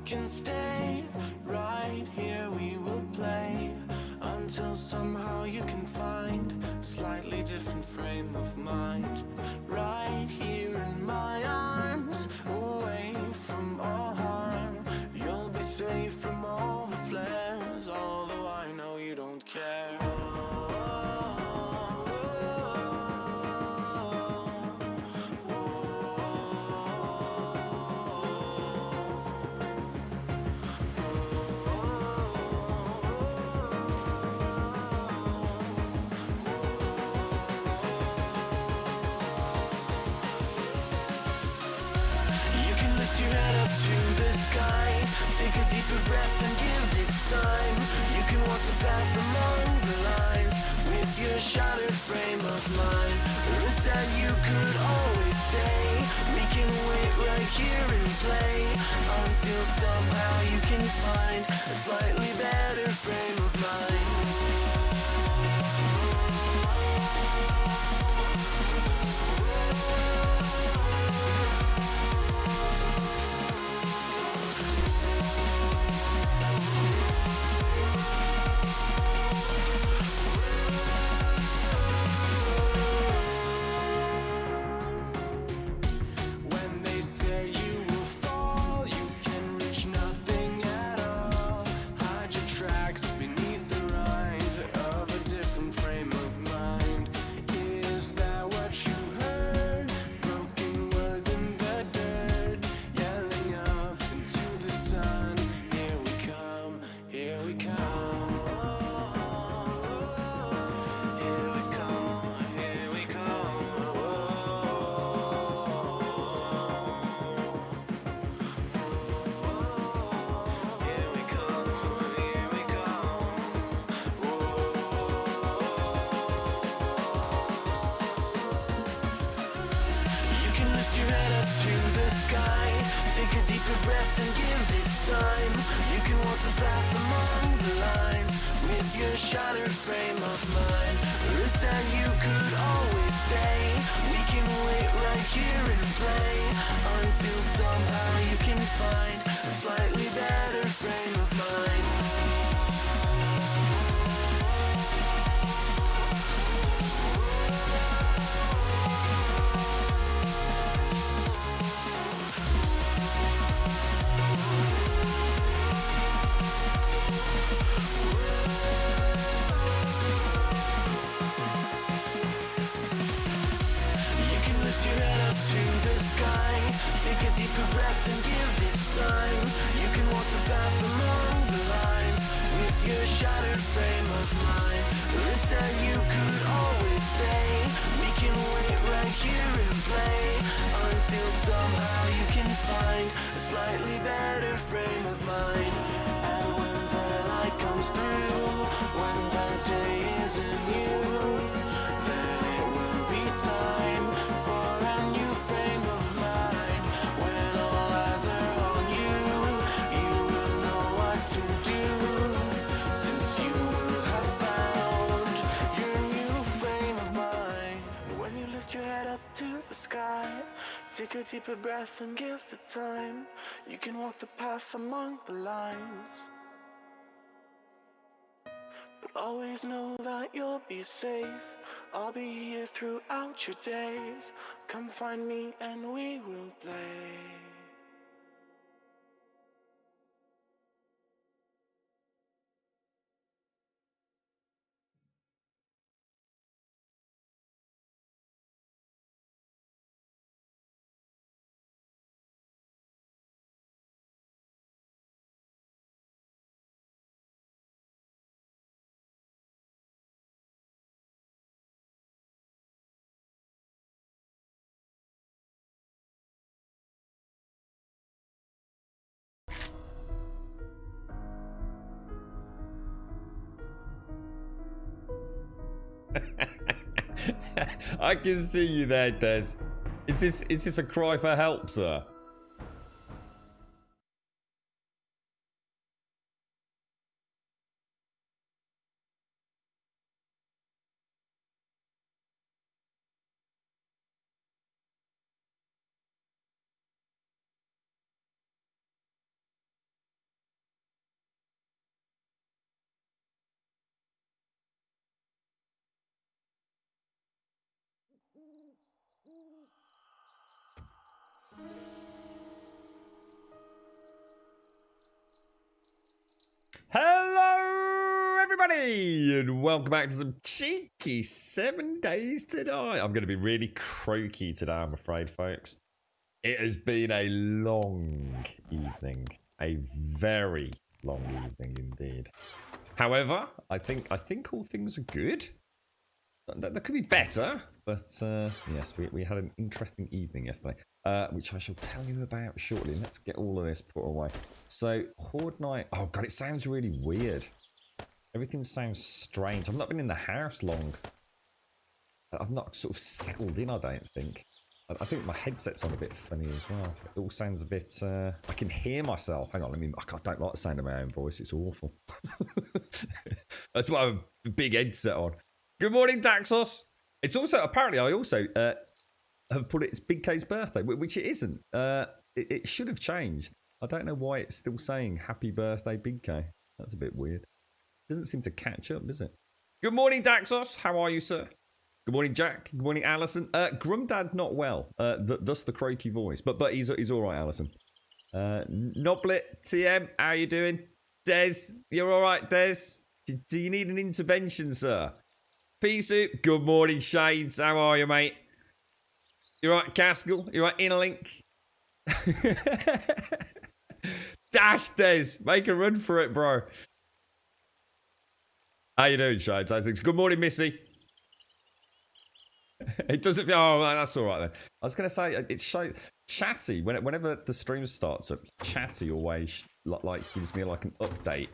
can stay right here, we will play until somehow you can find a slightly different frame of mind. Right here in my arms, away from all harm, you'll be safe from all the flares, although I know you don't care. Take a deeper breath and give it time. You can walk the path among the lines with your shattered frame of mind. Risk that you could always stay. We can wait right here and play until somehow you can find a slightly better frame of mind. Take a deeper breath and give it time. You can walk the path among the lines with your shattered frame of mind. Risk that you could always stay. We can wait right here and play until somehow you can find a slightly better frame of mind. Take a deeper breath and give it time. You can walk the path among the lines with your shattered frame of mind. Risk that you could always stay. We can wait right here and play until somehow you can find a slightly better frame of mind. And when the light comes through, when the day isn't new, then it will be time for a new frame of mind. When all eyes are on you, you will know what to do, since you will have found your new frame of mind. When you lift your head up to the sky, take a deeper breath and give it time. You can walk the path among the lines, but always know that you'll be safe. I'll be here throughout your days. Come find me and we will play. I can see you there, Des. Is this a cry for help, sir? Hello, everybody, and welcome back to some cheeky 7 Days to Die. I'm going to be really croaky today, I'm afraid, folks. It has been a long evening, a very long evening indeed. However, I think all things are good. That could be better, but yes, we had an interesting evening yesterday, which I shall tell you about shortly. Let's get all of this put away. So, Horde Night. Oh god, it sounds really weird. Everything sounds strange. I've not been in the house long. I've not sort of settled in, I don't think. I think my headset's on a bit funny as well. It all sounds a bit... I can hear myself. Hang on, I don't like the sound of my own voice. It's awful. That's why I have a big headset on. Good morning, Daxos. It's also, apparently, I also have put it's Big K's birthday, which it isn't. It should have changed. I don't know why it's still saying Happy Birthday, Big K. That's a bit weird. Doesn't seem to catch up, does it? Good morning, Daxos. How are you, sir? Good morning, Jack. Good morning, Alison. Grumdad not well. Thus the croaky voice. But he's all right, Alison. Noblet, TM, how you doing? Des, you're all right, Des? Do you need an intervention, sir? P-Soup, good morning, Shades. How are you, mate? You right, Caskell? You right, Interlink? Dash, Des. Make a run for it, bro. How you doing, Shades? How's things? Good morning, Missy. It doesn't feel... Oh, that's all right, then. I was going to say, it's Chatty. Whenever the stream starts up, Chatty always like gives me like an update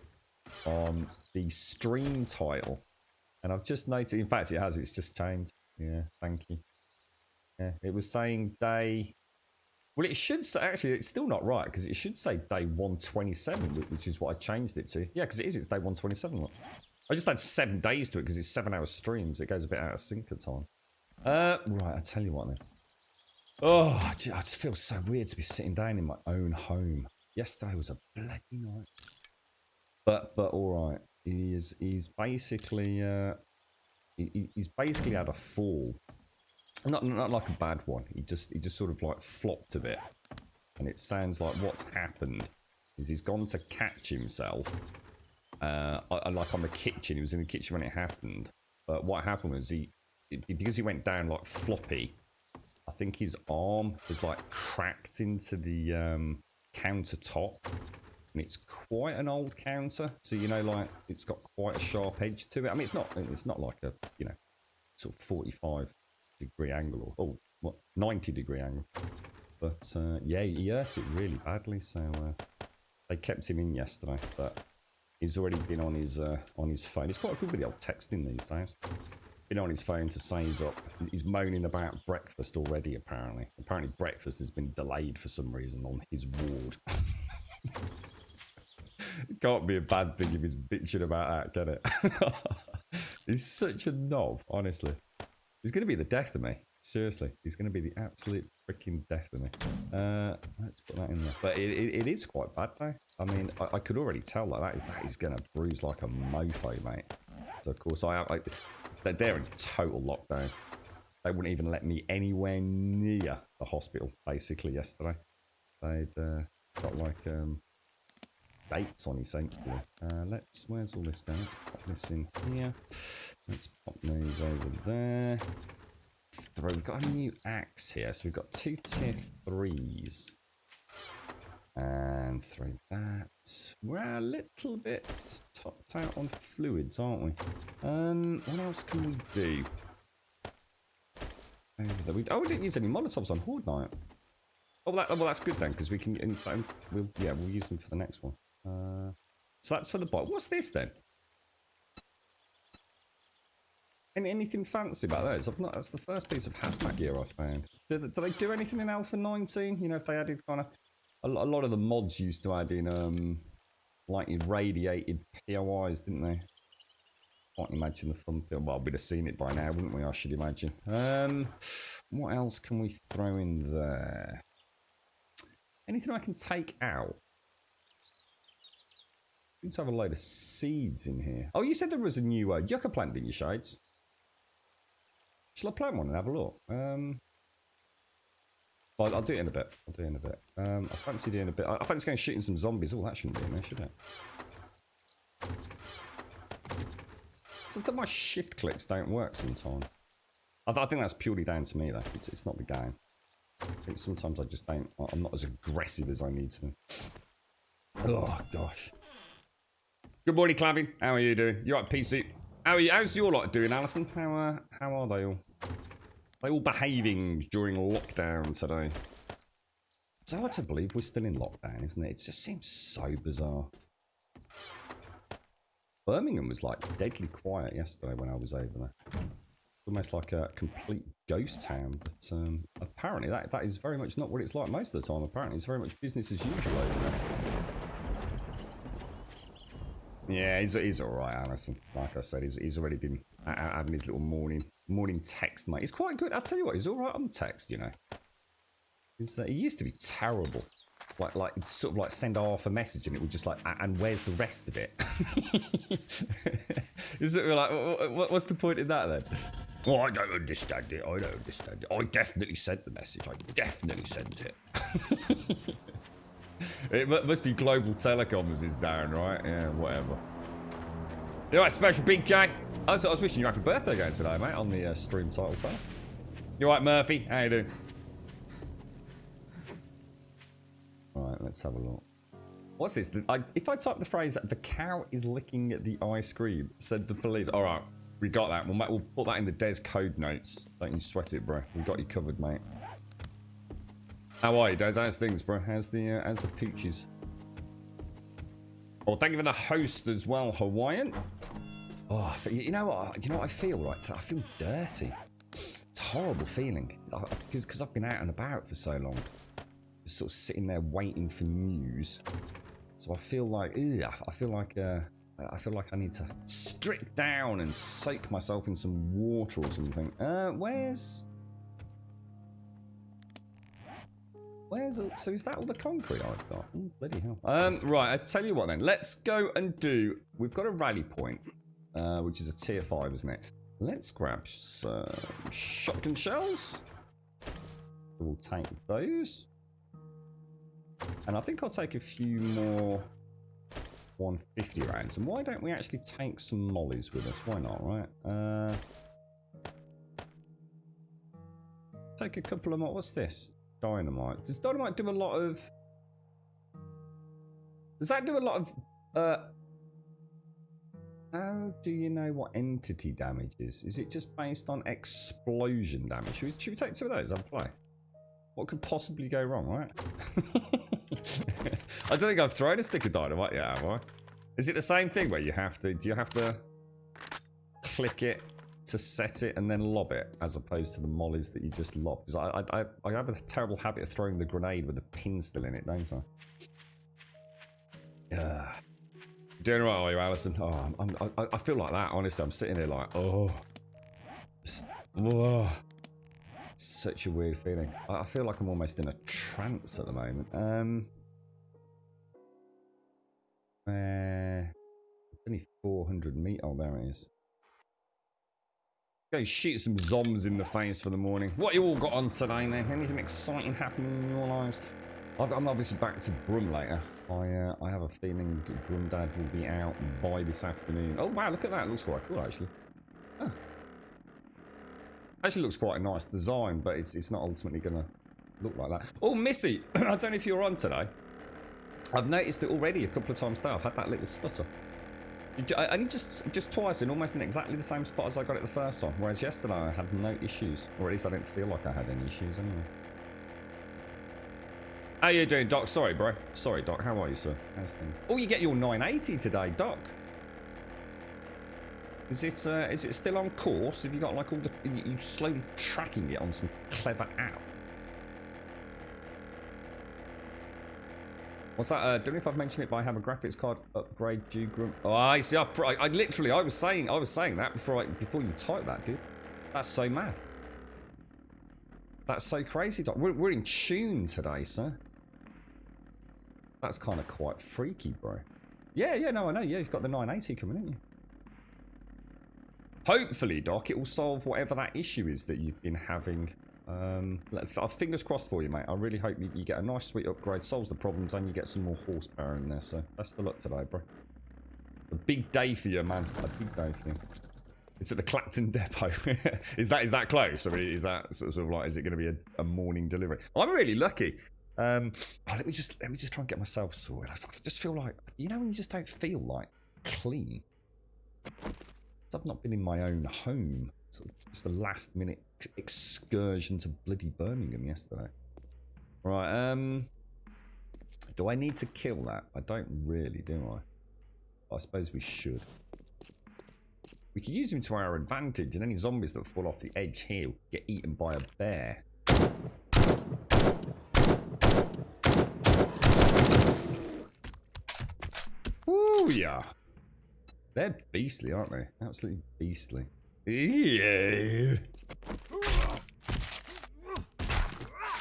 on the stream title. And I've just noticed, in fact, it has. It's just changed. Yeah, thank you. Yeah, it was saying day... Well, it should say... Actually, it's still not right, because it should say day 127, which is what I changed it to. Yeah, because it is. It's day 127. Look. I just had 7 days to it, because it's 7-hour streams. It goes a bit out of sync at time. Right, I'll tell you what, then. Oh, I just feel so weird to be sitting down in my own home. Yesterday was a bloody night. But all right. He's basically he's basically had a fall, not like a bad one. He just sort of like flopped a bit, and it sounds like what's happened is he's gone to catch himself. Like on the kitchen, he was in the kitchen when it happened. But what happened was because he went down like floppy, I think his arm was like cracked into the countertop. And it's quite an old counter, so you know, like it's got quite a sharp edge to it. I mean, it's not like a sort of 45-degree angle or 90-degree angle. But yeah, he hurt it really badly. So they kept him in yesterday, but he's already been on his phone. It's quite good with the old texting these days. Been on his phone to say he's up. He's moaning about breakfast already. Apparently breakfast has been delayed for some reason on his ward. It can't be a bad thing if he's bitching about that, can it? He's such a knob, honestly. He's going to be the death of me. Seriously, he's going to be the absolute freaking death of me. Let's put that in there. But it is quite bad, though. I mean, I could already tell that is going to bruise like a mofo, mate. So, of course, they're in total lockdown. They wouldn't even let me anywhere near the hospital, basically, yesterday. They'd got, like... dates on essentially. Where's all this going? Let's pop this in here. Let's pop those over there. We've got a new axe here, so we've got 2 tier 3s. And throw that. We're a little bit topped out on fluids, aren't we? What else can we do? We didn't use any Molotovs on Horde Night. Oh, well, that's good then, because we can. We'll use them for the next one. So that's for the bot. What's this then? Anything fancy about those? That's the first piece of hazmat gear I found. Do they do anything in Alpha 19? You know, if they added kind of a lot of the mods used to add in like irradiated POIs, didn't they? Can't imagine the fun thing. Well, we'd have seen it by now, wouldn't we? I should imagine. What else can we throw in there? Anything I can take out? Seem to have a load of seeds in here. Oh, you said there was a new yucca plant, didn't you, Shades? Shall I plant one and have a look? But I'll do it in a bit. I'll do it in a bit. I fancy doing a bit. I fancy going shooting some zombies. Oh, that shouldn't be in there, should it? It's just that my shift clicks don't work sometimes. I think that's purely down to me, though. It's not the game. I think sometimes I just don't. I'm not as aggressive as I need to be. Oh gosh. Good morning, Clappy. How are you doing? You right, PC? How are you? How's your lot doing, Alison? How are they all? They all behaving during lockdown today? It's hard to believe we're still in lockdown, isn't it? It just seems so bizarre. Birmingham was like deadly quiet yesterday when I was over there. Almost like a complete ghost town, but apparently that is very much not what it's like most of the time. Apparently it's very much business as usual over there. Yeah, he's alright, Alison. Like I said, he's already been having his little morning text, mate. He's quite good. I'll tell you what, he's alright on the text, you know. He used to be terrible. Like sort of like send half a message and it would just like, and where's the rest of it? Is it like, what's the point in that then? Oh, I don't understand it. I don't understand it. I definitely sent the message. I definitely sent it. It must be Global Telecoms is down, right? Yeah, whatever. You right, Special Big Cat? I was wishing you a happy birthday again today, mate, on the stream title file. You right, Murphy? How you doing? Alright, let's have a look. What's this? If I type the phrase, the cow is licking the ice cream, said the police. Alright, we got that. We'll put that in the Des code notes. Don't you sweat it, bro. We got you covered, mate. How are you, Des? How's things, bro? How's the pooches? Oh, thank you for the host as well, Hawaiian. Oh, you know what? You know what I feel, right? I feel dirty. It's a horrible feeling. Because I've been out and about for so long. Just sort of sitting there waiting for news. So I feel like, I feel like I need to strip down and soak myself in some water or something. So is that all the concrete I've got? Ooh, bloody hell. Right, I'll tell you what then. Let's go and do... We've got a rally point, which is a tier 5, isn't it? Let's grab some shotgun shells. We'll take those. And I think I'll take a few more 150 rounds. And why don't we actually take some mollies with us? Why not, right? Take a couple of more... What's this? Dynamite. Does dynamite do a lot of... Does that do a lot of... How do you know what entity damage is? Is it just based on explosion damage? Should we take two of those and play? What could possibly go wrong, right? I don't think I've thrown a stick of dynamite yet, have I? Is it the same thing where you have to... Do you have to click it to set it and then lob it, as opposed to the mollies that you just lob? Because I have a terrible habit of throwing the grenade with the pin still in it, don't I? Doing right, are you, Alison? Oh, I feel like that, honestly. I'm sitting there like, oh. Just, whoa. It's such a weird feeling. I feel like I'm almost in a trance at the moment. It's only 400 meat. Oh, there it is. Go shoot some zombs in the face for the morning. What you all got on today then? Anything exciting happening in your lives? I'm obviously back to Brum later. I have a feeling Brum Dad will be out by this afternoon. Oh wow, look at that. It looks quite cool actually. Oh. Actually looks quite a nice design, but it's not ultimately gonna look like that. Oh, Missy, I don't know if you're on today. I've noticed it already a couple of times today. I've had that little stutter. Only just twice in almost in exactly the same spot as I got it the first time. Whereas yesterday I had no issues. Or at least I didn't feel like I had any issues anyway. How you doing, Doc? Sorry, bro. Sorry, Doc. How are you, sir? How's things? Oh, you get your 980 today, Doc. Is it still on course? Have you got like all the... You slowly tracking it on some clever app? What's that? Don't know if I've mentioned it, but I have a graphics card upgrade due. Oh, I see. I was saying that before you typed that, dude. That's so mad. That's so crazy, Doc. We're in tune today, sir. That's kind of quite freaky, bro. Yeah, no, I know. Yeah, you've got the 980 coming, haven't you? Hopefully, Doc, it will solve whatever that issue is that you've been having Fingers crossed for you, mate. I really hope you get a nice, sweet upgrade, solves the problems, and you get some more horsepower in there. So best of luck today, bro. A big day for you, man. A big day for you. It's at the Clacton Depot. Is that close? I mean, is that sort of like, is it going to be a morning delivery? I'm really lucky. Let me just try and get myself sorted. I just feel like, you know, when you just don't feel like clean. I've not been in my own home. Sort of just a last minute excursion to bloody Birmingham yesterday. Right, do I need to kill that? I don't really, do I? I suppose we should. We could use him to our advantage, and any zombies that fall off the edge here will get eaten by a bear. Ooh, yeah. They're beastly, aren't they? Absolutely beastly. Yeah.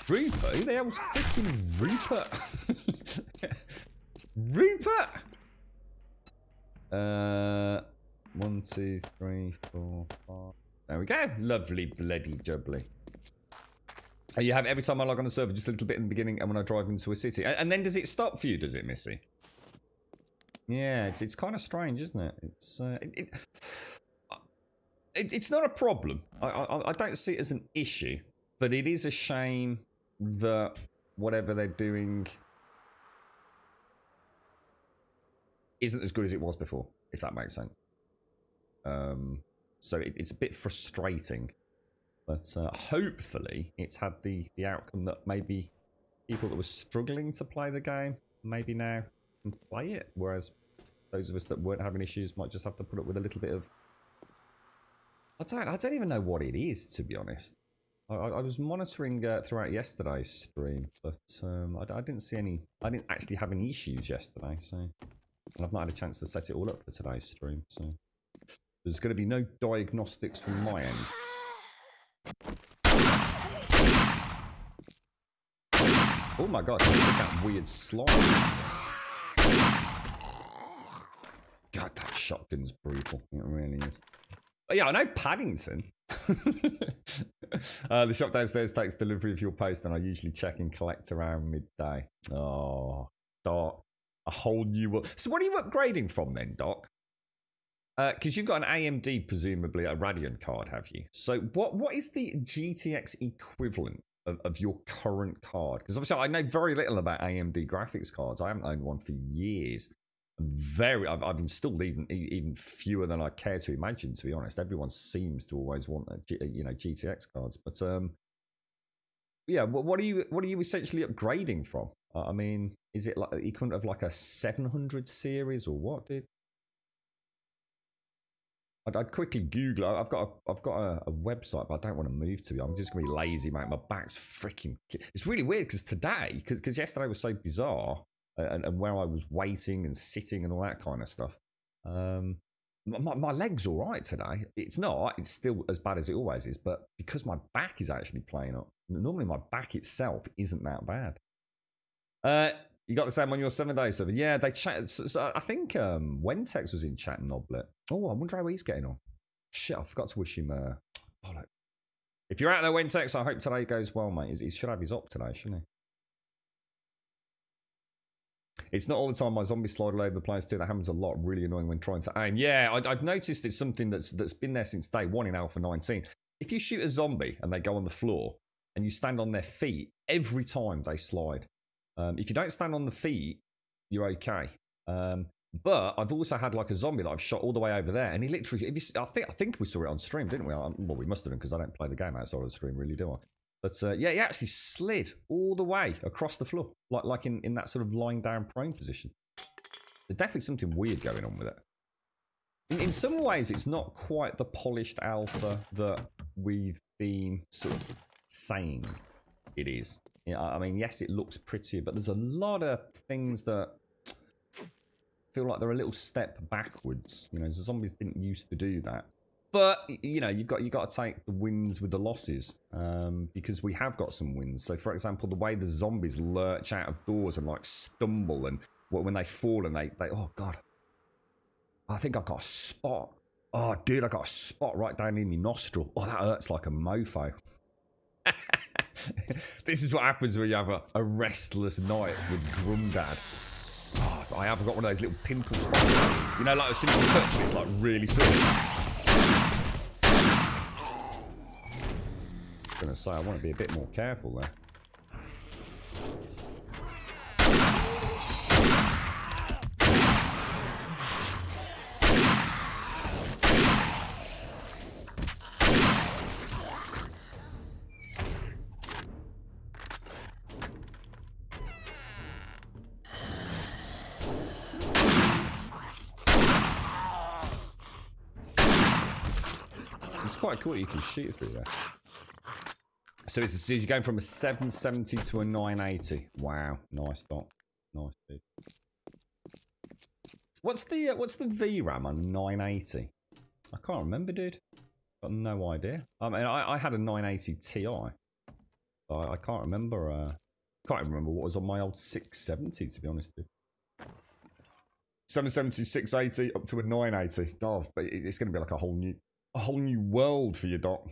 Reaper? Who the hell's freaking Reaper? Reaper! 1, 2, 3, 4, 5. There we go. Lovely bloody jubbly. You have every time I log on the server, just a little bit in the beginning, and when I drive into a city. And then does it stop for you, does it, Missy? Yeah, it's kind of strange, isn't it? It's not a problem. I don't see it as an issue, but it is a shame that whatever they're doing isn't as good as it was before, if that makes sense. So it's a bit frustrating, but hopefully it's had the outcome that maybe people that were struggling to play the game maybe now can play it, whereas those of us that weren't having issues might just have to put up with a little bit of... I don't even know what it is, to be honest. I was monitoring throughout yesterday's stream, but I didn't see any... I didn't actually have any issues yesterday, so... And I've not had a chance to set it all up for today's stream, so... There's going to be no diagnostics from my end. Oh my god, look at that weird slide. God, that shotgun's brutal. It really is. But yeah, I know Paddington. The shop downstairs takes delivery of your post, and I usually check and collect around midday. Oh, Doc. A whole new world. So what are you upgrading from then, Doc? Because you've got an AMD, presumably a Radeon card, have you? So what is the GTX equivalent of your current card? Because obviously I know very little about AMD graphics cards. I haven't owned one for years. I've installed even fewer than I care to imagine, to be honest. Everyone seems to always want GTX cards, but yeah. What are you essentially upgrading from? I mean, is it like equivalent of like a 700 series or what, dude? I'd quickly Google. I've got a website, but I don't want to move to it. I'm just gonna be lazy, mate. My back's freaking. It's really weird because yesterday was so bizarre, and where I was waiting and sitting and all that kind of stuff. My leg's all right today. It's not. It's still as bad as it always is, but because my back is actually playing up. Normally, my back itself isn't that bad. You got the same on your 7-day server. Yeah, they chat. So I think Wentex was in chat and Noblet. Oh, I wonder how he's getting on. Shit, I forgot to wish him bollock. If you're out there, Wentex, I hope today goes well, mate. He should have his op today, shouldn't he? It's not all the time my zombies slide all over the place too. That happens a lot. Really annoying when trying to aim. Yeah, I've noticed it's something that's been there since day one in Alpha 19. If you shoot a zombie and they go on the floor and you stand on their feet, every time they slide. If you don't stand on the feet, you're okay. But I've also had like a zombie that I've shot all the way over there, and he literally, I think we saw it on stream, didn't we? Well, we must have done because I don't play the game outside of the stream, really, do I? But yeah, he actually slid all the way across the floor, like in that sort of lying down prone position. There's definitely something weird going on with it. In some ways, it's not quite the polished alpha that we've been sort of saying it is. Yeah, I mean, yes, it looks prettier, but there's a lot of things that feel like they're a little step backwards. You know, the zombies didn't used to do that. But you know, you've got to take the wins with the losses, because we have got some wins. So, for example, the way the zombies lurch out of doors and like stumble, and when they fall and they oh god, I think I've got a spot. Oh, dude, I got a spot right down in my nostril. Oh, that hurts like a mofo. This is what happens when you have a restless night with Grumdad. Oh, I have got one of those little pimple spots. You know, like as soon as you touch it, it's like really sore. I'm gonna say I want to be a bit more careful there. Quite cool you can shoot through there. So it's you're going from a 770 to a 980. Wow, nice dot. Nice dude. What's the VRAM on 980? I can't remember, dude. Got no idea. I mean, I had a 980 Ti. I can't remember. Can't even remember what was on my old 670. To be honest, dude. 770, 680 up to a 980. Oh, but it's going to be like a whole new world for you, Doc.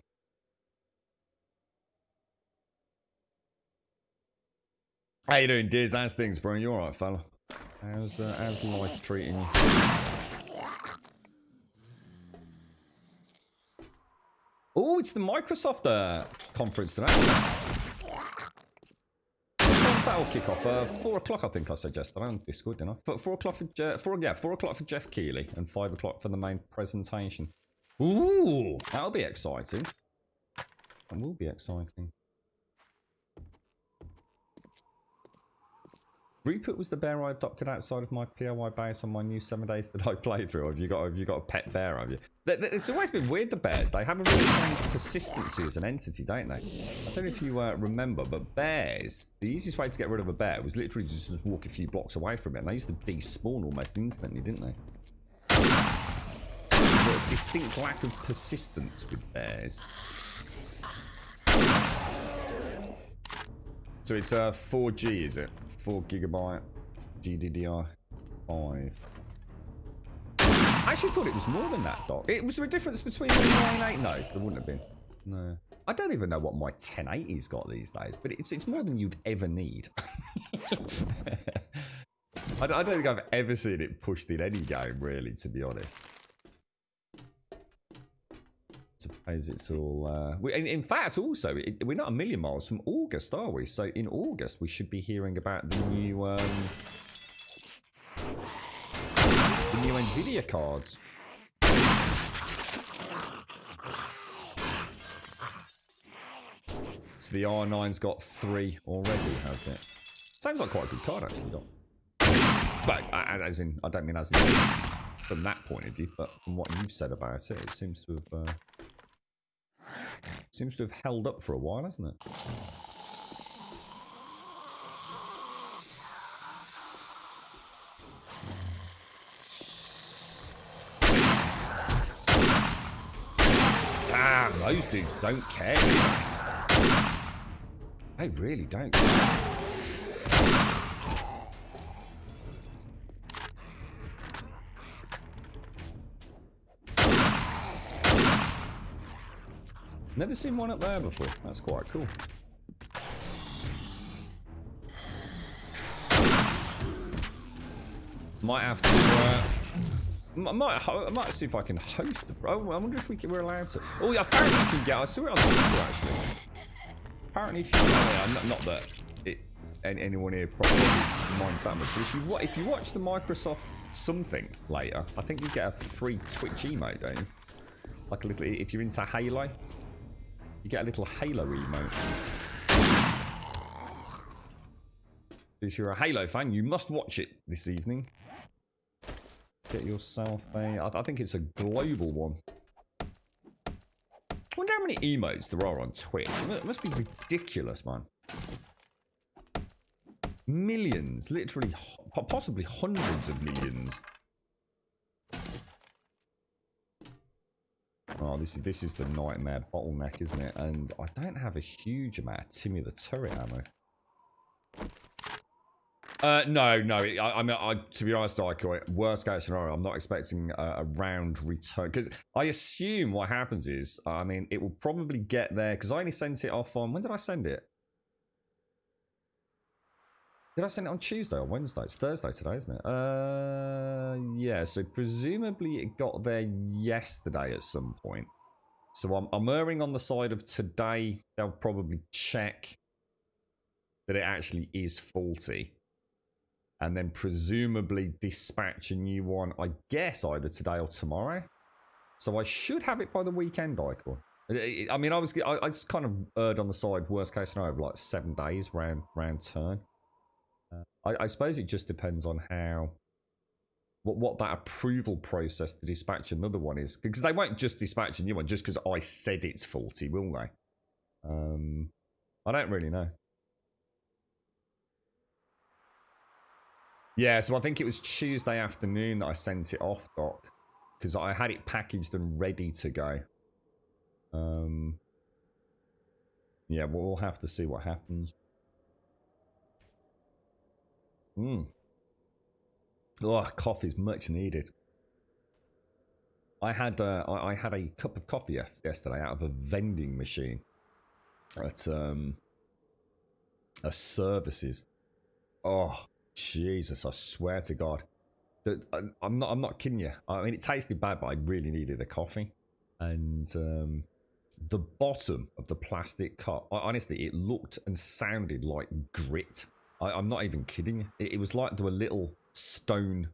How you doing, Diz? How's things, bro? You alright, fella? How's life treating you? Oh, it's the Microsoft conference today. What time's that will kick off? 4 o'clock, I think I suggested on Discord, didn't I? 4 o'clock for 4 o'clock for Jeff Keighley and 5 o'clock for the main presentation. Ooh, that'll be exciting. That will be exciting. Rupert was the bear I adopted outside of my POI base on my new 7 days that I played through. Have you got a pet bear? Have you? It's always been weird. The bears, they have a really strange persistency as an entity, don't they? I don't know if you remember, but bears, the easiest way to get rid of a bear was literally just walk a few blocks away from it. And they used to despawn almost instantly, didn't they? A distinct lack of persistence with bears. So it's 4G, is it? 4 gigabyte GDDR5. I actually thought it was more than that, Doc. Was there a difference between the 9.8? No, there wouldn't have been. No. I don't even know what my 1080's got these days, but it's more than you'd ever need. I don't think I've ever seen it pushed in any game, really, to be honest. Suppose it's all in fact also we're not a million miles from August, are we? So in August we should be hearing about the new Nvidia cards. So the R9's got 3 already, has it? Sounds like quite a good card actually, Doc. But as in, I don't mean as in from that point of view, but from what you've said about it, it seems to have held up for a while, hasn't it? Damn, those dudes don't care. They really don't care. Never seen one up there before. That's quite cool. Might have to. I might see if I can host the. Oh, I wonder if we're allowed to. Oh, yeah, apparently you can get. I saw it on Twitter actually. Apparently, if you. Not that anyone here probably minds that much. But if you watch the Microsoft something later, I think you get a free Twitch emote, don't you? Like a little. If you're into Halo. You get a little Halo emote. If you're a Halo fan, you must watch it this evening. Get yourself a... I think it's a global one. I wonder how many emotes there are on Twitch. It must be ridiculous, man. Millions. Literally, possibly hundreds of millions. Oh, this is the nightmare bottleneck, isn't it? And I don't have a huge amount of Timmy the Turret ammo. No. I mean, to be honest, worst case scenario, I'm not expecting a round return. Because I assume what happens is, I mean, it will probably get there. Because I only sent it off on... When did I send it? Did I send it on Tuesday or Wednesday? It's Thursday today, isn't it? Yeah, so presumably it got there yesterday at some point. So I'm erring on the side of today. They'll probably check that it actually is faulty. And then presumably dispatch a new one, I guess, either today or tomorrow. So I should have it by the weekend, Icon. I mean, I just kind of erred on the side, worst case scenario, of like 7 days round turn. I suppose it just depends on how, what that approval process to dispatch another one is. Because they won't just dispatch a new one just because I said it's faulty, will they? I don't really know. Yeah, so I think it was Tuesday afternoon that I sent it off, Doc. Because I had it packaged and ready to go. Yeah, we'll have to see what happens. Oh, coffee's much needed. I had a cup of coffee yesterday out of a vending machine at a services. Oh, Jesus! I swear to God, I'm not kidding you. I mean, it tasted bad, but I really needed a coffee, and the bottom of the plastic cup, honestly, it looked and sounded like grit. I'm not even kidding you. It was like there were little stone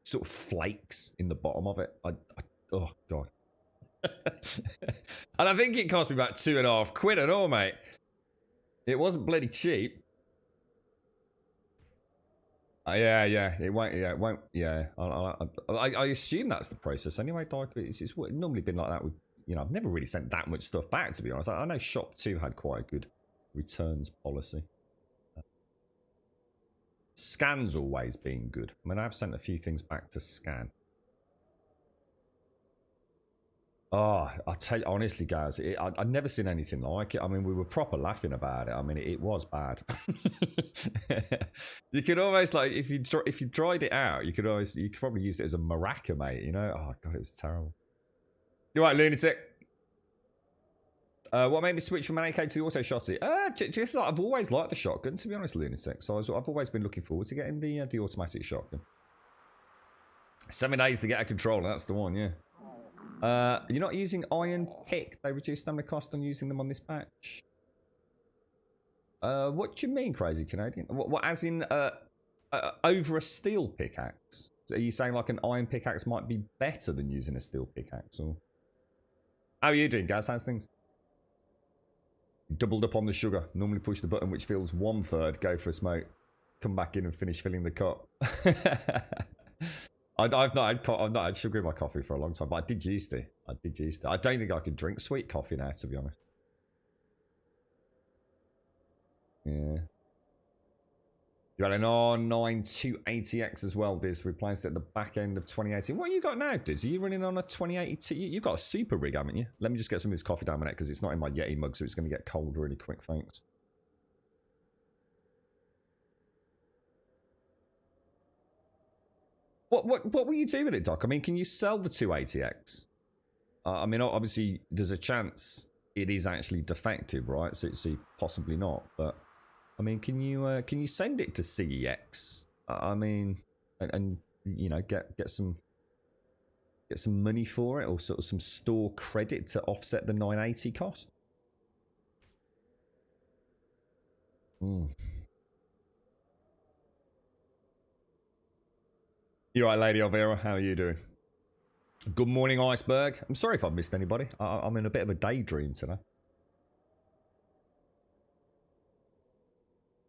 sort of flakes in the bottom of it. Oh, God. And I think it cost me about £2.50 and all, mate. It wasn't bloody cheap. Yeah, it won't. Yeah, I assume that's the process anyway, Dyke. It's normally been like that with, I've never really sent that much stuff back, to be honest. I know Shop 2 had quite a good returns policy. Scan's always been good. I mean, I've sent a few things back to Scan. Oh, I'll tell you, honestly, guys, I'd never seen anything like it. I mean, we were proper laughing about it. I mean, it was bad. You could almost, like, if you dried it out, you could probably use it as a maraca, mate, Oh, God, it was terrible. You're right, lunatic. What made me switch from an AK to the auto shotty? Just like, I've always liked the shotgun, to be honest, lunatic. So I've always been looking forward to getting the automatic shotgun. 7 days to get a controller, that's the one, yeah. You're not using iron pick. They reduce stamina cost on using them on this patch. What do you mean, crazy Canadian? What as in over a steel pickaxe? Are you saying like an iron pickaxe might be better than using a steel pickaxe? Or how are you doing, guys? How's things? Doubled up on the sugar. Normally push the button which fills 1/3. Go for a smoke. Come back in and finish filling the cup. I've not had sugar in my coffee for a long time, but I did used to. I don't think I could drink sweet coffee now, to be honest. Yeah. You had an R9 280X as well, Diz. Replaced it at the back end of 2018. What you got now, Diz? Are you running on a 2080? You've got a super rig, haven't you? Let me just get some of this coffee down my neck because it's not in my Yeti mug, so it's going to get cold really quick, thanks. What will you do with it, Doc? I mean, can you sell the 280X? I mean, obviously, there's a chance it is actually defective, right? So possibly not, but... I mean, can you send it to CEX? I mean, and get some money for it, or sort of some store credit to offset the 980 cost. You're right, Lady Elvira. How are you doing? Good morning, Iceberg. I'm sorry if I've missed anybody. I'm in a bit of a daydream today.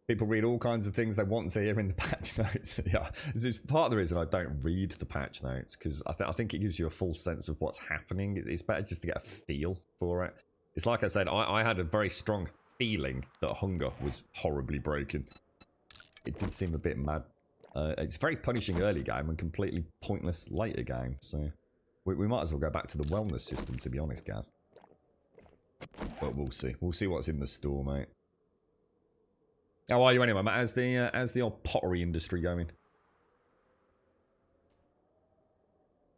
People read all kinds of things they want to hear in the patch notes. Yeah, it's part of the reason I don't read the patch notes, because I think it gives you a full sense of what's happening. It's better just to get a feel for it. It's like I said, I had a very strong feeling that Hunger was horribly broken. It did seem a bit mad. It's very punishing early game and completely pointless later game. So we might as well go back to the wellness system, to be honest, Gaz. But we'll see. We'll see what's in the store, mate. How are you anyway, Matt? How's the old pottery industry going?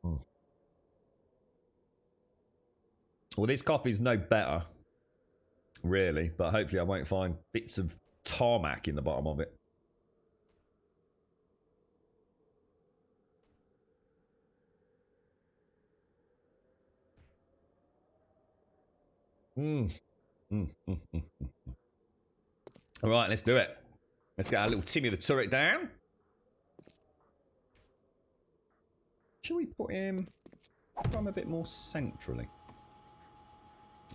Well, this coffee's no better, really, but hopefully I won't find bits of tarmac in the bottom of it. Mm. All right, let's do it. Let's get our little Timmy the turret down. Should we put him a bit more centrally?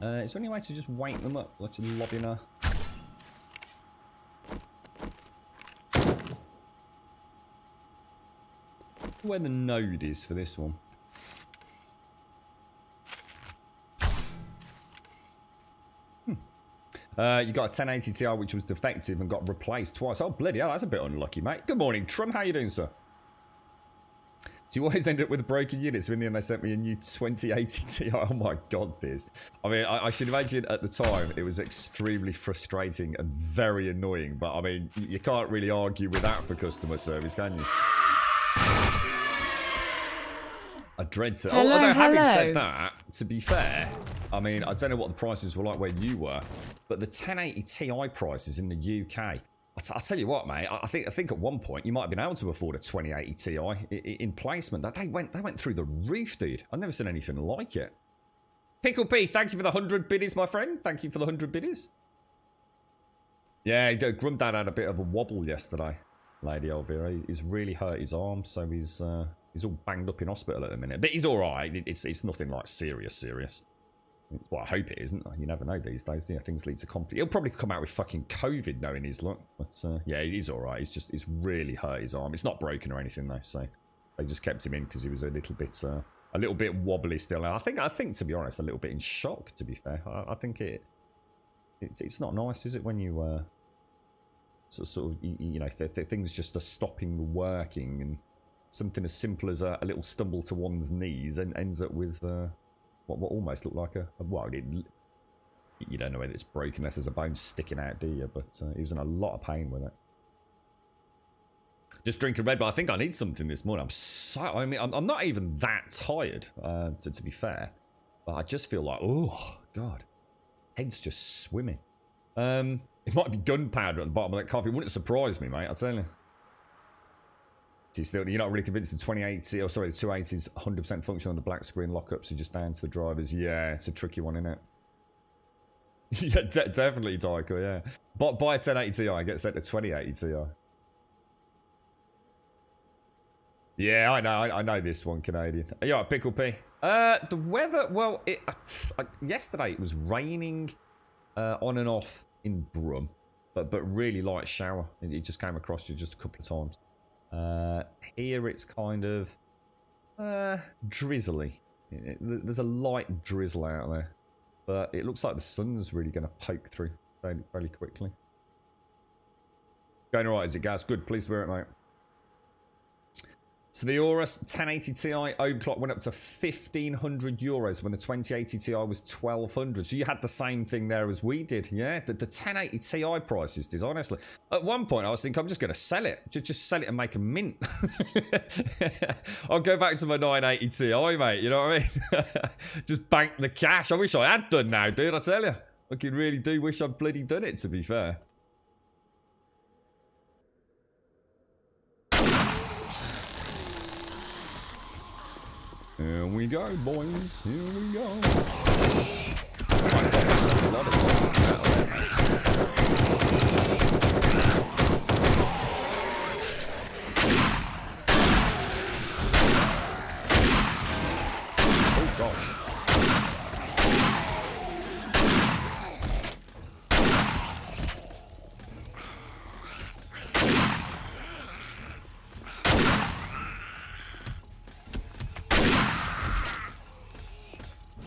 Is there any way to just wake them up? Like to lob in a... Where the node is for this one. You got a 1080 Ti which was defective and got replaced twice. Oh, bloody hell, that's a bit unlucky, mate. Good morning, Trump. How you doing, sir? Do you always end up with broken units? In the end, they sent me a new 2080 Ti. Oh my god, this. I mean, I should imagine at the time it was extremely frustrating and very annoying. But I mean, you can't really argue with that for customer service, can you? I dread to. Hello, although having hello. said that, to be fair, I mean, I don't know what the prices were like where you were, but the 1080 Ti prices in the UK, I'll tell you what, mate. I think at one point you might have been able to afford a 2080 Ti in placement. They went through the roof, dude. I've never seen anything like it. Pickle P, thank you for the 100 biddies, my friend. Thank you for the 100 biddies. Yeah, Grumdad had a bit of a wobble yesterday, Lady Elvira. He's really hurt his arm, so he's all banged up in hospital at the minute. But he's all right. It's nothing like serious. Well, I hope it isn't. You never know these days. Yeah, things lead to conflict. He'll probably come out with fucking COVID knowing his luck. But yeah, he's all right. He's really hurt his arm. It's not broken or anything though. So they just kept him in because he was a little bit wobbly still. I think to be honest, a little bit in shock. To be fair, I think it's not nice, is it, when you sort of you know things just are stopping working and something as simple as a little stumble to one's knees and ends up with what almost looked like well, you don't know whether it's broken unless there's a bone sticking out, do you? But he was in a lot of pain with it. Just drinking Red Bull. I think I need something this morning. I'm not even that tired, to be fair, but I just feel like, oh god, head's just swimming. It might be gunpowder at the bottom of that coffee. It wouldn't surprise me, mate. I'll tell you. You're not really convinced the 2080, or sorry, the 280 is 100% functional on the black screen lockups are just down to the drivers. Yeah, it's a tricky one, isn't it? Yeah, definitely, Daiko, yeah. But buy a 1080 Ti, get sent a 2080 Ti. Yeah, I know this one, Canadian. Are you alright, Pickle P? The weather, well, yesterday it was raining on and off in Brum, but really light shower. It just came across you just a couple of times. Here it's kind of drizzly. There's a light drizzle out there, but it looks like the sun's really going to poke through fairly quickly. Going alright, is it, Gaz? Good, please wear it, mate. So the Aorus 1080 Ti overclock went up to €1,500 when the 2080 Ti was 1,200. So you had the same thing there as we did, yeah? The 1080 Ti prices did, honestly. At one point, I was thinking, I'm just going to sell it. Just sell it and make a mint. I'll go back to my 980 Ti, mate. You know what I mean? Just bank the cash. I wish I had done now, dude. I tell you. I could really do wish I'd bloody done it, to be fair. Here we go, boys. Here we go. Oh gosh.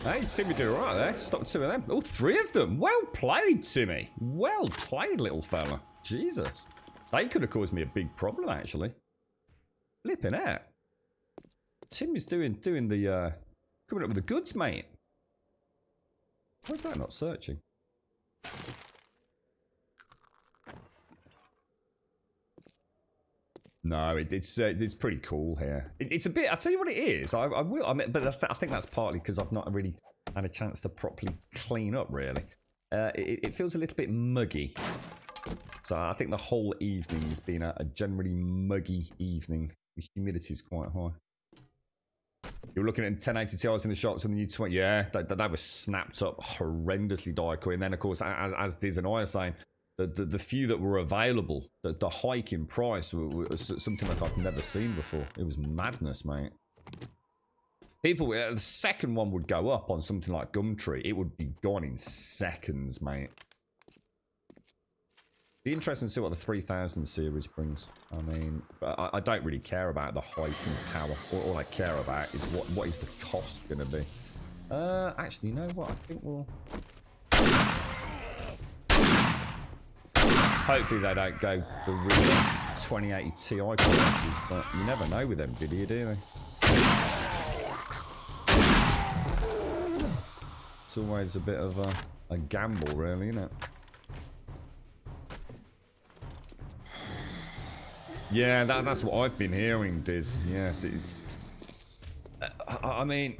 Hey, Timmy did alright there. Stopped two of them. Oh, three of them. Well played, Timmy. Well played, little fella. Jesus. They could have caused me a big problem, actually. Flipping out. Timmy's doing the, coming up with the goods, mate. Why's that not searching? No, it's pretty cool here. It's a bit. I'll tell you what it is. I mean, but I think that's partly because I've not really had a chance to properly clean up. Really, it feels a little bit muggy. So I think the whole evening's been a generally muggy evening. The humidity's quite high. You were looking at 1080 Ti's in the shops and the new 20. Yeah, that was snapped up horrendously, Daikoi. And then, of course, as Diz and I are saying, the few that were available, the hike in price was something like I've never seen before. It was madness, mate. People, the second one would go up on something like Gumtree, it would be gone in seconds, mate. Be interesting to see what the 3000 series brings. I mean, I don't really care about the height and power. All I care about is what is the cost going to be. Actually, you know what? I think we'll... Hopefully they don't go the real 2080 Ti prices, but you never know with Nvidia, do they? It's always a bit of a gamble, really, isn't it? Yeah, that's what I've been hearing, Diz. Yes, it's... I mean...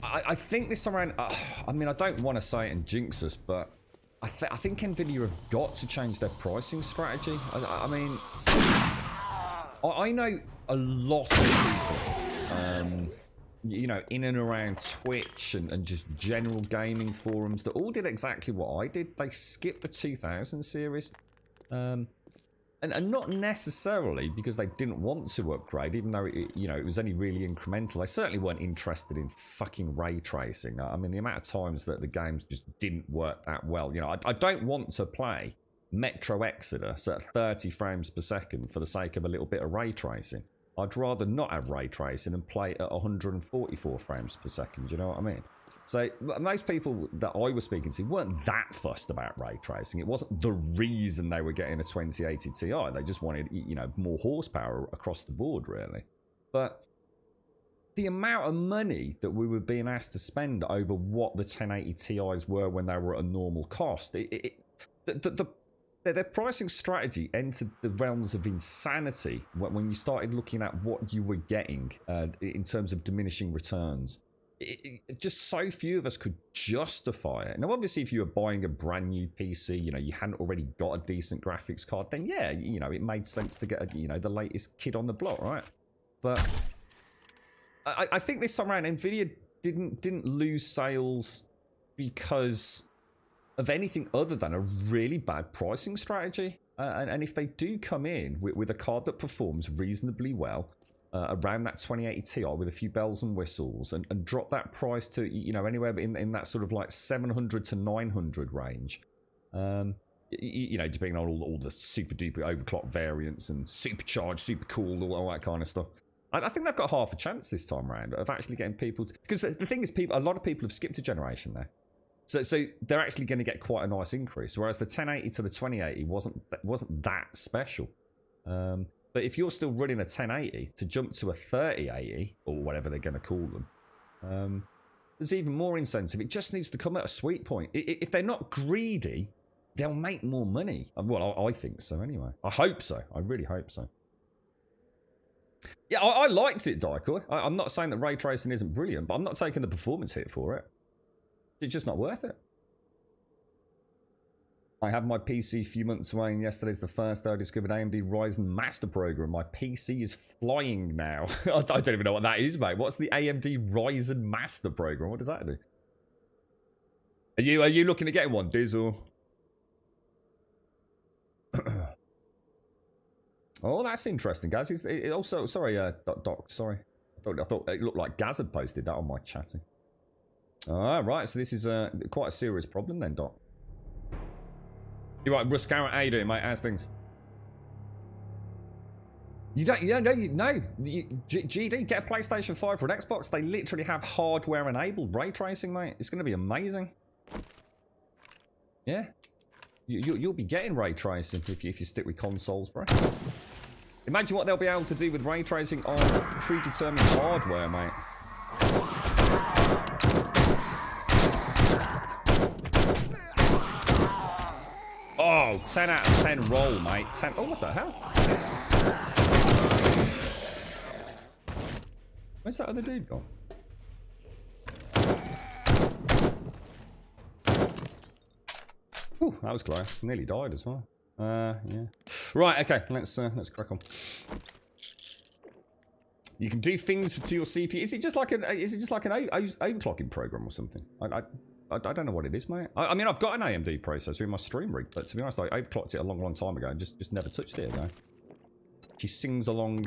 I think this time around... I mean, I don't want to say it and jinx us, but... I think Nvidia have got to change their pricing strategy. I mean... I know a lot of people... you know, in and around Twitch and just general gaming forums that all did exactly what I did. They skipped the 2000 series. And not necessarily because they didn't want to upgrade, even though it was only really incremental. They certainly weren't interested in fucking ray tracing. I mean, the amount of times that the games just didn't work that well. You know, I don't want to play Metro Exodus at 30 frames per second for the sake of a little bit of ray tracing. I'd rather not have ray tracing and play at 144 frames per second. You know what I mean? So most people that I was speaking to weren't that fussed about ray tracing. It wasn't the reason they were getting a 2080 Ti. They just wanted, you know, more horsepower across the board, really. But the amount of money that we were being asked to spend over what the 1080 Ti's were when they were at a normal cost, their pricing strategy entered the realms of insanity when you started looking at what you were getting in terms of diminishing returns. Just so few of us could justify it. Now, obviously, if you were buying a brand new PC, you know, you hadn't already got a decent graphics card, then yeah, you know, it made sense to get, you know, the latest kid on the block, right? But I think this time around, Nvidia didn't lose sales because of anything other than a really bad pricing strategy. And if they do come in with a card that performs reasonably well, around that 2080 Ti with a few bells and whistles and drop that price to, you know, anywhere in that sort of like 700 to 900 range, you know, depending on all the super duper overclock variants and supercharged, super cool, all that kind of stuff. I think they've got half a chance this time around of actually getting people to, because the thing is, a lot of people have skipped a generation there. So they're actually going to get quite a nice increase, whereas the 1080 to the 2080 wasn't that special. But if you're still running a 1080 to jump to a 3080 or whatever they're going to call them, there's even more incentive. It just needs to come at a sweet point. If they're not greedy, they'll make more money. Well, I think so anyway. I hope so. I really hope so. Yeah, I liked it, Daikoi. I'm not saying that ray tracing isn't brilliant, but I'm not taking the performance hit for it. It's just not worth it. I have my PC a few months away, and yesterday's the first day I discovered AMD Ryzen Master Program. My PC is flying now. I don't even know what that is, mate. What's the AMD Ryzen Master Program? What does that do? Are you looking to get one, Diz, or? Oh, that's interesting, guys. It also, sorry, Doc, sorry. I thought it looked like Gaz had posted that on my chatting. All right, so this is quite a serious problem then, Doc. You're right, Ruscarrot, how you doing, mate? How's things? You don't, no. GD, get a PlayStation 5 or an Xbox. They literally have hardware-enabled ray tracing, mate. It's going to be amazing. Yeah. You'll be getting ray tracing if you stick with consoles, bro. Imagine what they'll be able to do with ray tracing on predetermined hardware, mate. Oh, 10 out of 10 roll, mate. 10. Oh, what the hell? Where's that other dude gone? Ooh, that was close. Nearly died as well. Yeah. Right, okay. Let's crack on. You can do things to your CPU. Is it just like an overclocking program or something? I don't know what it is, mate. I mean, I've got an AMD processor in my stream rig, but to be honest, I overclocked it a long time ago and just never touched it again. She sings along.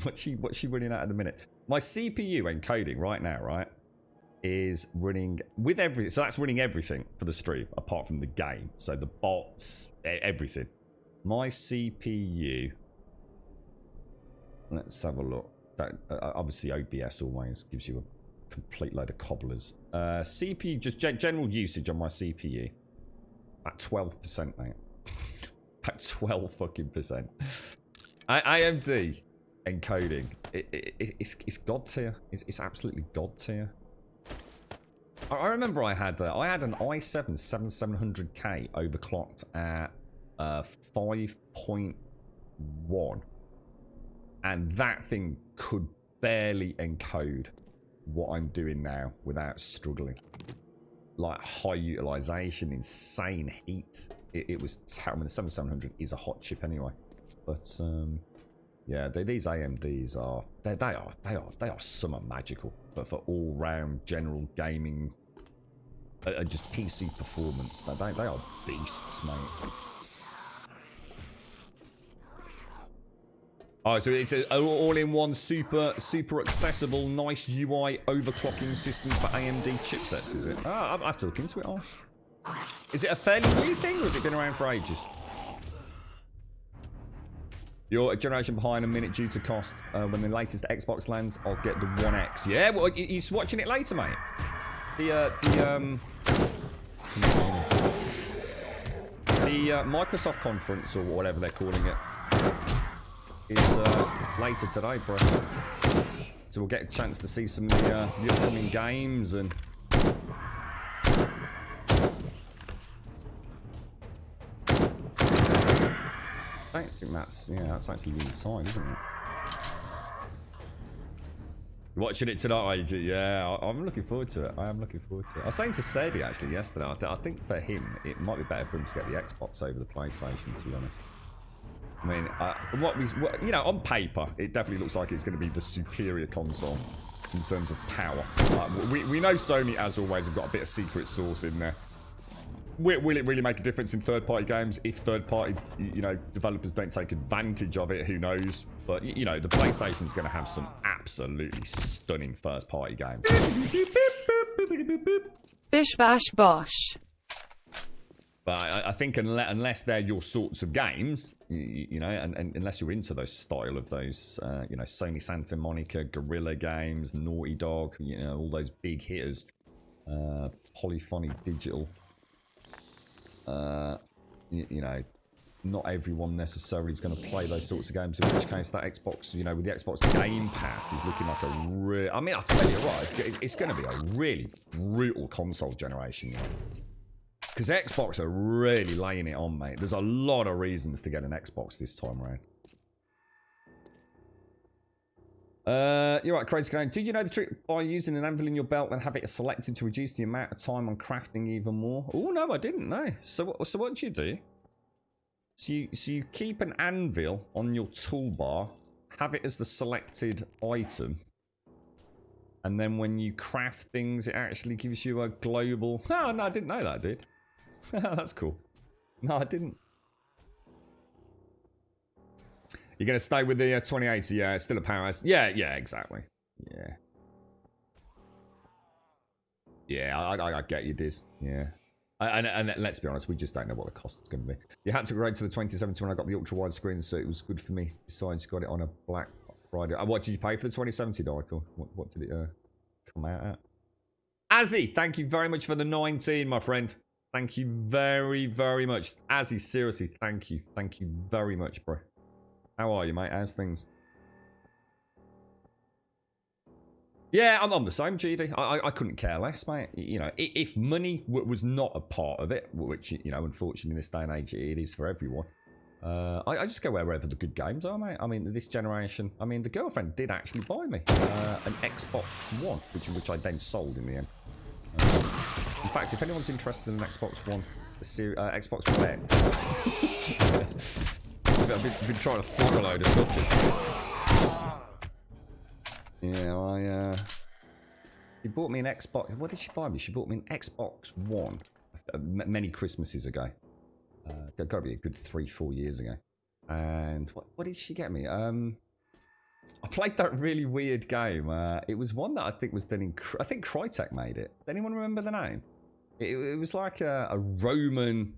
What's she running at the minute? My CPU encoding right now, right, is running with everything. So that's running everything for the stream apart from the game. So the bots, everything. My CPU. Let's have a look. That, obviously, OBS always gives you a complete load of cobblers. CPU, just general usage on my CPU. At 12%, mate. At 12 fucking percent. AMD encoding. It's god tier. It's absolutely god tier. I remember I had an i7 7700K overclocked at 5.1, and that thing could barely encode what I'm doing now without struggling. Like high utilization, insane heat. It was terrible. I mean, the 7700 is a hot chip anyway, but yeah, these AMDs are they are summer magical, but for all round general gaming and just PC performance, they are beasts, mate. Oh, so it's an all-in-one, super accessible, nice UI overclocking system for AMD chipsets, is it? I'll have to look into it, Ice. Is it a fairly new thing, or has it been around for ages? You're a generation behind a minute due to cost. When the latest Xbox lands, I'll get the One X. Yeah, well, you're watching it later, mate. The Microsoft conference, or whatever they're calling it, is later today, bro. So we'll get a chance to see some of the upcoming games and... I don't think that's actually the inside, isn't it? You're watching it tonight, AJ? Yeah, I'm looking forward to it. I am looking forward to it. I was saying to Sadie actually yesterday, I think for him, it might be better for him to get the Xbox over the PlayStation, to be honest. I mean, from what you know, on paper, it definitely looks like it's going to be the superior console in terms of power. We know Sony, as always, have got a bit of secret sauce in there. Will it really make a difference in third-party games? If third-party, you know, developers don't take advantage of it, who knows? But, you know, the PlayStation's going to have some absolutely stunning first-party games. Bish bash bosh. But I think unless they're your sorts of games, you know, and unless you're into those style of those, you know, Sony Santa Monica, Guerrilla Games, Naughty Dog, you know, all those big hitters, Polyphony Digital, you know, not everyone necessarily is going to play those sorts of games, in which case that Xbox, you know, with the Xbox Game Pass is looking like a real... I mean, I'll tell you what, it's going to be a really brutal console generation, you know. Because Xbox are really laying it on, mate. There's a lot of reasons to get an Xbox this time around. You're right, Crazy Game. Do you know the trick by using an anvil in your belt and have it selected to reduce the amount of time on crafting even more? Oh, no, I didn't know. So what do you do? So you keep an anvil on your toolbar, have it as the selected item, and then when you craft things, it actually gives you a global... Oh, no, I didn't know that, dude. That's cool. No, I didn't. You're going to stay with the 2080? Yeah, it's still a powerhouse. Yeah, exactly. Yeah. Yeah, I get you, Diz. Yeah. And let's be honest, we just don't know what the cost is going to be. You had to upgrade to the 2070 when I got the ultra wide screen, so it was good for me. Besides, got it on a Black Friday. What did you pay for the 2070, Dykel? What did it come out at? Azzy, thank you very much for the 19, my friend. Thank you very, very much. Azzy, seriously, thank you. Thank you very much, bro. How are you, mate? How's things? Yeah, I'm on the same, GD. I couldn't care less, mate. You know, if money was not a part of it, which, you know, unfortunately in this day and age it is for everyone, I just go wherever the good games are, mate. I mean, this generation, I mean, the girlfriend did actually buy me an Xbox One, which I then sold in the end. In fact, if anyone's interested in an Xbox One, Xbox One X, I've been trying to flog a load of stuff this week. Yeah, she bought me an Xbox. What did she buy me? She bought me an Xbox One many Christmases ago. Got to be a good 3-4 years ago. And what did she get me? I played that really weird game. It was one that I think was done in... I think Crytek made it. Does anyone remember the name? It was like a Roman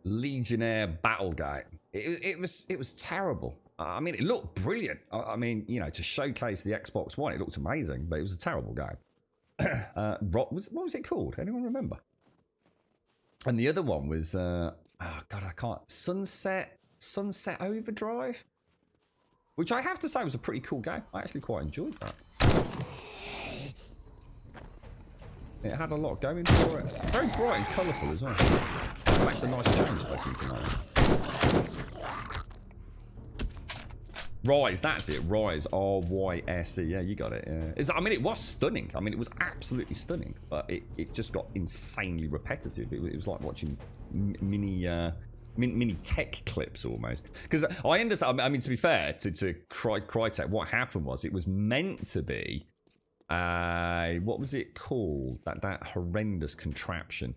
Legionnaire battle game. It was terrible. I mean, it looked brilliant. I mean, you know, to showcase the Xbox One, it looked amazing, but it was a terrible game. What was it called? Anyone remember? And the other one was... oh, God, I can't... Sunset Overdrive? Which I have to say was a pretty cool game. I actually quite enjoyed that. It had a lot going for it. Very bright and colourful as well. It makes a nice change by something like that. Rise, that's it. Rise, R-Y-S-E. Yeah, you got it. Yeah. I mean, it was stunning. I mean, it was absolutely stunning. But it just got insanely repetitive. It was like watching mini tech clips almost. Because I understand, I mean, to be fair to Crytek, what happened was it was meant to be what was it called? That horrendous contraption.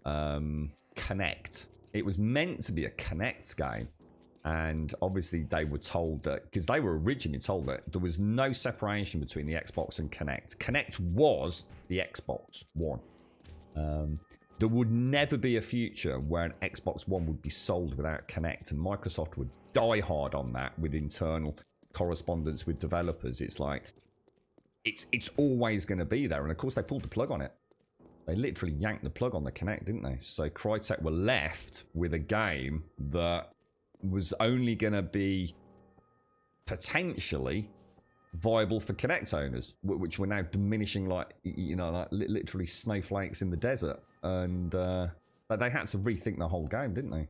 Kinect. It was meant to be a Kinect game. And obviously they were told that, because they were originally told that there was no separation between the Xbox and Kinect. Kinect was the Xbox One. There would never be a future where an Xbox One would be sold without Kinect, and Microsoft would die hard on that with internal correspondence with developers. It's like, it's always going to be there, and of course they pulled the plug on it. They literally yanked the plug on the Kinect, didn't they? So Crytek were left with a game that was only going to be potentially viable for Kinect owners, which were now diminishing like, you know, like literally snowflakes in the desert. And they had to rethink the whole game, didn't they?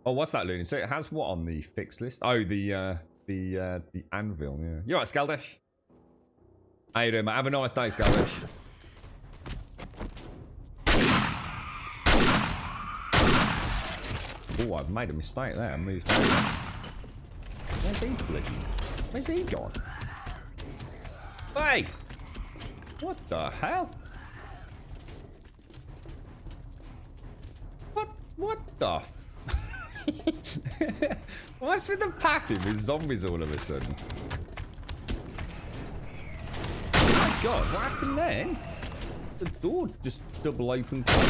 Oh, what's that, Looney? So it has what on the fixed list? Oh, the anvil. Yeah. You alright, Skaldish? How you doing, mate? Have a nice day, Skaldish. Oh, I've made a mistake there. I moved over. Where's he bloody? Where's he gone? Hey! What the hell? What the What's with the pathing with zombies all of a sudden? Oh my god, what happened then? The door just double open closed.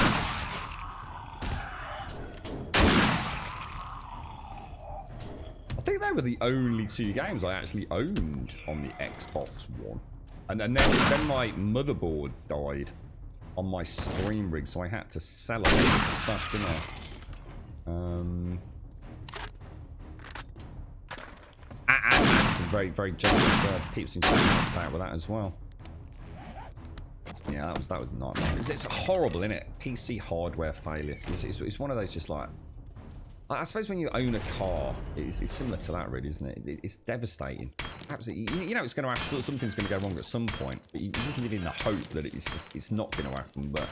I think they were the only two games I actually owned on the Xbox One. And then my motherboard died on my stream rig, so I had to sell all this stuff, didn't I? And some very, very generous peeps and chats out with that as well. Yeah, that was not. It's horrible, isn't it? PC hardware failure. It's one of those just like. I suppose when you own a car, it's similar to that, really, isn't it? It's devastating. Absolutely, you know, it's going to happen. Something's going to go wrong at some point, but you just live in the hope that it's not going to happen. But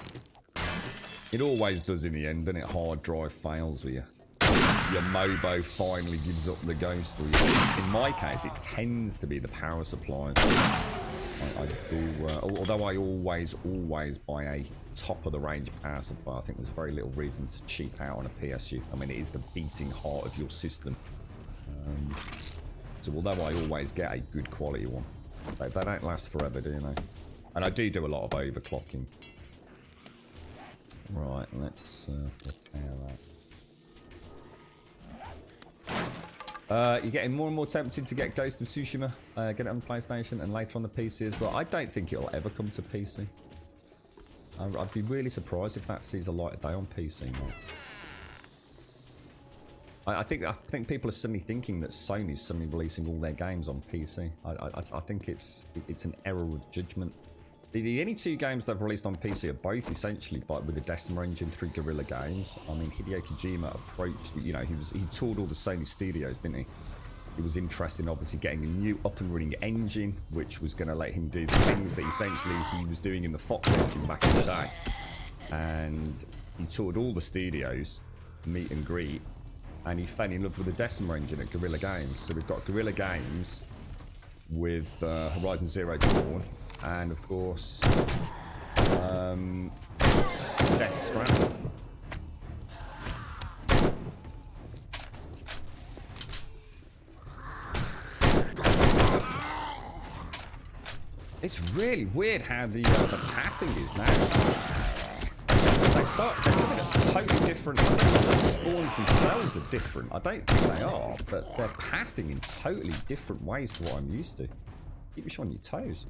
it always does in the end, doesn't it? Hard drive fails with you. Your Mobo finally gives up the ghost. Or in my case, it tends to be the power supply. I do, although I always buy a top-of-the-range power supply. I think there's very little reason to cheap out on a PSU. I mean, it is the beating heart of your system. So although I always get a good quality one, they don't last forever, do you know? And I do a lot of overclocking. Right, let's repair that. You're getting more and more tempted to get Ghost of Tsushima, get it on PlayStation and later on the PC as well. I don't think it'll ever come to PC. I'd be really surprised if that sees a light of day on PC, mate. I think people are suddenly thinking that Sony's suddenly releasing all their games on PC. I think it's an error of judgment. The only two games they've released on PC are both essentially with the Decima engine through Guerrilla Games. I mean, Hideo Kojima approached, you know, he toured all the Sony studios, didn't he? He was interested in obviously getting a new up and running engine, which was going to let him do the things that essentially he was doing in the Fox engine back in the day. And he toured all the studios, meet and greet, and he fell in love with the Decima engine at Guerrilla Games. So we've got Guerrilla Games with Horizon Zero Dawn, and of course Death Stranding. It's really weird how the pathing is now. They're coming at totally different. I don't know if the spawns themselves are different. I don't think they are, but they're pathing in totally different ways to what I'm used to. Keep you on your toes.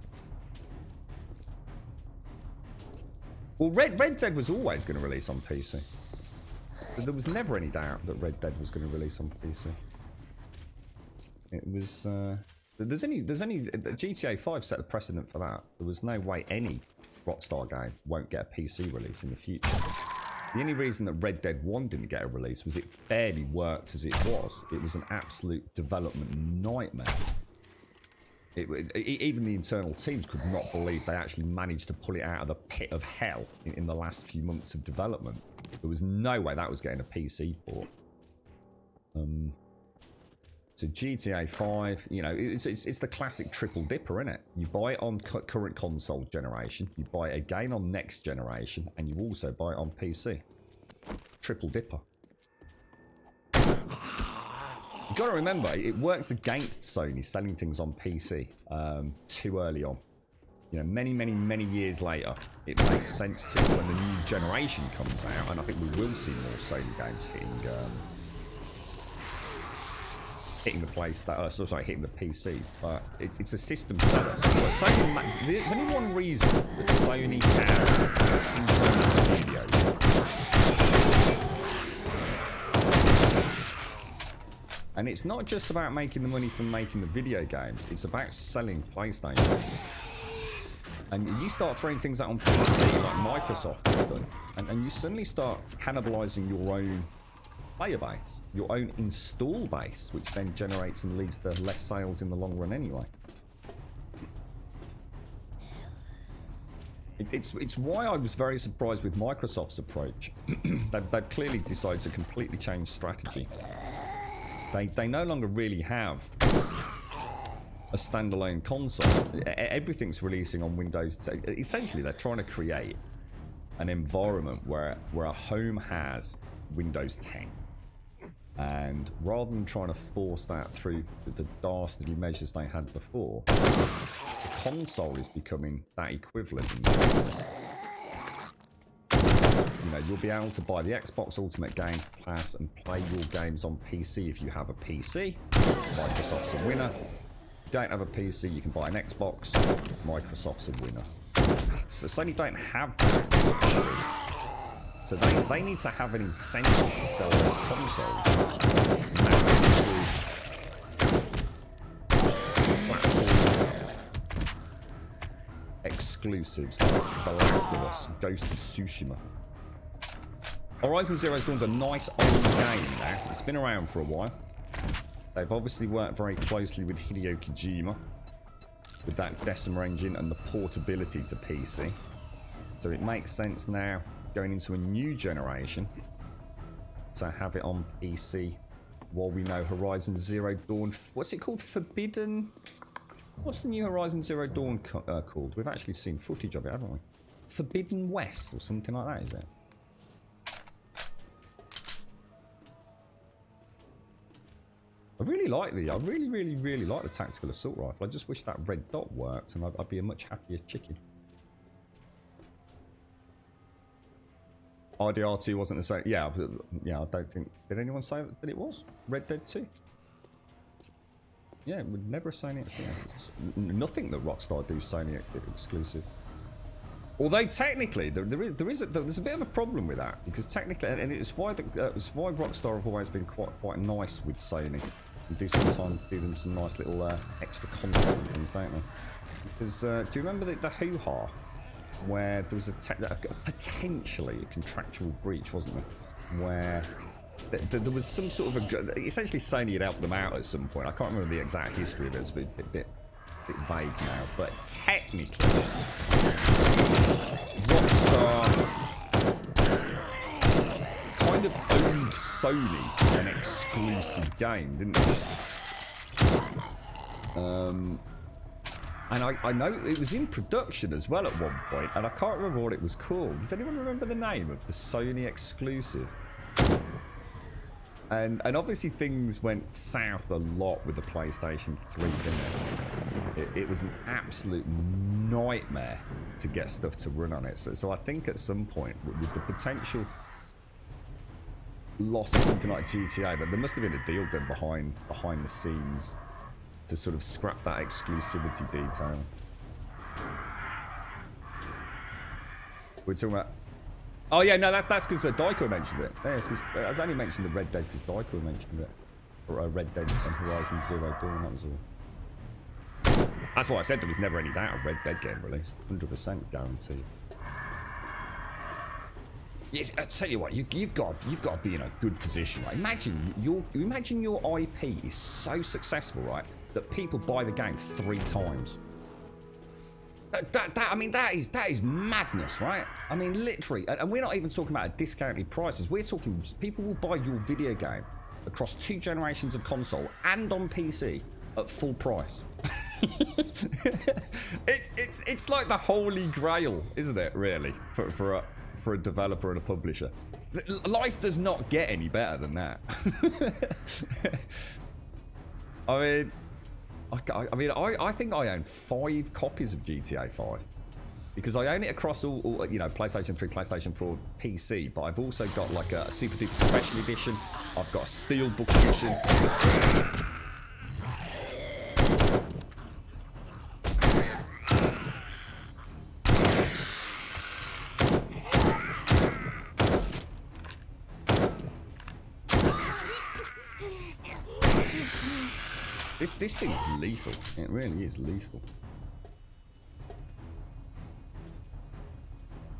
Well, Red Dead was always going to release on PC. There was never any doubt that Red Dead was going to release on PC. It was. There's only GTA 5 set the precedent for that. There was no way any Rockstar game won't get a PC release in the future. The only reason that Red Dead 1 didn't get a release was it barely worked as it was. It was an absolute development nightmare. Even the internal teams could not believe they actually managed to pull it out of the pit of hell in the last few months of development. There was no way that was getting a PC port. So GTA 5, you know, it's the classic triple dipper, isn't it? You buy it on current console generation, you buy it again on next generation, and you also buy it on PC. Triple dipper. You've got to remember, it works against Sony selling things on PC too early on. You know, many years later, it makes sense to when the new generation comes out, and I think we will see more Sony games hitting the hitting the PC. But it's a system seller. So Sony, there's only one reason that Sony has internal studios. And it's not just about making the money from making the video games, it's about selling PlayStations. And you start throwing things out on PC like Microsoft have done, and you suddenly start cannibalizing your own player base, your own install base, which then generates and leads to less sales in the long run anyway. It's why I was very surprised with Microsoft's approach. They've clearly decided to completely change strategy. They no longer really have a standalone console. Everything's releasing on Windows. Essentially, they're trying to create an environment where a home has Windows 10. And rather than trying to force that through the dastardly measures they had before, the console is becoming that equivalent in business. You know, you'll be able to buy the Xbox Ultimate Game Pass and play your games on PC if you have a PC. Microsoft's a winner. If you don't have a PC, you can buy an Xbox. Microsoft's a winner. So Sony don't have that luxury. So they need to have an incentive to sell those consoles. Exclusives like The Last of Us, Ghost of Tsushima. Horizon Zero Dawn's a nice old game now. It's been around for a while. They've obviously worked very closely with Hideo Kojima with that Decima engine and the portability to PC. So it makes sense now, going into a new generation, to have it on PC while we know Horizon Zero Dawn. What's it called? Forbidden? What's the new Horizon Zero Dawn called? We've actually seen footage of it, haven't we? Forbidden West or something like that, is it? I really like I really like the tactical assault rifle. I just wish that red dot worked, and I'd be a much happier chicken. RDR2 wasn't the same. Yeah, I don't think. Did anyone say that it was Red Dead 2? Yeah, it would never Sony exclusive. Nothing that Rockstar do Sony exclusive. Although technically, there's a bit of a problem with that, because technically, and it's why Rockstar have always been quite nice with Sony. And do sometimes do them some nice little extra content and things, don't they? Because do you remember the hoo-ha where there was potentially a contractual breach, wasn't there? Where there was some sort of essentially Sony had helped them out at some point. I can't remember the exact history of it. It's a bit vague now, but technically, Rockstar kind kind of owed Sony an exclusive game, didn't it? And I know it was in production as well at one point, and I can't remember what it was called. Does anyone remember the name of the Sony exclusive? And obviously things went south a lot with the PlayStation 3, didn't it? It was an absolute nightmare to get stuff to run on it. So I think at some point, with the potential loss of something like GTA, that there must have been a deal done behind the scenes to sort of scrap that exclusivity detail. We're talking about... Oh yeah, no, that's because Daiko mentioned it. Yeah, it's because I was only mentioning the Red Dead because Daiko mentioned it. Or Red Dead and Horizon Zero Dawn, that was all. That's why I said there was never any doubt of Red Dead getting released. 100% guaranteed. Yes, I tell you what, you've got to be in a good position. Right? Imagine your IP is so successful, right, that people buy the game 3 times. I mean, that is madness, right? I mean, literally, and we're not even talking about discounted prices. We're talking people will buy your video game across 2 generations of console and on PC at full price. it's like the holy grail, isn't it? Really, for a developer and a publisher. Life does not get any better than that. I think I own 5 copies of GTA 5 because I own it across all PlayStation 3, PlayStation 4, PC. But I've also got like a Super Duper Special Edition. I've got a Steelbook Edition. This thing is lethal. It really is lethal.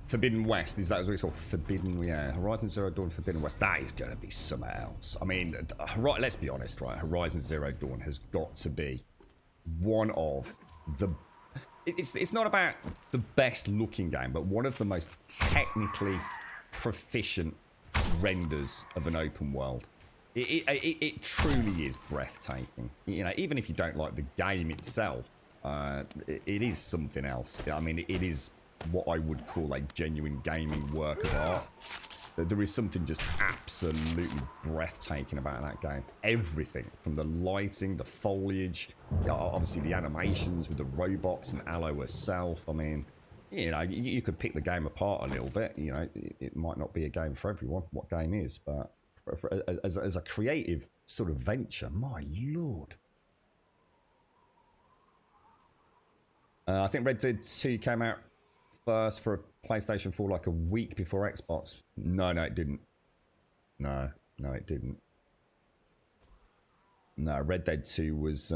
Forbidden West, is that what it's called? Forbidden, yeah. Horizon Zero Dawn Forbidden West. That is going to be something else. I mean, let's be honest, right? Horizon Zero Dawn has got to be one of the... It's not about the best looking game, but one of the most technically proficient renders of an open world. It truly is breathtaking. You know, even if you don't like the game itself, it is something else. I mean, it is what I would call a genuine gaming work of art. There is something just absolutely breathtaking about that game. Everything, from the lighting, the foliage, obviously the animations with the robots and Aloy herself. I mean, you know, you could pick the game apart a little bit. You know, it might not be a game for everyone, what game is, but... As a creative sort of venture, my lord. I think Red Dead 2 came out first for a PlayStation 4 like a week before Xbox. No, it didn't. No, it didn't. No, Red Dead 2 was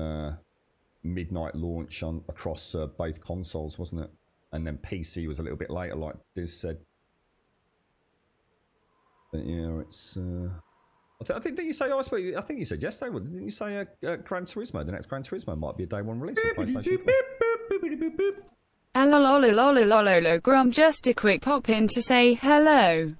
midnight launch across both consoles, wasn't it? And then PC was a little bit later, like Diz said. But yeah, it's. I think did you say? I think you said yesterday. Didn't you say Gran Turismo? The next Gran Turismo might be a day one release on PlayStation Alololololololo Grum, just a quick pop in to say hello.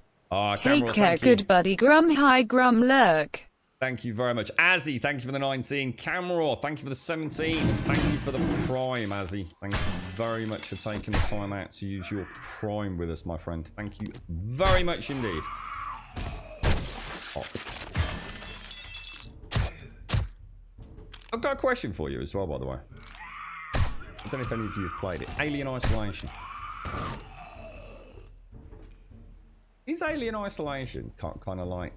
Take care, good buddy Grum. Hi Grum Lurk. Thank you very much. Azzy, thank you for the 19. Camera, thank you for the 17. Thank you for the Prime, Azzy. Thank you very much for taking the time out to use your Prime with us, my friend. Thank you very much indeed. Oh. I've got a question for you as well, by the way. I don't know if any of you have played it. Alien Isolation. Is Alien Isolation kind of like...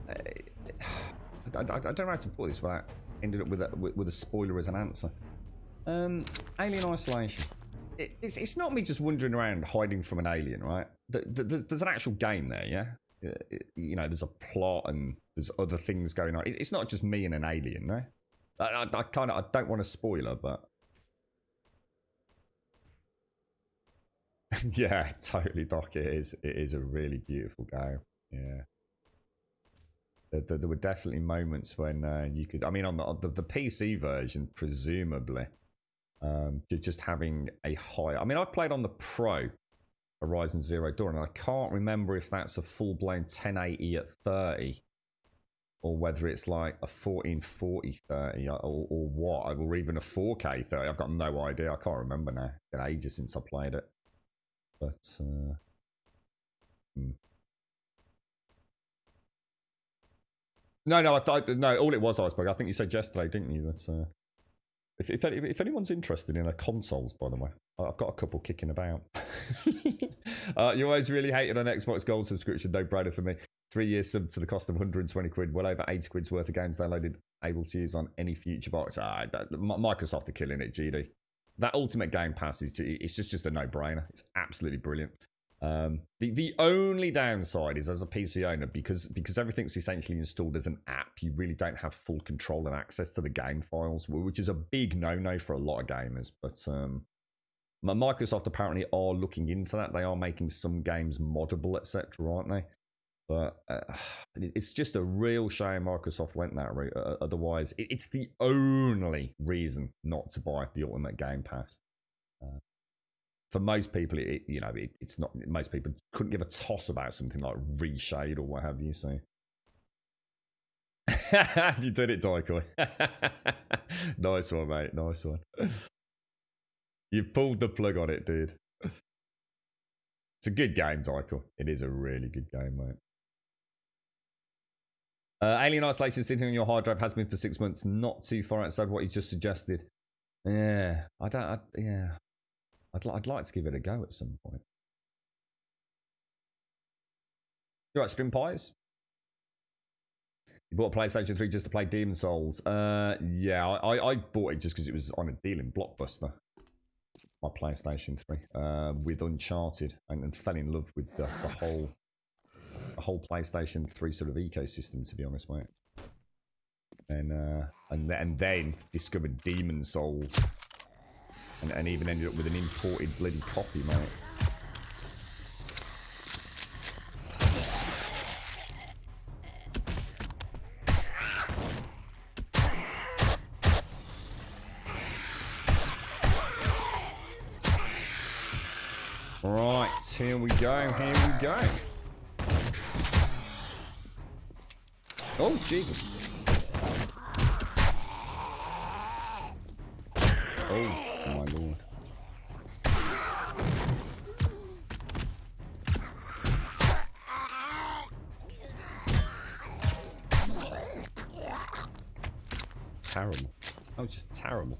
I don't know how to put this without ending up with a spoiler as an answer. Alien Isolation. It's not me just wandering around hiding from an alien, right? There's an actual game there, yeah? You know, there's a plot and there's other things going on. It's not just me and an alien, no? I don't want to spoiler, but... yeah, totally, Doc. It is a really beautiful game. Yeah. There were definitely moments when you could... I mean, on the PC version, presumably, just having a high... I mean, I've played on the Pro, Horizon Zero Dawn, and I can't remember if that's a full-blown 1080 at 30, or whether it's like a 1440 30, or what, or even a 4K 30. I've got no idea. I can't remember now. It's been ages since I played it. But, No, all it was, Iceberg. I think you said yesterday, didn't you? That's if anyone's interested in consoles, by the way, I've got a couple kicking about. You always really hated an Xbox Gold subscription, no brainer for me. 3 years sub to the cost of 120 quid, well over 80 quid's worth of games downloaded, able to use on any future box. Microsoft are killing it, GD. That Ultimate Game Pass it's just a no-brainer. It's absolutely brilliant. The only downside is, as a PC owner, because everything's essentially installed as an app, you really don't have full control and access to the game files, which is a big no-no for a lot of gamers. But Microsoft apparently are looking into that. They are making some games moddable, etc., aren't they? But it's just a real shame Microsoft went that route. Otherwise, it's the only reason not to buy the Ultimate Game Pass. For most people, it's not. Most people couldn't give a toss about something like Reshade or what have you. So, you did it, Daikoi. Nice one, mate. Nice one. You pulled the plug on it, dude. It's a good game, Daikoi. It is a really good game, mate. Alien Isolation sitting on your hard drive has been for 6 months. Not too far outside what you just suggested. Yeah, I'd like to give it a go at some point. You right, String Pies? You bought a PlayStation 3 just to play Demon's Souls. Yeah, I bought it just because it was on a deal in Blockbuster. My PlayStation 3 with Uncharted, and fell in love with the whole PlayStation 3 sort of ecosystem, to be honest, mate. And then discovered Demon's Souls. And even ended up with an imported bloody copy, mate. Right, here we go, Oh, Jesus. Oh, my lord. Terrible. Oh, just terrible.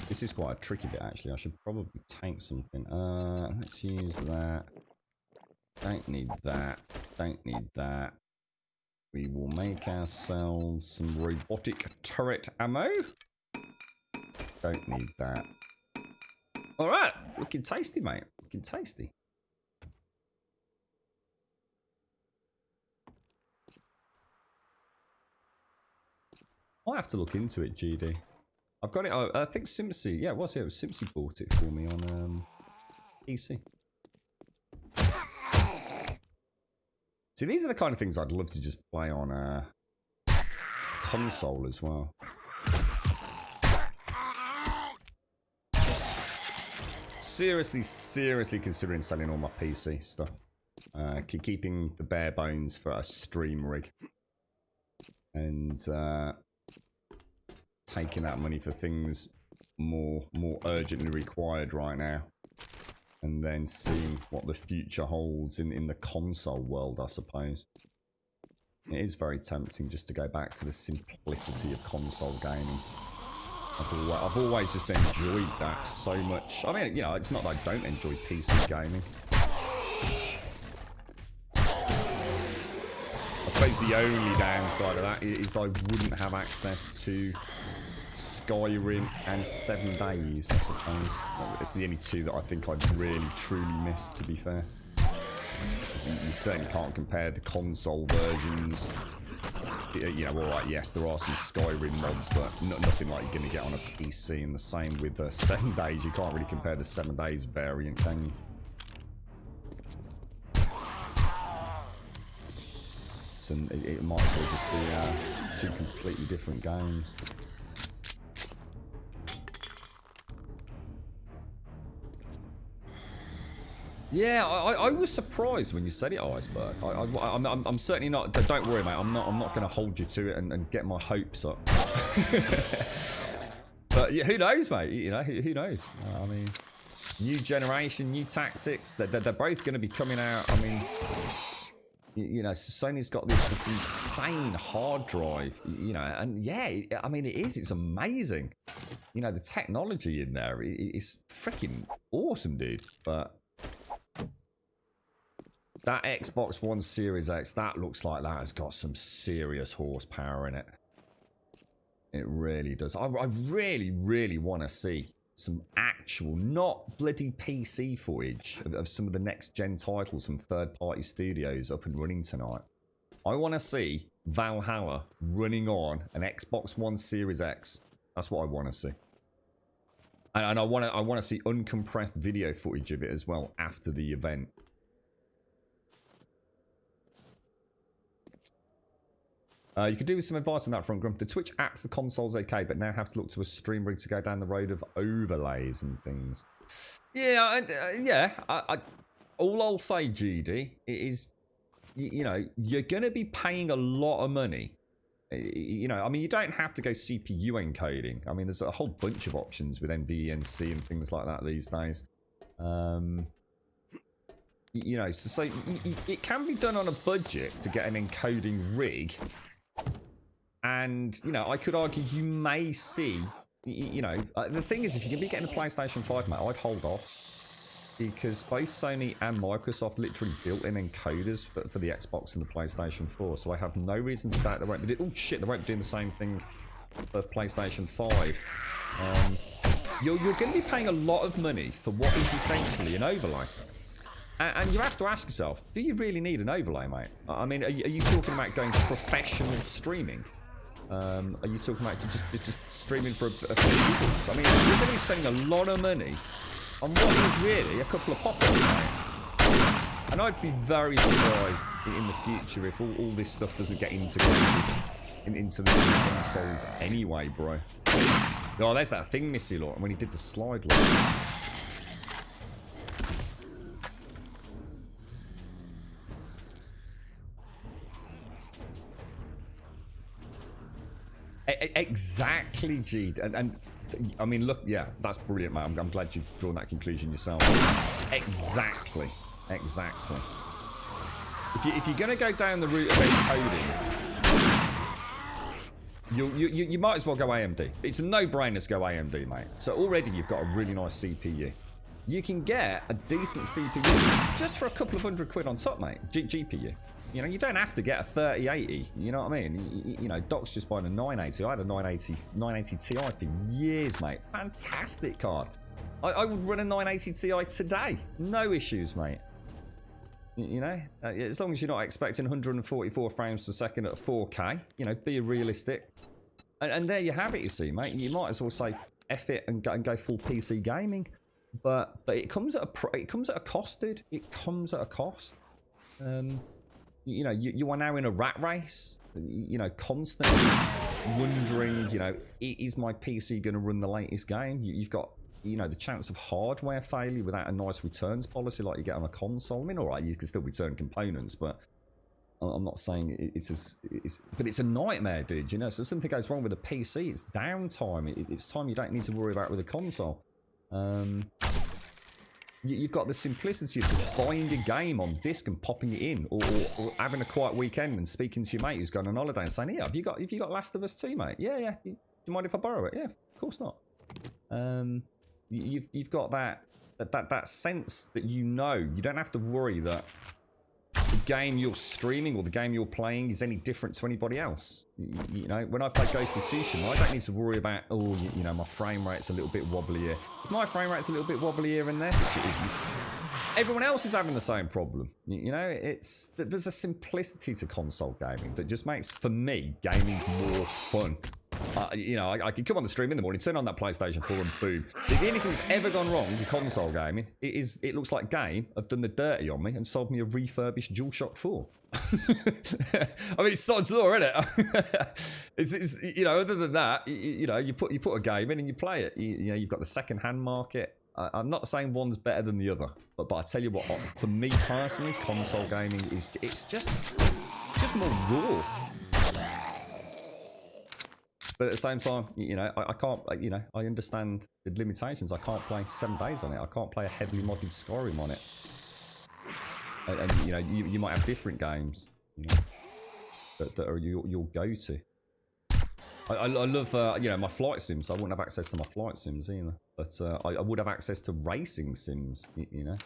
This is quite a tricky bit, actually. I should probably take something. Let's use that. Don't need that. Don't need that. We will make ourselves some robotic turret ammo. Don't need that. Alright, looking tasty, mate. Looking tasty. I'll have to look into it, GD. I've got it. I think Simpsy. Yeah, it was Simpsy bought it for me on PC. See, these are the kind of things I'd love to just play on console as well. Seriously considering selling all my PC stuff. Keeping the bare bones for a stream rig. And taking that money for things more urgently required right now. And then seeing what the future holds in the console world, I suppose. It is very tempting just to go back to the simplicity of console gaming. I've always just enjoyed that so much. I mean, it's not that I don't enjoy PC gaming. I suppose the only downside of that is I wouldn't have access to Skyrim and 7 Days, I suppose. It's the only two that I think I'd really, truly miss, to be fair. You certainly can't compare the console versions. Alright, yes, there are some Skyrim mods, but nothing like you're going to get on a PC. And the same with 7 Days. You can't really compare the 7 Days variant, can you? And it might as well just be two completely different games. Yeah, I was surprised when you said it, Iceberg. I'm certainly not. Don't worry, mate. I'm not going to hold you to it and get my hopes up. But yeah, who knows, mate? You know, who knows? I mean, new generation, new tactics. They're both going to be coming out. I mean, you know, Sony's got this insane hard drive. You know, and yeah, I mean, it is. It's amazing. You know, the technology in there is freaking awesome, dude. But that Xbox One Series X, that looks like that has got some serious horsepower in it. It really does. I really, really want to see some actual, not bloody PC footage of some of the next gen titles from third-party studios up and running tonight. I want to see Valhalla running on an Xbox One Series X. That's what I want to see. And I want to see uncompressed video footage of it as well after the event. You could do with some advice on that front, Grump. The Twitch app for consoles okay, but now have to look to a stream rig to go down the road of overlays and things. Yeah, all I'll say, GD, is, you know, you're going to be paying a lot of money. You know, I mean, you don't have to go CPU encoding. I mean, there's a whole bunch of options with NVENC and things like that these days. You know, so it can be done on a budget to get an encoding rig. And, you know, I could argue you may see, you know, the thing is, if you're going to be getting a PlayStation 5, mate, I'd hold off. Because both Sony and Microsoft literally built in encoders for the Xbox and the PlayStation 4. So I have no reason to doubt they won't be doing... Oh, shit, they won't be doing the same thing for PlayStation 5. You're going to be paying a lot of money for what is essentially an overlay. And you have to ask yourself, do you really need an overlay, mate? I mean, are you talking about going to professional streaming? Are you talking about just streaming for a few people? I mean, you're going to be spending a lot of money on what is really a couple of pop-ups, mate. And I'd be very surprised in the future if all this stuff doesn't get integrated into the consoles anyway, bro. Oh, there's that thing, Missy Lord, when he did the slide line. Exactly, G. And I mean, look, yeah, that's brilliant, man. I'm glad you've drawn that conclusion yourself. Exactly. If you're going to go down the route of encoding, you might as well go AMD. It's a no-brainer to go AMD, mate. So already you've got a really nice CPU. You can get a decent CPU just for a couple of £100 on top, mate. GPU. You know, you don't have to get a 3080. You know what I mean? You know, Doc's just buying a 980. I had a 980 Ti for years, mate. Fantastic card. I would run a 980 Ti today. No issues, mate. You know, as long as you're not expecting 144 frames per second at 4K, you know, be realistic. And there you have it, you see, mate. You might as well say F it and go full PC gaming. But it comes at a cost, dude. It comes at a cost. You know, you are now in a rat race, you know, constantly wondering, you know, is my PC going to run the latest game? You've got, you know, the chance of hardware failure without a nice returns policy like you get on a console. I mean, all right, you can still return components, but I'm not saying but it's a nightmare, dude, you know. So if something goes wrong with a PC, it's downtime. It's time you don't need to worry about with a console. You've got the simplicity of just buying a game on disc and popping it in, or having a quiet weekend and speaking to your mate who's going on holiday and saying, "Yeah, have you got Last of Us 2, mate? Yeah. Do you mind if I borrow it? Yeah, of course not." You've got that sense that you know you don't have to worry that the game you're streaming or the game you're playing is any different to anybody else. You know, when I play Ghost of Tsushima, I don't need to worry about, oh, you know, my frame rate's a little bit wobbly here. If my frame rate's a little bit wobbly here and there, which it isn't, everyone else is having the same problem. You know, there's a simplicity to console gaming that just makes, for me, gaming more fun. You know, I can come on the stream in the morning, turn on that PlayStation 4 and boom. If anything's ever gone wrong with console gaming, it looks like Game have done the dirty on me and sold me a refurbished DualShock 4. I mean, it's Sod's Law, isn't it? it's you know, other than that, you know, you put a game in and you play it. You know, you've got the second-hand market. I'm not saying one's better than the other, but I tell you what, for me personally, console gaming is it's just more raw. But at the same time, you know, I can't, you know, I understand the limitations. I can't play 7 days on it. I can't play a heavily modded Skyrim on it. And you know, you might have different games, you know, that are your go-to. I love, you know, my flight sims. I wouldn't have access to my flight sims either. But I would have access to racing sims, you know.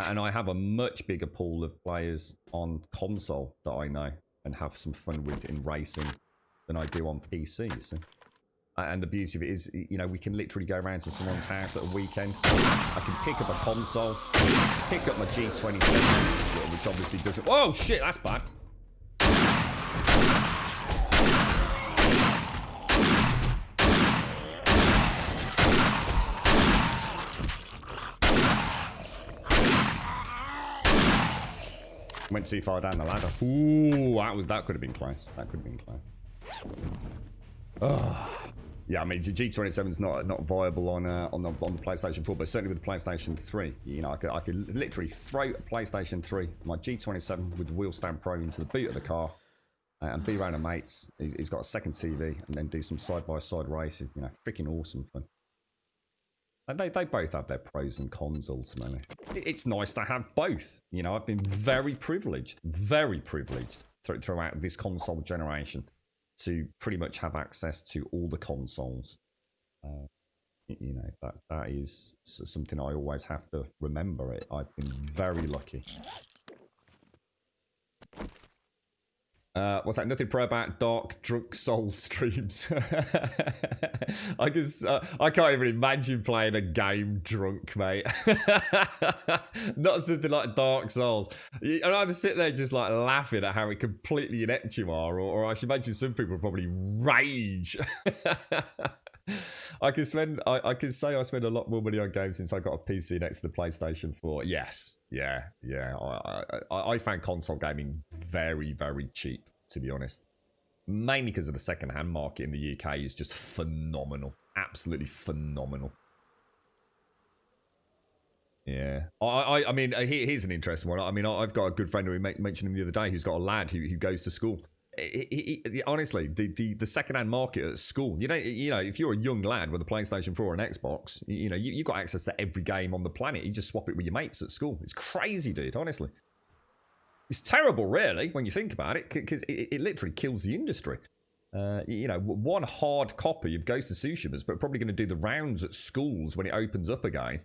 And I have a much bigger pool of players on console that I know and have some fun with in racing than I do on PC, you see. And the beauty of it is, you know, we can literally go around to someone's house at a weekend. I can pick up a console, pick up my G27, which obviously doesn't... Oh, shit, that's bad. Went too far down the ladder. Ooh, that could have been close. That could have been close. Yeah, I mean, G27's not viable on the PlayStation 4, but certainly with the PlayStation 3. You know, I could literally throw a PlayStation 3, my G27 with the Wheel Stand Pro into the boot of the car, and be around a mates. He's got a second TV, and then do some side-by-side racing. You know, freaking awesome fun. And they both have their pros and cons, ultimately. It's nice to have both. You know, I've been very privileged throughout this console generation to pretty much have access to all the consoles. You know, that is something I always have to remember. I've been very lucky. What's that? Nothing pro about Dark Drunk Soul streams. I guess I can't even imagine playing a game drunk, mate. Not something like Dark Souls. I'd either sit there just like laughing at how completely inept you are, or I should imagine some people probably rage. I can say I spend a lot more money on games since I got a PC next to the PlayStation 4. Yes, yeah. I found console gaming very, very cheap, to be honest. Mainly because of the second-hand market in the UK is just phenomenal, absolutely phenomenal. Yeah, I mean, here's an interesting one. I mean, I've got a good friend who we mentioned him the other day who's got a lad who goes to school. Honestly, the second-hand market at school, you know, if you're a young lad with a PlayStation 4 or an Xbox, you know, you've got access to every game on the planet. You just swap it with your mates at school. It's crazy, dude, honestly. It's terrible, really, when you think about it, because it literally kills the industry. You know, one hard copy of Ghost of Tsushima's, but probably going to do the rounds at schools when it opens up again.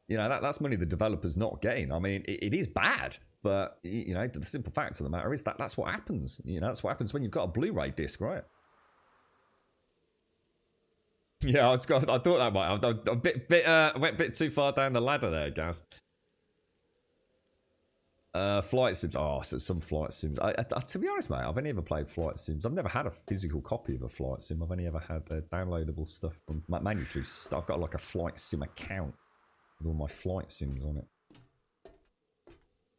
You know, that's money the developer's not getting. I mean, it is bad, but, you know, the simple fact of the matter is that's what happens. You know, that's what happens when you've got a Blu-ray disc, right? Yeah, I thought that might. I went a bit too far down the ladder there, Gaz. Flight sims. Oh, so some flight sims. To be honest, mate, I've only ever played flight sims. I've never had a physical copy of a flight sim. I've only ever had downloadable stuff from, mainly through. I've got like a flight sim account with all my flight sims on it.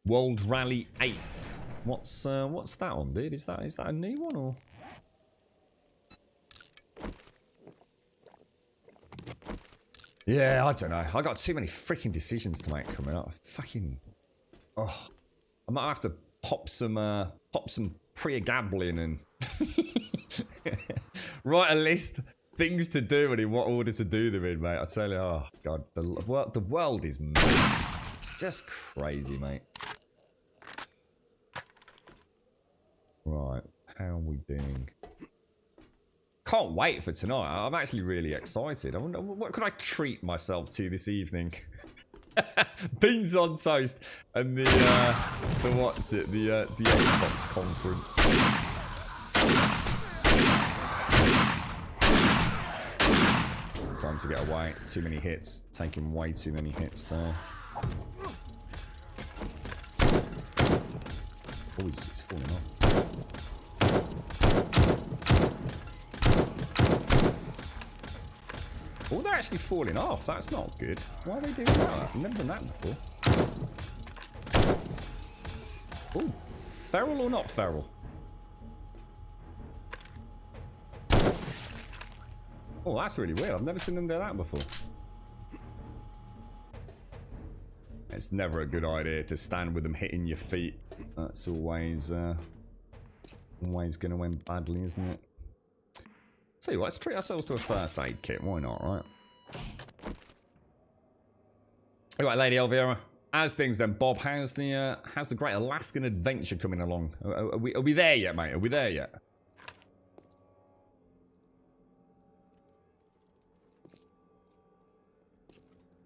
World Rally 8. What's that on, dude? Is that a new one or? Yeah, I don't know. I got too many freaking decisions to make coming up. Oh, I might have to pop some pre-gambling and write a list things to do and in what order to do them in, mate. I tell you, oh god, the world is mad. It's just crazy, mate. Right, how are we doing? Can't wait for tonight. I'm actually really excited. I wonder what could I treat myself to this evening. Beans on toast and the Xbox conference. Time to get away. Too many hits. Taking way too many hits there. Oh, he's falling off. Oh, they're actually falling off. That's not good. Why are they doing that? I've never done that before. Oh, feral or not feral? Oh, that's really weird. I've never seen them do that before. It's never a good idea to stand with them hitting your feet. That's always always going to end badly, isn't it? So let's treat ourselves to a first aid kit. Why not, right? Alright, Lady Elvira. As things then, Bob, how's the Great Alaskan Adventure coming along? Are we there yet, mate? Are we there yet?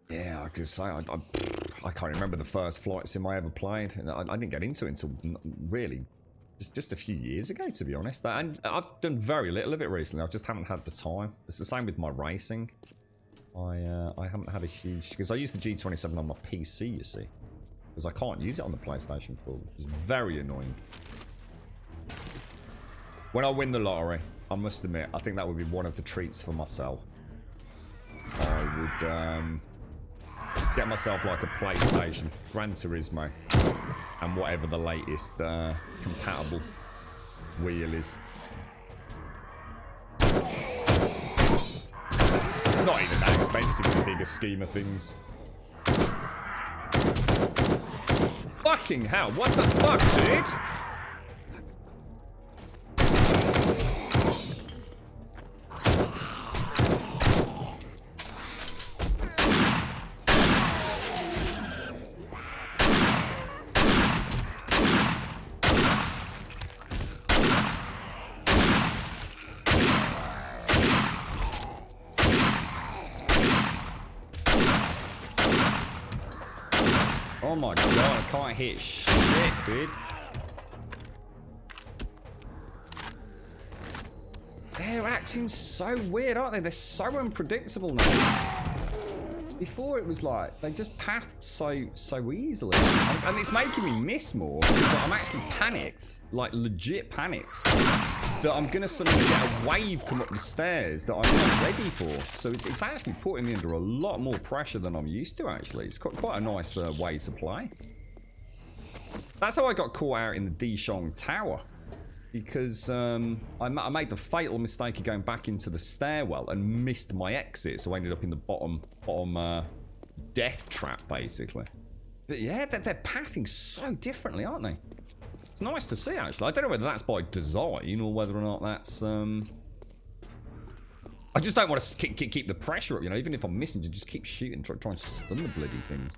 Yeah, I could say I can't remember the first flight sim I ever played. I didn't get into it until really just a few years ago, to be honest. And I've done very little of it recently. I just haven't had the time. It's the same with my racing. I haven't had a huge, because I use the G27 on my PC, you see, because I can't use it on the PlayStation 4, which is very annoying. When I win the lottery, I must admit, I think that would be one of the treats for myself. I would get myself like a PlayStation, Gran Turismo, and whatever the latest compatible wheel is. It's not even that expensive in the bigger scheme of things. Fucking hell, what the fuck, dude? Oh my god, I can't hit shit, dude. They're acting so weird, aren't they? They're so unpredictable now. Before it was like, they just pathed so easily. And it's making me miss more, because I'm actually panicked, like legit panicked, that I'm gonna suddenly get a wave come up the stairs that I'm not ready for. So it's actually putting me under a lot more pressure than I'm used to, actually. It's quite a nice way to play. That's how I got caught out in the Dishong Tower. Because I made the fatal mistake of going back into the stairwell and missed my exit. So I ended up in the bottom death trap, basically. But yeah, they're pathing so differently, aren't they? It's nice to see, actually. I don't know whether that's by design or whether or not that's... I just don't want to keep the pressure up, you know. Even if I'm missing, to just keep shooting, try and stun the bloody things.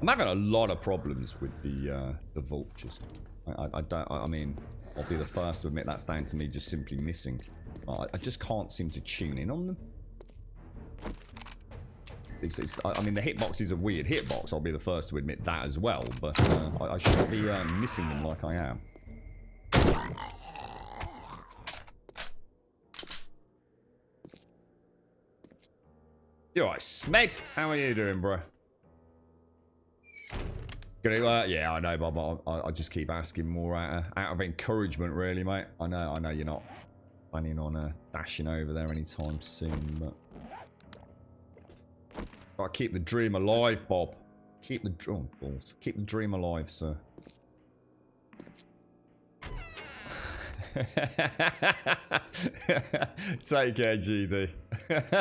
I'm having a lot of problems with the vultures. I mean, I'll be the first to admit that's down to me just simply missing. I just can't seem to tune in on them. I mean, the hitbox is a weird hitbox. I'll be the first to admit that as well. But I shouldn't be missing them like I am. You alright, Smed? How are you doing, bro? Yeah, I know, Bob. I just keep asking more out of encouragement, really, mate. I know you're not planning on dashing over there anytime soon, but gotta keep the dream alive, Bob. Keep the dream alive, sir. Take care, GD. It's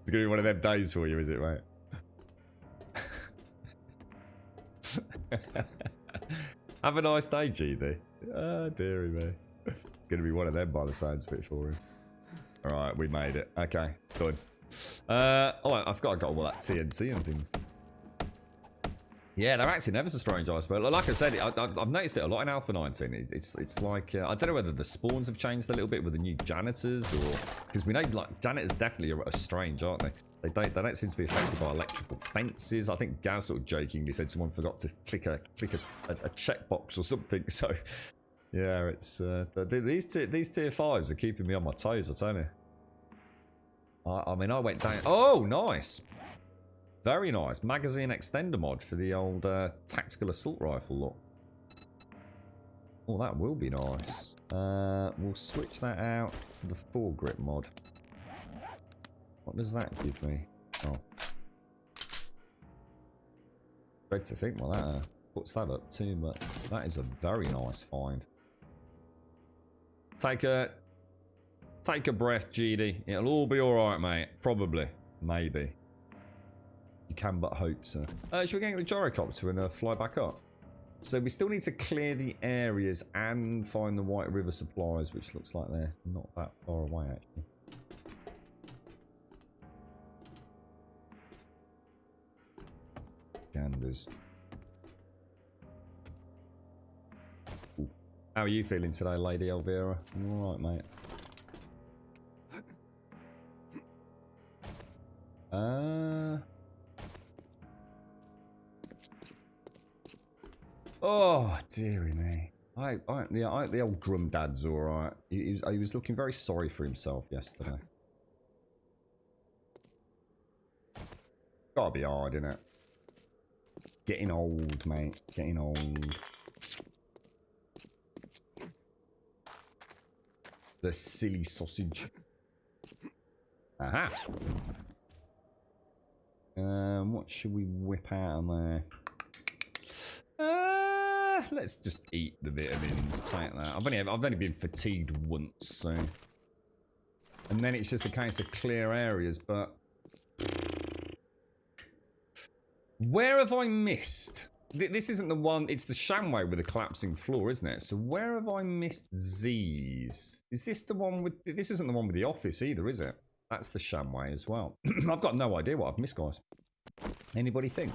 gonna be one of them days for you, is it, mate? Have a nice day, GD. Oh, dearie me. It's going to be one of them by the sounds of it for him. Alright, we made it. Okay, good. Oh, I've got all that TNT and things. Yeah, they're acting ever so strange, I suppose. Like I said, I've noticed it a lot in Alpha 19. It's like, I don't know whether the spawns have changed a little bit with the new janitors, or... Because we know, like, janitors definitely are strange, aren't they? They don't seem to be affected by electrical fences. I think Gaz sort of jokingly said someone forgot to click a checkbox or something. So yeah, it's these tier 5s are keeping me on my toes, I tell you. I mean, I went down. Oh, nice, very nice magazine extender mod for the old tactical assault rifle look. Oh, that will be nice. We'll switch that out for the foregrip mod. What does that give me? Oh. Great to think what that puts that up too, but that is a very nice find. Take a breath, GD. It'll all be alright, mate. Probably. Maybe. You can but hope so. Should we get the gyrocopter and fly back up? So we still need to clear the areas and find the White River supplies, which looks like they're not that far away, actually. Ganders. Ooh. How are you feeling today, Lady Elvira? You alright, mate? Oh, dearie me. The old Grum Dad's alright. He was looking very sorry for himself yesterday. Gotta be hard, innit? Getting old, mate. Getting old. The silly sausage. Aha! What should we whip out of there? Let's just eat the vitamins. Take that. I've only been fatigued once, so. And then it's just a case of clear areas, but. Where have I missed? This isn't the one. It's the Shamway with the collapsing floor, isn't it? So where have I missed Z's? Is this the one with? This isn't the one with the office either, is it? That's the Shamway as well. I've got no idea what I've missed, guys. Anybody think?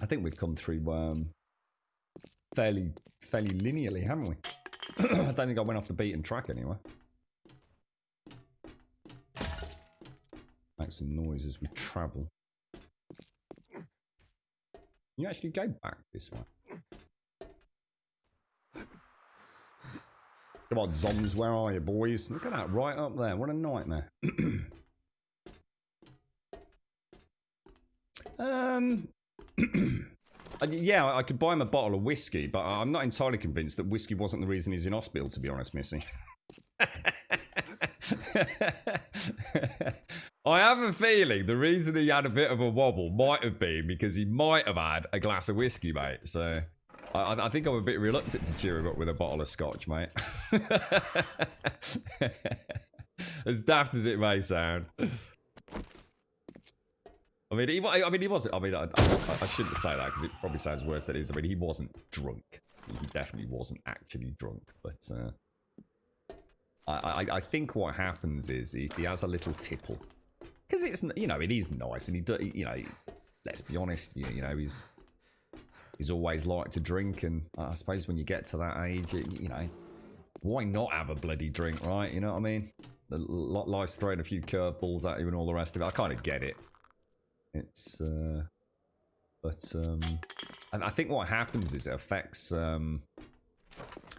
I think we've come through fairly linearly, haven't we? I don't think I went off the beaten track anyway. Make some noise as we travel. You actually go back this way. Come on, Zoms, where are you, boys? Look at that, right up there. What a nightmare. Yeah, I could buy him a bottle of whiskey, but I'm not entirely convinced that whiskey wasn't the reason he's in hospital, to be honest, Missy. I have a feeling the reason he had a bit of a wobble might have been because he might have had a glass of whiskey, mate. So I think I'm a bit reluctant to cheer him up with a bottle of scotch, mate. As daft as it may sound. I mean, he wasn't. I mean, I shouldn't say that because it probably sounds worse than it is. I mean, he wasn't drunk. He definitely wasn't actually drunk. But I think what happens is if he has a little tipple, because it's, you know, it is nice, and you know, let's be honest, you know, he's always liked to drink, and I suppose when you get to that age, you know, why not have a bloody drink, right? You know what I mean? Life's throwing a few curveballs at you and all the rest of it. I kind of get it. It's, and I think what happens is it affects, I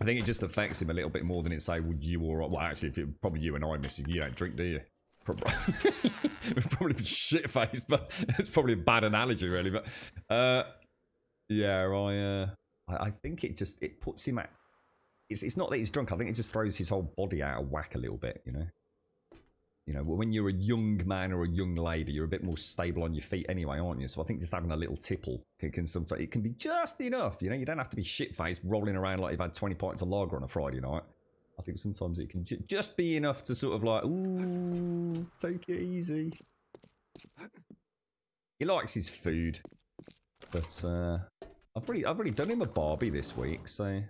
think it just affects him a little bit more than it say, would you or, well, actually, if it, probably you and I, Missy, you don't drink, do you? We'd probably be shit-faced, but it's probably a bad analogy, really, but, yeah, I think it puts him at, it's not that he's drunk, I think it just throws his whole body out of whack a little bit, you know? You know, when you're a young man or a young lady, you're a bit more stable on your feet anyway, aren't you? So I think just having a little tipple can sometimes, it can be just enough. You know, you don't have to be shit-faced rolling around like you've had 20 pints of lager on a Friday night. I think sometimes it can just be enough to sort of like, ooh, take it easy. He likes his food, but I've really done him a Barbie this week, so.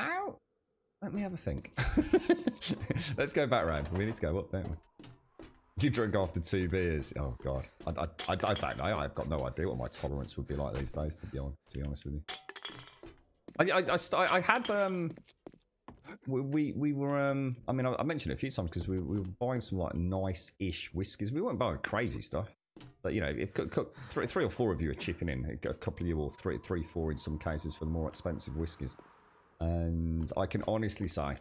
Ow! Let me have a think. Let's go back round. We need to go up, don't we? You drink after 2 beers. Oh god, I don't know. I've got no idea what my tolerance would be like these days. To be honest with you, I had we were I mean I mentioned it a few times because we were buying some like nice-ish whiskies. We weren't buying crazy stuff, but you know, if three or four of you are chipping in, a couple of you or three, four in some cases for the more expensive whiskies. And I can honestly say,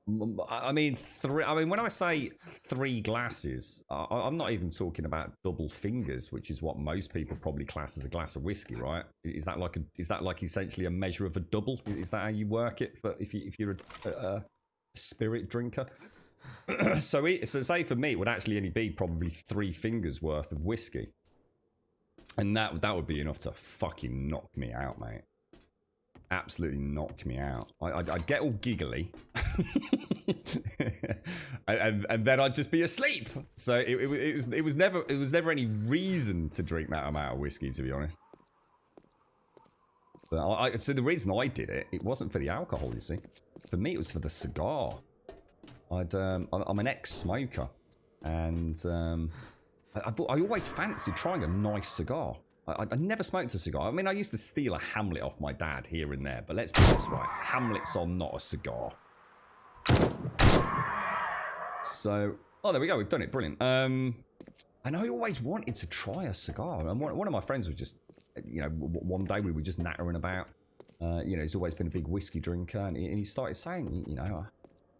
I mean, when I say 3 glasses, I'm not even talking about double fingers, which is what most people probably class as a glass of whiskey, right? Is that like essentially a measure of a double? Is that how you work it for if you're a spirit drinker? So say for me, it would actually only be probably 3 fingers worth of whiskey, and that would be enough to fucking knock me out, mate. absolutely knock me out. I'd get all giggly. and then I'd just be asleep. So it was never any reason to drink that amount of whiskey, to be honest. But so the reason I did it, it wasn't for the alcohol, you see. For me, it was for the cigar. I'm an ex-smoker, and I always fancied trying a nice cigar. I never smoked a cigar. I mean, I used to steal a Hamlet off my dad here and there, but let's be honest, right? Hamlets are not a cigar. So, oh, there we go. We've done it. Brilliant. And I always wanted to try a cigar. And one of my friends was just, you know, one day we were just nattering about. You know, he's always been a big whiskey drinker, and he started saying, you know,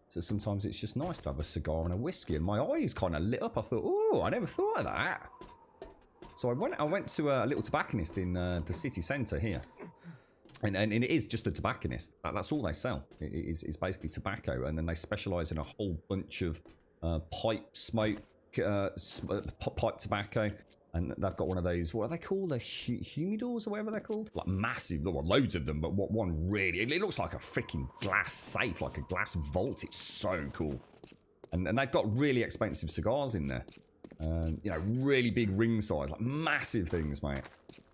so sometimes it's just nice to have a cigar and a whiskey. And my eyes kind of lit up. I thought, oh, I never thought of that. So I went to a little tobacconist in the city centre here. And it is just a tobacconist. That's all they sell. It's basically tobacco. And then they specialise in a whole bunch of pipe smoke, pipe tobacco. And they've got one of those, what are they called? The humidors or whatever they're called? Like massive, well, loads of them, but one really, it looks like a freaking glass safe, like a glass vault. It's so cool. And they've got really expensive cigars in there. You know, really big ring size, like massive things, mate.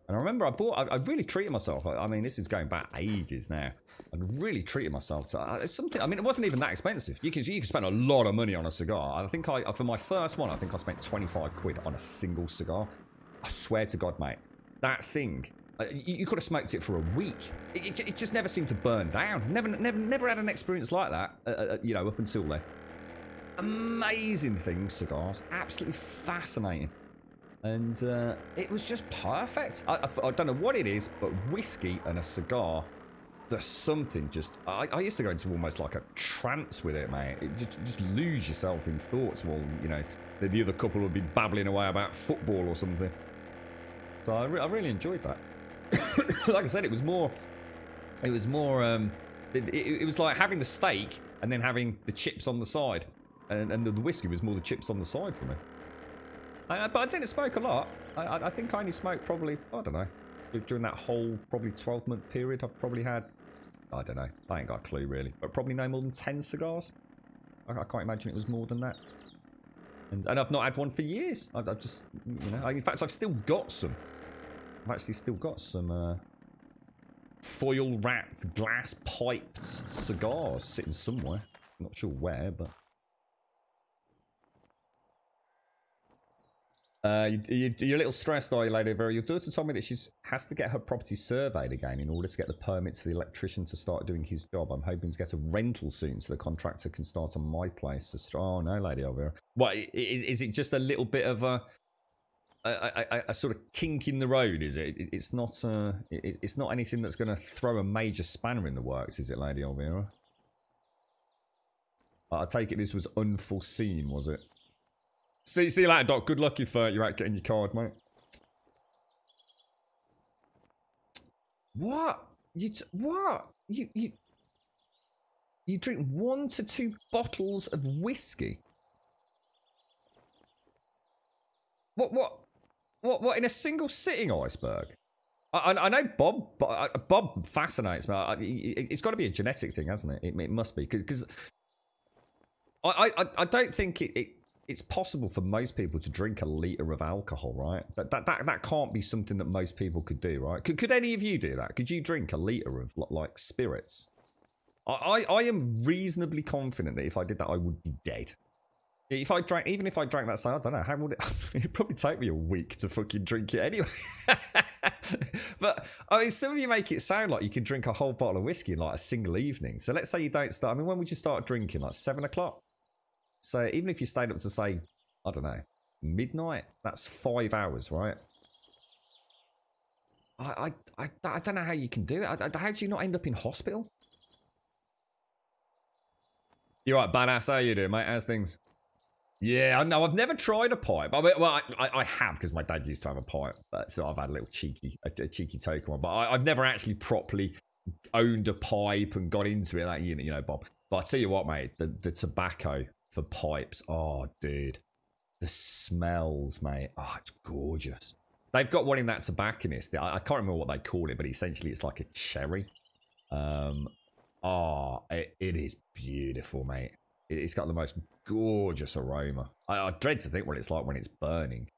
And I remember I really treated myself. I mean, this is going back ages now. I really treated myself to something. I mean, it wasn't even that expensive. You can spend a lot of money on a cigar. I think for my first one, I think I spent 25 quid on a single cigar. I swear to God, mate, that thing. You could have smoked it for a week. It just never seemed to burn down. Never had an experience like that. You know, up until then. Amazing things, cigars. Absolutely fascinating. And it was just perfect. I don't know what it is, but whiskey and a cigar, there's something just... I used to go into almost like a trance with it, mate. It just lose yourself in thoughts while, you know, the other couple would be babbling away about football or something. So I really enjoyed that. Like I said, it was more... It was like having the steak and then having the chips on the side. And the whiskey was more the chips on the side for me. But I didn't smoke a lot. I think I only smoked probably, I don't know, during that whole probably 12-month period. I've probably had, I don't know, I ain't got a clue really, but probably no more than 10 cigars. I can't imagine it was more than that. And I've not had one for years. I've just, you know, in fact, I've still got some. I've actually still got some foil-wrapped, glass-piped cigars sitting somewhere. I'm not sure where, but... You're a little stressed, are you, Lady Vera? Your daughter told me that she has to get her property surveyed again in order to get the permits for the electrician to start doing his job. I'm hoping to get a rental soon so the contractor can start on my place. Oh, no, Lady Elvira. What, is it just a little bit of a sort of kink in the road, is it? It's not it's not anything that's going to throw a major spanner in the works, is it, Lady Elvira? I take it this was unforeseen, was it? See you later, Doc. Good luck if you're out getting your card, mate. What? What? You drink 1 to 2 bottles of whiskey? What in a single sitting, Iceberg? I know Bob fascinates me. It's got to be a genetic thing, hasn't it? It must be, because I don't think it's possible for most people to drink a litre of alcohol, right? That can't be something that most people could do, right? Could any of you do that? Could you drink a litre of, like, spirits? I am reasonably confident that if I did that, I would be dead. Even if I drank that, so I don't know, how would it... It'd probably take me a week to fucking drink it anyway. But, I mean, some of you make it sound like you can drink a whole bottle of whiskey in, like, a single evening. So let's say you don't start... I mean, when would you start drinking? Like, 7 o'clock? So even if you stayed up to, say, I don't know, midnight, that's 5 hours, right? I don't know how you can do it. How do you not end up in hospital? You're right, badass. How you doing, mate? How's things? Yeah, I know. I've never tried a pipe. I have, because my dad used to have a pipe. So I've had a little cheeky token one. But I've never actually properly owned a pipe and got into it. Like, you know, Bob. But I tell you what, mate, the tobacco for pipes, oh dude, the smells, mate, oh, it's gorgeous. They've got one in that tobacconist. I can't remember what they call it, but essentially it's like a cherry. It is beautiful, mate. It's got the most gorgeous aroma. I dread to think what it's like when it's burning.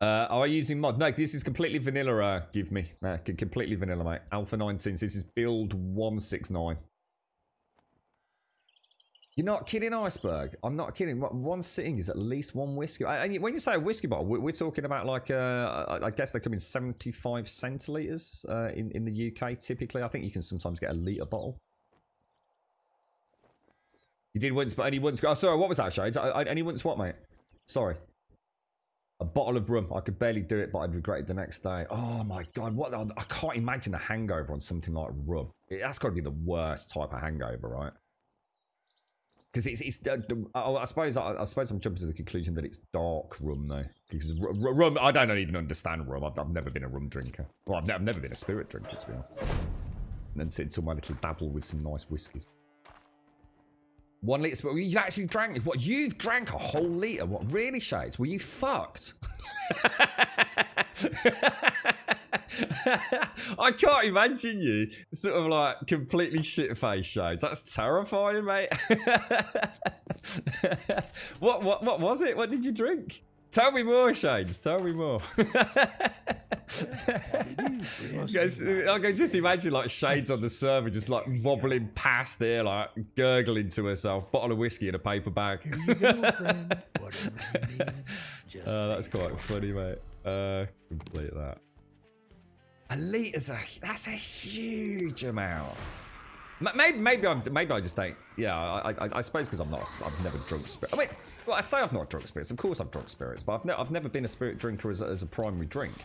Are you using mod? No, this is completely vanilla, give me. Completely vanilla, mate. Alpha 19, this is build 169. You're not kidding, Iceberg. I'm not kidding. One sitting is at least one whiskey. And when you say a whiskey bottle, we're talking about like, I guess they come in 75 centilitres in the UK, typically. I think you can sometimes get a litre bottle. You did once, but only once. Oh, sorry, what was that, Shades? Only once what, mate? Sorry. A bottle of rum. I could barely do it, but I'd regret it the next day. Oh my God, what? I can't imagine the hangover on something like rum. That's got to be the worst type of hangover, right? Because I suppose I'm jumping to the conclusion that it's dark rum though. Because rum, I don't even understand rum. I've never been a rum drinker. Well, I've never been a spirit drinker, to be honest. Until my little dabble with some nice whiskies. 1 litre. You actually drank what? You've drank a whole litre? What? Really, Shades? Were you fucked? I can't imagine you sort of like completely shit-faced, Shades. That's terrifying, mate. What was it? What did you drink? Tell me more, Shades. Tell me more. I can just imagine like Shades on the server just like wobbling past there, like gurgling to herself, bottle of whiskey in a paper bag. Here you go, friend. Whatever you need, just that's quite funny, mate. Complete that. A litre's that's a huge amount. Maybe I just think, yeah. I suppose because I've never drunk spirits. I mean, well, I say I've not drunk spirits. Of course I've drunk spirits, but I've never been a spirit drinker as a primary drink.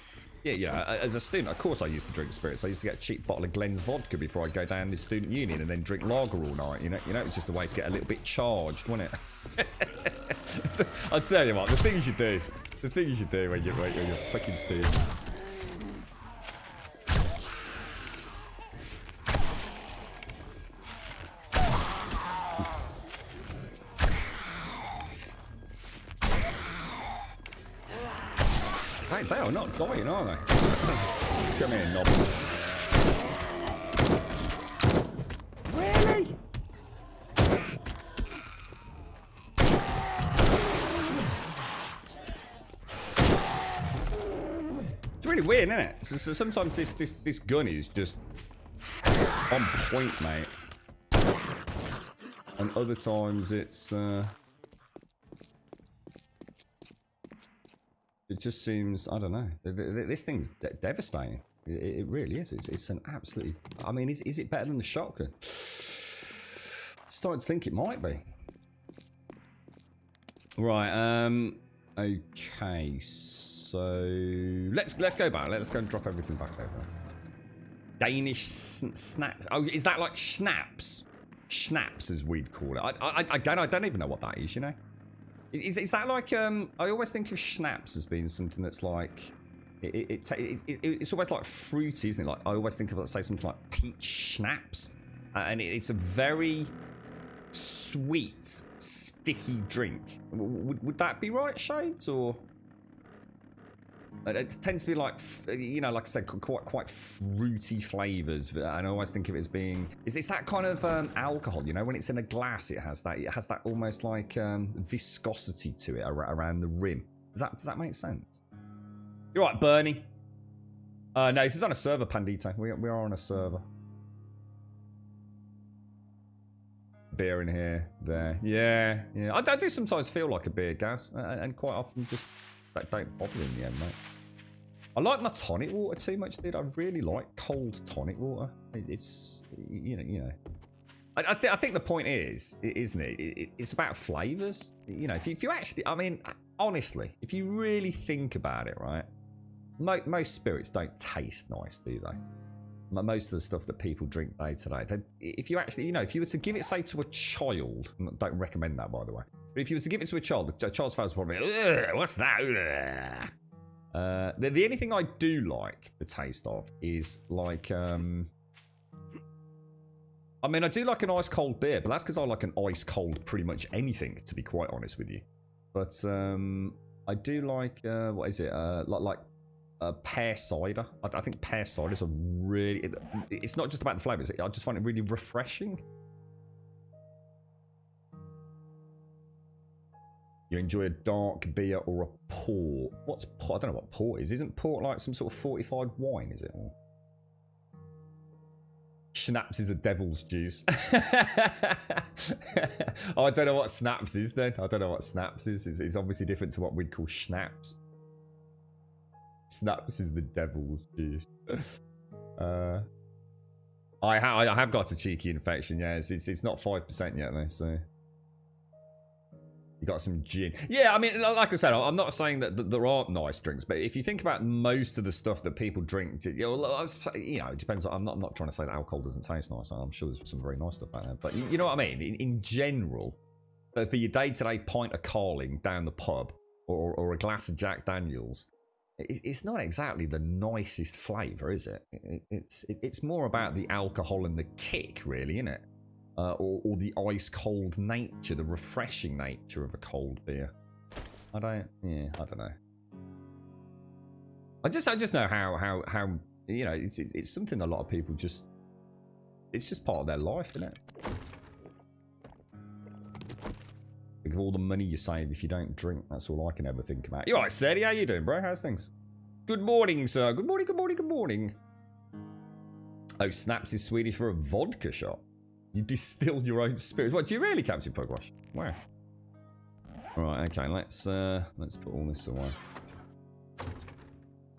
Yeah. As a student, of course I used to drink spirits. I used to get a cheap bottle of Glen's vodka before I'd go down to student union and then drink lager all night. You know, it was just a way to get a little bit charged, wasn't it? So, I'll tell you what, the things you do when you're a fucking student. They are not dying, are they? Come here, knobs. Really? It's really weird, isn't it? So sometimes this gun is just on point, mate. And other times it's it just seems, I don't know. This thing's devastating. It really is. It's an absolutely... I mean, is it better than the shotgun? Starting to think it might be. Right. Okay. So let's go back. Let's go and drop everything back over. Danish snap. Oh, is that like schnapps? Schnapps, as we'd call it. I don't even know what that is. You know. Is that like I always think of schnapps as being something that's like it's always like fruity, isn't it? Like I always think of, let's say, something like peach schnapps, and it's a very sweet, sticky drink. Would that be right, Shades? Or it tends to be like, you know, like I said, quite fruity flavors, and I always think of it as being it's that kind of alcohol, you know, when it's in a glass, it has that almost like viscosity to it around the rim. Does that make sense? You're right, Bernie. No, this is on a server, Pandito. We are on a server. Beer in here, there, yeah. I do sometimes feel like a beer, Gaz, and quite often just don't bother in the end, mate. I like my tonic water too much, dude. I really like cold tonic water. It's, you know. I think the point is, isn't it? It's about flavors. You know, if you actually, I mean, honestly, if you really think about it, right? Most spirits don't taste nice, do they? Most of the stuff that people drink day to day, if you actually, you know, if you were to give it, say, to a child, don't recommend that, by the way. But if you were to give it to a child, the child's face would probably, what's that? The only thing I do like the taste of is like, I mean, I do like an ice cold beer, but that's because I like an ice cold pretty much anything, to be quite honest with you. But I do like, what is it? Like pear cider. I think pear cider is a really... It's not just about the flavours. I just find it really refreshing. You enjoy a dark beer or a port. What's port? I don't know what port is. Isn't port like some sort of fortified wine, is it? Or... Schnapps is a devil's juice. I don't know what snaps is then. I don't know what snaps is. It's obviously different to what we'd call schnapps. Snaps is the devil's juice. I have got a cheeky infection. Yeah, it's not 5% yet though. So you got some gin. Yeah, I mean, like I said, I'm not saying that there aren't nice drinks, but if you think about most of the stuff that people drink, you know, it depends. I'm not trying to say that alcohol doesn't taste nice. I'm sure there's some very nice stuff out there, but you know what I mean. In general, for your day-to-day pint of Carling down the pub or a glass of Jack Daniels, it's not exactly the nicest flavour, is it? It's more about the alcohol and the kick, really, isn't it? Or the ice-cold nature, the refreshing nature of a cold beer. I don't know. I just know how you know, it's something a lot of people just... It's just part of their life, isn't it? Think of all the money you save if you don't drink. That's all I can ever think about. You alright, Sadie? How you doing, bro? How's things? Good morning, sir. Good morning, good morning, good morning. Oh, Snaps is Swedish for a vodka shop. You distill your own spirit. What, do you really, Captain Pugwash? Wow. Alright, okay, let's put all this away.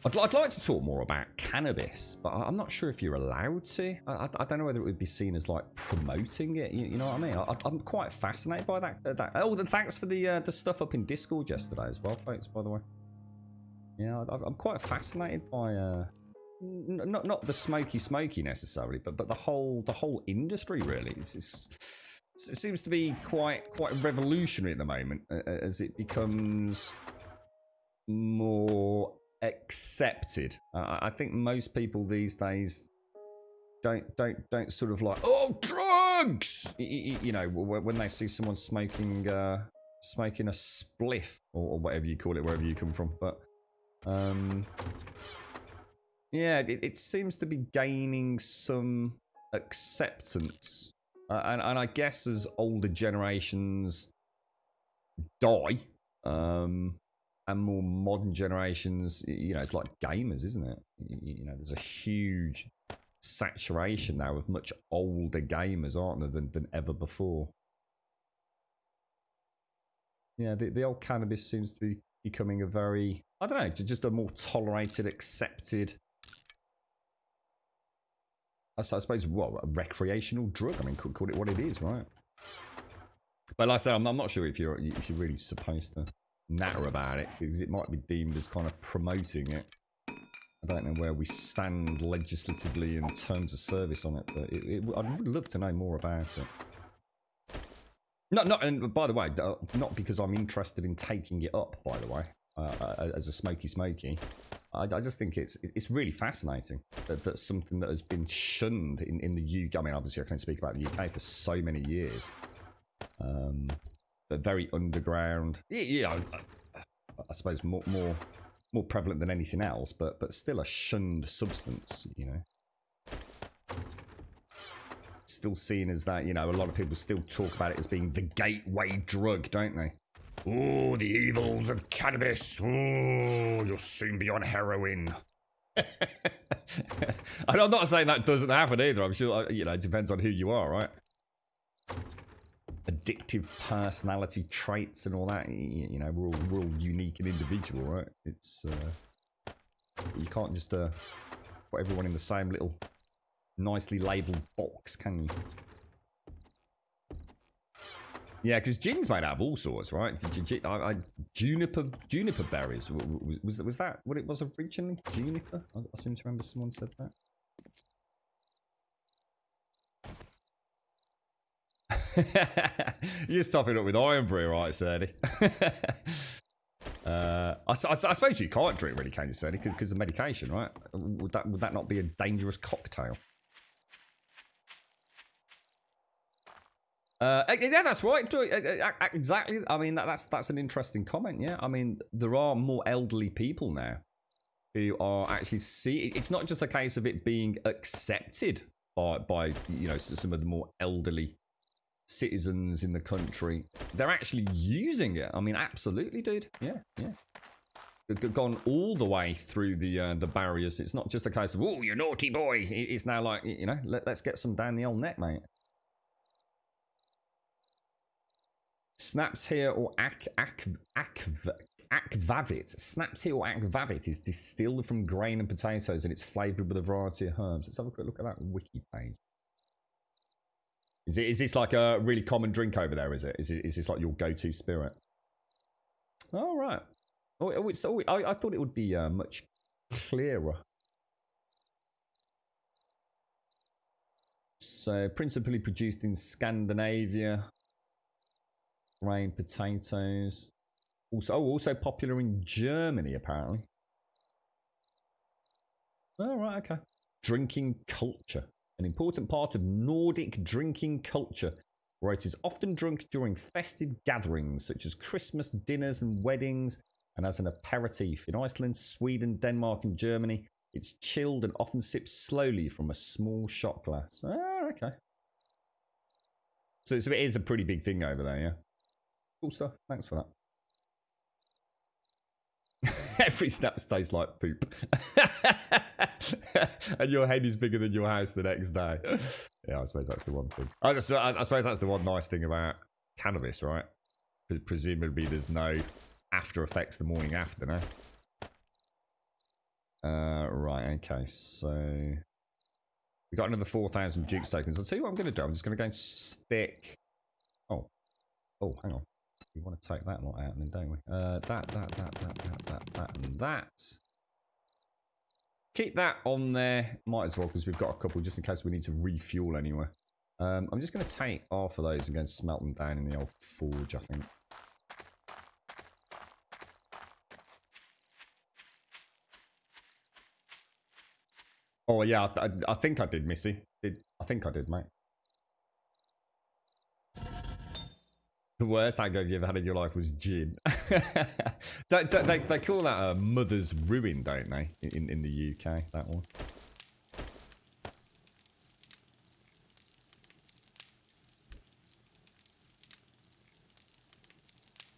I'd like to talk more about cannabis, but I'm not sure if you're allowed to. I don't know whether it would be seen as like promoting it. You know what I mean? I'm quite fascinated by that. Oh, and thanks for the stuff up in Discord yesterday as well, folks. By the way, yeah, I'm quite fascinated by not the smoky necessarily, but the whole industry really. It seems to be quite revolutionary at the moment as it becomes more accepted. I think most people these days don't sort of like, oh, drugs, you know, when they see someone smoking a spliff or whatever you call it, wherever you come from. But yeah, it seems to be gaining some acceptance, and I guess as older generations die, and more modern generations, you know, it's like gamers, isn't it? You know, there's a huge saturation now of much older gamers, aren't there, than ever before. Yeah, the old cannabis seems to be becoming a very, I don't know, just a more tolerated, accepted, I suppose, what, a recreational drug? I mean, call it what it is, right? But like I said, I'm not sure if you're really supposed to natter about it, because it might be deemed as kind of promoting it. I don't know where we stand legislatively in terms of service on it, but I would love to know more about it. And by the way, not because I'm interested in taking it up, by the way, as a smoky. I just think it's really fascinating that that's something that has been shunned in the UK. I mean, obviously I can speak about the UK for so many years. But very underground. Yeah, I suppose more prevalent than anything else, but still a shunned substance, you know. Still seen as that, you know, a lot of people still talk about it as being the gateway drug, don't they? Oh, the evils of cannabis. Oh, you'll soon be on heroin. And I'm not saying that doesn't happen either. I'm sure, you know, it depends on who you are, right? Addictive personality traits and all that, you know, we're all unique and individual, right? It's you can't just put everyone in the same little nicely labelled box, can you? Yeah, because gin's made out of all sorts, right? Juniper berries, was that what it was originally? Juniper? I seem to remember someone said that. You're just topping it up with iron brew, right, Sadie? I suppose you can't drink, really, can you, Sadie? Because of medication, right? Would that not be a dangerous cocktail? Yeah, that's right. Exactly. I mean, that's an interesting comment. Yeah, I mean, there are more elderly people now who are actually it's not just a case of it being accepted by you know, some of the more elderly citizens in the country. They're actually using it. I mean, absolutely, dude. Yeah. They've gone all the way through the barriers. It's not just a case of, oh, you naughty boy. It's now like, you know, let's get some down the old neck, mate. Snaps here or akvavit. Snaps here or akvavit is distilled from grain and potatoes, and it's flavoured with a variety of herbs. Let's have a quick look at that wiki page. Is this like a really common drink over there? Is this like your go-to spirit? All right. I thought it would be much clearer. So principally produced in Scandinavia. Grain, potatoes. Also popular in Germany, apparently. Oh, right, okay. Drinking culture. An important part of Nordic drinking culture, where it is often drunk during festive gatherings, such as Christmas dinners and weddings, and as an aperitif. In Iceland, Sweden, Denmark, and Germany, it's chilled and often sipped slowly from a small shot glass. Oh, okay. So it is a pretty big thing over there, yeah? Cool stuff. Thanks for that. Every snaps tastes like poop. And your head is bigger than your house the next day. Yeah, I suppose that's the one thing. I suppose that's the one nice thing about cannabis, right? Presumably there's no after effects the morning after, no? Right, okay, so... we got another 4,000 Jukes tokens. I'll tell you what I'm going to do. I'm just going to go and stick... Oh, hang on. We want to take that lot out, then, don't we? That, and that. Keep that on there. Might as well, because we've got a couple, just in case we need to refuel anywhere. I'm just going to take half of those and go and smelt them down in the old forge, I think. Oh, yeah, I think I did, Missy. I think I did, mate. The worst hangover you ever had in your life was gin. They call that a mother's ruin, don't they? In the UK, that one.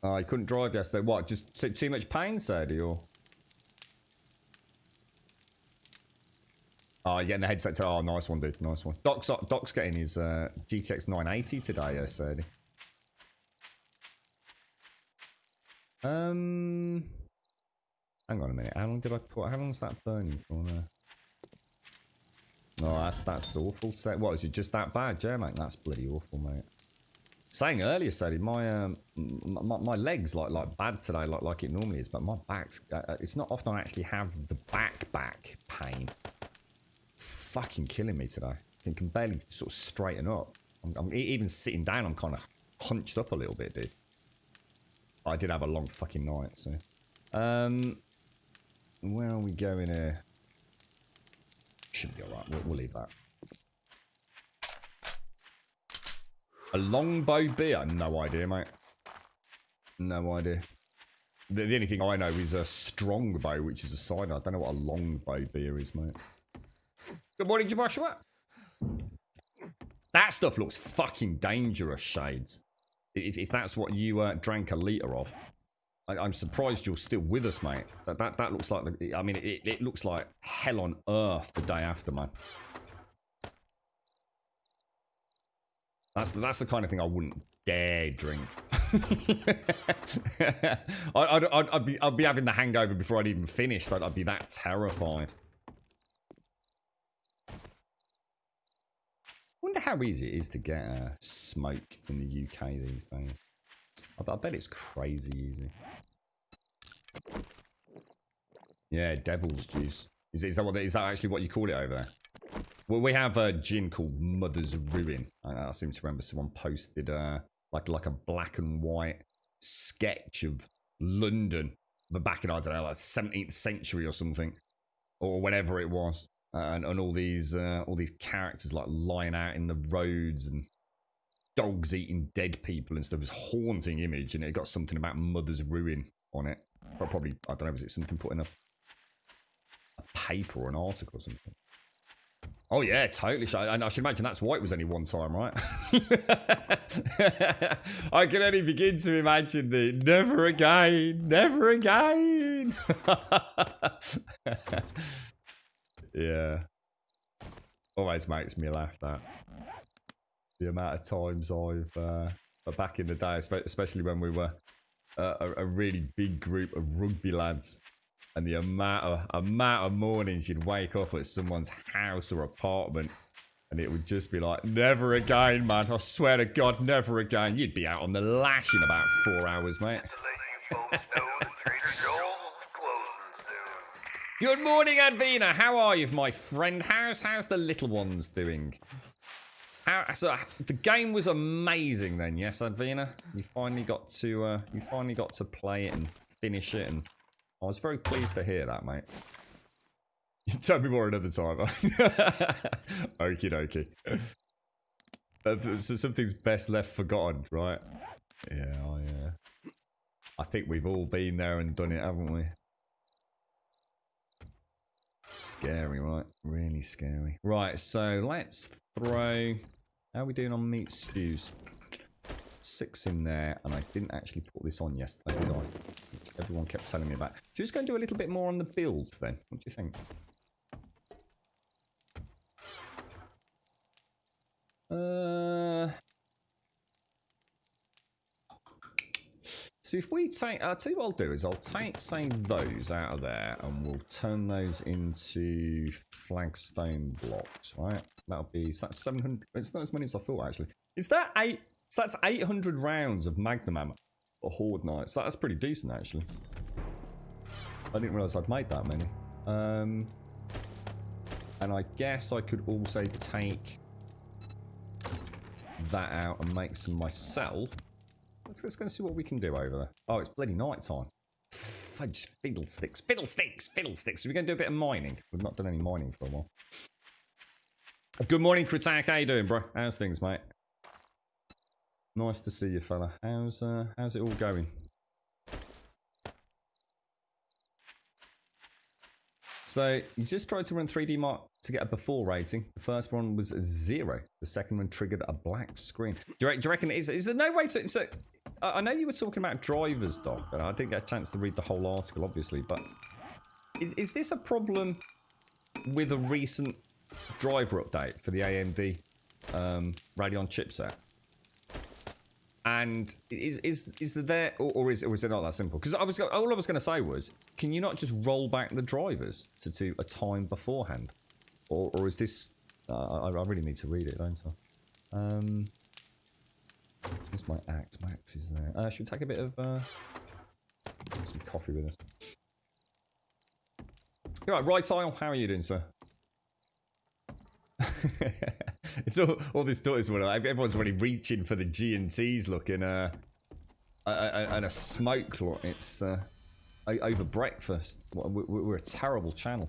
Oh, you couldn't drive yesterday. What? Just too much pain, Sadie, or? Oh, you're getting the headset. Oh, nice one, dude. Nice one. Doc's getting his GTX 980 today, Sadie. Hang on a minute. How long did I put? How long's that burning for now? Oh, that's awful. What, is it just that bad? Yeah, mate, that's bloody awful, mate. Saying earlier, Sadie, my legs like bad today, like it normally is, but my back's. It's not often I actually have the back pain. Fucking killing me today. I can barely sort of straighten up. I'm even sitting down. I'm kind of hunched up a little bit, dude. I did have a long fucking night, so. Where are we going here? Should be alright. We'll leave that. A longbow beer? No idea, mate. No idea. The only thing I know is a strongbow, which is a cider. I don't know what a longbow beer is, mate. Good morning, Joshua. That stuff looks fucking dangerous, Shades. If that's what you drank a litre of. I'm surprised you're still with us, mate. That looks like... I mean, it looks like hell on earth the day after, man. That's the kind of thing I wouldn't dare drink. I'd be having the hangover before I'd even finished. I'd be that terrified. Wonder how easy it is to get smoke in the UK these days. I bet it's crazy easy. Yeah, devil's juice. Is that actually what you call it over there? Well, we have a gin called Mother's Ruin. I seem to remember someone posted like a black and white sketch of London, but back in, I don't know, like 17th century or something, or whatever it was, and all these characters like lying out in the roads and dogs eating dead people and stuff. It was a haunting image, and it got something about Mother's Ruin on it. But probably, I don't know, was it something put in a paper or an article or something. Oh yeah, totally. And I should imagine that's why it was only one time, right? I can only begin to imagine the never again, never again. Yeah. Always makes me laugh, that. The amount of times I've, back in the day, especially when we were a really big group of rugby lads, and the amount of mornings you'd wake up at someone's house or apartment, and it would just be like, never again, man. I swear to God, never again. You'd be out on the lash in about 4 hours, mate. Good morning, Advina. How are you, my friend? How's the little ones doing? So the game was amazing then, yes, Advina? You finally got to play it and finish it, and I was very pleased to hear that, mate. You tell me more another time. Okie dokie. So something's best left forgotten, right? Yeah, I think we've all been there and done it, haven't we? Scary, right? Really scary. Right, so let's throw... How are we doing on meat stews? 6 in there, and I didn't actually put this on yesterday, did I? Everyone kept telling me about. Should we just go and do a little bit more on the build then? What do you think? So if we take, I'll tell you what I'll do is I'll take, say, those out of there, and we'll turn those into flagstone blocks, right? That'll be, so that's 700, it's not as many as I thought, actually. Is that 8, so that's 800 rounds of Magnum ammo for Horde Knights. That's pretty decent, actually. I didn't realise I'd made that many. And I guess I could also take that out and make some myself. Let's go and see what we can do over there. Oh, it's bloody night time. Fudge, fiddlesticks, fiddlesticks, fiddlesticks. We're going to do a bit of mining. We've not done any mining for a while. Good morning, Kritak. How you doing, bro? How's things, mate? Nice to see you, fella. How's it all going? So, you just tried to run 3D Mark to get a before rating. The first one was 0. The second one triggered a black screen. Do you reckon it is? Is there no way to... So, I know you were talking about drivers, Doc, and I didn't get a chance to read the whole article, obviously, but... Is this a problem with a recent driver update for the AMD Radeon chipset? And is there or is it not that simple? Because all I was going to say was, can you not just roll back the drivers to a time beforehand, or is this? I really need to read it, don't I? Here's my axe. My axe is there. Should we take a bit of some coffee with us? All right, Tile. How are you doing, sir? It's all this stuff is when everyone's already reaching for the G&Ts looking and a smoke lot. It's over breakfast. We're a terrible channel.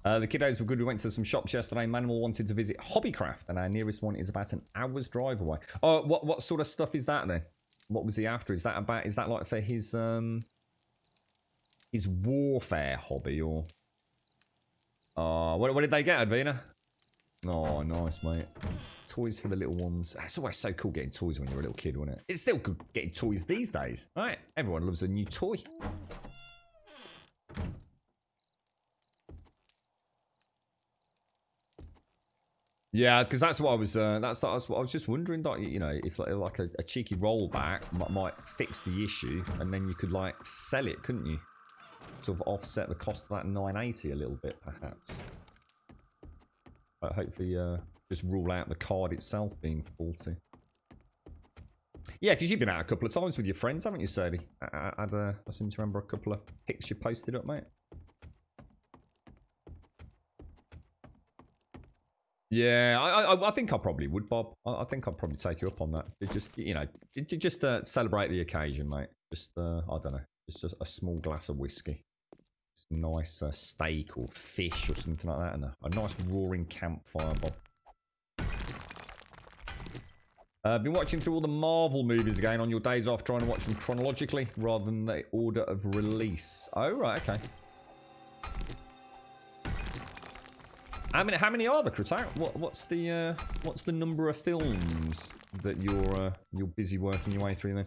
The kiddos were good. We went to some shops yesterday. Manimal wanted to visit Hobbycraft, and our nearest one is about an hour's drive away. Oh, what sort of stuff is that then? What was he after? Is that like for his warfare hobby, or? Oh, what did they get, Advina? Oh, nice, mate. Toys for the little ones. That's always so cool getting toys when you're a little kid, wasn't it? It's still good getting toys these days, right? Everyone loves a new toy. Yeah, because that's what I was. That's what I was just wondering. That, you know, if like a cheeky rollback might fix the issue, and then you could like sell it, couldn't you? Sort of offset the cost of that 980 a little bit, perhaps. But hopefully, just rule out the card itself being faulty. Yeah, because you've been out a couple of times with your friends, haven't you, Sadie? I seem to remember a couple of pics you posted up, mate. Yeah, I think I probably would, Bob. I think I'd probably take you up on that. It just, you know, just celebrate the occasion, mate. Just, I don't know. Just a small glass of whiskey. Some nice steak or fish or something like that, and a nice roaring campfire, Bob. Been watching through all the Marvel movies again on your days off, trying to watch them chronologically rather than the order of release. Oh, right, okay. How many are there, Kratak? What's the number of films that you're busy working your way through then?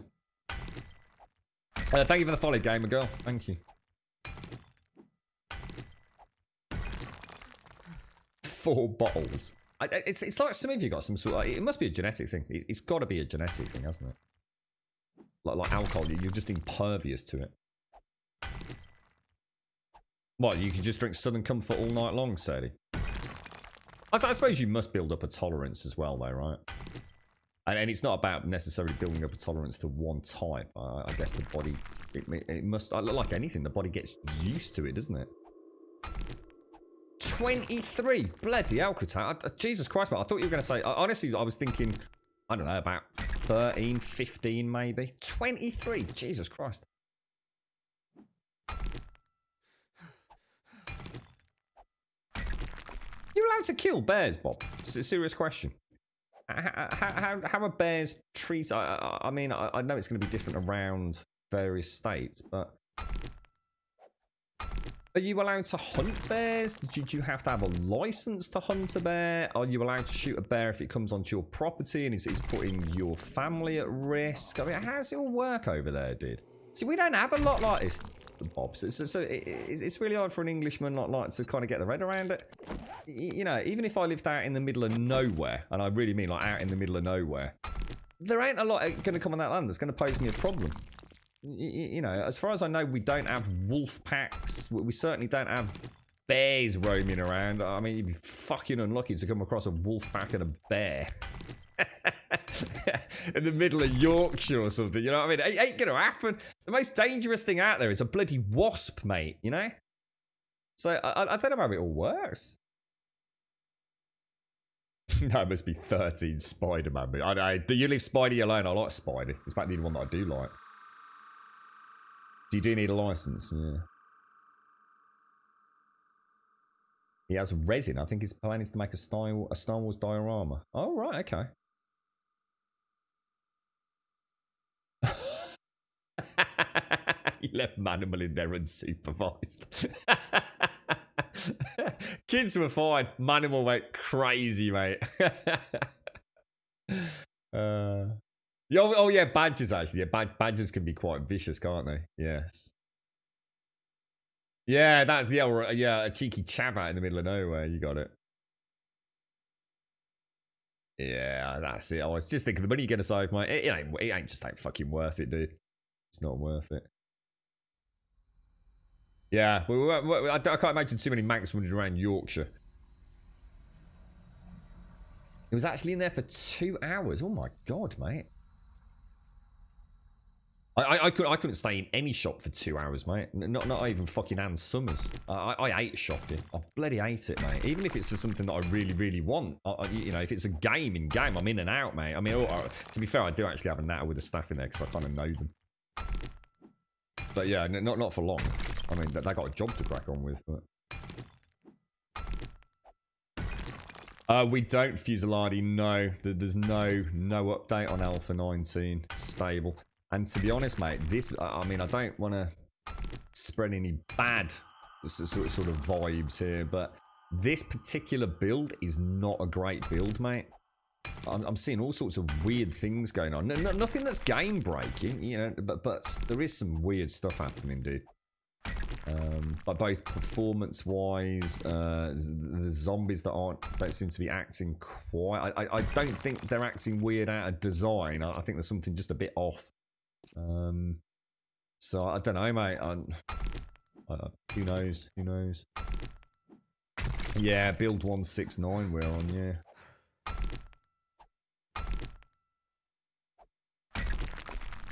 Thank you for the follow, gamer girl. Thank you. 4 bottles. It's like some of you got some sort of... It must be a genetic thing. It's got to be a genetic thing, hasn't it? Like alcohol, you're just impervious to it. What, you can just drink Southern Comfort all night long, Sadie? I suppose you must build up a tolerance as well, though, right? And it's not about necessarily building up a tolerance to one type. I guess the body... It must... Like anything, the body gets used to it, doesn't it? 23! Bloody hell, Kratak. Jesus Christ, man. I thought you were going to say... Honestly, I was thinking... I don't know, about 13, 15 maybe. 23! Jesus Christ. You allowed to kill bears, Bob? It's a serious question. How are bears treated? I mean, I know it's going to be different around various states, but... Are you allowed to hunt bears? Did you have to have a license to hunt a bear? Are you allowed to shoot a bear if it comes onto your property and it's putting your family at risk? I mean, how does it all work over there, dude? See, we don't have a lot like this, Bob. So it's really hard for an Englishman like to kind of get their head around it. You know, even if I lived out in the middle of nowhere, and I really mean like out in the middle of nowhere, there ain't a lot going to come on that land that's going to pose me a problem. You know, as far as I know, we don't have wolf packs. We certainly don't have bears roaming around. I mean, you'd be fucking unlucky to come across a wolf pack and a bear in the middle of Yorkshire or something. You know what I mean? It ain't gonna happen. The most dangerous thing out there is a bloody wasp, mate. You know. So I don't know how it all works. No, it must be 13 Spider-Man. Do you leave Spidey alone? I like Spidey. It's about the only one that I do like. You do need a license, yeah. He has resin. I think his plan is to make a Star Wars diorama. Oh, right, okay. He left Manimal in there unsupervised. Kids were fine. Manimal went crazy, mate. Oh yeah, badgers actually. Yeah, badgers can be quite vicious, can't they? Yes. Yeah, that's a cheeky chap out in the middle of nowhere. You got it. Yeah, that's it. I was just thinking the money you're gonna save, mate. It ain't just ain't fucking worth it, dude. It's not worth it. Yeah, I can't imagine too many Manx running around Yorkshire. It was actually in there for 2 hours. Oh my god, mate. I couldn't stay in any shop for 2 hours, mate. Not even fucking Ann Summers. I hate shopping. I bloody hate it, mate. Even if it's for something that I really, really want. You know, if it's a game, I'm in and out, mate. I mean, to be fair, I do actually have a natter with the staff in there because I kind of know them. But yeah, not for long. I mean, they got a job to crack on with, but... we don't, Fusilati, no. There's no update on Alpha 19. Stable. And to be honest, mate, I mean, I don't want to spread any bad sort of vibes here, but this particular build is not a great build, mate. I'm seeing all sorts of weird things going on. Nothing that's game breaking, you know, but there is some weird stuff happening, dude. But both performance-wise, the zombies that don't seem to be acting quite. I don't think they're acting weird out of design. I think there's something just a bit off. So I don't know, mate. Who knows? Who knows? Yeah, build 169 we're on, yeah.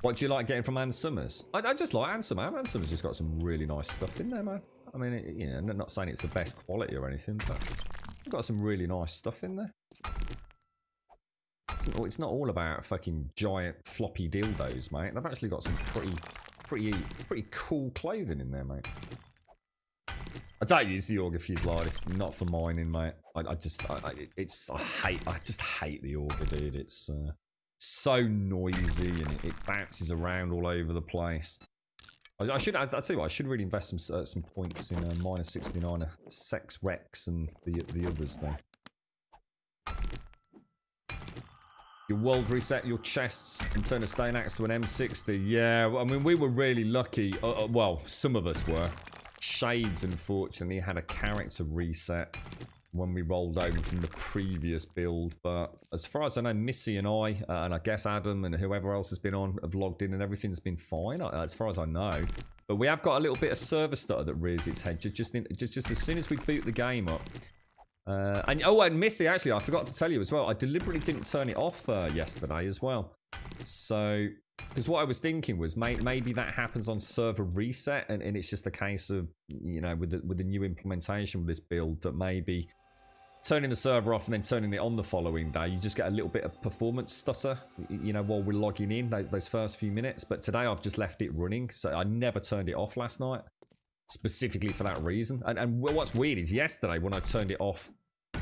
What do you like getting from Ann Summers? I just like Ann Summers. Ann Summers just got some really nice stuff in there, man. I mean, you know, I'm not saying it's the best quality or anything, but they've got some really nice stuff in there. It's not all about fucking giant floppy dildos, mate. They've actually got some pretty cool clothing in there, mate. I don't use the auger fuse light, not for mining, mate. I just hate the auger, dude. It's so noisy and it bounces around all over the place. I should. I'll tell you what. I should really invest some points in minus 69 Sex Rex and the others though. Your world reset your chests and turn a Stone Axe to an M60. Yeah, well, I mean, we were really lucky. Well, some of us were. Shades, unfortunately, had a character reset when we rolled over from the previous build. But as far as I know, Missy and I guess Adam and whoever else has been on have logged in and everything's been fine, as far as I know. But we have got a little bit of server stutter that rears its head just as soon as we boot the game up. And Missy, actually, I forgot to tell you as well. I deliberately didn't turn it off yesterday as well. So, because what I was thinking was maybe that happens on server reset, and it's just a case of, you know, with the new implementation with this build, that maybe turning the server off and then turning it on the following day, you just get a little bit of performance stutter, you know, while we're logging in those first few minutes. But today I've just left it running, so I never turned it off last night. Specifically for that reason. And what's weird is yesterday when I turned it off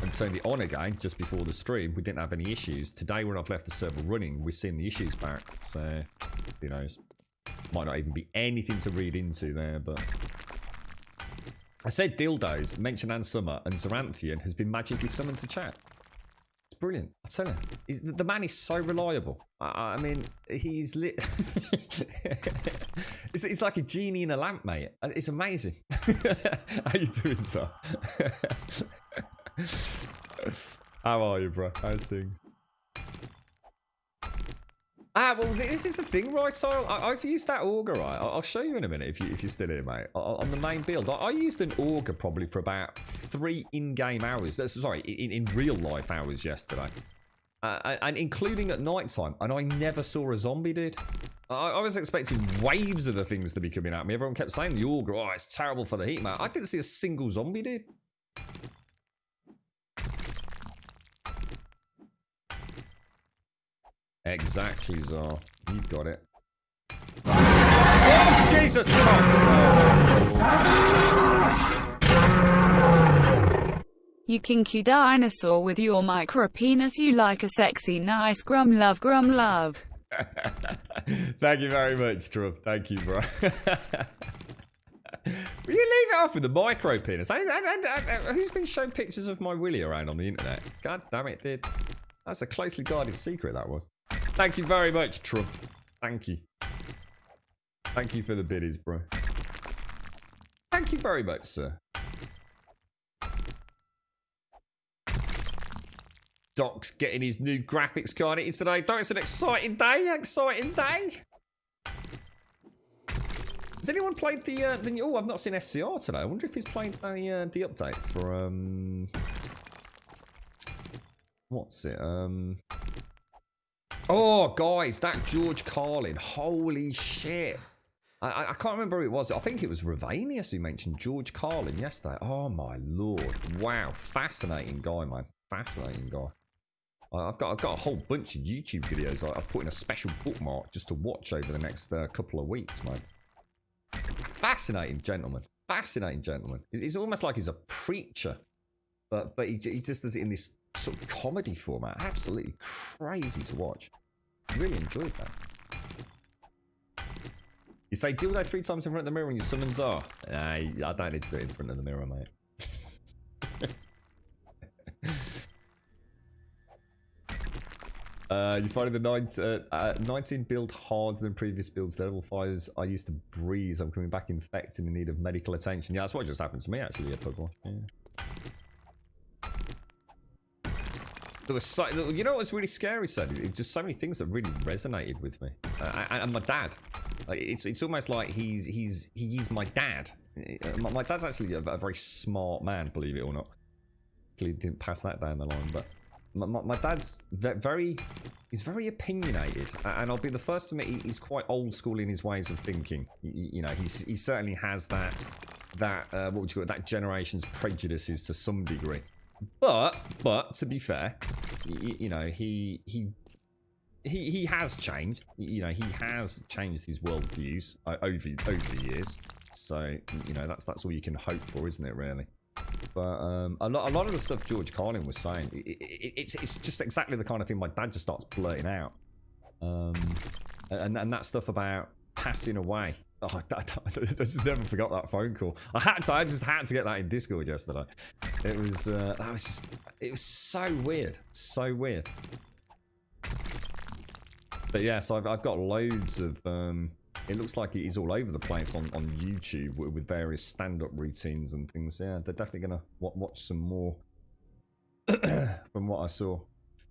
and turned it on again just before the stream, we didn't have any issues. Today when I've left the server running, we're seeing the issues back. So, who knows? Might not even be anything to read into there, but... I said dildos, mentioned Ann Summer, and Zaranthian has been magically summoned to chat. It's brilliant. I tell you. The man is so reliable. I mean, he's lit. It's like a genie in a lamp, mate. It's amazing. How you doing, sir? How are you, bro? How's things? Well, this is the thing, right? So I've used that auger, right? I'll show you in a minute if you're still here, mate. On the main build, I used an auger probably for about 3 in-game hours. Sorry, in real-life hours yesterday. And including at night time. And I never saw a zombie, dude. I was expecting waves of the things to be coming at me. Everyone kept saying the auger, oh, it's terrible for the heat, man. I didn't see a single zombie, dude. Exactly, Zar. You've got it. Oh, Jesus Christ! You kinky dinosaur with your micro penis. You like a sexy, nice grum love, grum love. Thank you very much, Trump. Thank you, bro. Will you leave it off with the micro penis? Who's been showing pictures of my willy around on the internet? God damn it, dude. That's a closely guarded secret, that was. Thank you very much, Trump. Thank you. Thank you for the biddies, bro. Thank you very much, sir. Doc's getting his new graphics card in today. Doc, it's an exciting day. Exciting day. Has anyone played the new... Oh, I've not seen SCR today. I wonder if he's played the update for... What's it? Oh, guys, that George Carlin. Holy shit. I can't remember who it was. I think it was Ravanius who mentioned George Carlin yesterday. Oh, my lord. Wow. Fascinating guy, man. Fascinating guy. I've got a whole bunch of YouTube videos I've put in a special bookmark just to watch over the next couple of weeks, man. Fascinating gentleman. Fascinating gentleman. It's almost like he's a preacher. But he just does it in this sort of comedy format. Absolutely crazy to watch. Really enjoyed that. You say dildo 3 times in front of the mirror when your summons are. I don't need to do it in front of the mirror, mate. You find the 19 build harder than previous builds. Level 5s I used to breeze. I'm coming back infected in need of medical attention. Yeah, that's what just happened to me actually. Yeah, Pokemon. Yeah. There was so, you know what was really scary, said? It was just so many things that really resonated with me. And my dad. Like, it's almost like he's my dad. My dad's actually a very smart man, believe it or not. Clearly didn't pass that down the line, but my dad's he's very opinionated, and I'll be the first to admit he's quite old school in his ways of thinking. You know, he certainly has that what would you call it, that generation's prejudices to some degree. But to be fair, you know, he has changed. You know, he has changed his worldviews over the years. So you know, that's all you can hope for, isn't it? Really. But a lot of the stuff George Carlin was saying, it's just exactly the kind of thing my dad just starts blurting out. And that stuff about passing away. Oh, I just never forgot that phone call. I just had to get that in Discord yesterday. It was it was so weird, so weird. But yeah, so I've got loads of. It looks like he's all over the place on YouTube with various stand-up routines and things. Yeah, they're definitely gonna watch some more. From what I saw.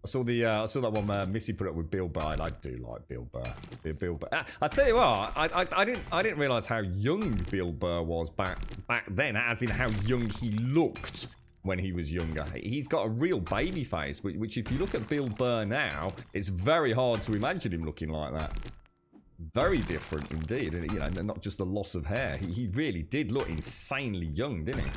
I saw that one Missy put up with Bill Burr, and I do like Bill Burr. Bill Burr. I tell you what, I didn't realize how young Bill Burr was back then, as in how young he looked when he was younger. He's got a real baby face, which if you look at Bill Burr now, it's very hard to imagine him looking like that. Very different indeed, and you know, not just the loss of hair. He really did look insanely young, didn't he?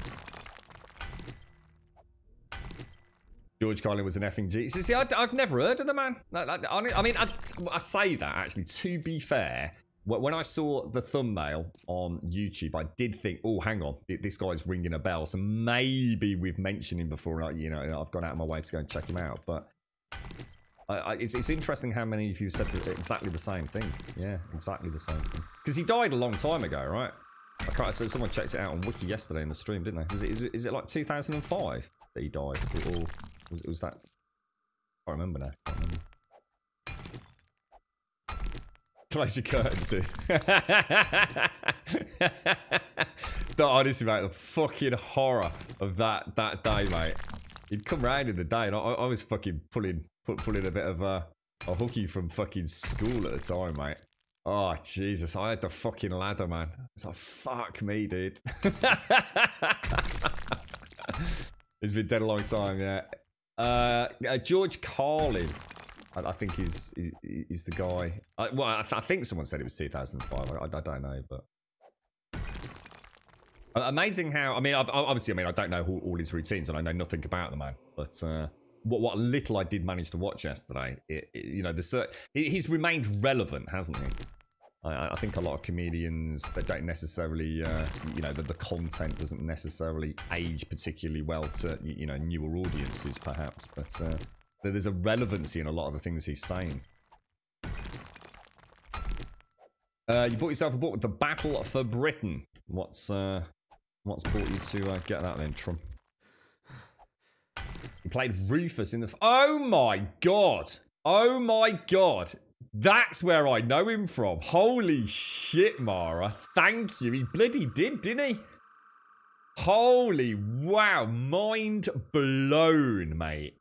George Carlin was an effing G. See, I've never heard of the man. I mean, I say that, actually, to be fair. When I saw the thumbnail on YouTube, I did think, oh, hang on, this guy's ringing a bell. So maybe we've mentioned him before, you know, I've gone out of my way to go and check him out. But it's interesting how many of you said exactly the same thing. Yeah, exactly the same thing. Because he died a long time ago, right? So someone checked it out on Wiki yesterday in the stream, didn't they? Is it like 2005 that he died? Or was that? I can't remember now. Close your curtains, dude. Honestly, mate, the fucking horror of that day, mate. He'd come round in the day, and I was fucking pulling a bit of a hooky from fucking school at the time, mate. Oh, Jesus, I had the fucking ladder, man. It's like, fuck me, dude. He's been dead a long time, yeah. George Carlin, I think is the guy. I think someone said it was 2005. I don't know, but amazing how. I mean, obviously, I don't know all his routines, and I know nothing about the man. But what little I did manage to watch yesterday, you know, he's remained relevant, hasn't he? I think a lot of comedians, they don't necessarily, you know, the content doesn't necessarily age particularly well to, you know, newer audiences, perhaps. But there's a relevancy in a lot of the things he's saying. You bought yourself a book with The Battle for Britain. What's brought you to get that then, Trump? He played Rufus in the... Oh my god! Oh my god! That's where I know him from. Holy shit, Mara. Thank you. He bloody did, didn't he? Holy wow. Mind blown, mate.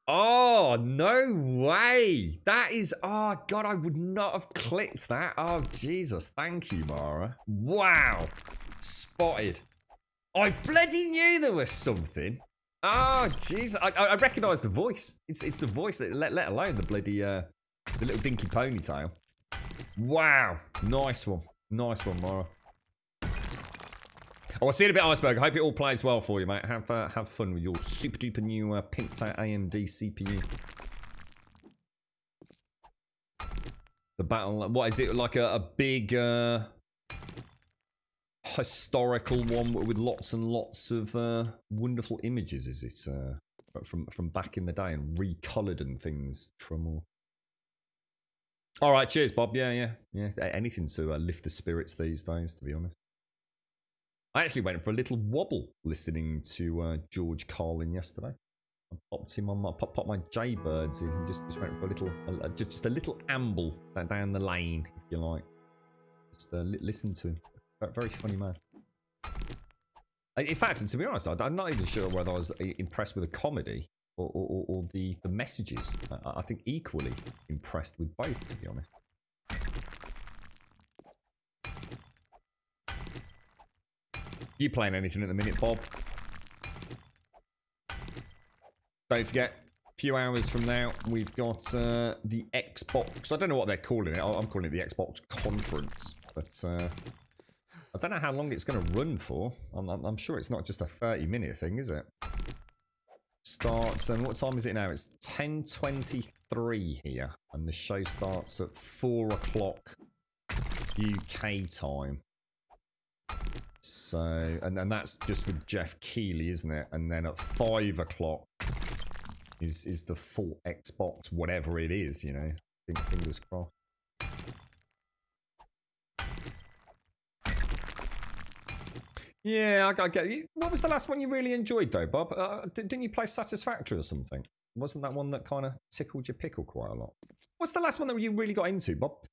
Oh, no way. That is... Oh, God, I would not have clicked that. Oh, Jesus. Thank you, Mara. Wow. Spotted. I bloody knew there was something. Oh, jeez. I recognise the voice. It's the voice, that let alone the bloody... the little dinky ponytail. Wow. Nice one. Nice one, Mara. Oh, I'll see you in a bit, Iceberg. I hope it all plays well for you, mate. Have fun with your super duper new pinked-out AMD CPU. The battle... What is it? Like a big... historical one with lots and lots of wonderful images, is it? From back in the day and recoloured and things. Trummel. All right, cheers, Bob. Yeah. Anything to lift the spirits these days, to be honest. I actually went for a little wobble listening to George Carlin yesterday. I popped him on popped my Jaybirds in. And just went for a little amble down the lane, if you like. Just listen to him. Very funny man. In fact, and to be honest, I'm not even sure whether I was impressed with the comedy or the messages. I think equally impressed with both, to be honest. You playing anything at the minute, Bob? Don't forget, a few hours from now, we've got the Xbox. I don't know what they're calling it. I'm calling it the Xbox Conference. But I don't know how long it's going to run for. I'm sure it's not just a 30-minute thing, is it? Starts, and what time is it now? It's 10:23 here, and the show starts at 4 o'clock UK time. So, and that's just with Jeff Keighley, isn't it? And then at 5 o'clock is the full Xbox, whatever it is, you know. Fingers crossed. Yeah, I get you. What was the last one you really enjoyed, though, Bob? Didn't you play Satisfactory or something? Wasn't that one that kind of tickled your pickle quite a lot? What's the last one that you really got into, Bob?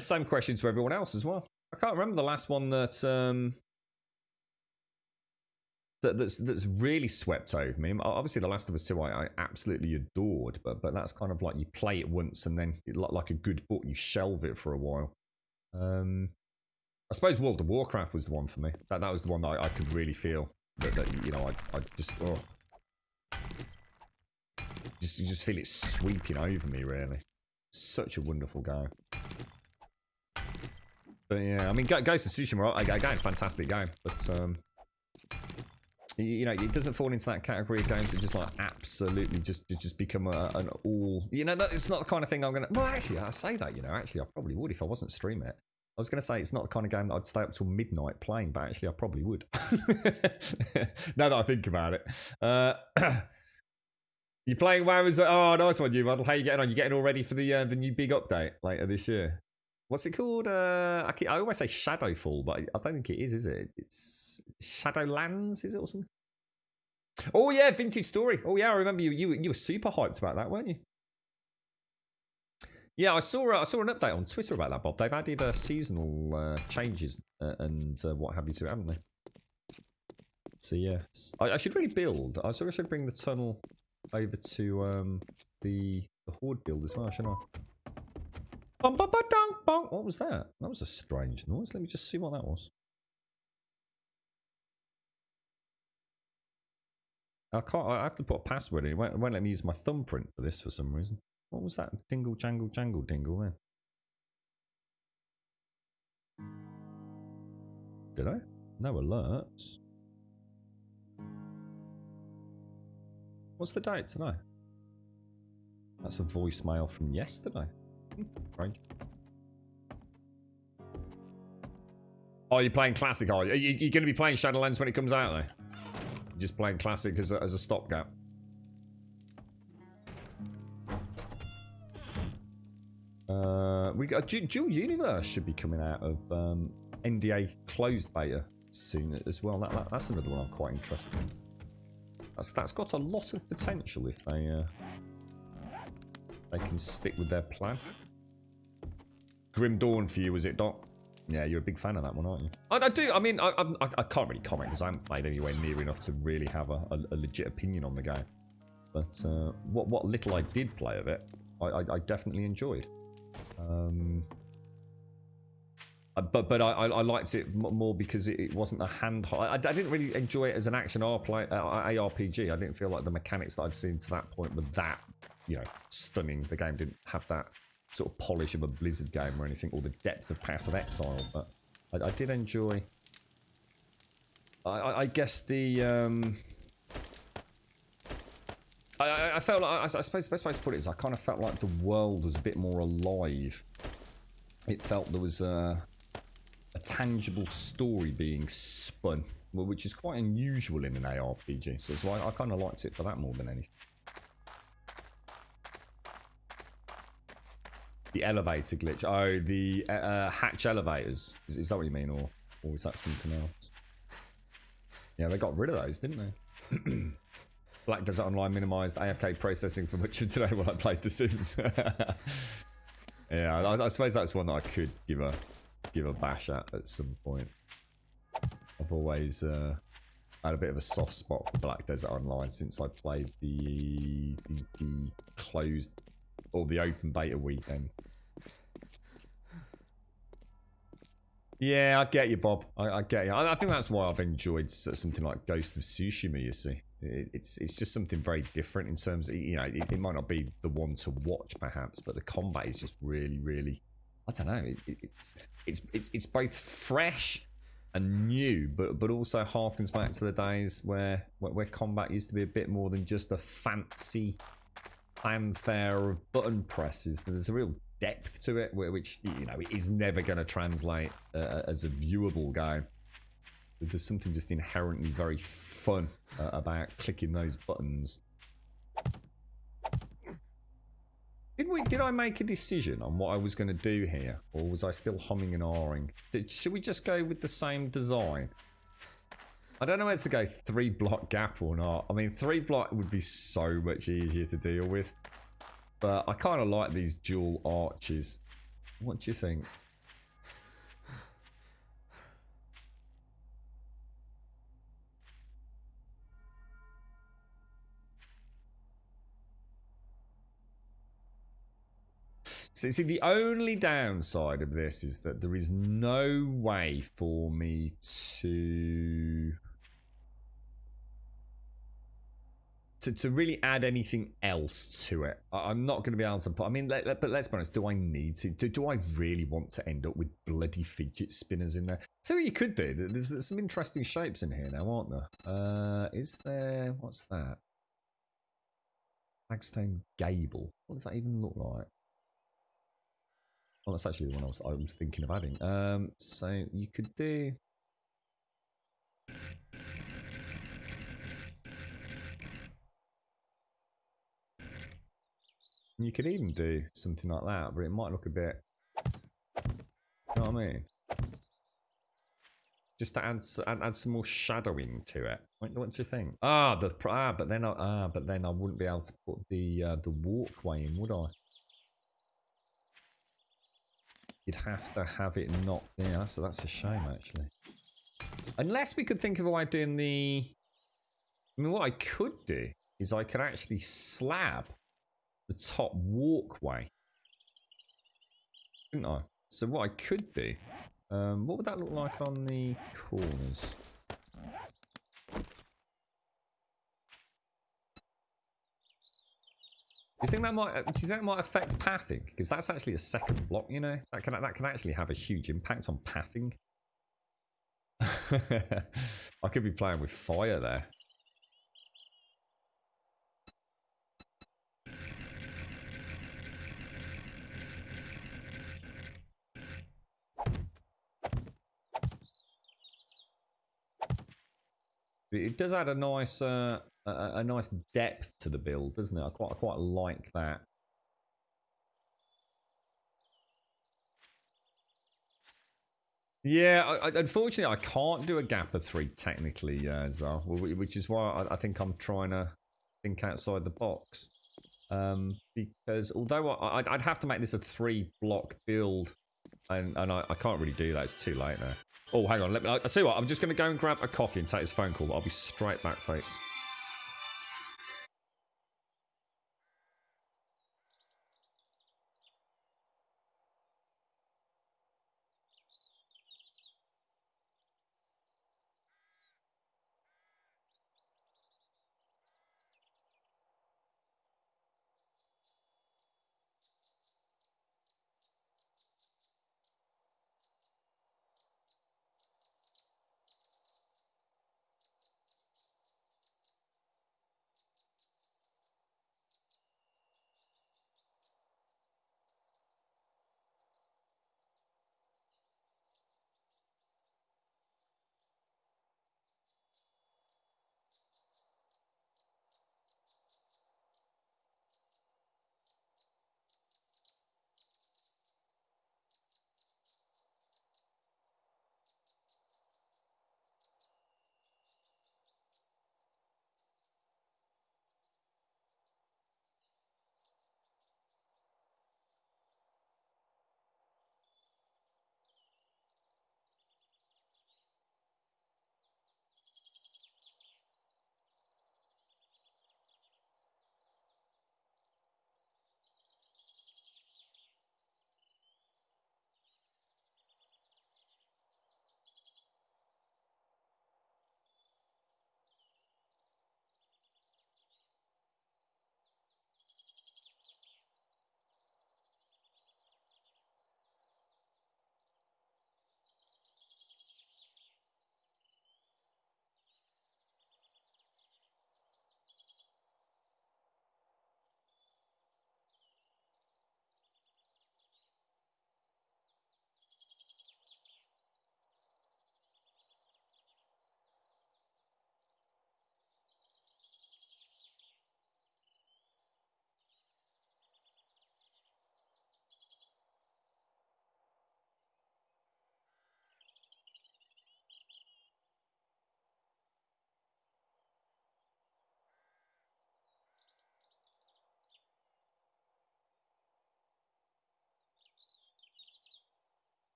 Same question to everyone else as well. I can't remember the last one that's really swept over me. Obviously, The Last of Us 2 I absolutely adored, but that's kind of like you play it once and then, like a good book, you shelve it for a while. I suppose World of Warcraft was the one for me. That was the one that I could really feel that you know, I just, you just feel it sweeping over me, really. Such a wonderful game. But yeah, I mean, Ghost of Tsushima, again, fantastic game, but you know, it doesn't fall into that category of games that just like absolutely just become an all. You know, it's not the kind of thing I'm gonna. Well, actually, I say that. You know, actually, I probably would if I wasn't streaming it. I was gonna say it's not the kind of game that I'd stay up till midnight playing, but actually, I probably would. Now that I think about it. You playing WoW? Oh, nice one, you model. How you getting on? You getting all ready for the new big update later this year? What's it called? I always say Shadowfall, but I don't think it is it? It's Shadowlands, is it, or something? Oh yeah, Vintage Story. Oh yeah, I remember you were super hyped about that, weren't you? Yeah, I saw an update on Twitter about that, Bob. They've added seasonal changes and what have you to it, haven't they? So yes, I should really build. I should bring the tunnel over to the Horde build as well, shouldn't I? What was that? That was a strange noise. Let me just see what that was. I have to put a password in. It won't let me use my thumbprint for this for some reason. What was that? Dingle, jangle, jangle, dingle there. Did I? No alerts. What's the date today? That's a voicemail from yesterday. Strange. Oh, you're playing Classic, are you? You're going to be playing Shadowlands when it comes out, though? You're just playing Classic as a stopgap. We got Dual Universe should be coming out of NDA closed beta soon as well. That's another one I'm quite interested in. That's got a lot of potential if they can stick with their plan. Grim Dawn for you, was it, Doc? Yeah, you're a big fan of that one, aren't you? I do. I mean, I can't really comment because I haven't played anywhere near enough to really have a legit opinion on the game. But what little I did play of it, I definitely enjoyed. But I liked it more because it wasn't a handhold. I didn't really enjoy it as an action ARPG. I didn't feel like the mechanics that I'd seen to that point were that, you know, stunning. The game didn't have that sort of polish of a Blizzard game or anything, or the depth of Path of Exile. But I did enjoy. I guess the. I felt like, I suppose the best way to put it is I kind of felt like the world was a bit more alive. It felt there was a tangible story being spun, which is quite unusual in an ARPG. So that's why I kind of liked it for that more than anything. The elevator glitch. Oh, the hatch elevators. Is that what you mean, or is that something else? Yeah, they got rid of those, didn't they? Black Desert Online minimized AFK processing for much of today while I played The Sims. Yeah, I suppose that's one that I could give a bash at some point. I've always had a bit of a soft spot for Black Desert Online since I played the closed or the open beta weekend. Yeah, I get you, Bob. I get you. I think that's why I've enjoyed something like Ghost of Tsushima, you see. It's just something very different in terms of, you know, it might not be the one to watch perhaps, but the combat is just really, I don't know, it's both fresh and new, but also harkens back to the days where combat used to be a bit more than just a fancy fanfare of button presses. There's a real depth to it, which, you know, it is never going to translate as a viewable game. There's something just inherently very fun about clicking those buttons. Did I make a decision on what I was going to do here, or was I still humming and ahhing? Should we just go with the same design? I don't know whether to go 3-block gap or not. I mean, 3-block would be so much easier to deal with. But I kind of like these dual arches. What do you think? So, see, the only downside of this is that there is no way for me to really add anything else to it. I'm not going to be able to put... I mean, but let's be honest, do I need to? Do I really want to end up with bloody fidget spinners in there? So what you could do, there's some interesting shapes in here now, aren't there? Is there... What's that? Flagstone Gable. What does that even look like? Well, that's actually the one I was thinking of adding. So you could do... You could even do something like that, but it might look a bit... You know what I mean? Just to add some more shadowing to it. What do you think? But then I wouldn't be able to put the walkway in, would I? You'd have to have it not... Yeah, so that's a shame, actually. Unless we could think of a way of doing the... I mean, what I could do is I could actually slab the top walkway. Couldn't I? So what I could do... what would that look like on the corners? Do you think that might affect pathing? Because that's actually a second block, you know. That can actually have a huge impact on pathing. I could be playing with fire there. It does add a nice depth to the build, doesn't it? I quite like that. Yeah, unfortunately, I can't do a gap of 3 technically, Zar, which is why I think I'm trying to think outside the box. Because although I'd have to make this a 3-block build, and I can't really do that. It's too late now. Oh, hang on. I'll tell you what. I'm just going to go and grab a coffee and take this phone call. I'll be straight back, folks.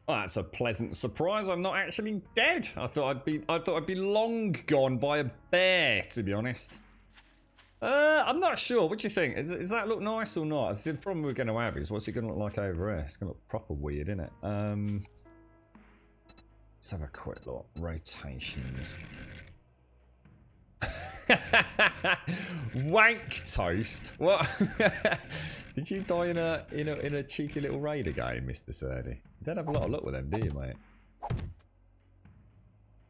Well, that's a pleasant surprise. I'm not actually dead. I thought I'd be long gone by a bear, to be honest. I'm not sure. What do you think? Does that look nice or not? The problem we're going to have is what's it going to look like over here? It's going to look proper weird, isn't it? Let's have a quick look. Rotations. Wank toast. What? Did you die in a cheeky little raider game, Mr. Surdy? You don't have a lot of luck with them, do you, mate?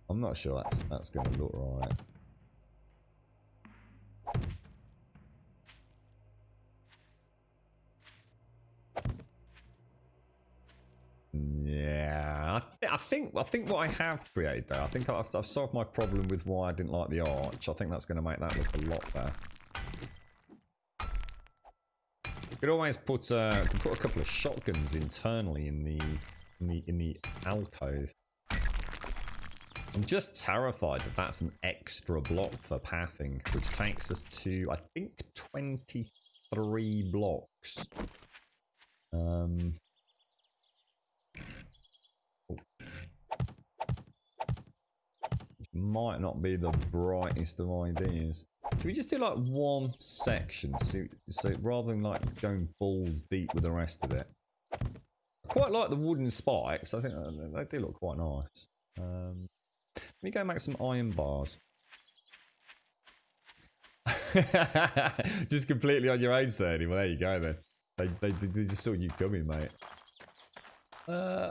I'm not sure that's going to look right. Yeah, I think what I have created though, I think I've solved my problem with why I didn't like the arch. I think that's going to make that look a lot better. You could always put a couple of shotguns internally in the alcove. I'm just terrified that that's an extra block for pathing, which takes us to I think 23 blocks. Might not be the brightest of ideas. Should we just do like one section, so rather than like going balls deep with the rest of it? I quite like the wooden spikes. I think they do look quite nice. Let me go make some iron bars. Just completely on your own, Sadie. Well, there you go then. They just saw you coming, mate.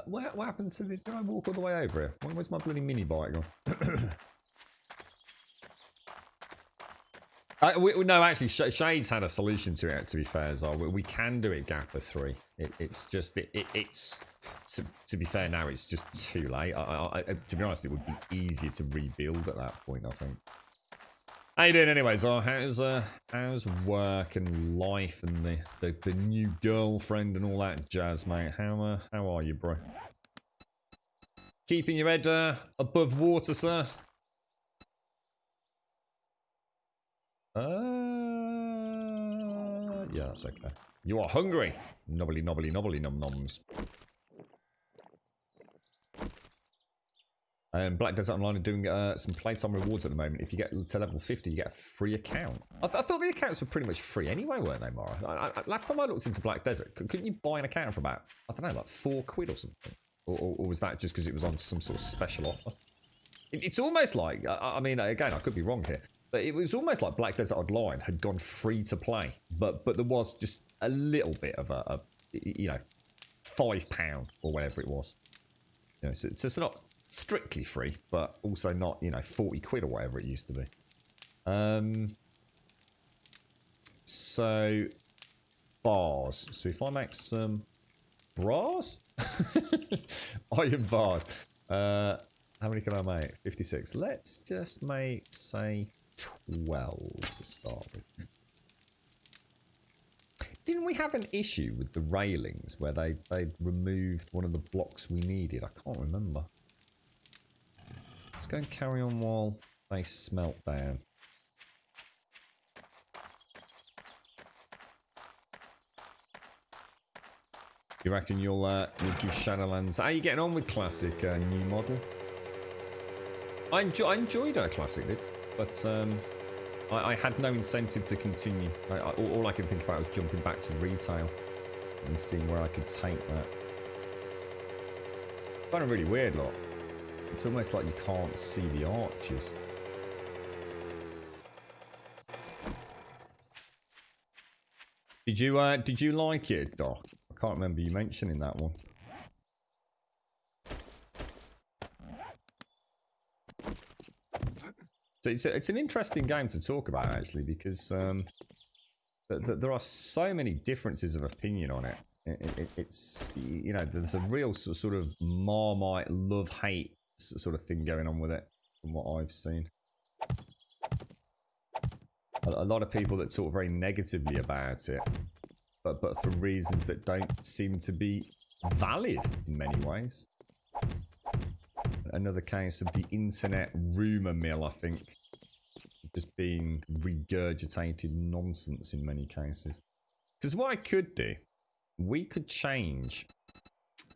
What happens to the... Did I walk all the way over here? Where's my bloody mini bike gone? No, actually, Shade's had a solution to it, to be fair, as well. We can do it Gapper 3. It's just... It's... To be fair now, it's just too late. To be honest, it would be easier to rebuild at that point, I think. How you doing anyway, Zara? How's work and life and the new girlfriend and all that jazz, mate? How are you, bro? Keeping your head above water, sir? Yeah, that's okay. You are hungry. Nobbly, nobbly, nobbly, nom noms. Black Desert Online are doing some playtime rewards at the moment. If you get to level 50, you get a free account. I thought the accounts were pretty much free anyway, weren't they, Mara? Last time I looked into Black Desert, couldn't you buy an account for about, I don't know, like £4 or something? Or was that just because it was on some sort of special offer? It's almost like, I mean, again, I could be wrong here, but it was almost like Black Desert Online had gone free to play. But there was just a little bit of a you know, £5 or whatever it was. You know, so it's not strictly free, but also not, you know, 40 quid or whatever it used to be. So bars. So if I make some bras, iron bars. How many can I make? 56. Let's just make, say, 12 to start with. Didn't we have an issue with the railings where they removed one of the blocks we needed? I can't remember. Let's go and carry on while they smelt down. You reckon you'll do Shadowlands? How are you getting on with Classic new model? I enjoyed Classic, but I had no incentive to continue. All I can think about was jumping back to retail and seeing where I could take that. Kind of really weird, lot. It's almost like you can't see the arches. Did you like it, Doc? I can't remember you mentioning that one. So it's an interesting game to talk about, actually, because there are so many differences of opinion on it. It's, you know, there's a real sort of Marmite love-hate sort of thing going on with it, from what I've seen. A lot of people that talk very negatively about it, but for reasons that don't seem to be valid in many ways. Another case of the internet rumour mill, I think, just being regurgitated nonsense in many cases. Because what I could do, we could change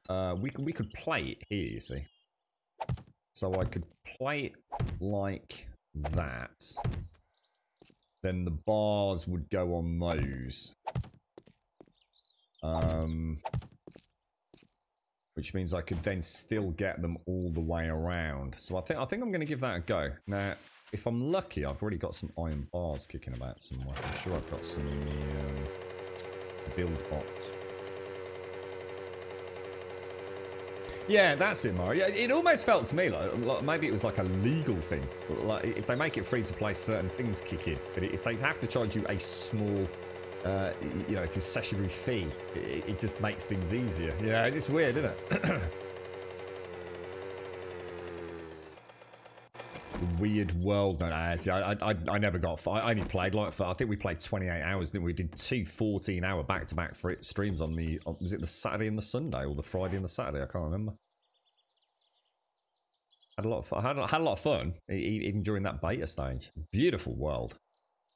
we could play it here, you see. So I could play it like that. Then the bars would go on those. Which means I could then still get them all the way around. So I think I'm going to give that a go. Now, if I'm lucky, I've already got some iron bars kicking about somewhere. I'm sure I've got some in the build box. Yeah, that's it, Mario. It almost felt to me like maybe it was like a legal thing. Like if they make it free to play, certain things kick in. But if they have to charge you a small, you know, concessionary fee, it just makes things easier. Yeah, it's weird, isn't it? Weird world. No, see, I never got. I only played like I think we played 28 hours. Then we did 2 14-hour back-to-back streams on the. Was it the Saturday and the Sunday, or the Friday and the Saturday? I can't remember. Had a lot of fun. I had a lot of fun even during that beta stage. Beautiful world.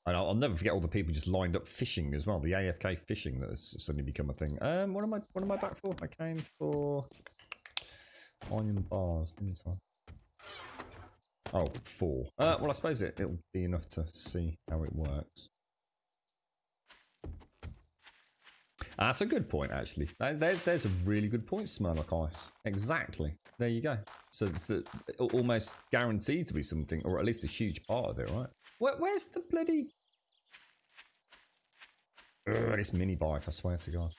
And I'll never forget all the people just lined up fishing as well. The AFK fishing that has suddenly become a thing. What am I back for? I came for onion bars, didn't I? Oh, 4. Well, I suppose it'll be enough to see how it works. That's a good point, actually. There's a really good point, Smirnock Ice. Exactly. There you go. So it's almost guaranteed to be something, or at least a huge part of it, right? Where's the bloody... this mini bike, I swear to God.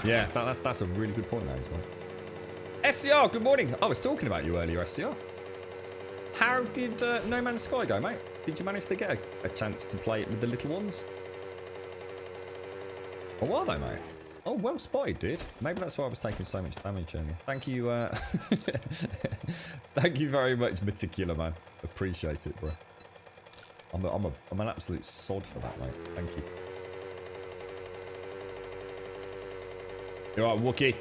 Yeah, that's a really good point, that as well. SCR, good morning. I was talking about you earlier, SCR. How did No Man's Sky go, mate? Did you manage to get a chance to play it with the little ones? Oh, are they, mate? Oh, well spotted, dude. Maybe that's why I was taking so much damage earlier. Thank you, thank you very much, Meticular, man. Appreciate it, bro. I'm an absolute sod for that, mate. Thank you. You're right, Wookie.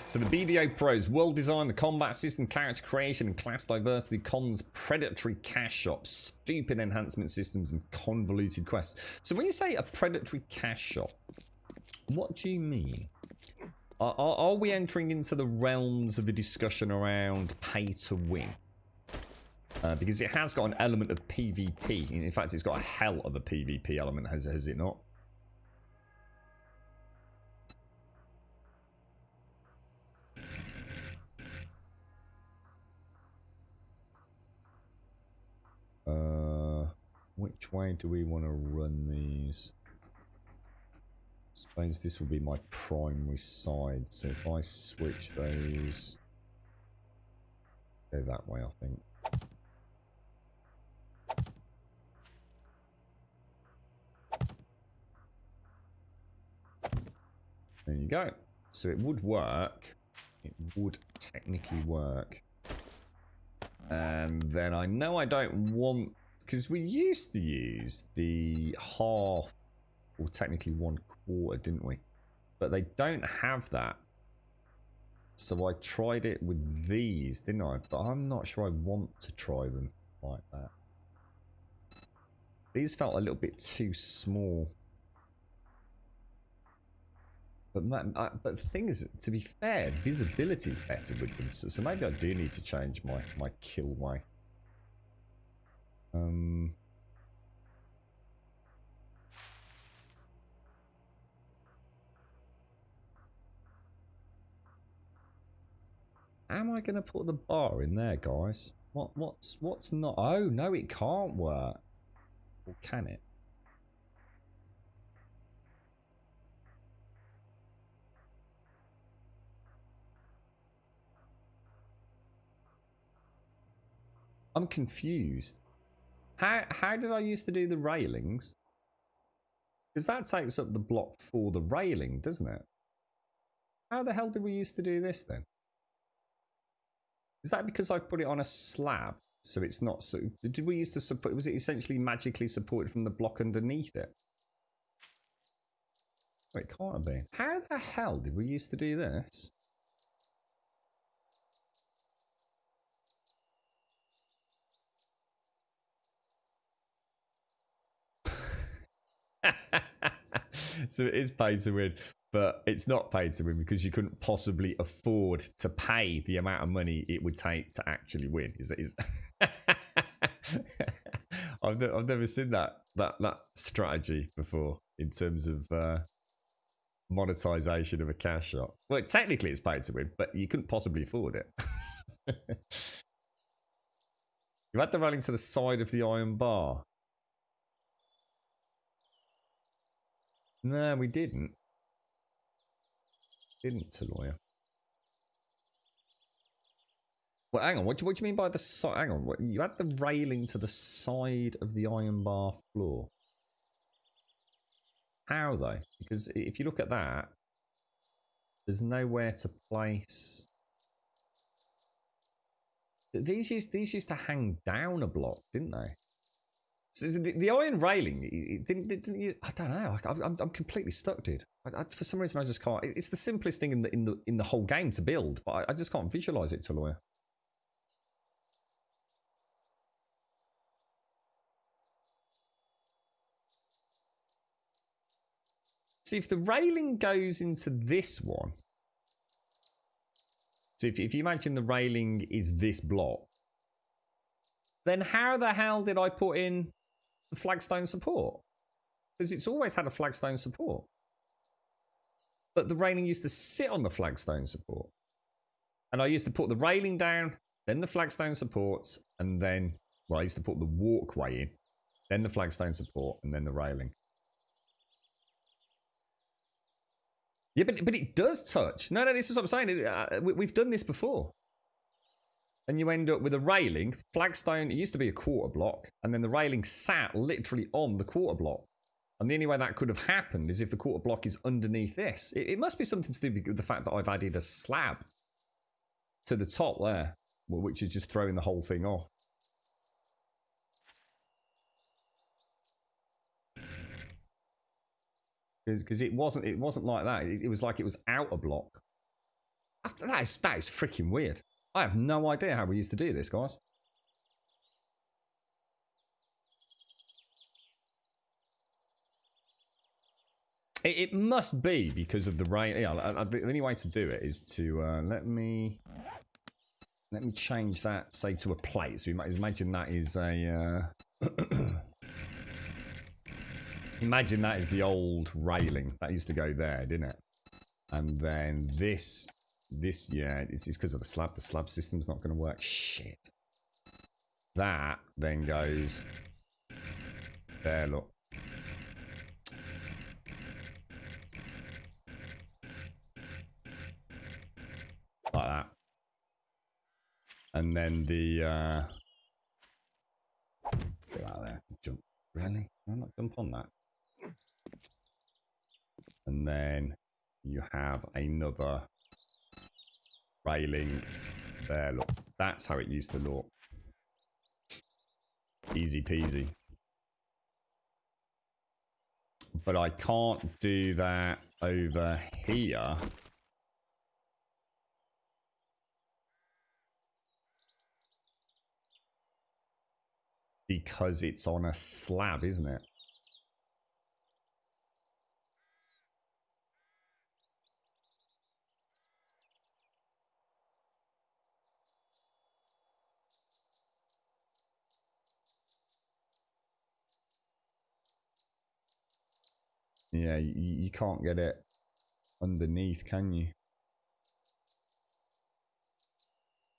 So the BDO pros, world design, the combat system, character creation, and class diversity, cons, predatory cash shops, stupid enhancement systems, and convoluted quests. So when you say a predatory cash shop, what do you mean? Are we entering into the realms of the discussion around pay to win? Because it has got an element of PvP. In fact, it's got a hell of a PvP element, has it not? Which way do we want to run these? I suppose this will be my primary side. So if I switch those, go that way, I think. There you go. So it would work. It would technically work. And then I know I don't want... Because we used to use the half, or technically 1/4, didn't we? But they don't have that. So I tried it with these, didn't I? But I'm not sure I want to try them like that. These felt a little bit too small. But the thing is, to be fair, visibility is better with them. So maybe I do need to change my kill way. Am I going to put the bar in there, guys? What's not? Oh no, it can't work. Or can it? I'm confused. How did I used to do the railings? Because that takes up the block for the railing, doesn't it? How the hell did we used to do this then? Is that because I put it on a slab, so it's not so? Did we used to support? Was it essentially magically supported from the block underneath it? Wait, it can't have been. How the hell did we used to do this? So it is pay to win, but it's not paid to win because you couldn't possibly afford to pay the amount of money it would take to actually win. Is I've never seen that strategy before in terms of monetization of a cash shop. Well, technically it's paid to win, but you couldn't possibly afford it. You had the railing to the side of the iron bar. No, we didn't. Didn't, Taloya. Well, hang on. What do you mean by the side? Hang on. What, you had the railing to the side of the iron bar floor. How though? Because if you look at that, there's nowhere to place. These used to hang down a block, didn't they? So the iron railing, it didn't. I don't know. I'm completely stuck, dude. For some reason, I just can't. It's the simplest thing in the whole game to build, but I just can't visualize it, Taloya. See, if the railing goes into this one, so if you imagine the railing is this block, then how the hell did I put in the flagstone support? Because it's always had a flagstone support. But the railing used to sit on the flagstone support. And I used to put the railing down, then the flagstone supports, and then, well, I used to put the walkway in, then the flagstone support, and then the railing. Yeah, but it does touch. No, this is what I'm saying. We've done this before. And you end up with a railing, flagstone, it used to be a quarter block, and then the railing sat literally on the quarter block. And the only way that could have happened is if the quarter block is underneath this. It must be something to do with the fact that I've added a slab to the top there, which is just throwing the whole thing off. Because it wasn't like that. It was like it was out a block. That is freaking weird. I have no idea how we used to do this, guys. It must be because of the rain. Yeah, the only way to do it is to let me change that, say, to a plate. So imagine that is a. Imagine that is the old railing that used to go there, didn't it? And then this, yeah, it's because of the slab. The slab system's not going to work. Shit. That then goes there. Look. Like that. And then the get out of there. Jump. Really? Why not jump on that? And then you have another railing there. Look, that's how it used to look. Easy peasy. But I can't do that over here. Because it's on a slab, isn't it? Yeah, you can't get it underneath, can you?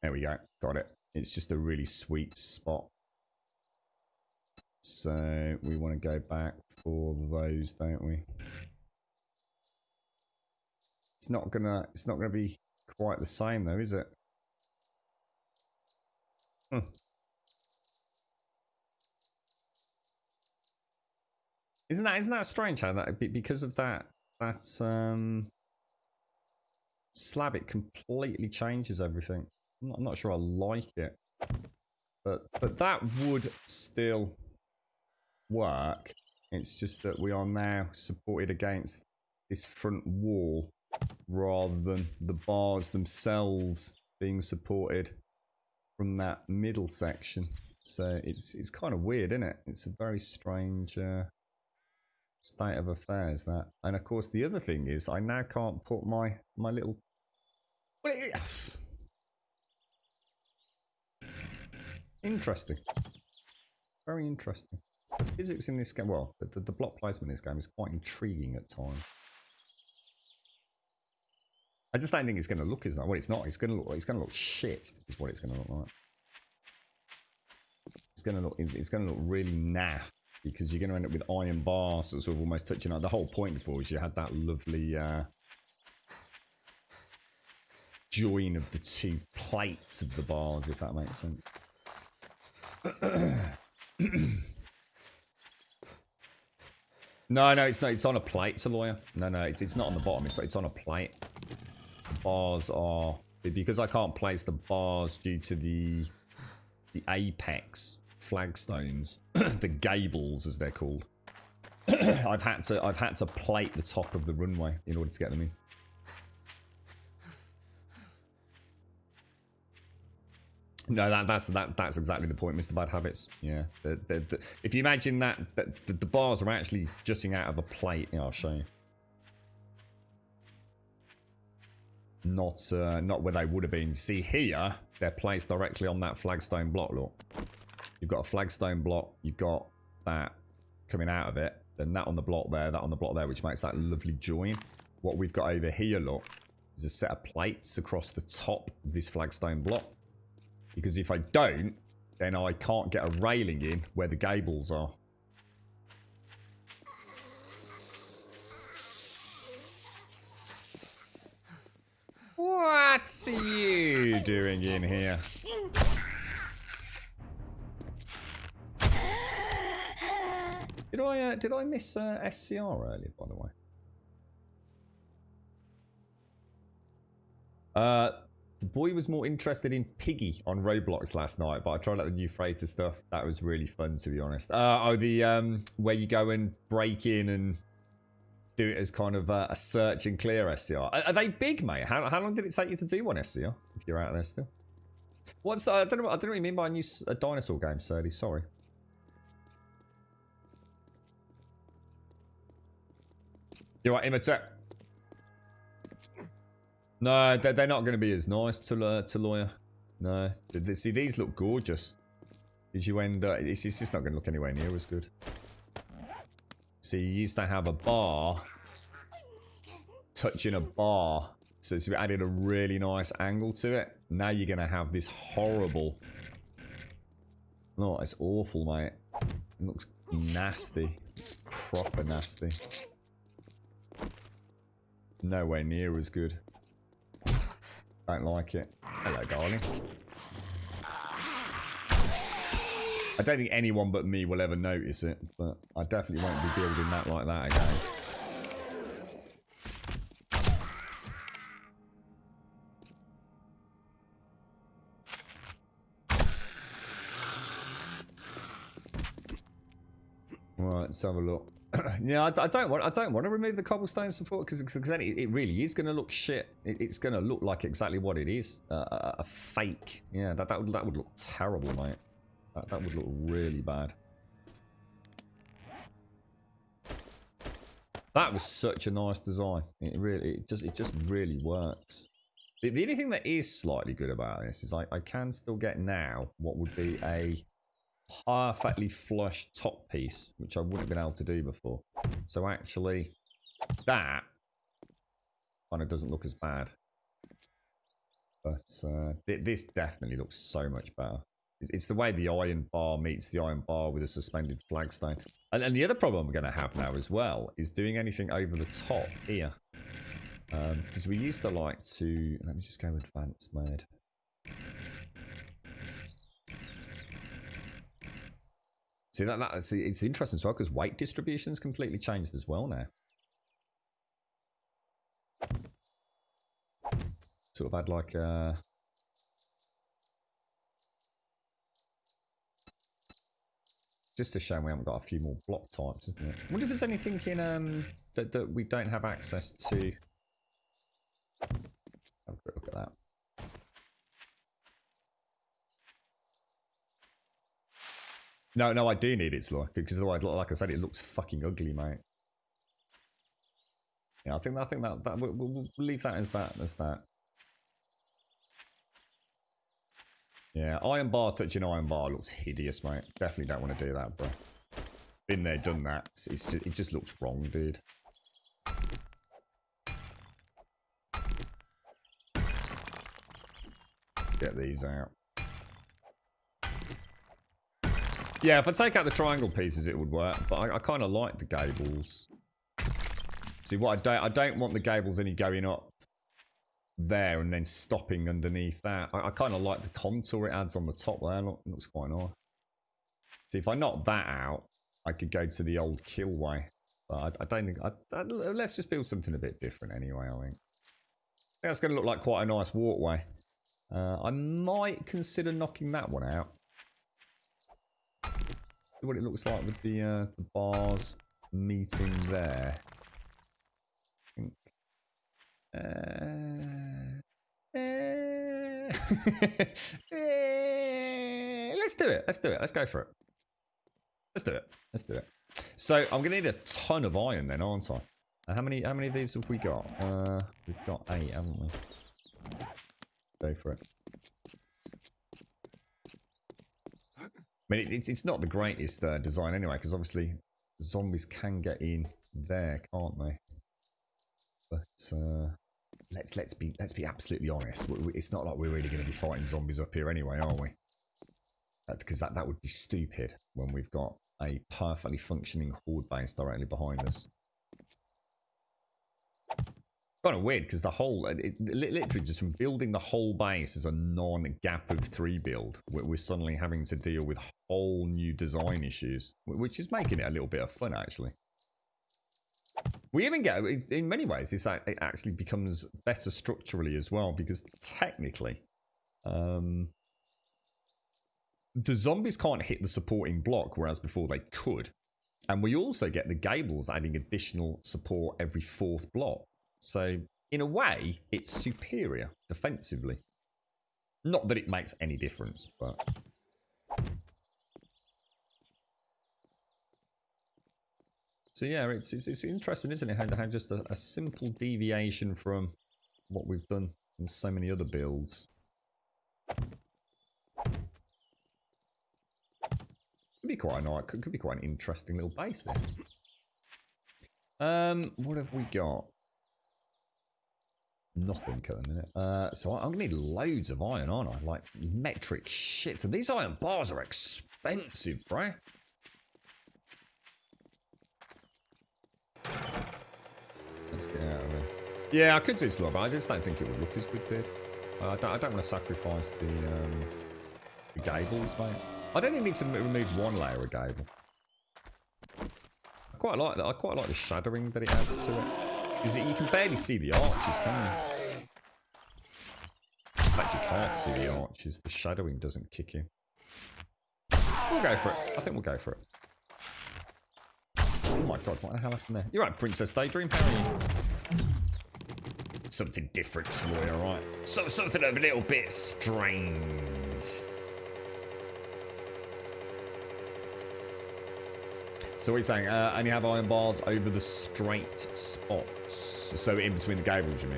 There we go. Got it. It's just a really sweet spot. So we want to go back for those, don't we? It's not gonna be quite the same though, is it? Isn't that strange how that, because of that slab, it completely changes everything. I'm not sure I like it, but that would still work. It's just that we are now supported against this front wall rather than the bars themselves being supported from that middle section. So it's kind of weird, isn't it? It's a very strange state of affairs, that. And of course, the other thing is, I now can't put my little. Interesting. Very interesting. The physics in this game, well, the block placement in this game is quite intriguing at times. I just don't think it's going to look as nice. Well, it's not. It's going to look shit. Is what it's going to look like. It's going to look really naff because you're going to end up with iron bars that sort of almost touching out. The whole point before was you had that lovely join of the two plates of the bars, if that makes sense. No, it's not. It's on a plate. It's a lawyer. No, it's not on the bottom. It's on a plate. The bars are, because I can't place the bars due to the apex flagstones, the gables as they're called. I've had to plate the top of the runway in order to get them in. No, that's exactly the point, Mr. Bad Habits. Yeah, if you imagine that the bars are actually jutting out of a plate, I'll show you. Not where they would have been. See here, they're placed directly on that flagstone block. Look, you've got a flagstone block. You've got that coming out of it. Then that on the block there, that on the block there, which makes that lovely join. What we've got over here, look, is a set of plates across the top of this flagstone block. Because if I don't, then I can't get a railing in where the gables are. What's you doing in here? Did I miss SCR earlier, by the way? The boy was more interested in Piggy on Roblox last night, but I tried out the new freighter stuff. That was really fun, to be honest. The where you go and break in and do it as kind of a search and clear SCR. Are they big, mate? How long did it take you to do one SCR? If you're out there still. What's the, I don't know what you mean by a dinosaur game, Serdy. Sorry. You're right, Imhotep. No, they're not going to be as nice to lawyer. No, see, these look gorgeous. Did you end? It's just not going to look anywhere near as good. See, you used to have a bar touching a bar, so we added a really nice angle to it. Now you're going to have this horrible. Oh, it's awful, mate. It looks nasty, proper nasty. Nowhere near as good. Don't like it. Hello, darling. I don't think anyone but me will ever notice it, but I definitely won't be building that like that again. Right, let's have a look. Yeah, I don't want to remove the cobblestone support because then it really is going to look shit. It's going to look like exactly what it is, a fake. Yeah, that would look terrible, mate. That would look really bad. That was such a nice design. It just really works. The only thing that is slightly good about this is I can still get now what would be a perfectly flush top piece, which I wouldn't have been able to do before. So actually, that kind of doesn't look as bad. But this definitely looks so much better. It's the way the iron bar meets the iron bar with a suspended flagstone. And the other problem we're going to have now as well is doing anything over the top here. Because we used to like to... Let me just go advanced mode. See, it's interesting as well because weight distribution's completely changed as well now. Sort of had like just a shame we haven't got a few more block types, isn't it? I wonder if there's anything in that we don't have access to. Have a quick look at that. No, I do need its look because otherwise, like I said, it looks fucking ugly, mate. Yeah, I think that we'll leave that as that. Yeah, iron bar touching iron bar looks hideous, mate. Definitely don't want to do that, bro. Been there, done that. It just looks wrong, dude. Get these out. Yeah, if I take out the triangle pieces, it would work. But I kind of like the gables. See, what I don't want the gables any going up there and then stopping underneath that. I kind of like the contour it adds on the top there. Look, it looks quite nice. See, if I knock that out, I could go to the old kill way. But I don't think... let's just build something a bit different anyway, I think. That's going to look like quite a nice walkway. I might consider knocking that one out. See what it looks like with the bars meeting there. I think. Let's do it. Let's go for it. Let's do it. So I'm gonna need a ton of iron then, aren't I? How many of these have we got? We've got 8, haven't we? Go for it. I mean, it's not the greatest design anyway, because obviously zombies can get in there, can't they? But let's be absolutely honest. It's not like we're really going to be fighting zombies up here anyway, are we? Because that would be stupid when we've got a perfectly functioning horde base directly behind us. Kind of weird because the whole, literally just from building the whole base as a non-gap of 3 build, we're suddenly having to deal with whole new design issues, which is making it a little bit of fun actually. We even get, in many ways, it actually becomes better structurally as well, because technically, the zombies can't hit the supporting block, whereas before they could. And we also get the gables adding additional support every 4th block. So, in a way, it's superior defensively. Not that it makes any difference, but... So yeah, it's interesting, isn't it, how just a simple deviation from what we've done in so many other builds. Could be quite a nice, could be quite an interesting little base, this. What have we got? Nothing at the minute. So I'm gonna need loads of iron, aren't I? Like metric shit. And these iron bars are expensive, bro. Let's get out of here. Yeah, I could do this, but I just don't think it would look as good, dude. I don't want to sacrifice the gables, mate. I don't even need to remove one layer of gable. I quite like that. I quite like the shadowing that it adds to it. Because you can barely see the arches, can you? In fact, you can't see the arches. The shadowing doesn't kick in. We'll go for it. I think we'll go for it. Oh my god, what the hell happened there? You're right, Princess Daydream. How are you? Something different, Troy, alright? Something a little bit strange. So what are you saying? Only have iron bars over the straight spots. So in between the gables, you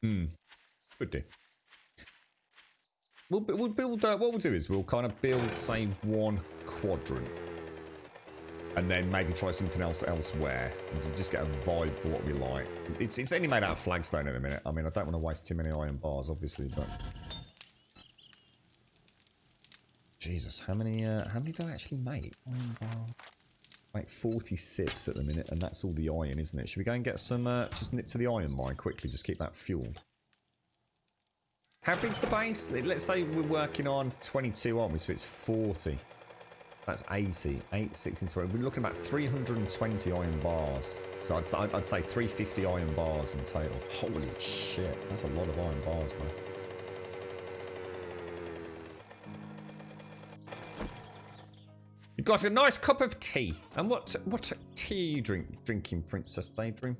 mean? Could do. We'll build, what we'll do is we'll kind of build, say, one quadrant. And then maybe try something else elsewhere. And just get a vibe for what we like. It's only made out of flagstone in a minute. I mean, I don't want to waste too many iron bars, obviously, but... Jesus, how many do I actually make? Iron bar. Like 46 at the minute, and that's all the iron, isn't it? Should we go and get some, just nip to the iron mine quickly, just keep that fueled. How big's the base? Let's say we're working on 22, aren't we? So it's 40. That's 80. 8, 6, and 12. We're looking at about 320 iron bars. So I'd say 350 iron bars in total. Holy shit, that's a lot of iron bars, man. You've got a nice cup of tea. And what tea are you drinking, Princess Daydream?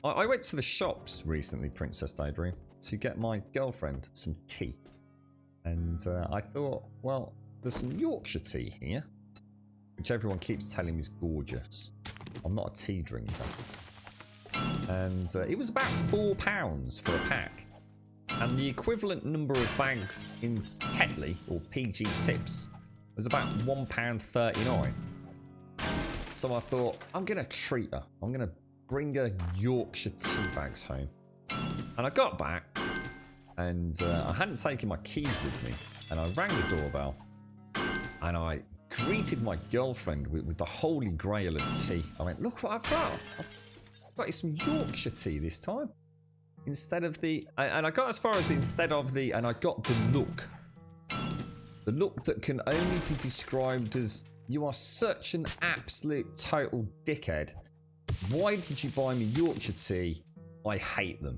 I went to the shops recently, Princess Daydream, to get my girlfriend some tea. And I thought, well, there's some Yorkshire tea here, which everyone keeps telling me is gorgeous. I'm not a tea drinker. And it was about £4 for a pack. And the equivalent number of bags in Tetley, or PG Tips, was about £1.39. So I thought, I'm going to treat her. I'm going to bring her Yorkshire tea bags home. And I got back, and I hadn't taken my keys with me. And I rang the doorbell, and I greeted my girlfriend with the holy grail of tea. I went, look what I've got. I've got you some Yorkshire tea this time. Instead of the... And I got as far as instead of the... And I got the look. The look that can only be described as, you are such an absolute total dickhead. Why did you buy me Yorkshire tea? I hate them.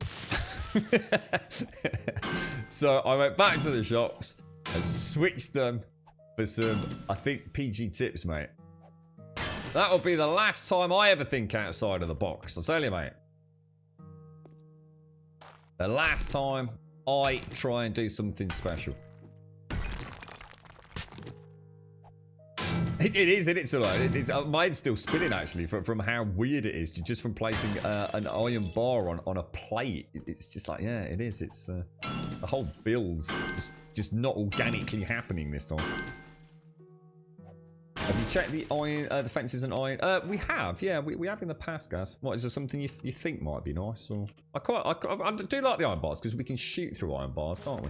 So I went back to the shops and switched them for some, I think, PG Tips, mate. That will be the last time I ever think outside of the box. I'll tell you, mate. The last time I try and do something special. It is, isn't it? So it's, my head's still spinning, actually, from how weird it is, just from placing an iron bar on a plate. It's just like, yeah, it is. It's the whole build's just not organically happening this time. Have you checked the iron, the fences and iron? We have, yeah, we have in the past, guys. What, is there something you think might be nice? Or I do like the iron bars because we can shoot through iron bars, can't we?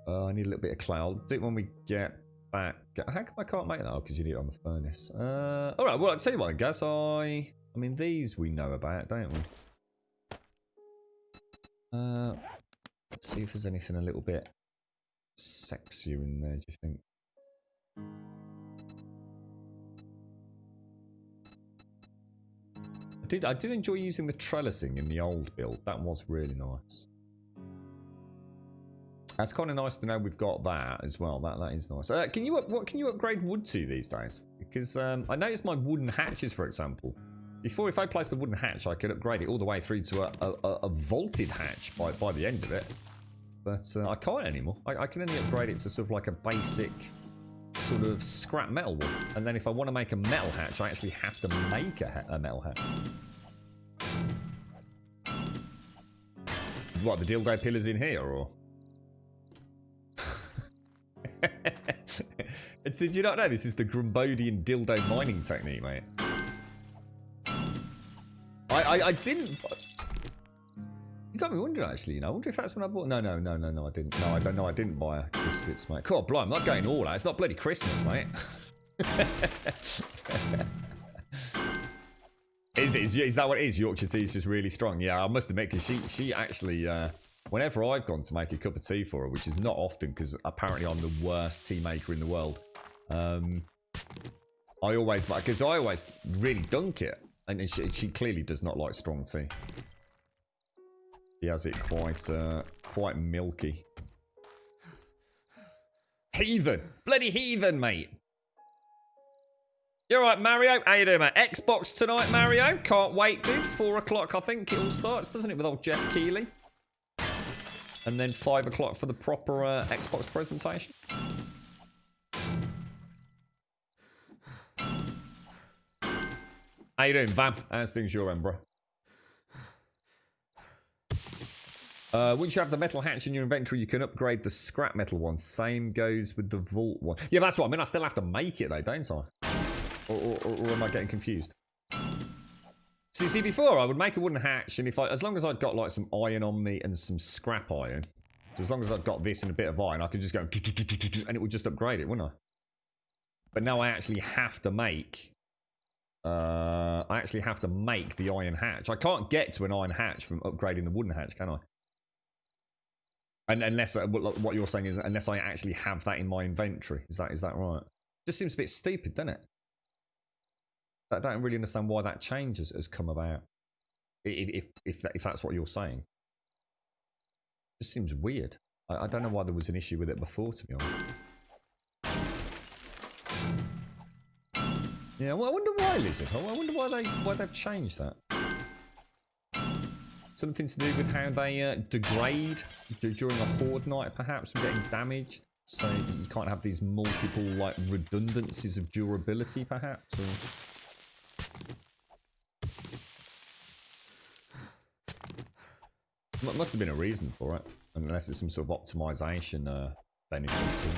I need a little bit of clay. I'll do it when we get back. How come I can't make that? Oh, because you need it on the furnace. All right, well, I'll tell you what, I guess I mean, these we know about, don't we? Let's see if there's anything a little bit sexier in there, do you think? I did enjoy using the trellising in the old build. That was really nice. That's kind of nice to know we've got that as well. That is nice. What can you upgrade wood to these days? Because I noticed my wooden hatches, for example. Before, if I placed the wooden hatch, I could upgrade it all the way through to a vaulted hatch by the end of it. But I can't anymore. I can only upgrade it to sort of like a basic sort of scrap metal one. And then if I want to make a metal hatch, I actually have to make a metal hatch. What, the dildo pillars in here, or? Did you not know this is the Grumbodian dildo mining technique, mate? I didn't. You got me wondering, actually. You know, I wonder if that's when I bought. No, I didn't. No, I don't know. I didn't buy a biscuits, mate. God, blimey, I'm not going all out. It's not bloody Christmas, mate. Is that what it is? Yorkshire tea is just really strong. Yeah, I must admit, because she actually. Whenever I've gone to make a cup of tea for her, which is not often because apparently I'm the worst tea maker in the world, I always really dunk it, and she clearly does not like strong tea. She has it quite milky. Heathen, bloody heathen, mate. You're right, Mario. How you doing, mate? Xbox tonight, Mario. Can't wait, dude. 4 o'clock, I think it all starts, doesn't it, with old Jeff Keighley? And then 5 o'clock for the proper Xbox presentation. How you doing, Vamp? How's things your end, bro? Once you have the metal hatch in your inventory, you can upgrade the scrap metal one. Same goes with the vault one. Yeah, that's what I mean. I still have to make it, though, don't I? Or am I getting confused? So you see, before I would make a wooden hatch, and as long as I'd got like some iron on me and some scrap iron, so as long as I'd got this and a bit of iron, I could just go and it would just upgrade it, wouldn't I? But now I actually have to make, the iron hatch. I can't get to an iron hatch from upgrading the wooden hatch, can I? And unless what you're saying is unless I actually have that in my inventory, is that right? Just seems a bit stupid, doesn't it? I don't really understand why that change has come about. If that's what you're saying. It just seems weird. I don't know why there was an issue with it before, to be honest. Yeah, well, I wonder why, Lizard. I wonder why they've changed that. Something to do with how they degrade during a horde night, perhaps, and getting damaged. So you can't have these multiple like redundancies of durability, perhaps. Or... Must have been a reason for it, unless it's some sort of optimization benefit to it.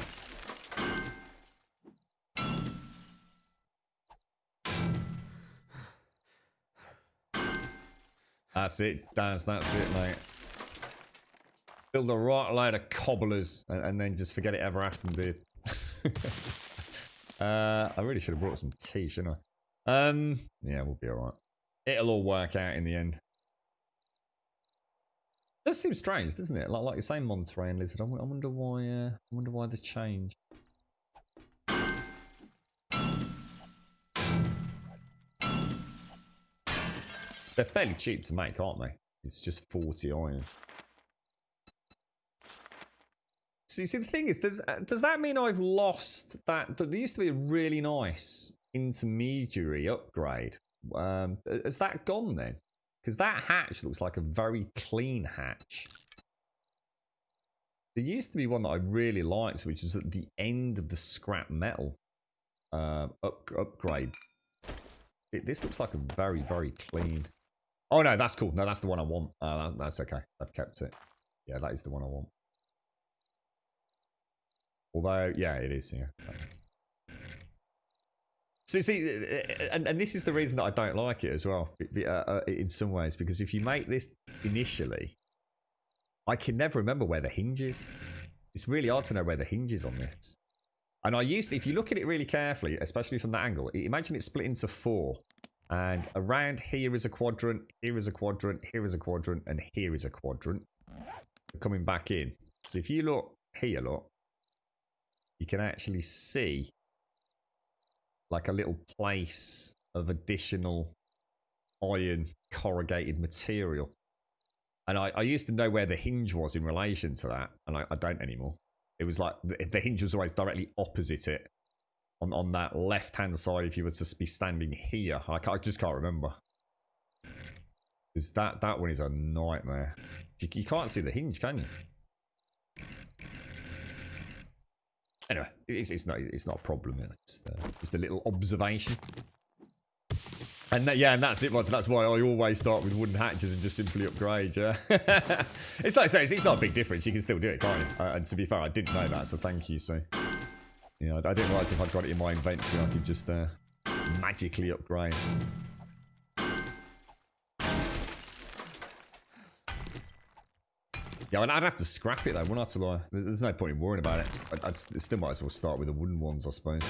That's it, Daz, that's it, mate. Build a right load of cobblers and then just forget it ever happened, dude. I really should have brought some tea, shouldn't I? Yeah, we'll be alright. It'll all work out in the end. It does seem strange, doesn't it? Like you're saying, Monterey and Lizard. I wonder why. I wonder why they changed. They're fairly cheap to make, aren't they? It's just 40 iron. See, the thing is, does that mean I've lost that? There used to be a really nice intermediary upgrade. Has that gone then? Because that hatch looks like a very clean hatch. There used to be one that I really liked, which was at the end of the scrap metal upgrade. This looks like a very, very clean... Oh no, that's cool. No, that's the one I want. That's okay. I've kept it. Yeah, that is the one I want. Although, yeah, it is. Yeah. So see, and this is the reason that I don't like it as well, in some ways, because if you make this initially, I can never remember where the hinge is. It's really hard to know where the hinge is on this. And I used to, if you look at it really carefully, especially from that angle, imagine it's split into 4. And around here is a quadrant, here is a quadrant, here is a quadrant, and here is a quadrant. Coming back in. So if you look here, look, you can actually see like a little place of additional iron corrugated material. And I used to know where the hinge was in relation to that, and I don't anymore. It was like the hinge was always directly opposite it. On that left-hand side, if you were to be standing here. I just can't remember. Because that one is a nightmare. You can't see the hinge, can you? Anyway, it's not a problem. It's just a little observation. And yeah, and that's it. That's why I always start with wooden hatches and just simply upgrade. Yeah, it's like I say, it's not a big difference. You can still do it, can't you? And to be fair, I didn't know that, so thank you. So. Yeah, I didn't realise if I'd got it in my inventory, I could just magically upgrade. Yeah, I'd have to scrap it though, wouldn't I? To lie. There's no point in worrying about it. I'd still might as well start with the wooden ones, I suppose.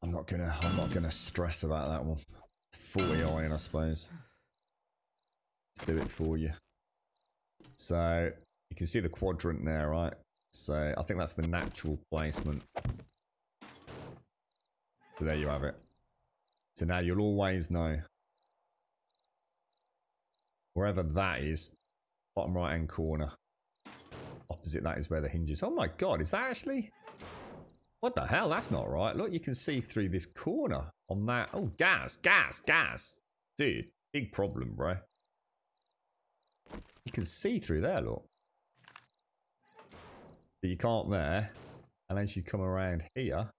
I'm not gonna stress about that one. 40 iron, I suppose. Let's do it for you. So. You can see the quadrant there, right? So I think that's the natural placement. So there you have it. So now you'll always know. Wherever that is, bottom right hand corner. Opposite that is where the hinge is. Oh my god, is that actually... What the hell? That's not right. Look, you can see through this corner on that. Oh, gas. Dude, big problem, bro. You can see through there, look. But you can't there. And as you come around here.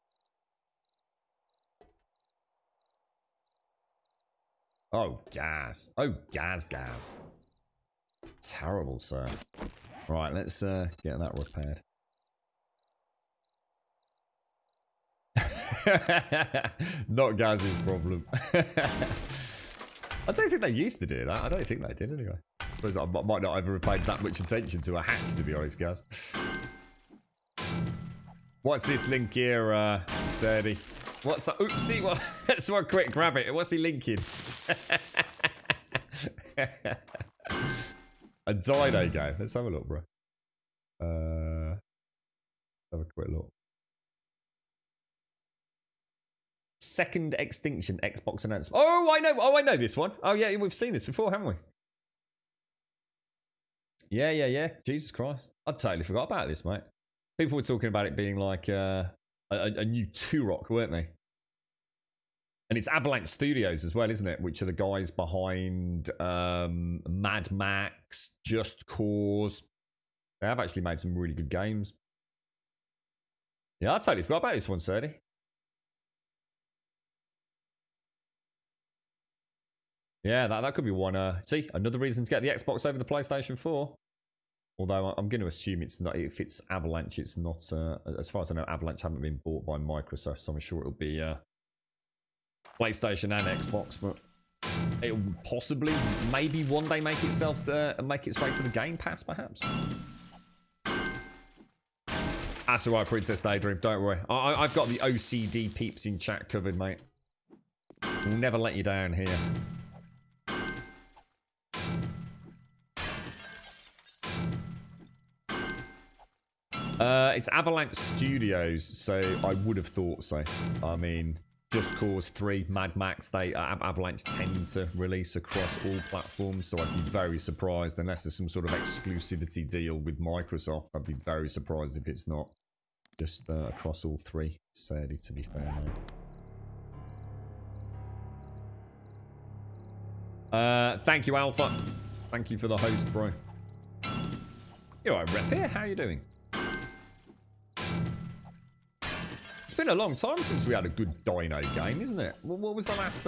Oh, gas. Oh, gas. Terrible, sir. Right, let's get that repaired. Not Gaz's problem. I don't think they used to do that. I don't think they did anyway. I suppose I might not have ever paid that much attention to a hatch, to be honest, Gaz. What's this link here, Serdi? What's that? Oopsie, what? Let's one quick grab it. What's he linking? A dino game. Let's have a look, bro. Let's have a quick look. Second Extinction Xbox announcement. Oh, I know. Oh, I know this one. Oh, yeah, we've seen this before, haven't we? Yeah. Jesus Christ. I totally forgot about this, mate. People were talking about it being like a new Turok, weren't they? And it's Avalanche Studios as well, isn't it? Which are the guys behind Mad Max, Just Cause, They have actually made some really good games. Yeah, I totally forgot about this one, Serdy. Yeah, that could be one. See, another reason to get the Xbox over the PlayStation 4. Although I'm going to assume it's not. If it's Avalanche, it's not. As far as I know, Avalanche haven't been bought by Microsoft, so I'm sure it'll be PlayStation and Xbox. But it'll possibly, maybe one day make its way to the Game Pass, perhaps. That's alright, Princess Daydream. Don't worry. I've got the OCD peeps in chat covered, mate. We'll never let you down here. It's Avalanche Studios, so I would have thought so. I mean, Just Cause 3, Mad Max, Avalanche tend to release across all platforms, so I'd be very surprised, unless there's some sort of exclusivity deal with Microsoft, I'd be very surprised if it's not just across all three, sadly, to be fair, mate. Thank you, Alpha. Thank you for the host, bro. You're alright, Rep here. How are you doing? It's been a long time since we had a good dino game, isn't it? What was the last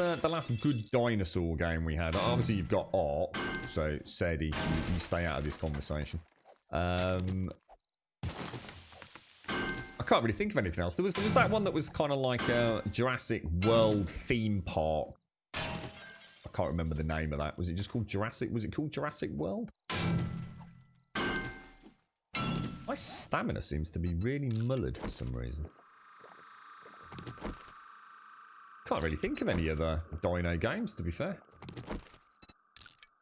good dinosaur game we had? Obviously, you've got Ark, so Sadie, you stay out of this conversation. I can't really think of anything else. There was that one that was kind of like a Jurassic World theme park. I can't remember the name of that. Was it just called Jurassic? Was it called Jurassic World? My stamina seems to be really mullered for some reason. Can't really think of any other dino games, to be fair.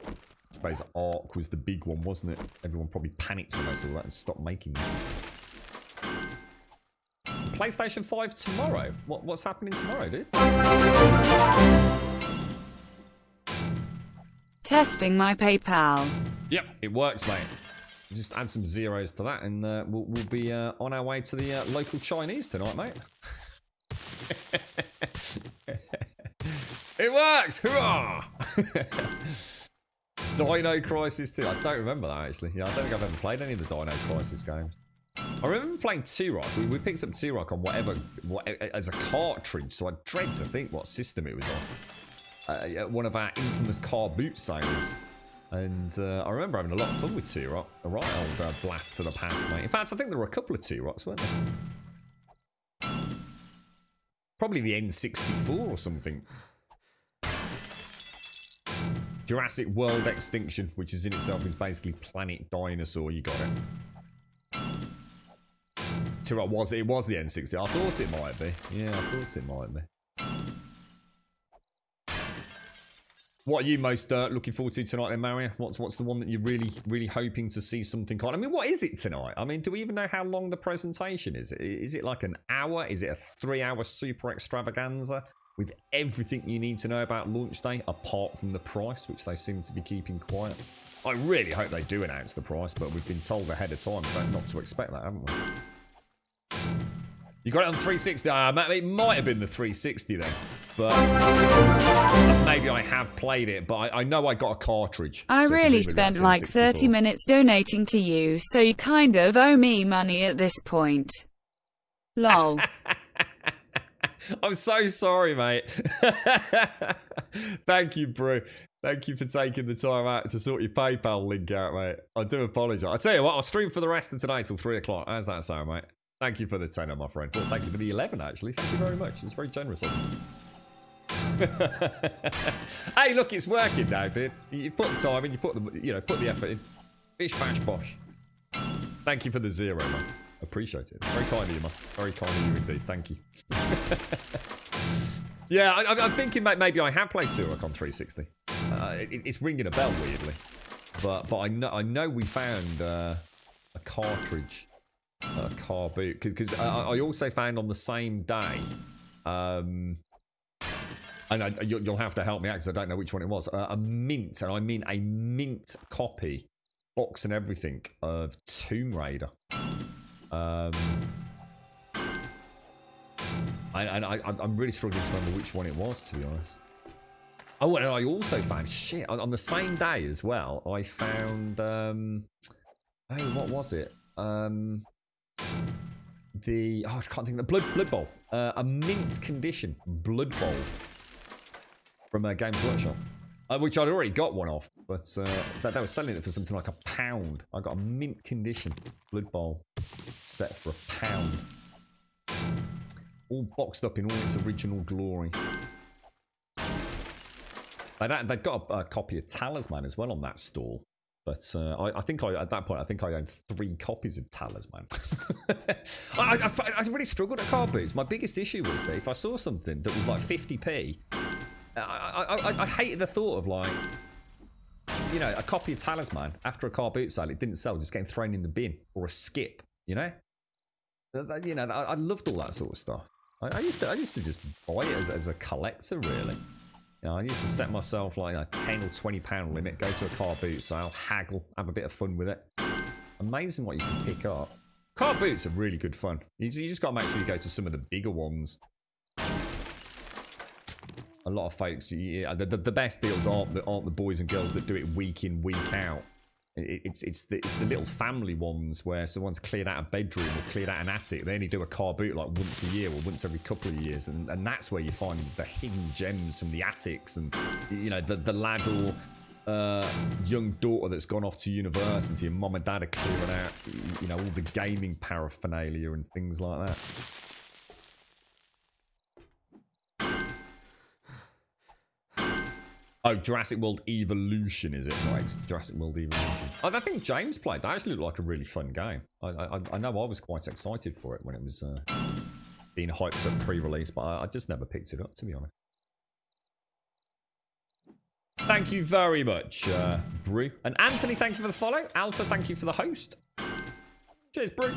I suppose Ark was the big one, wasn't it? Everyone probably panicked when they saw that and stopped making them. PlayStation 5 tomorrow? What's happening tomorrow, dude? Testing my PayPal. Yep, it works, mate. Just add some zeros to that and we'll be on our way to the local Chinese tonight, mate. It works! Hurrah! Dino Crisis 2. I don't remember that, actually. Yeah, I don't think I've ever played any of the Dino Crisis games. I remember playing Turok. We picked up Turok on whatever as a cartridge, so I dread to think what system it was on. One of our infamous car boot sales. And I remember having a lot of fun with Turok. A right old blast to the past, mate. In fact, I think there were a couple of Turoks, weren't there? Probably the N64 or something. Jurassic World Extinction, which is in itself is basically Planet Dinosaur. You got it. Turok was the N64. I thought it might be. Yeah, I thought it might be. What are you most looking forward to tonight then, Mario? What's the one that you're really hoping to see something on? I mean, what is it tonight? I mean, do we even know how long the presentation is? Is it like an hour? Is it a 3-hour super extravaganza with everything you need to know about launch day, apart from the price, which they seem to be keeping quiet? I really hope they do announce the price, but we've been told ahead of time not to expect that, haven't we? You got it on 360. It might have been the 360 then. But maybe I have played it. But I know I got a cartridge. I really spent like 30 minutes donating to you, so you kind of owe me money at this point. Lol. I'm so sorry, mate. Thank you, bro. Thank you for taking the time out to sort your PayPal link out, mate. I do apologise. I tell you what, I'll stream for the rest of today till 3 o'clock. How's that sound, mate? Thank you for the 10, my friend. Well, thank you for the 11, actually. Thank you very much. It's very generous of you. Hey, look, it's working now, dude. You put the time in, you put the effort in. Bish, bash, bosh. Thank you for the 0, man. Appreciate it. Very kind of you, man. Very kind of you indeed. Thank you. Yeah, I'm thinking maybe I have played Turok on 360. It's ringing a bell weirdly, but I know we found a cartridge. A car boot because I also found on the same day and you'll have to help me out because I don't know which one it was, a mint, and I mean a mint copy, box and everything, of Tomb Raider. And I'm really struggling to remember which one it was, to be honest. Oh, and I also found on the same day as well, I found Hey, what was it? I can't think of the Blood Bowl. A mint condition Blood Bowl from Games Workshop, which I'd already got one of, but they were selling it for something like £1. I got a mint condition Blood Bowl set for £1, all boxed up in all its original glory. They've got a copy of Talisman as well on that stall. But I think at that point, I owned 3 copies of Talisman. I really struggled at car boots. My biggest issue was that if I saw something that was like 50p, I hated the thought of, like, you know, a copy of Talisman after a car boot sale, it didn't sell, just getting thrown in the bin, or a skip, you know? I loved all that sort of stuff. I used to just buy it as a collector, really. You know, I used to set myself like a £10 or £20 limit, go to a car boot sale, haggle, have a bit of fun with it. Amazing what you can pick up. Car boots are really good fun. You just got to make sure you go to some of the bigger ones. A lot of folks, the best deals aren't the boys and girls that do it week in, week out. It's the little family ones where someone's cleared out a bedroom or cleared out an attic. They only do a car boot like once a year or once every couple of years, and that's where you find the hidden gems from the attics, and you know the lad or young daughter that's gone off to university, and mum and dad are clearing out, you know, all the gaming paraphernalia and things like that. Oh, Jurassic World Evolution, is it? Right, it's Jurassic World Evolution. I think James played. That actually looked like a really fun game. I know I was quite excited for it when it was being hyped up pre-release, but I just never picked it up, to be honest. Thank you very much, Brew. And Anthony, thank you for the follow. Alpha, thank you for the host. Cheers, Brew.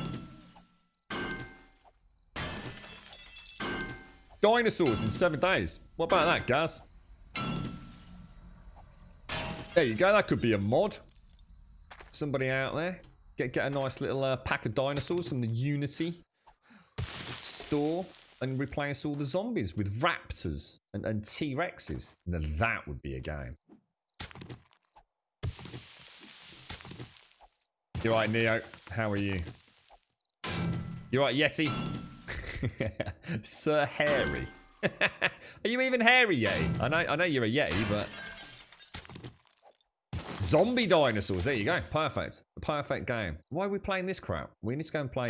Dinosaurs in 7 days. What about that, Gaz? There you go, that could be a mod. Somebody out there. Get a nice little pack of dinosaurs from the Unity store and replace all the zombies with raptors and T-Rexes. Now that would be a game. You right, Neo? How are you? You right, Yeti? Sir Hairy. Are you even hairy, Yeti? I know you're a Yeti, but... Zombie dinosaurs, there you go. Perfect. The perfect game. Why are we playing this crap? We need to go and play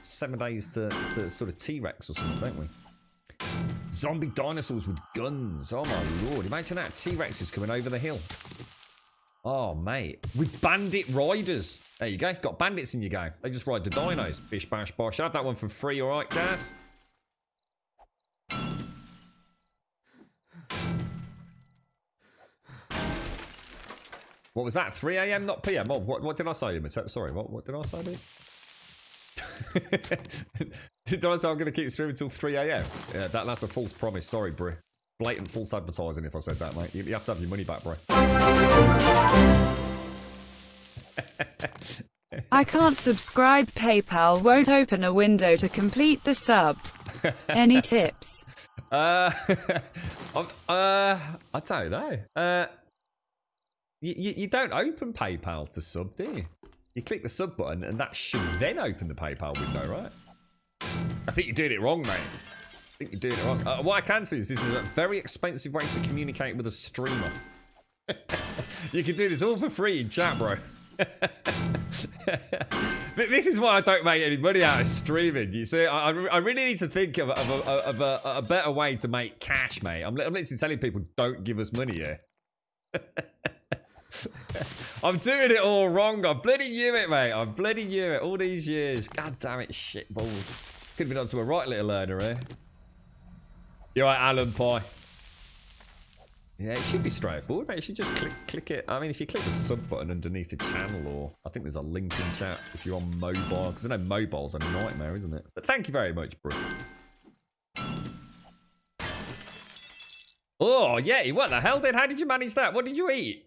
7 days to sort of T-Rex or something, don't we? Zombie dinosaurs with guns. Oh my lord. Imagine that. T-Rex is coming over the hill. Oh, mate. With bandit riders. There you go. Got bandits in your game. They just ride the dinos. Bish, bash, bosh. I'll have that one for free, alright, Gas? What was that? 3 AM, not PM? Oh, what did I say? Sorry, what did I say, dude? Did I say I'm going to keep streaming until 3 AM? Yeah, that's a false promise. Sorry, bro. Blatant false advertising if I said that, mate. You have to have your money back, bro. I can't subscribe. PayPal won't open a window to complete the sub. Any tips? I don't know. You don't open PayPal to sub, do you? You click the sub button and that should then open the PayPal window, right? I think you're doing it wrong, mate. I think you're doing it wrong. What I can see is this is a very expensive way to communicate with a streamer. You can do this all for free in chat, bro. This is why I don't make any money out of streaming. You see, I really need to think of a better way to make cash, mate. I'm literally telling people, don't give us money here. I'm doing it all wrong. I bloody knew it, mate. I bloody knew it all these years. God damn it, shit balls. Could have been on to a right little learner here. You're right, Alan Pie. Yeah, it should be straightforward, mate. You should just click it. I mean, if you click the sub button underneath the channel, or I think there's a link in chat if you're on mobile, because I know mobile's a nightmare, isn't it? But thank you very much, bro. Oh, yeah, what the hell, dude? How did you manage that? What did you eat?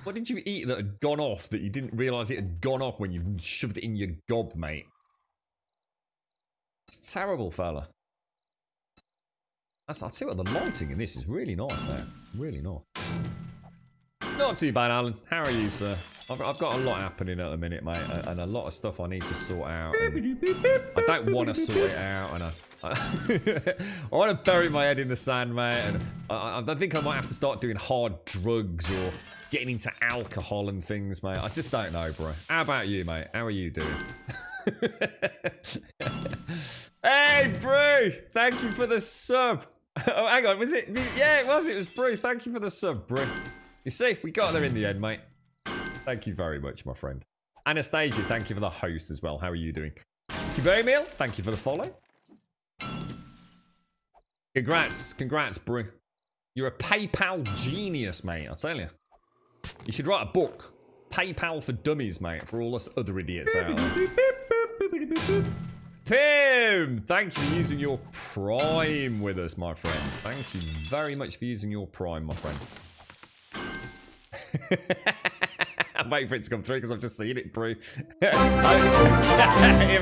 What did you eat that had gone off that you didn't realise it had gone off when you shoved it in your gob, mate? It's terrible, fella. I'll tell you what, the lighting in this is really nice now. Really nice. Not too bad, Alan. How are you, sir? I've got a lot happening at the minute, mate, and a lot of stuff I need to sort out. I don't want to sort it out, and I want to bury my head in the sand, mate. And I think I might have to start doing hard drugs or getting into alcohol and things, mate. I just don't know, bro. How about you, mate? How are you doing? Hey, Brew! Thank you for the sub. Oh, hang on, was it? Yeah, it was. It was Brew. Thank you for the sub, Brew. You see, we got there in the end, mate. Thank you very much, my friend. Anastasia, thank you for the host as well. How are you doing? Meal, thank you for the follow. Congrats, Brew. You're a PayPal genius, mate. I'll tell you. You should write a book. PayPal for Dummies, mate, for all us other idiots out there. Pim! Thank you for using your Prime with us, my friend. Thank you very much for using your Prime, my friend. I'm waiting for it to come through because I've just seen it, Brew. Here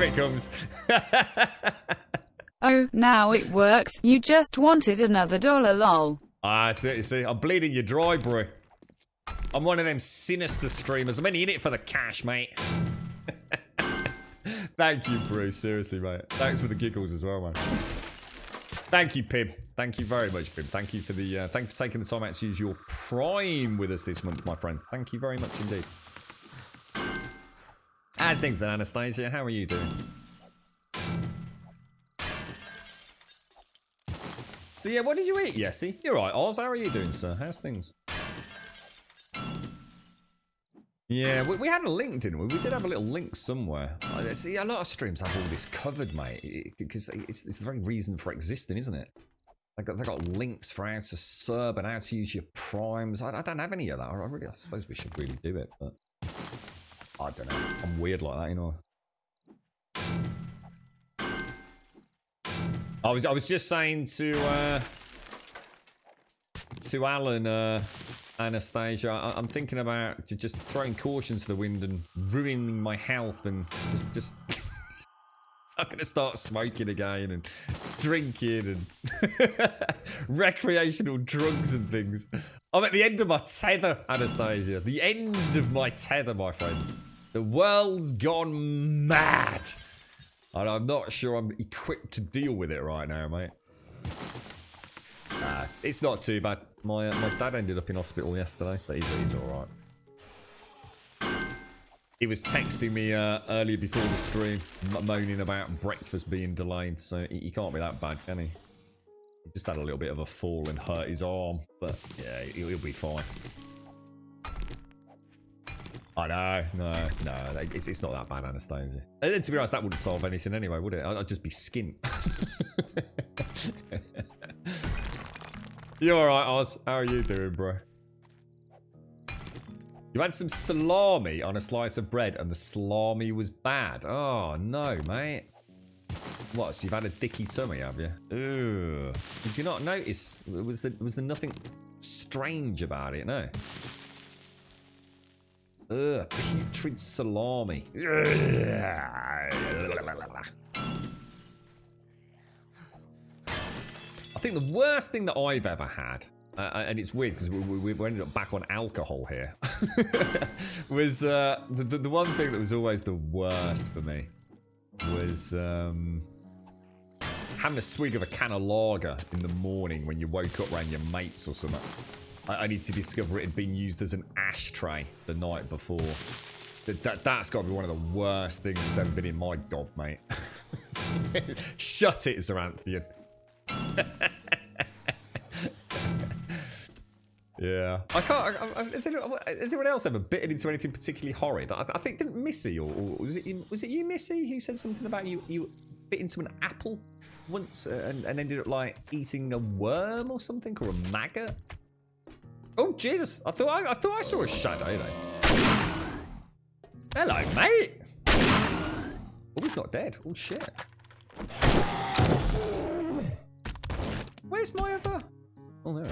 it comes. Oh, now it works. You just wanted another $1, lol. Ah, see, I'm bleeding you dry, Brew. I'm one of them sinister streamers. I'm only in it for the cash, mate. Thank you, Brew. Seriously, mate. Thanks for the giggles as well, man. Thank you, Pim. Thank you very much, Pim. Thank you for the thank you for taking the time out to use your Prime with us this month, my friend. Thank you very much indeed. How's things then, Anastasia? How are you doing? So yeah, what did you eat, Yessie? You're right, Oz. How are you doing, sir? How's things? Yeah, we had a link, didn't we? We did have a little link somewhere. See, a lot of streams have all this covered, mate, because it's the very reason for existing, isn't it? They got links for how to sub and how to use your primes. I don't have any of that. I suppose we should really do it, but I don't know. I'm weird like that, you know. I was just saying to Alan, Anastasia, I'm thinking about just throwing caution to the wind and ruining my health and just I'm gonna start smoking again and drinking and recreational drugs and things. I'm at the end of my tether, Anastasia. The end of my tether, my friend. The world's gone mad. And I'm not sure I'm equipped to deal with it right now, mate. It's not too bad. My dad ended up in hospital yesterday, but he's alright. He was texting me earlier before the stream, moaning about breakfast being delayed, so he can't be that bad, can he? He just had a little bit of a fall and hurt his arm, but yeah, he'll be fine. I know, no, it's not that bad, Anastasia. And to be honest, that wouldn't solve anything anyway, would it? I'd just be skint. You alright, Oz? How are you doing, bro? You had some salami on a slice of bread and the salami was bad. Oh, no, mate. What, so you've had a dicky tummy, have you? Ugh. Did you not notice? Was there nothing strange about it? No. Ugh, putrid salami. I think the worst thing that I've ever had, and it's weird because we ended up back on alcohol here, was the one thing that was always the worst for me was having a swig of a can of lager in the morning when you woke up around your mates or something. I need to discover it had been used as an ashtray the night before. That's got to be one of the worst things that's ever been in my gob, mate. Shut it, Zaranthian. Yeah. I can't. Has anyone else ever bitten into anything particularly horrid? I think didn't Missy or was it you, Missy, who said something about you bit into an apple once and ended up like eating a worm or something, or a maggot? Oh Jesus! I thought I saw a shadow. Hello, mate. Oh, he's not dead. Oh shit. Where's my other? Oh, there.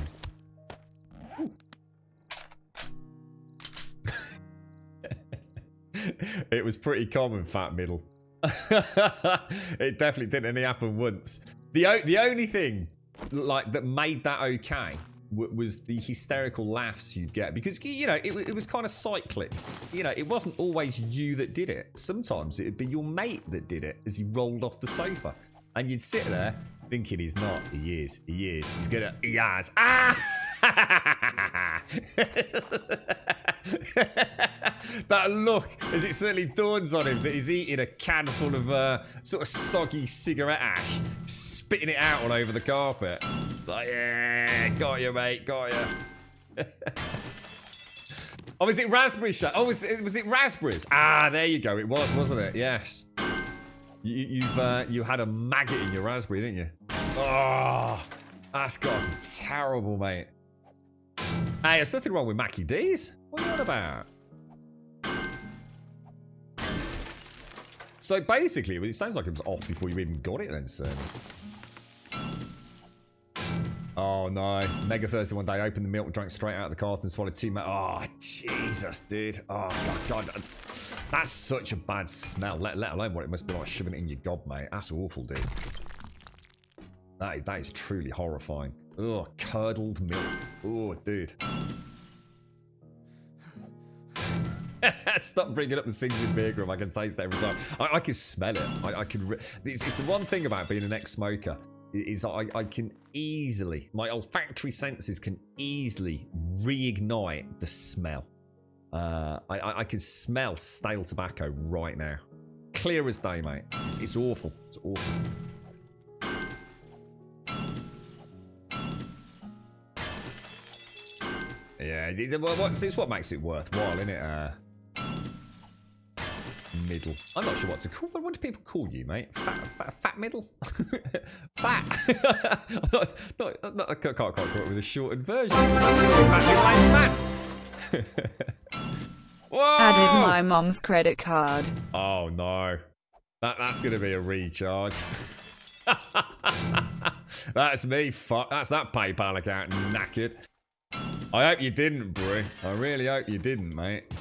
It was pretty common, Fat Middle. It definitely didn't only happen once. The only thing like that made that okay was the hysterical laughs you'd get because you know it was kind of cyclic. You know, it wasn't always you that did it. Sometimes it'd be your mate that did it as he rolled off the sofa, and you'd sit there thinking he's not. He is. He's gonna. He has. Ah! That look as it certainly dawns on him that he's eating a can full of sort of soggy cigarette ash, spitting it out all over the carpet. Like, yeah, got you, mate, got you. Oh, was it raspberry shot? Oh, was it raspberries? Ah, there you go. It was, wasn't it? Yes. You had a maggot in your raspberry, didn't you? Oh, that's got to be terrible, mate. Hey, there's nothing wrong with Mackie D's. What are you on about? So basically, it sounds like it was off before you even got it then, sir. Oh no. Mega thirsty one day, opened the milk, drank straight out of the carton, swallowed 2 Oh, Jesus, dude. Oh, God. That's such a bad smell, let alone what it must be like shoving it in your gob, mate. That's awful, dude. That is truly horrifying. Ugh, curdled milk. Oh, dude. Stop bringing up the things in beer grum. I can taste it every time. I can smell it. I can. It's the one thing about being an ex-smoker is I can easily, my olfactory senses can easily reignite the smell. I can smell stale tobacco right now, clear as day, mate. It's awful. It's awful. Yeah, it's what makes it worthwhile, isn't it? Middle. I'm not sure what to call. What do people call you, mate? Fat middle? Fat. I can't come up with a shortened version. Fat middle-aged man. Whoa! Added my mom's credit card. Oh no, that's gonna be a recharge. That's me. That's that PayPal account knackered. I hope you didn't, bro. I really hope you didn't, mate.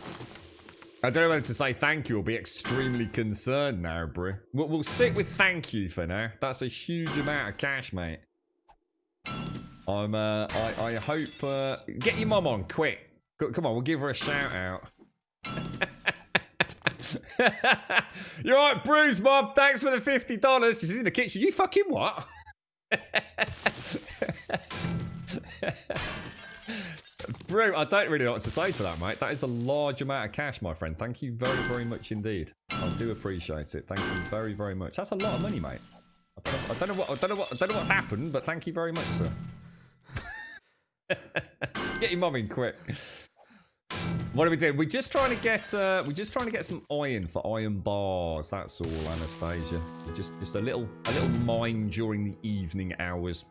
I don't know whether to say thank you or be extremely concerned now, bro. We'll stick with thank you for now. That's a huge amount of cash, mate. I hope... get your mum on, quick. Come on, we'll give her a shout out. You're right, Bruce, Mom. Thanks for the $50. She's in the kitchen. You fucking what? Bro, I don't really know what to say to that, mate. That is a large amount of cash, my friend. Thank you very, very much indeed. I do appreciate it. Thank you very, very much. That's a lot of money, mate. I don't know what's happened, but thank you very much, sir. Get your mum in quick. What are we doing? We're just trying to get some iron for iron bars. That's all, Anastasia. Just a little mine during the evening hours.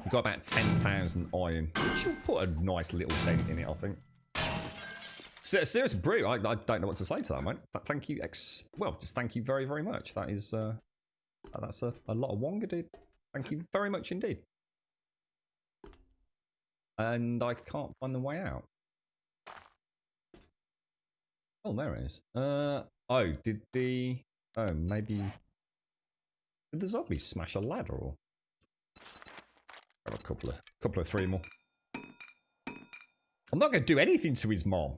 We've got about 10,000 iron, which will put a nice little dent in it, I think. Serious brew. I don't know what to say to that, mate. Thank you. Just thank you very, very much. That is that's a lot of wonga, dude. Thank you very much indeed. And I can't find the way out. Oh, there it is. Maybe did the zombie smash a ladder or? Have a couple of 3 more. I'm not going to do anything to his mom.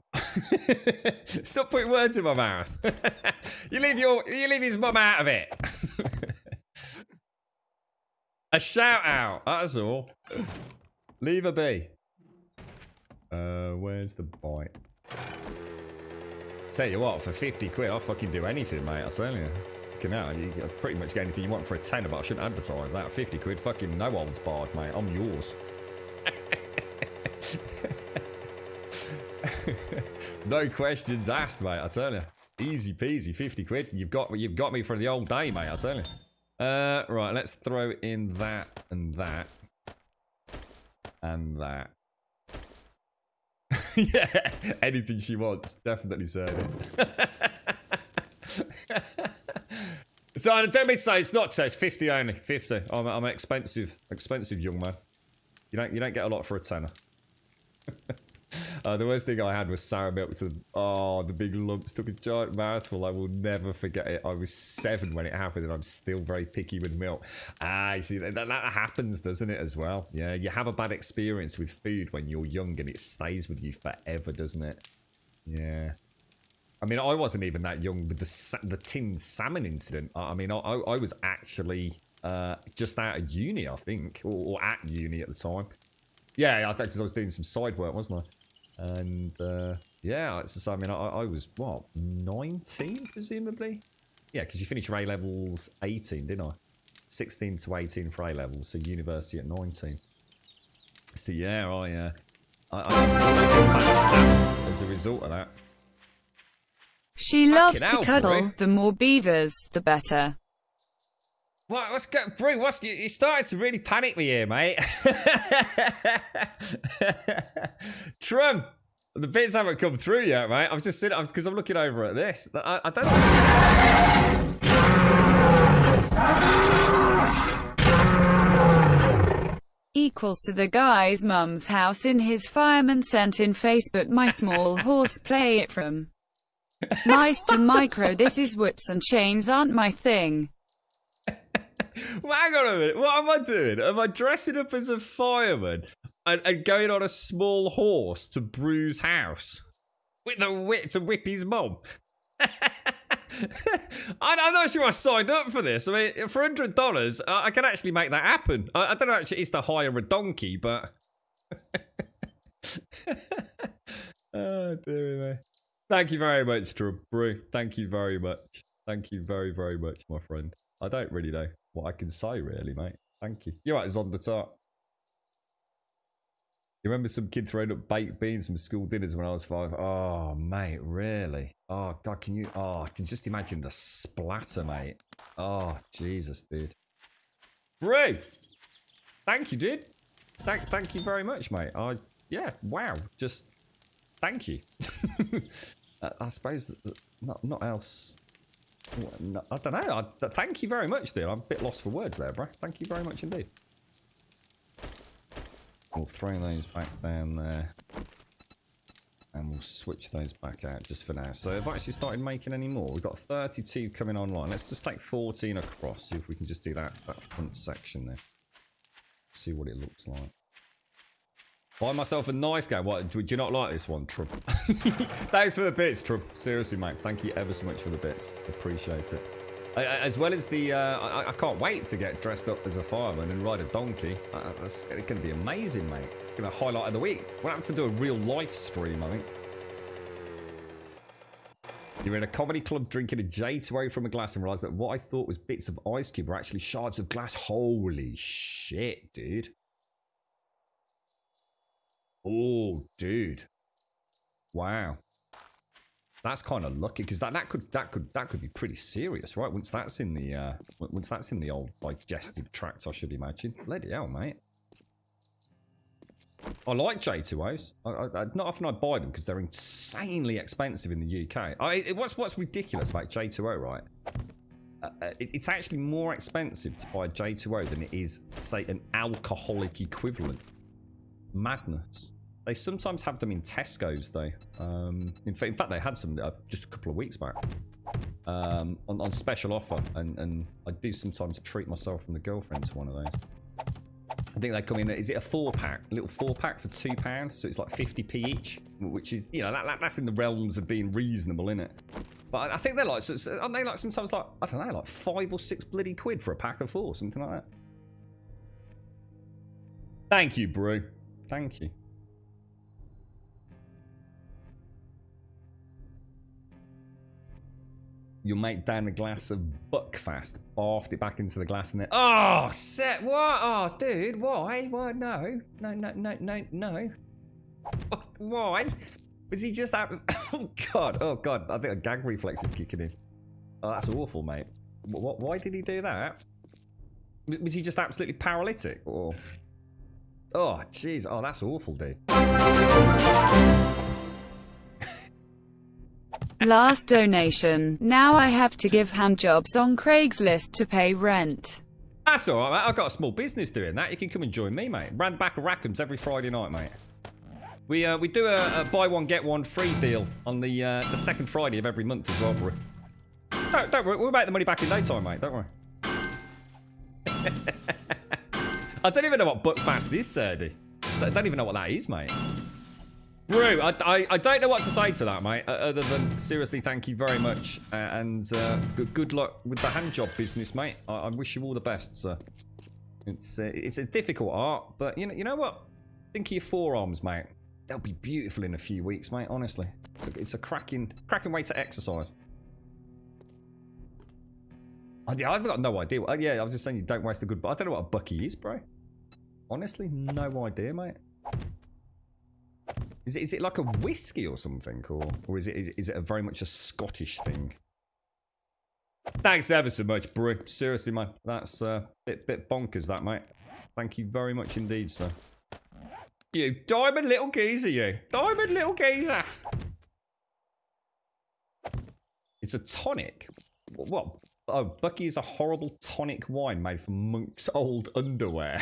Stop putting words in my mouth. You leave his mom out of it. A shout out. That's all. Leave her be. Where's the bite? Tell you what, for 50 quid, I'll fucking do anything, mate. I'll tell you. You pretty much get anything you want for a tenner, but I shouldn't advertise that. 50 quid, fucking no holds barred, mate. I'm yours. No questions asked, mate. I tell you, easy peasy. 50 quid. You've got me for the old day, mate. I tell you. Right, let's throw in that and that and that. Yeah, anything she wants, definitely serving. So I don't mean to say it's not. It's 50 only. 50. I'm an expensive young man. You don't get a lot for a tenner. The worst thing I had was sour milk to the big lumps. Took a giant mouthful. I will never forget it. I was 7 when it happened, and I'm still very picky with milk. You see, that happens, doesn't it, as well? Yeah, you have a bad experience with food when you're young, and it stays with you forever, doesn't it? Yeah. I mean, I wasn't even that young with the tinned salmon incident. I mean, I was actually just out of uni, I think, or at uni at the time. Yeah, I think because I was doing some side work, wasn't I? And yeah, it's just, I mean, I was what, 19 presumably? Yeah, because you finished your A levels 18, didn't I? 16 to 18 for A levels, so university at 19. So yeah, I'm still making fat salmon as a result of that. She loves to cuddle. The more beavers, the better. What's going, Brew? You're starting to really panic me here, mate. Trump, the bits haven't come through yet, mate. I'm just sitting because I'm looking over at this. I don't know. Equals to the guy's mum's house in his fireman sent in Facebook. My small horse, play it from Meister Micro. This is whips and chains aren't my thing. Well, hang on a minute. What am I doing? Am I dressing up as a fireman and going on a small horse to Brew's house with a whip to whip his mum? I'm not sure I signed up for this. I mean, for $100, I can actually make that happen. I don't know actually it's to hire a donkey, but oh dear me. Thank you very much, Brew. Thank you very much. Thank you very, very much, my friend. I don't really know what I can say, really, mate. Thank you. You're right, it's on the top. You remember some kid throwing up baked beans from school dinners when I was 5? Oh, mate, really? Oh, God, can you... Oh, I can just imagine the splatter, mate. Oh, Jesus, dude. Brew! Thank you, dude. Thank you very much, mate. Yeah, wow. Just... Thank you. I suppose not else. No, I don't know. Thank you very much, dude. I'm a bit lost for words there, bro. Thank you very much indeed. We'll throw those back down there. And we'll switch those back out just for now. So I've actually started making any more. We've got 32 coming online. Let's just take 14 across. See if we can just do that front section there. See what it looks like. Buy myself a nice game. What, do you not like this one, Trump? Thanks for the bits, Trump. Seriously, mate. Thank you ever so much for the bits. Appreciate it. As well as the... I can't wait to get dressed up as a fireman and ride a donkey. It's going to be amazing, mate. Going to highlight of the week. We'll have to do a real live stream, I think. You're in a comedy club drinking a J2O from a glass and realise that what I thought was bits of ice cube were actually shards of glass. Holy shit, dude. Oh, dude! Wow, that's kind of lucky because that could be pretty serious, right? Once that's in the old digestive tract, I should imagine. Bloody hell, mate! I like J2Os. Not often I buy them because they're insanely expensive in the UK. What's ridiculous about J2O, right? It's actually more expensive to buy a J2O than it is, say, an alcoholic equivalent. Madness. They sometimes have them in Tesco's though. In fact, they had some just a couple of weeks back on special offer, and I do sometimes treat myself and the girlfriend to one of those. I think they come in. Is it a 4-pack? A little 4-pack for £2, so it's like 50p each, which is, you know, that's in the realms of being reasonable, isn't it? But I think they're like, aren't they like sometimes like, I don't know, like 5 or 6 bloody quid for a pack of 4, something like that. Thank you, Brew. Thank you. Your mate down a glass of Buckfast, barfed it back into the glass, and then oh, set what? Oh, dude, why? Why? No. Why? Was he just oh god! I think a gag reflex is kicking in. Oh, that's awful, mate. What? Why did he do that? Was he just absolutely paralytic, or? Oh, jeez. Oh, that's awful, dude. Last donation. Now I have to give handjobs on Craigslist to pay rent. That's alright, mate. I've got a small business doing that. You can come and join me, mate. Round the back of Rackham's every Friday night, mate. We do a buy one get one free deal on the second Friday of every month as well, bro. Don't worry, we'll make the money back in no time, mate. Don't worry. I don't even know what Buckfast is, Serdy. I don't even know what that is, mate. Bro, I don't know what to say to that, mate, other than seriously, thank you very much, and good luck with the hand job business, mate. I wish you all the best, sir. It's a difficult art, but you know what? Think of your forearms, mate. They'll be beautiful in a few weeks, mate. Honestly, it's a cracking way to exercise. I've got no idea. Yeah, I was just saying you don't waste a good. But I don't know what a bucky is, bro. Honestly, no idea, mate. Is it like a whiskey or something, or is it a very much a Scottish thing? Thanks ever so much, bro. Seriously, man, that's a bit bonkers, that, mate. Thank you very much indeed, sir. You diamond little geezer, you diamond little geezer. It's a tonic. What? Oh, Bucky is a horrible tonic wine made from monk's old underwear.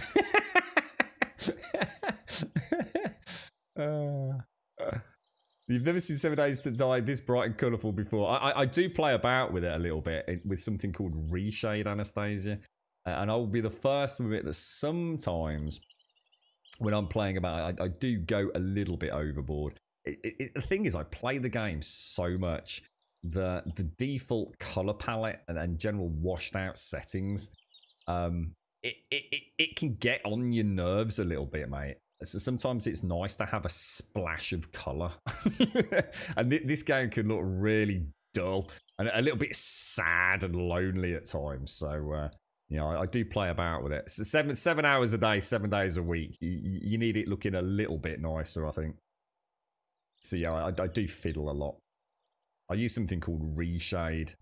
You've never seen 7 Days to Die this bright and colourful before. I do play about with it a little bit with something called Reshade, Anastasia. And I'll be the first to admit that sometimes when I'm playing about it, I do go a little bit overboard. The thing is, I play the game so much the default color palette and general washed out settings, it can get on your nerves a little bit, mate. So sometimes it's nice to have a splash of color, and this game can look really dull and a little bit sad and lonely at times. So you know, I do play about with it. So 7 hours a day, 7 days a week. You need it looking a little bit nicer, I think. So yeah, I do fiddle a lot. I use something called Reshade,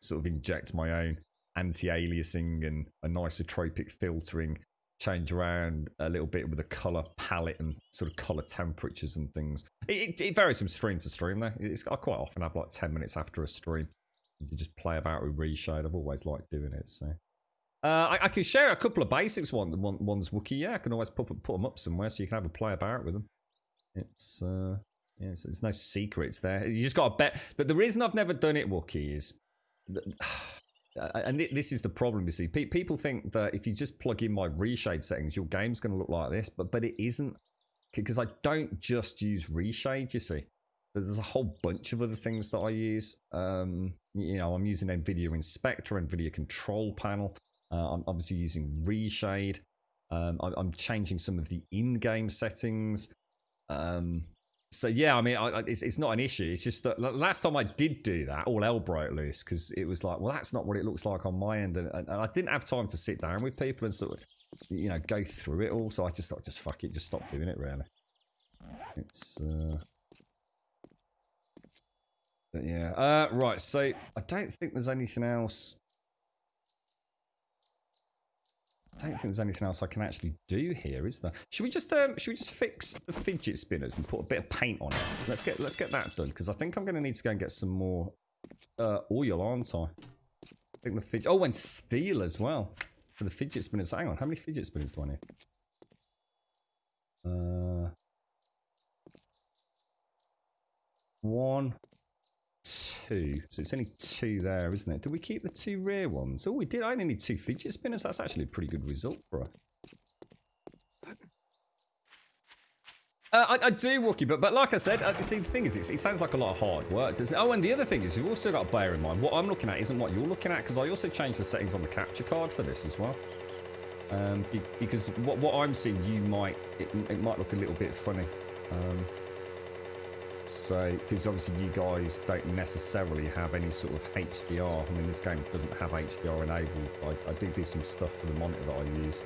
sort of inject my own anti-aliasing and a nisotropic filtering, change around a little bit with the color palette and sort of color temperatures and things. It varies from stream to stream though. I quite often have like 10 minutes after a stream. You just play about with Reshade. I've always liked doing it. So I can share a couple of basics ones, Wookie. Yeah, I can always put them up somewhere so you can have a play about with them. It's it's no secrets there. You just got to bet. But the reason I've never done it, Wookie, is that, and this is the problem, you see. People think that if you just plug in my Reshade settings, your game's going to look like this, but it isn't. Because I don't just use Reshade, you see. There's a whole bunch of other things that I use. You know, I'm using NVIDIA Inspector, NVIDIA Control Panel. I'm obviously using Reshade. I'm changing some of the in-game settings. So yeah, I mean, it's not an issue. It's just that last time I did do that, all hell broke loose because it was like, well, that's not what it looks like on my end, and I didn't have time to sit down with people and sort of, you know, go through it all. So I just thought, just fuck it, just stop doing it. Really, it's. But yeah, right. So I don't think there's anything else. I don't think there's anything else I can actually do here, is there? Should we just fix the fidget spinners and put a bit of paint on it? Let's get that done, because I think I'm going to need to go and get some more oil, aren't I? I think the fidget. Oh, and steel as well for the fidget spinners. Hang on, how many fidget spinners do I need? 1, 2. So it's only 2 there, isn't it? Did we keep the 2 rear ones? Oh, we did. I only need 2 fidget spinners. That's actually a pretty good result for us. I do, Wookie, but like I said, see, the thing is, it sounds like a lot of hard work, doesn't it? Oh, and the other thing is, you've also got to bear in mind, what I'm looking at isn't what you're looking at, because I also changed the settings on the capture card for this as well. Because what I'm seeing, it might look a little bit funny. So, because obviously you guys don't necessarily have any sort of HDR. I mean, this game doesn't have HDR enabled. I do some stuff for the monitor that I use,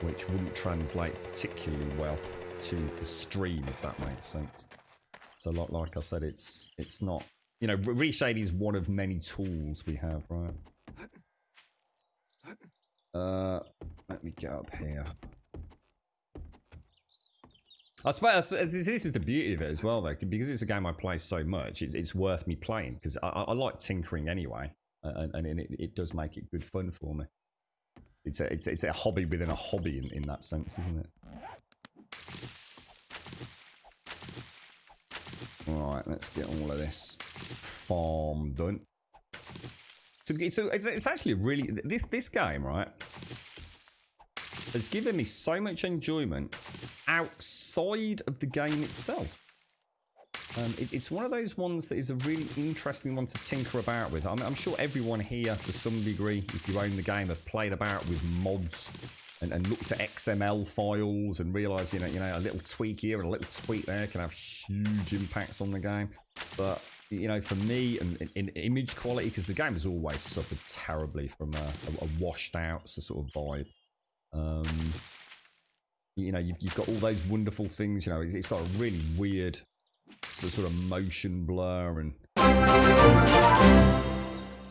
which wouldn't translate particularly well to the stream, if that makes sense. So, like I said, it's not, you know, Reshade is one of many tools we have, right? Let me get up here. I suppose this is the beauty of it as well, though, because it's a game I play so much. It's worth me playing because I like tinkering anyway, and it does make it good fun for me. It's a hobby within a hobby in that sense, isn't it? Right, let's get all of this farm done. So it's actually really this game, right? Has given me so much enjoyment outside of the game itself. It's one of those ones that is a really interesting one to tinker about with. I'm sure everyone here, to some degree, if you own the game, have played about with mods and looked at XML files and realised, you know, a little tweak here and a little tweak there can have huge impacts on the game. But you know, for me, and in image quality, because the game has always suffered terribly from a washed out sort of vibe. You know, you've got all those wonderful things. You know, it's got a really weird sort of motion blur and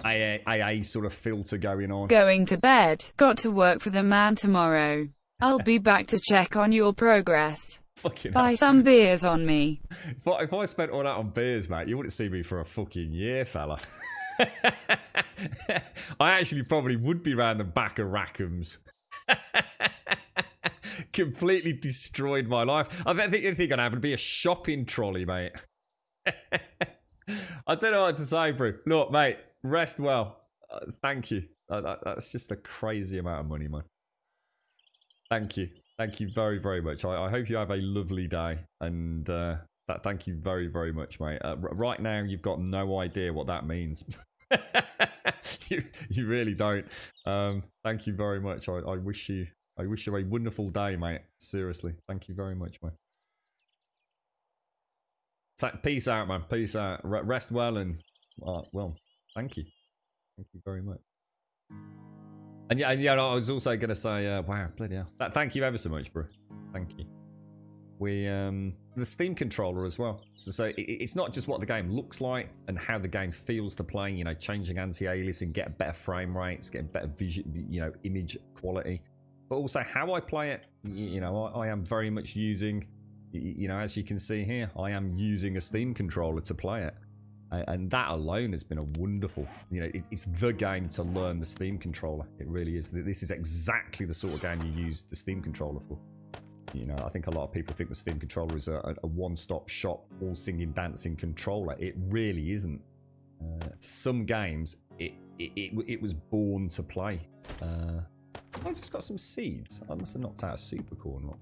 AA sort of filter going on. Going to bed. Got to work for the man tomorrow. I'll be back to check on your progress. Fucking Buy hell. some beers on me. If I spent all that on beers, mate, you wouldn't see me for a fucking year, fella. I actually probably would be round the back of Rackham's. Completely destroyed my life. I think the thing gonna happen to be a shopping trolley, mate. I don't know what to say, bro. Look, mate, rest well. Thank you. That's just a crazy amount of money, man. Thank you. Thank you very, very much. I hope you have a lovely day. And thank you very, very much, mate. Right now, you've got no idea what that means. you really don't. Thank you very much. I wish you a wonderful day, mate. Seriously. Thank you very much, mate. Peace out, man. Peace out. Rest well and, well, thank you. Thank you very much. And yeah, I was also going to say, wow, bloody hell. Thank you ever so much, bro. Thank you. We, the Steam controller as well. So it's not just what the game looks like and how the game feels to play, you know, changing anti-aliasing, getting better frame rates, getting better vision, you know, image quality, but also how I play it. You know, I am very much using, you know, as you can see here, I am using a Steam controller to play it. And that alone has been a wonderful, you know, it's the game to learn the Steam controller. It really is. This is exactly the sort of game you use the Steam controller for. You know, I think a lot of people think the Steam controller is a one-stop shop, all singing, dancing controller. It really isn't. Some games, it was born to play. I just got some seeds. I must have knocked out a super corn.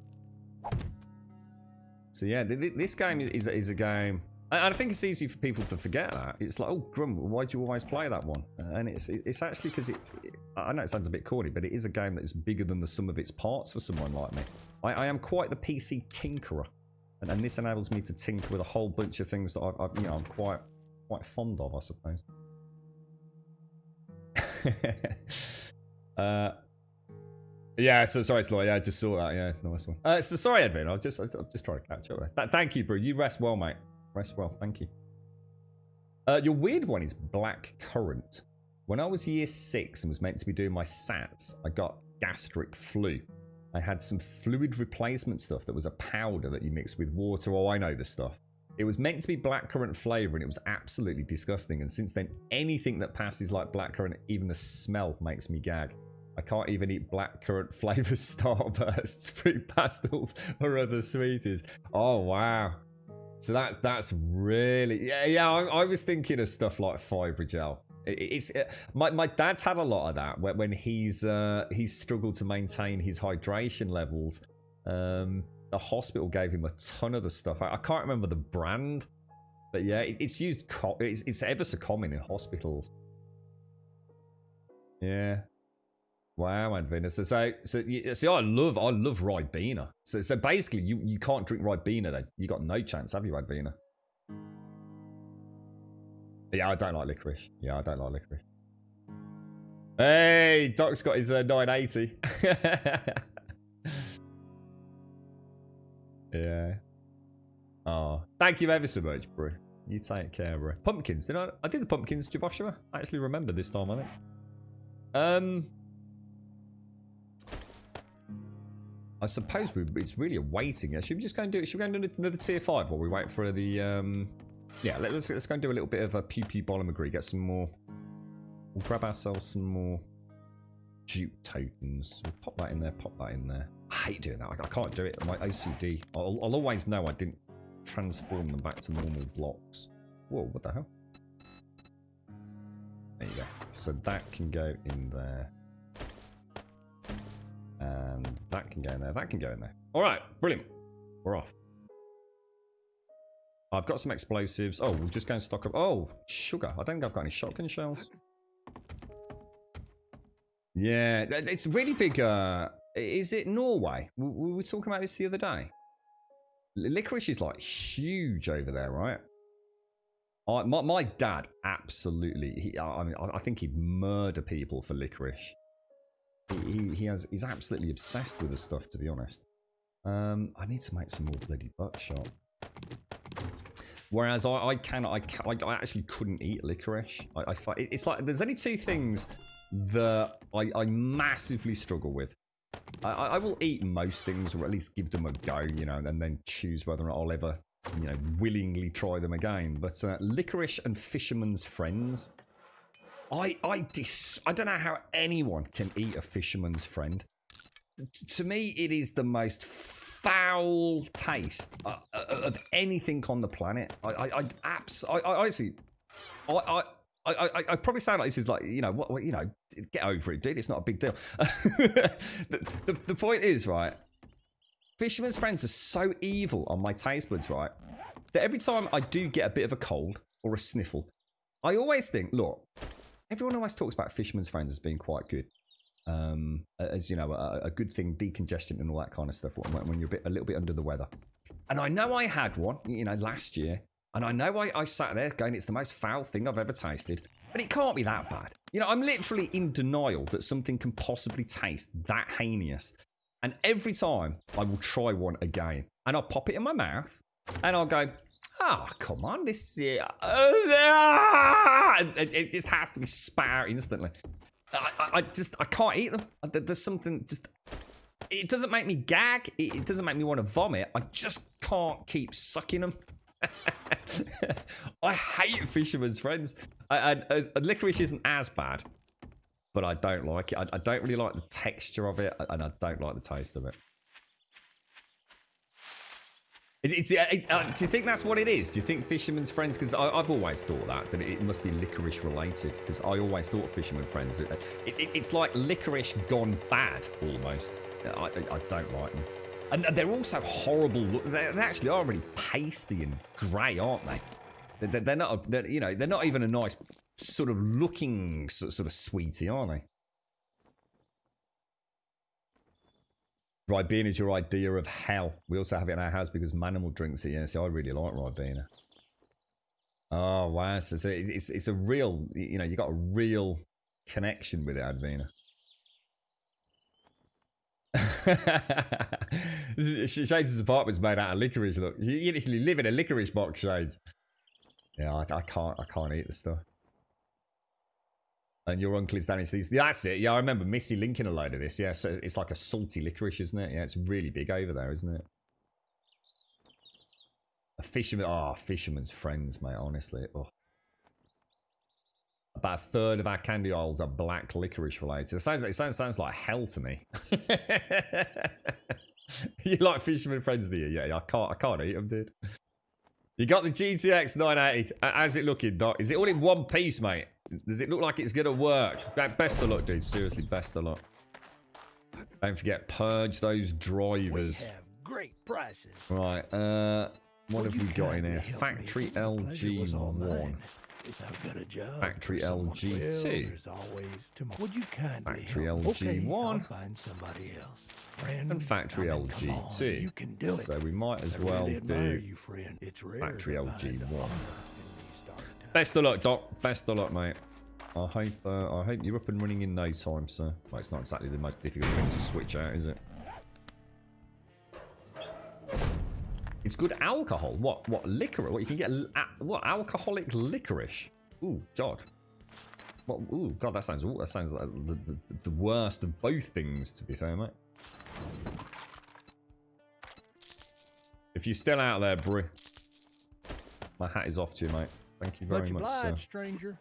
So yeah, this game is a game. I think it's easy for people to forget that. It's like, oh, Grum, why do you always play that one? And it's actually because I know it sounds a bit corny, but it is a game that is bigger than the sum of its parts for someone like me. I am quite the PC tinkerer, and this enables me to tinker with a whole bunch of things that you know, I'm quite fond of, I suppose. Yeah, so sorry, Sloy. Yeah, I just saw that. Yeah, nice one. So sorry, Edwin. I'll just try to catch up there. Thank you, bro. You rest well, mate. Rest well. Thank you. Your weird one is Black Currant. When I was year 6 and was meant to be doing my SATs, I got gastric flu. I had some fluid replacement stuff that was a powder that you mix with water. Oh, I know this stuff. It was meant to be blackcurrant flavour and it was absolutely disgusting. And since then, anything that passes like blackcurrant, even the smell makes me gag. I can't even eat blackcurrant flavour Starbursts, fruit pastels, or other sweeties. Oh, wow. So that's really... Yeah, I was thinking of stuff like Fibrogel. My dad's had a lot of that when he's struggled to maintain his hydration levels. The hospital gave him a ton of the stuff. I can't remember the brand, but yeah, it's used. It's ever so common in hospitals. Yeah. Wow, Advina. So I love Ribena. So basically, you can't drink Ribena then. You got no chance, have you, Advina? Yeah, I don't like licorice. Yeah, I don't like licorice. Hey, Doc's got his 980. Yeah. Oh, thank you ever so much, bro. You take care, bro. Pumpkins. I did the pumpkins, Joshua. I actually remember this time, I think. I suppose it's really a waiting. Should we just go and do it? Should we go and do another tier 5 while we wait for the yeah, let's go and do a little bit of a Pew Pew Bollimagree. Get some more. We'll grab ourselves some more dupe tokens. We'll pop that in there. Pop that in there. I hate doing that. I can't do it. My OCD. I'll always know I didn't transform them back to normal blocks. Whoa, what the hell? There you go. So that can go in there. And that can go in there. That can go in there. All right, brilliant. We're off. I've got some explosives. Oh, we'll just go and stock up. Oh, sugar. I don't think I've got any shotgun shells. Yeah, it's really big. Is it Norway? We were talking about this the other day. Licorice is like huge over there, right? My dad absolutely. I think he'd murder people for licorice. He's absolutely obsessed with the stuff, to be honest. I need to make some more bloody buckshot. Whereas I actually couldn't eat licorice. It's like there's only two things that I massively struggle with. I will eat most things, or at least give them a go, you know, and then choose whether or not I'll ever, you know, willingly try them again. But licorice and fisherman's friends, I don't know how anyone can eat a fisherman's friend. To me, it is the most foul taste of anything on the planet. I honestly, I probably sound like this is like, you know, what you know, get over it, dude. It's not a big deal. the point is, right, fisherman's friends are so evil on my taste buds, right, that every time I do get a bit of a cold or a sniffle, I always think, look, everyone always talks about fisherman's friends as being quite good. As you know, a good thing, decongestion and all that kind of stuff when you're a little bit under the weather. And I know I had one, you know, last year, and I know I sat there going, it's the most foul thing I've ever tasted, but it can't be that bad. You know, I'm literally in denial that something can possibly taste that heinous. And every time I will try one again, and I'll pop it in my mouth, and I'll go, oh, come on, this it just has to be spat out instantly. I can't eat them. There's something just, it doesn't make me gag. It doesn't make me want to vomit. I just can't keep sucking them. I hate fisherman's friends. And licorice isn't as bad, but I don't like it. I don't really like the texture of it, and I don't like the taste of it. Do you think that's what it is? Do you think fisherman's friends? Because I've always thought that it must be licorice related. Because I always thought fisherman friends. It's like licorice gone bad almost. I don't like them, and they're also horrible. They actually are really pasty and grey, aren't they? They're not. You know, they're not even a nice sort of looking sort of sweetie, are they? Ribena is your idea of hell. We also have it in our house because Manimal drinks it. Yeah, so I really like Ribena. Oh, wow. So it's a real, you know, you got a real connection with it, Advena. Shades' apartment's made out of licorice. Look, you literally live in a licorice box, Shades. Yeah, I can't eat the stuff. And your uncle is down into these. That's it. Yeah, I remember Missy linking a load of this. Yeah, so it's like a salty licorice, isn't it? Yeah, it's really big over there, isn't it? A fisherman. Oh, fisherman's friends, mate. Honestly. Oh. About a third of our candy aisles are black licorice related. It sounds like hell to me. You like fisherman friends, do you? Yeah, I can't eat them, dude. You got the GTX 980. How's it looking, Doc? Is it all in one piece, mate? Does it look like it's going to work? Best of luck, dude. Seriously, best of luck. Don't forget, purge those drivers. We have great prices. Right, what have we got in here? Factory LG1. Factory LG2. Factory LG1. And Factory LG2. You can do it. So we might as well do Factory LG1. Best of luck, Doc. Best of luck, mate. I hope you're up and running in no time, sir. Well, it's not exactly the most difficult thing to switch out, is it? It's good alcohol. What liquor? What you can get? What alcoholic licorice? Ooh, God. What? Ooh, God. That sounds like the worst of both things. To be fair, mate. If you're still out there, bro, my hat is off to you, mate. Thank you very much, sir. Stranger.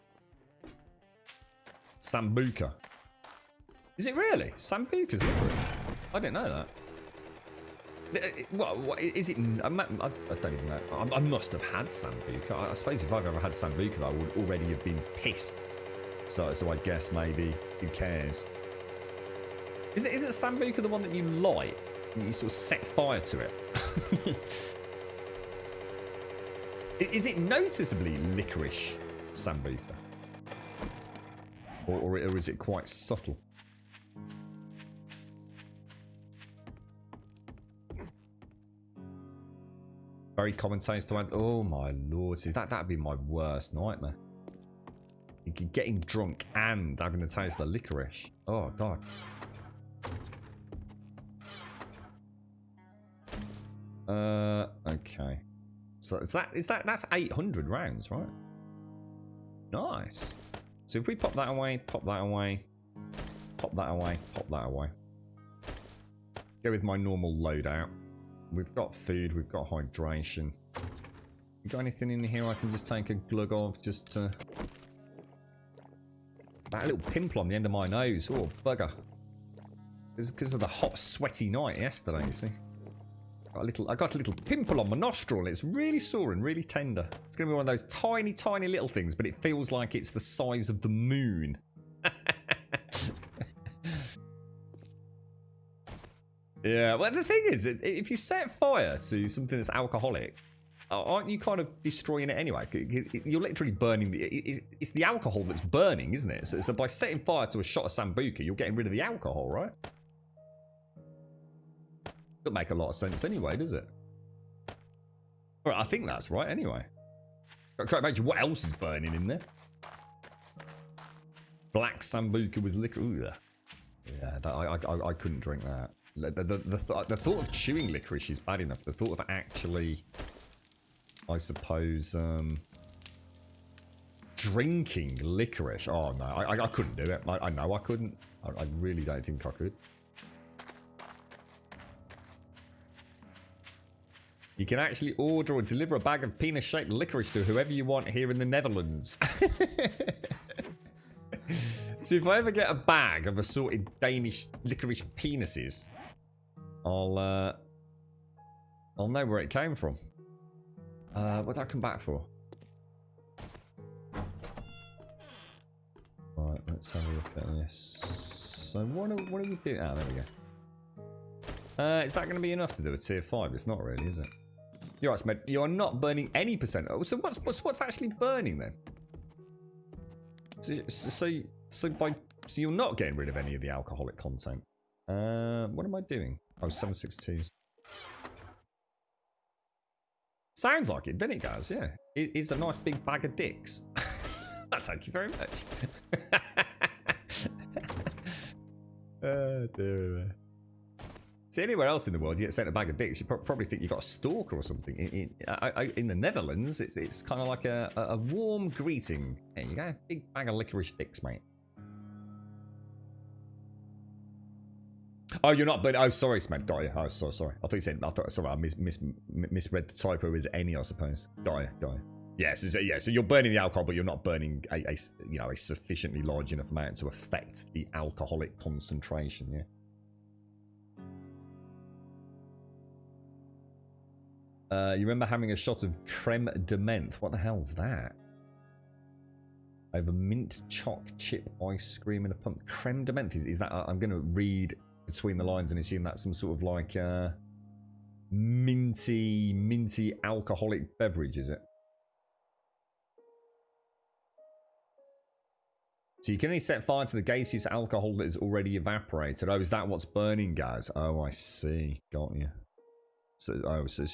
what is it? I don't even know. I must have had Sambuca. I suppose if I've ever had Sambuca, I would already have been pissed. So I guess maybe, who cares? Is it Sambuca the one that you light? And you sort of set fire to it? Is it noticeably licorice Sambuca? Or is it quite subtle? Very common taste to add. Oh my lord. See, that'd be my worst nightmare. Getting drunk and having to taste the licorice. Oh god. Okay. So that's 800 rounds, right? Nice. So if we pop that away, pop that away, pop that away, pop that away. Go with my normal loadout. We've got food, we've got hydration. You got anything in here I can just take a glug of just to... That little pimple on the end of my nose. Oh, bugger. It's because of the hot, sweaty night yesterday, you see. I got a little pimple on my nostril. It's really sore and really tender. It's going to be one of those tiny, tiny little things, but it feels like it's the size of the moon. Yeah, well, the thing is, if you set fire to something that's alcoholic, aren't you kind of destroying it anyway? You're literally burning it's the alcohol that's burning, isn't it? So by setting fire to a shot of Sambuca, you're getting rid of the alcohol, right? Doesn't make a lot of sense anyway, does it? Well, I think that's right anyway. I can't imagine what else is burning in there. Black Sambuca was liquor. Ooh, yeah, I couldn't drink that. The thought of chewing licorice is bad enough. The thought of actually, I suppose, drinking licorice. Oh no, I couldn't do it. I know I couldn't. I really don't think I could. You can actually order or deliver a bag of penis-shaped licorice to whoever you want here in the Netherlands. So if I ever get a bag of assorted Danish licorice penises, I'll know where it came from. What did I come back for? Right, let's have a look at this. So what are we doing? Ah, there we go. Is that going to be enough to do a tier 5? It's not really, is it? You're right, Smed. You are not burning any percent. Oh, so what's actually burning then? So you're not getting rid of any of the alcoholic content. What am I doing? Oh, 762. Sounds like it, doesn't it, guys? Yeah. It's a nice big bag of dicks. Thank you very much. Oh, dear. See, anywhere else in the world, you get sent a bag of dicks, you probably think you got a stalker or something. In the Netherlands, it's kind of like a warm greeting. There you go, big bag of licorice dicks, mate. Oh, you're not, but oh, sorry, Smed. Got you. Oh, sorry. I thought you said. Sorry, I misread the typo as any, I suppose. Got you. Yes, so you're burning the alcohol, but you're not burning a sufficiently large enough amount to affect the alcoholic concentration. Yeah. You remember having a shot of creme de menthe? What the hell's that? Over mint choc chip ice cream in a pump. Creme de menthe, is that? I'm going to read between the lines and assume that's some sort of like minty alcoholic beverage, is it? So you can only set fire to the gaseous alcohol that is already evaporated. Oh, is that what's burning, guys? Oh, I see. Got you. So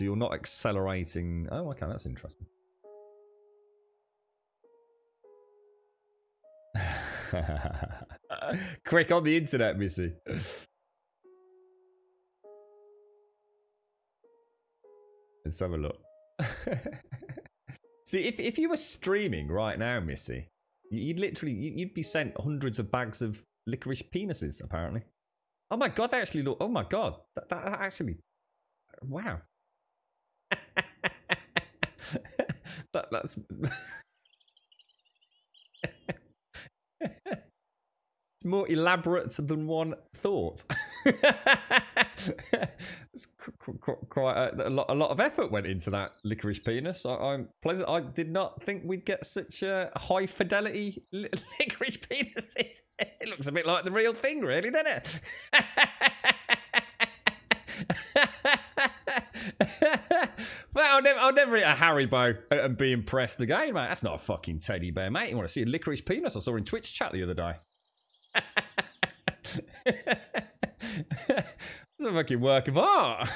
you're not accelerating. Oh, okay, that's interesting. Quick on the internet, Missy. Let's have a look. See, if you were streaming right now, Missy, you'd be sent hundreds of bags of licorice penises, apparently. Oh my god, they actually look. Oh my god, that actually. Wow. That's. It's more elaborate than one thought. It's quite a lot of effort went into that licorice penis. I'm pleasant. I did not think we'd get such a high fidelity licorice penises. It looks a bit like the real thing, really, doesn't it? Well, I'll never eat a Haribo and be impressed again, mate. That's not a fucking teddy bear, mate. You want to see a licorice penis? I saw in Twitch chat the other day. It's a fucking work of art.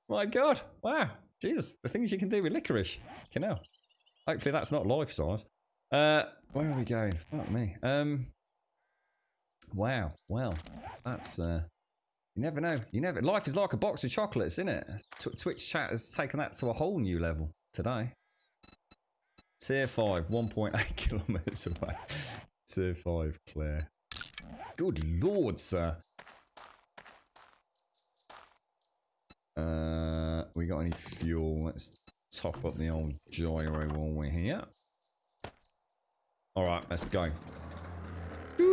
My God. Wow. Jesus. The things you can do with licorice. You know. Hopefully that's not life size. Where are we going? Fuck me. Wow. Well, that's you never know. Life is like a box of chocolates, isn't it? Twitch chat has taken that to a whole new level today. Tier 5, 1.8 kilometers away. Tier 5, Claire. Good lord, sir. We got any fuel? Let's top up the old gyro while we're here. Alright, let's go. We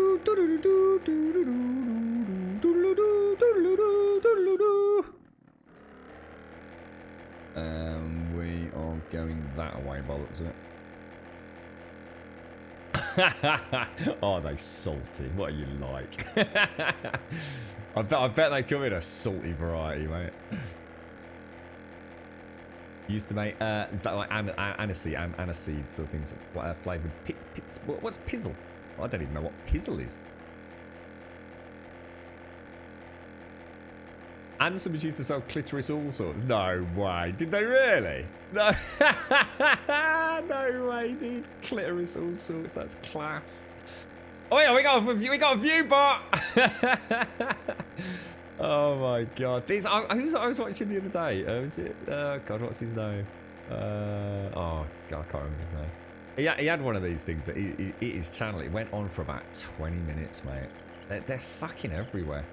are going that way by the looks of it. Are they salty? What are you like? I bet they come in a salty variety, mate. Used to make, is that like aniseed sort of things, flavoured pits? What's pizzle? I don't even know what pizzle is. Anderson was used to sell clitoris all sorts. No way. Did they really? No. No way, dude. Clitoris all sorts. That's class. Oh yeah, we got a view bot. Oh my God. These who's I was watching the other day. Was it? God, what's his name? Oh God, I can't remember his name. Yeah, he had one of these things that his channel. It went on for about 20 minutes, mate. They're fucking everywhere.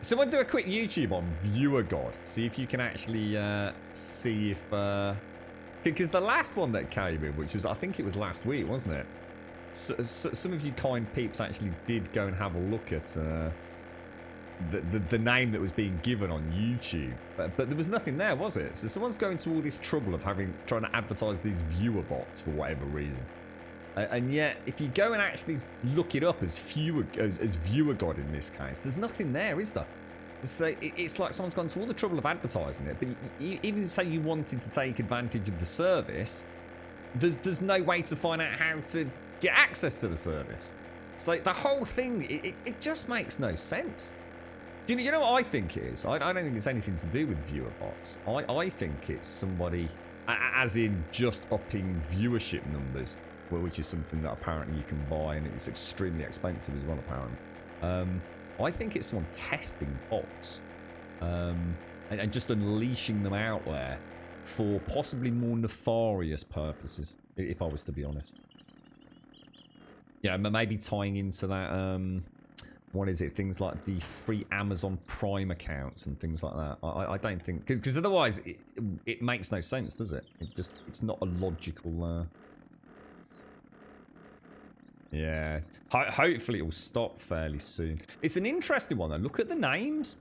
Someone do a quick YouTube on Viewer God. See if you can actually see if... Because the last one that came in, which was, I think it was last week, wasn't it? So, some of you kind peeps actually did go and have a look at the name that was being given on YouTube. But there was nothing there, was it? So someone's going to all this trouble of trying to advertise these viewer bots for whatever reason. And yet, if you go and actually look it up as Viewer God in this case, there's nothing there, is there? So it's like someone's gone to all the trouble of advertising it, but even say you wanted to take advantage of the service, there's no way to find out how to get access to the service. So the whole thing, it just makes no sense. Do you know what I think it is? I don't think it's anything to do with viewer bots. I think it's somebody, as in just upping viewership numbers, which is something that apparently you can buy, and it's extremely expensive as well, apparently. I think it's someone testing bots and just unleashing them out there for possibly more nefarious purposes, if I was to be honest. Yeah, maybe tying into that, what is it, things like the free Amazon Prime accounts and things like that. I don't think, because otherwise it makes no sense, does it? It's not a logical... Yeah, hopefully it will stop fairly soon. It's an interesting one though. Look at the names.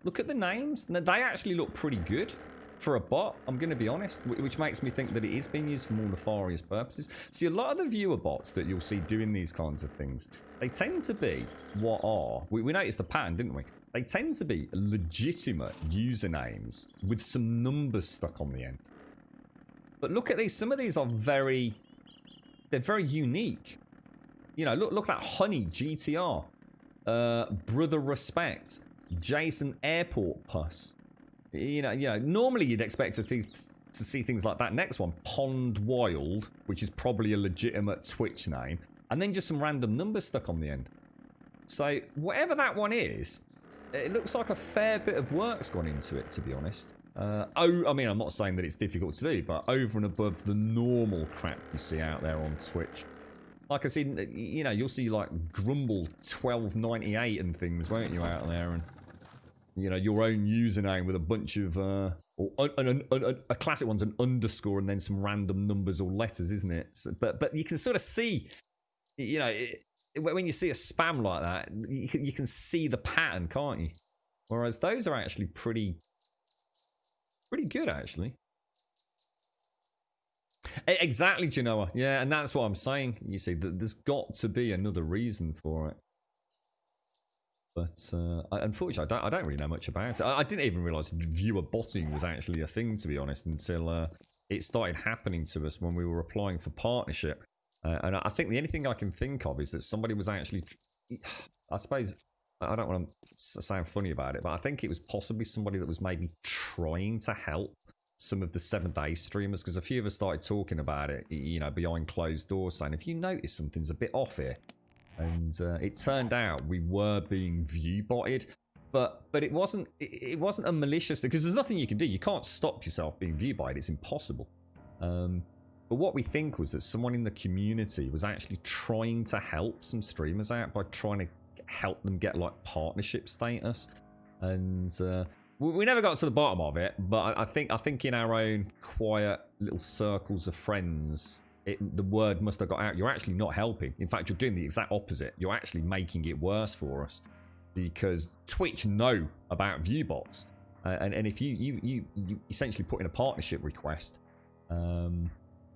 Look at the names. Now, they actually look pretty good for a bot, I'm going to be honest, which makes me think that it is being used for more nefarious purposes. See, a lot of the viewer bots that you'll see doing these kinds of things, they tend to be we noticed a pattern, didn't we? They tend to be legitimate usernames with some numbers stuck on the end. But look at these. Some of these are they're very unique. You know, look at that Honey GTR, Brother Respect, Jason Airport Puss. You know, normally you'd expect to see things like that. Next one, Pond Wild, which is probably a legitimate Twitch name, and then just some random numbers stuck on the end. So whatever that one is, it looks like a fair bit of work's gone into it, to be honest. I mean, I'm not saying that it's difficult to do, but over and above the normal crap you see out there on Twitch. Like I said, you know, you'll see like Grumble 1298 and things, won't you, out there? And, you know, your own username with a bunch of, a classic one's an underscore and then some random numbers or letters, isn't it? So, but you can sort of see, you know, when you see a spam like that, you can see the pattern, can't you? Whereas those are actually pretty good, actually. Exactly, Genoa. Yeah, and that's what I'm saying. You see, there's got to be another reason for it. But unfortunately, I don't really know much about it. I didn't even realise viewer botting was actually a thing, to be honest, until it started happening to us when we were applying for partnership. And I think the only thing I can think of is that somebody was actually, I suppose, I don't want to sound funny about it, but I think it was possibly somebody that was maybe trying to help some of the 7-day streamers, because a few of us started talking about it, you know, behind closed doors, saying, if you notice something's a bit off here. And it turned out we were being view botted, but it wasn't a malicious, because there's nothing you can do. You can't stop yourself being view botted. It's impossible. But what we think was that someone in the community was actually trying to help some streamers out by trying to help them get like partnership status, and we never got to the bottom of it. But I think in our own quiet little circles of friends, the word must have got out. You're actually not helping. In fact, you're doing the exact opposite. You're actually making it worse for us, because Twitch know about view bots, and if you essentially put in a partnership request,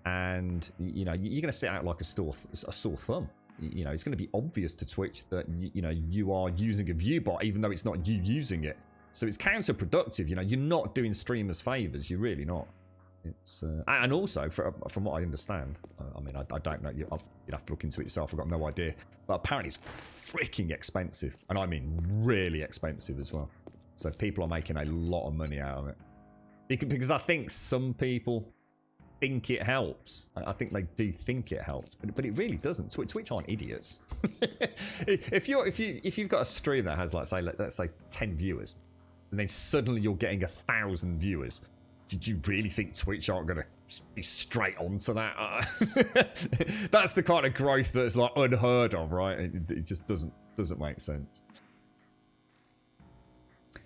and you know you're going to sit out like a sore thumb. You know, it's going to be obvious to Twitch that you know you are using a view bot, even though it's not you using it. So it's counterproductive. You know, you're not doing streamers favors. You're really not. It's and also from what I understand, I mean I don't know. You'd have to look into it yourself. I've got no idea. But apparently it's freaking expensive, and I mean really expensive as well. So people are making a lot of money out of it, because I think some people think it helps. I think they do think it helps, but it really doesn't. Twitch aren't idiots. if you've got a stream that has let's say 10 viewers, and then suddenly you're getting 1,000 viewers, did you really think Twitch aren't going to be straight onto that? That's the kind of growth that's like unheard of, right? It just doesn't make sense.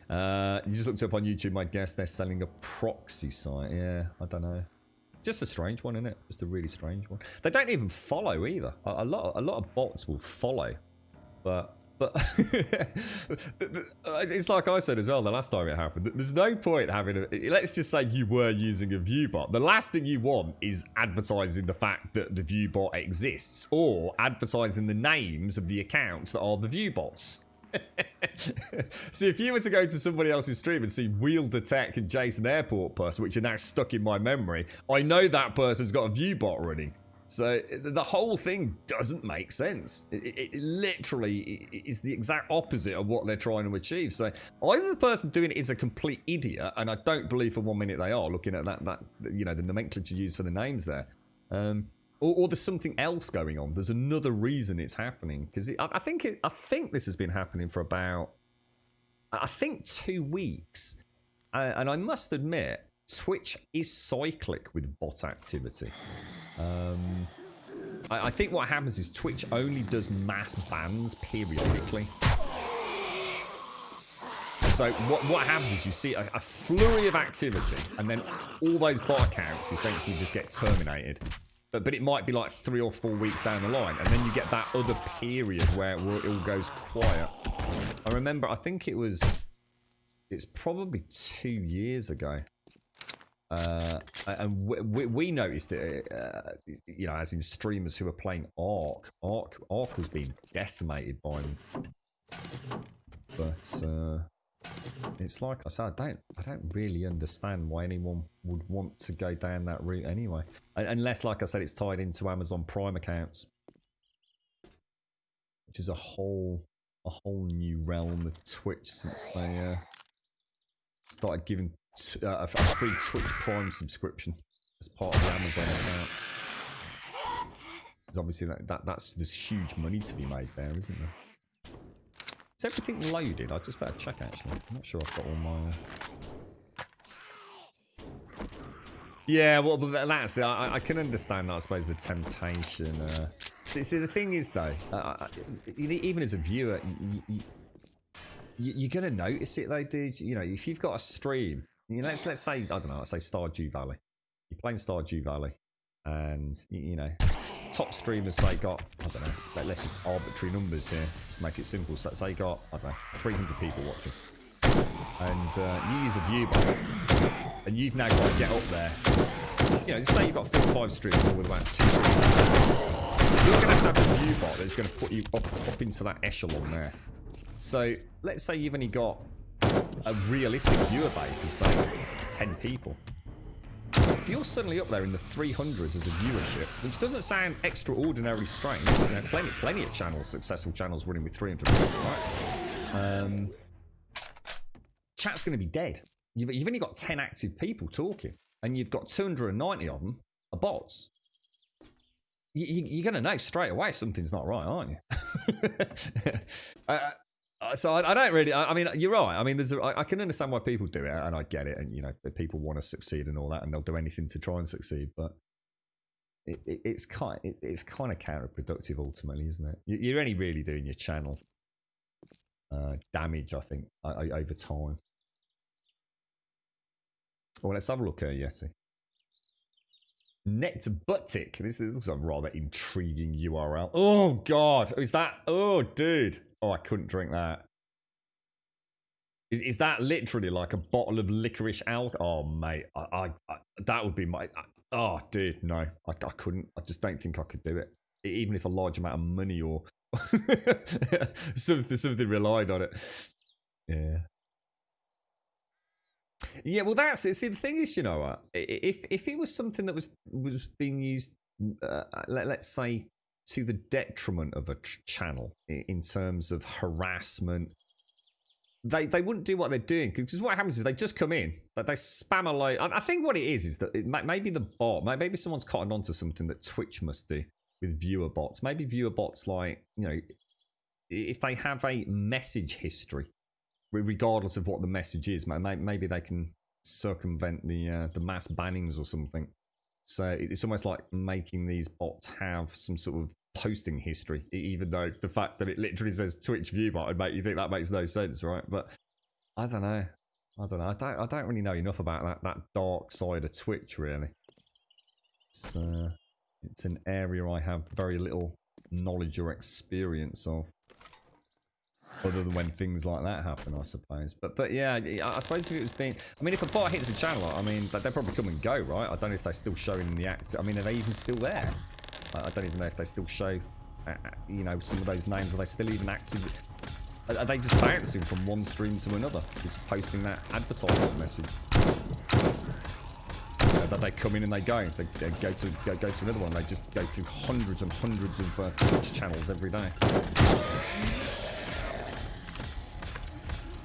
You just looked up on YouTube. My guess they're selling a proxy site. Yeah, I don't know. Just a strange one, isn't it? Just a really strange one. They don't even follow either. A lot of bots will follow, but it's like I said as well the last time it happened. There's no point having let's just say you were using a view bot. The last thing you want is advertising the fact that the view bot exists, or advertising the names of the accounts that are the view bots. So if you were to go to somebody else's stream and see Wielder Tech and Jason Airport Plus, which are now stuck in my memory, I know that person's got a view bot running. So the whole thing doesn't make sense. It literally is the exact opposite of what they're trying to achieve. So either the person doing it is a complete idiot, and I don't believe for 1 minute they are, looking at that you know, the nomenclature used for the names there, or there's something else going on. There's another reason it's happening, because I think this has been happening for about 2 weeks, and I must admit, Twitch is cyclic with bot activity. I think what happens is Twitch only does mass bans periodically. So what happens is you see a flurry of activity, and then all those bot accounts essentially just get terminated. But it might be like 3 or 4 weeks down the line, and then you get that other period where it all goes quiet. I remember, I think it's probably 2 years ago. And we noticed it, you know, as in streamers who were playing Ark. Ark was being decimated by them. But it's like I said, I don't really understand why anyone would want to go down that route anyway, unless, like I said, it's tied into Amazon Prime accounts, which is a whole new realm of Twitch since they started giving a free Twitch Prime subscription as part of the Amazon account. Because obviously there's huge money to be made there, isn't there? Is everything loaded? I just better check, actually. I'm not sure I've got all my... Yeah, well, that's it. I can understand that, I suppose, the temptation. See, the thing is, though, even as a viewer, you're going to notice it, though, dude. You know, if you've got a stream, you know, let's say, I don't know, let's say Stardew Valley. You're playing Stardew Valley, and, you know, top streamers, say, got, I don't know, let's just arbitrary numbers here, just make it simple. So, say, got, I don't know, 300 people watching. And you use a view bot, and you've now got to get up there. You know, just say you've got 4 or 5 streamers with about 2 streamers. You're going to have a view bot that's going to put you up into that echelon there. So, let's say you've only got a realistic viewer base of, say, 10 people. If you're suddenly up there in the 300s as a viewership, which doesn't sound extraordinarily strange, you know, plenty of channels, successful channels running with 300 people, right? Chat's going to be dead. You've only got 10 active people talking, and you've got 290 of them are bots. You're going to know straight away something's not right, aren't you? So I don't really. I mean, you're right. I mean, I can understand why people do it, and I get it. And you know, people want to succeed and all that, and they'll do anything to try and succeed. But it's kind of counterproductive ultimately, isn't it? You're only really doing your channel damage, I think, over time. Well, let's have a look here, Yeti. Nectbuttic. This looks like a rather intriguing URL. Oh God, is that? Oh, dude. Oh, I couldn't drink that. Is that literally like a bottle of licorice alcohol? Oh, mate, I that would be my. Oh, dude, no, I couldn't. I just don't think I could do it, even if a large amount of money or something relied on it. Yeah. Yeah, well, that's it. See, the thing is, you know what? If it was something that was being used, let's say, to the detriment of a channel in terms of harassment, they wouldn't do what they're doing, because what happens is they just come in, they spam a load. I think what it is that maybe the bot, maybe someone's cottoned onto something that Twitch must do with viewer bots. Maybe viewer bots, like, you know, if they have a message history, regardless of what the message is, maybe they can circumvent the mass bannings or something. So it's almost like making these bots have some sort of posting history, even though the fact that it literally says Twitch view bot would make you think that makes no sense, right? But I don't know. I don't really know enough about that dark side of Twitch, really. It's an area I have very little knowledge or experience of, other than when things like that happen, I suppose. But yeah, I suppose if it was being... I mean, if a bot hits a channel, I mean, they probably come and go, right? I don't know if they're still showing the act. I mean, are they even still there? I don't even know if they still show, you know, some of those names. Are they still even active? Are they just bouncing from one stream to another? Just posting that advertisement message? That they come in and they go. They go to another one. They just go through hundreds and hundreds of Twitch channels every day.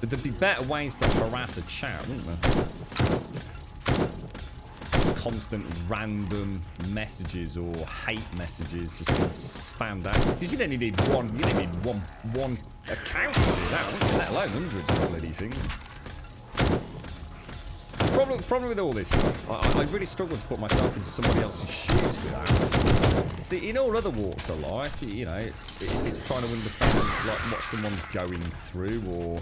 But there'd be better ways to harass a chat, wouldn't there? Just constant random messages or hate messages just being spammed out. Because you don't need one account to do that, let alone hundreds of bloody things. Problem with all this stuff, I really struggle to put myself into somebody else's shoes with that. See, in all other walks of life, you know, it's trying to understand like what someone's going through, or,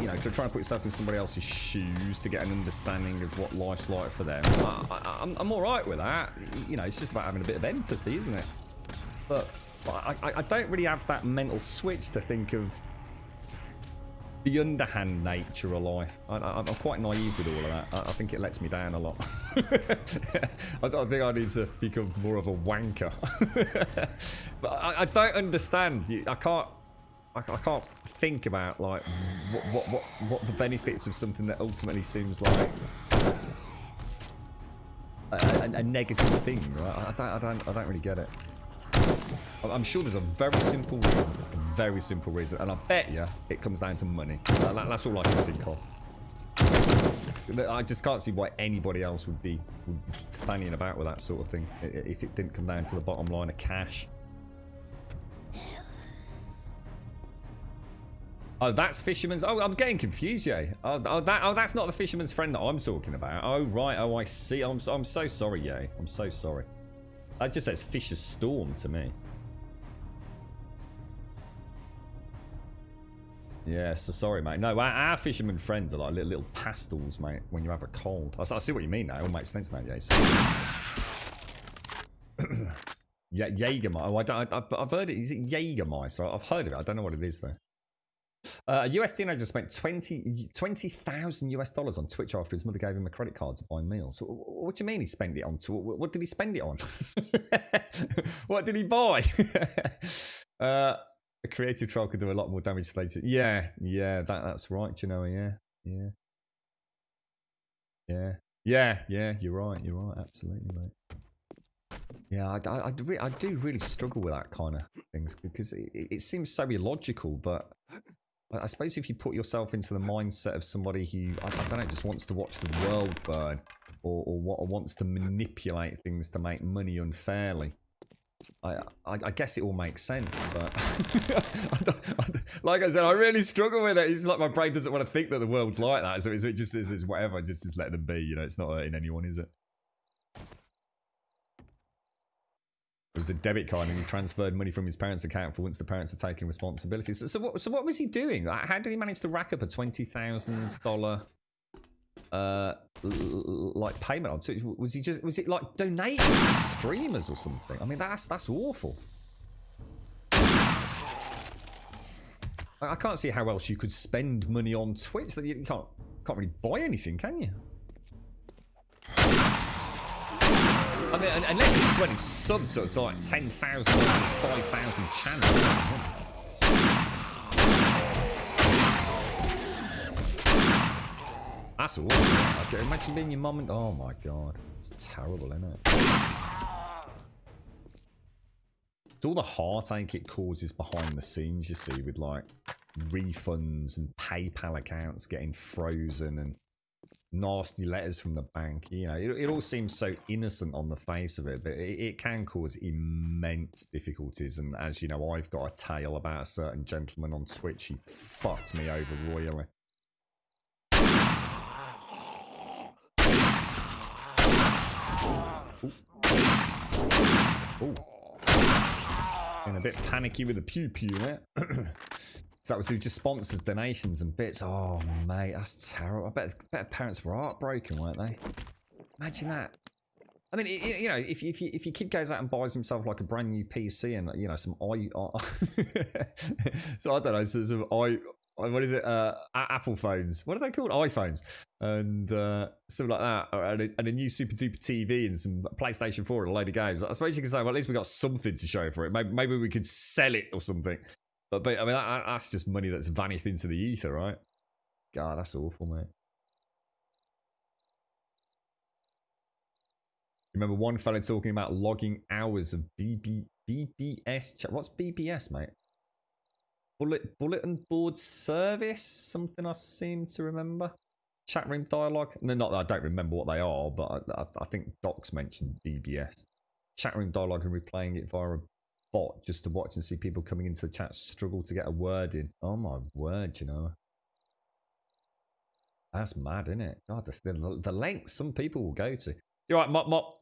you know, to try and put yourself in somebody else's shoes to get an understanding of what life's like for them. I'm all right with that. You know, it's just about having a bit of empathy, isn't it? But I don't really have that mental switch to think of the underhand nature of life. I'm quite naive with all of that. I think it lets me down a lot. I think I need to become more of a wanker. But I don't understand. I can't think about like what the benefits of something that ultimately seems like a negative thing, right? I don't really get it. I'm sure there's a very simple reason, and I bet you it comes down to money. That's all I can think of. I just can't see why anybody else would be fanning about with that sort of thing if it didn't come down to the bottom line of cash. Oh, that's Fisherman's. Oh, I'm getting confused, yeah. Oh, that's not the Fisherman's friend that I'm talking about. Oh, right. Oh, I see. I'm so sorry, yeah. I'm so sorry. That just says Fisher's Storm to me. Yeah, so sorry, mate. No, our fisherman friends are like little pastels, mate, when you have a cold. I see what you mean now. It all makes sense now, yeah. So. Jägermeister. Oh, I've heard it. Is it Jägermeister? I've heard of it. I don't know what it is though. A US teenager spent $20,000 on Twitch after his mother gave him a credit card to buy meals. What do you mean he spent it on? What did he spend it on? What did he buy? A creative troll could do a lot more damage to later. Yeah, that's right. You know, yeah. You're right. Absolutely, mate. Yeah, I do really struggle with that kind of things because it seems so illogical, but I suppose if you put yourself into the mindset of somebody who, I don't know, just wants to watch the world burn or wants to manipulate things to make money unfairly, I guess it all makes sense, but like I said, I really struggle with it. It's like my brain doesn't want to think that the world's like that, so it just is whatever, just let them be, you know, it's not hurting anyone, is it? It was a debit card and he transferred money from his parents' account for once the parents are taking responsibility. So what was he doing? How did he manage to rack up a $20,000 like payment on? Was it like donating to streamers or something? I mean, that's awful. I can't see how else you could spend money on Twitch. That you can't really buy anything, can you? I mean, unless it's running subs to like 10,000 or 5,000 channels. That's awful. I can imagine being your mum and... Oh my god. It's terrible, isn't it? It's all the heartache it causes behind the scenes, you see, with like refunds and PayPal accounts getting frozen and nasty letters from the bank. You know, it all seems so innocent on the face of it, but it can cause immense difficulties. And as you know, I've got a tale about a certain gentleman on Twitch who fucked me over royally. Ooh. Getting a bit panicky with the pew there. So that was who just sponsors donations and bits. Oh, mate, that's terrible. I bet parents were heartbroken, weren't they? Imagine that. I mean, you know, if your kid goes out and buys himself like a brand new PC and, you know, some so I don't know, so some what is it? Apple phones. What are they called? iPhones. And something like that. And a new super duper TV and some PlayStation 4 and a load of games. I suppose you can say, well, at least we got something to show for it. Maybe we could sell it or something. But I mean, that's just money that's vanished into the ether, right? God, that's awful, mate. Remember one fella talking about logging hours of BBS? What's BBS, mate? Bulletin board service? Something I seem to remember. Chat room dialogue? No, not that I don't remember what they are, but I think Docs mentioned BBS. Chat room dialogue and replaying it via a bot just to watch and see people coming into the chat struggle to get a word in. Oh my word, you know. That's mad, isn't it? God, the lengths some people will go to. You're right, Mop.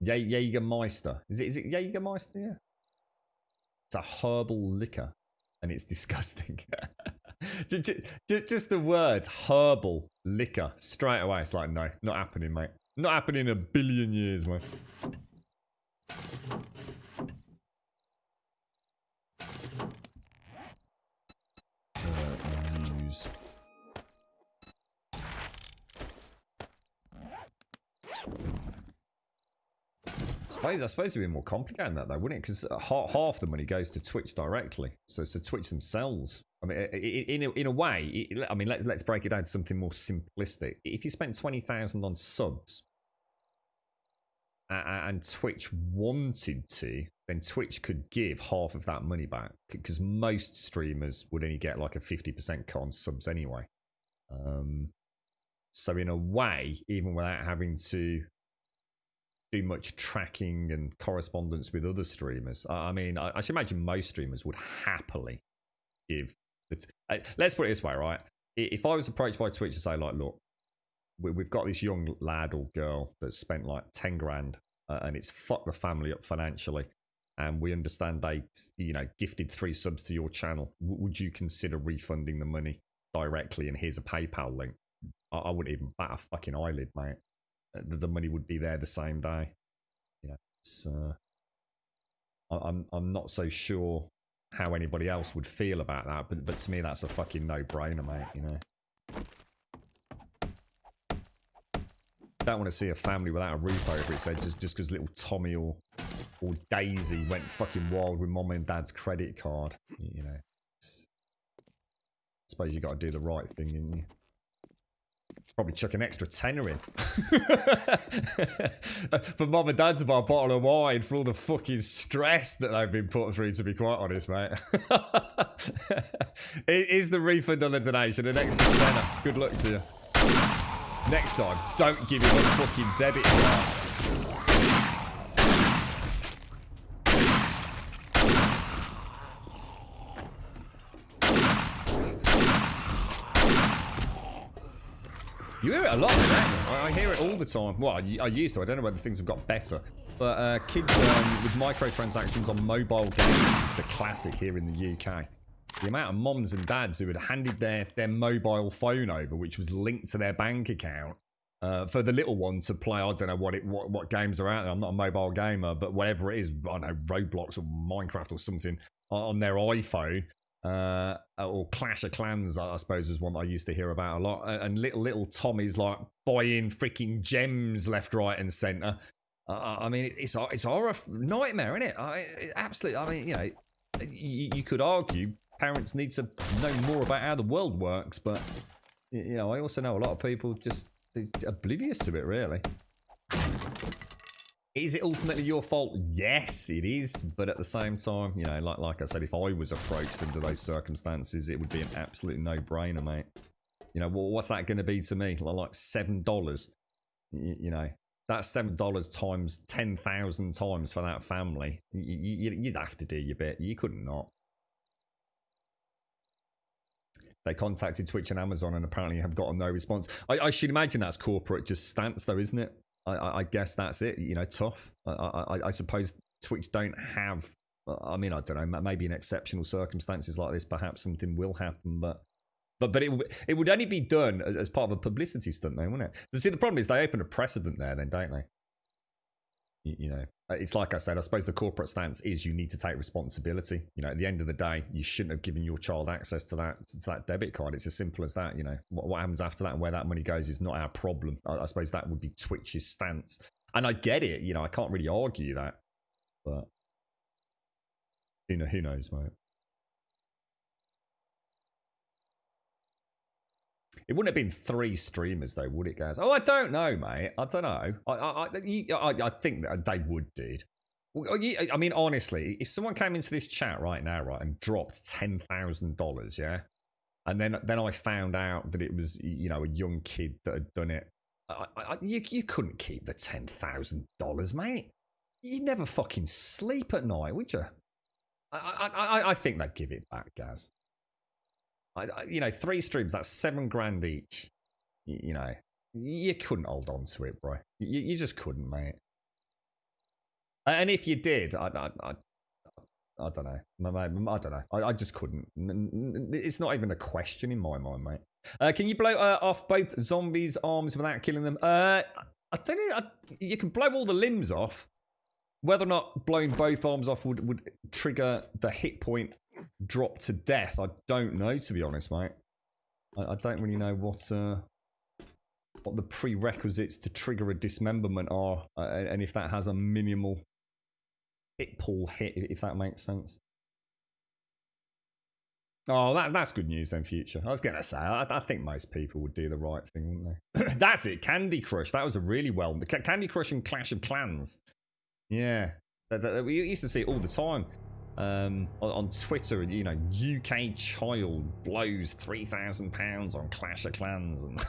Jägermeister. Is it Jägermeister? Yeah. It's a herbal liquor and it's disgusting. just the words herbal liquor straight away. It's like, no, not happening, mate. Not happening in a billion years, mate. News. I suppose it'd be more complicated than that, though, wouldn't it? Because half the money goes to Twitch directly, so Twitch themselves. I mean, in a way, I mean, let's break it down to something more simplistic. If you spent 20,000 on subs, and Twitch wanted to, then Twitch could give half of that money back, because most streamers would only get like a 50% cut on subs anyway. So in a way, even without having to do much tracking and correspondence with other streamers, I mean, I should imagine most streamers would happily give. Let's put it this way, right? If I was approached by Twitch to say, like, look, we've got this young lad or girl that's spent like 10 grand and it's fucked the family up financially, and we understand they, you know, gifted 3 subs to your channel, would you consider refunding the money directly, and here's a PayPal link? I wouldn't even bat a fucking eyelid, mate. The money would be there the same day. You know, it's, I'm not so sure how anybody else would feel about that, but to me that's a fucking no-brainer, mate. You know. Don't want to see a family without a roof over its head just because little Tommy or Daisy went fucking wild with mom and dad's credit card. You know, I suppose you got to do the right thing, didn't you? Probably chuck an extra tenner in for mom and dad to buy a bottle of wine for all the fucking stress that they've been put through. To be quite honest, mate, is the refund on the donation an extra tenner? Good luck to you. Next time, don't give him a fucking debit card. You hear it a lot, don't you? I hear it all the time. Well, I used to. I don't know whether things have got better. But kids with microtransactions on mobile games is the classic here in the UK. The amount of moms and dads who had handed their mobile phone over, which was linked to their bank account, for the little one to play. I don't know what games are out there. I'm not a mobile gamer, but whatever it is, I don't know, Roblox or Minecraft or something on their iPhone, or Clash of Clans, I suppose, is one that I used to hear about a lot. And little Tommy's like buying freaking gems left, right, and centre. I mean, it's a horror nightmare, isn't it? Absolutely. I mean, you know, you could argue parents need to know more about how the world works, but you know, I also know a lot of people just oblivious to it, really. Is it ultimately your fault? Yes, it is, but at the same time, you know, like I said, if I was approached under those circumstances, it would be an absolute no-brainer, mate. You know, what's that going to be to me? Like $7. You know, that's $7 times 10,000 times for that family. You'd have to do your bit. You couldn't not. They contacted Twitch and Amazon and apparently have gotten no response. I should imagine that's corporate just stance, though, isn't it? I guess that's it. You know, tough. I suppose Twitch don't have. I mean, I don't know. Maybe in exceptional circumstances like this, perhaps something will happen. But it would only be done as part of a publicity stunt, though, wouldn't it? See, the problem is they open a precedent there, then, don't they? You know, it's like I said. I suppose the corporate stance is you need to take responsibility. You know, at the end of the day, you shouldn't have given your child access to that debit card. It's as simple as that. You know, what happens after that and where that money goes is not our problem. I suppose that would be Twitch's stance, and I get it. You know, I can't really argue that, but you know, who knows, mate. It wouldn't have been 3 streamers, though, would it, guys? Oh, I don't know, mate. I don't know. I think that they would, dude. I mean, honestly, if someone came into this chat right now, right, and dropped $10,000, yeah, and then I found out that it was, you know, a young kid that had done it, you couldn't keep the $10,000, mate. You'd never fucking sleep at night, would you? I think they'd give it back, Gaz. You know, 3 streams, that's $7,000 each. You know, you couldn't hold on to it, bro. You just couldn't, mate. And if you did, I don't know. I don't know. I just couldn't. It's not even a question in my mind, mate. Can you blow off both zombies' arms without killing them? I tell you, you can blow all the limbs off. Whether or not blowing both arms off would trigger the hit point drop to death, I don't know, to be honest, mate. I don't really know what the prerequisites to trigger a dismemberment are, and if that has a minimal hit pool hit, if that makes sense. Oh, that's good news then, Future. I was going to say, I think most people would do the right thing, wouldn't they? That's it, Candy Crush. That was a really well... Candy Crush and Clash of Clans. Yeah. We used to see it all the time. On Twitter, you know, UK child blows £3,000 on Clash of Clans, and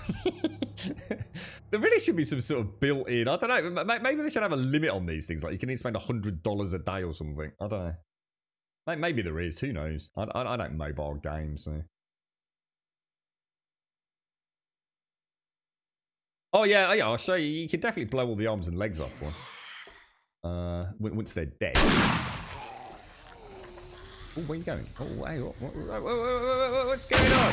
there really should be some sort of built-in. I don't know. Maybe they should have a limit on these things. Like you can even spend $100 a day or something. I don't know. Maybe there is. Who knows? I don't mobile games. So. Oh yeah. I'll show you. You can definitely blow all the arms and legs off one. Once they're dead. Oh, where are you going? Oh, hey, what's going on?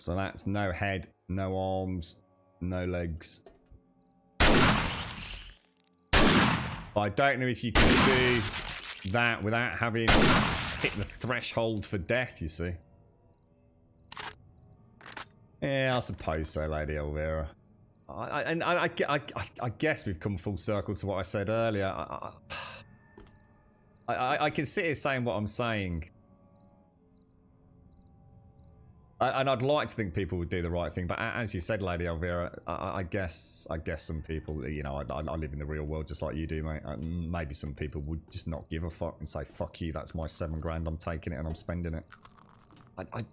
So that's no head, no arms, no legs. I don't know if you can do that without having hit the threshold for death, you see. Yeah, I suppose so, Lady Elvira. I guess we've come full circle to what I said earlier. I can sit here saying what I'm saying. And I'd like to think people would do the right thing, but as you said, Lady Elvira, I guess some people, you know, I live in the real world just like you do, mate. Maybe some people would just not give a fuck and say, "Fuck you, that's my $7 grand. I'm taking it and I'm spending it." I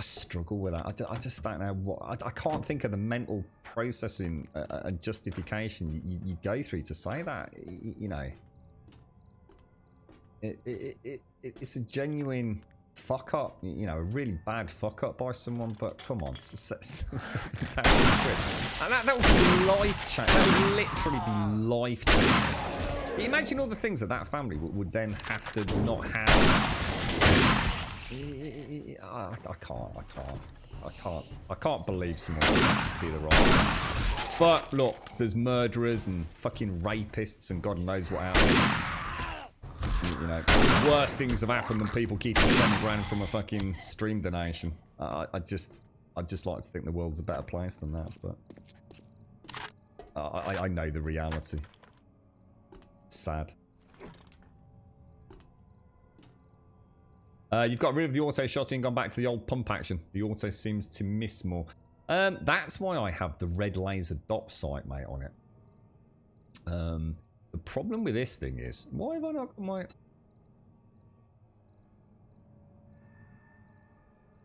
struggle with that. I just don't know what. I can't think of the mental processing and justification you go through to say that. You know, it's a genuine fuck up, you know, a really bad fuck up by someone, but come on, £7,000. And that would be life changing. That would literally be life changing. Imagine all the things that family would then have to not have. I can't believe someone would be the right. But look, there's murderers and fucking rapists and God knows what out there. You know, worse things have happened than people keeping £7 from a fucking stream donation. I just like to think the world's a better place than that, but I know the reality. Sad. You've got rid of the auto shotting, gone back to the old pump action. The auto seems to miss more. That's why I have the red laser dot sight, mate, on it. The problem with this thing is, why have I not got my...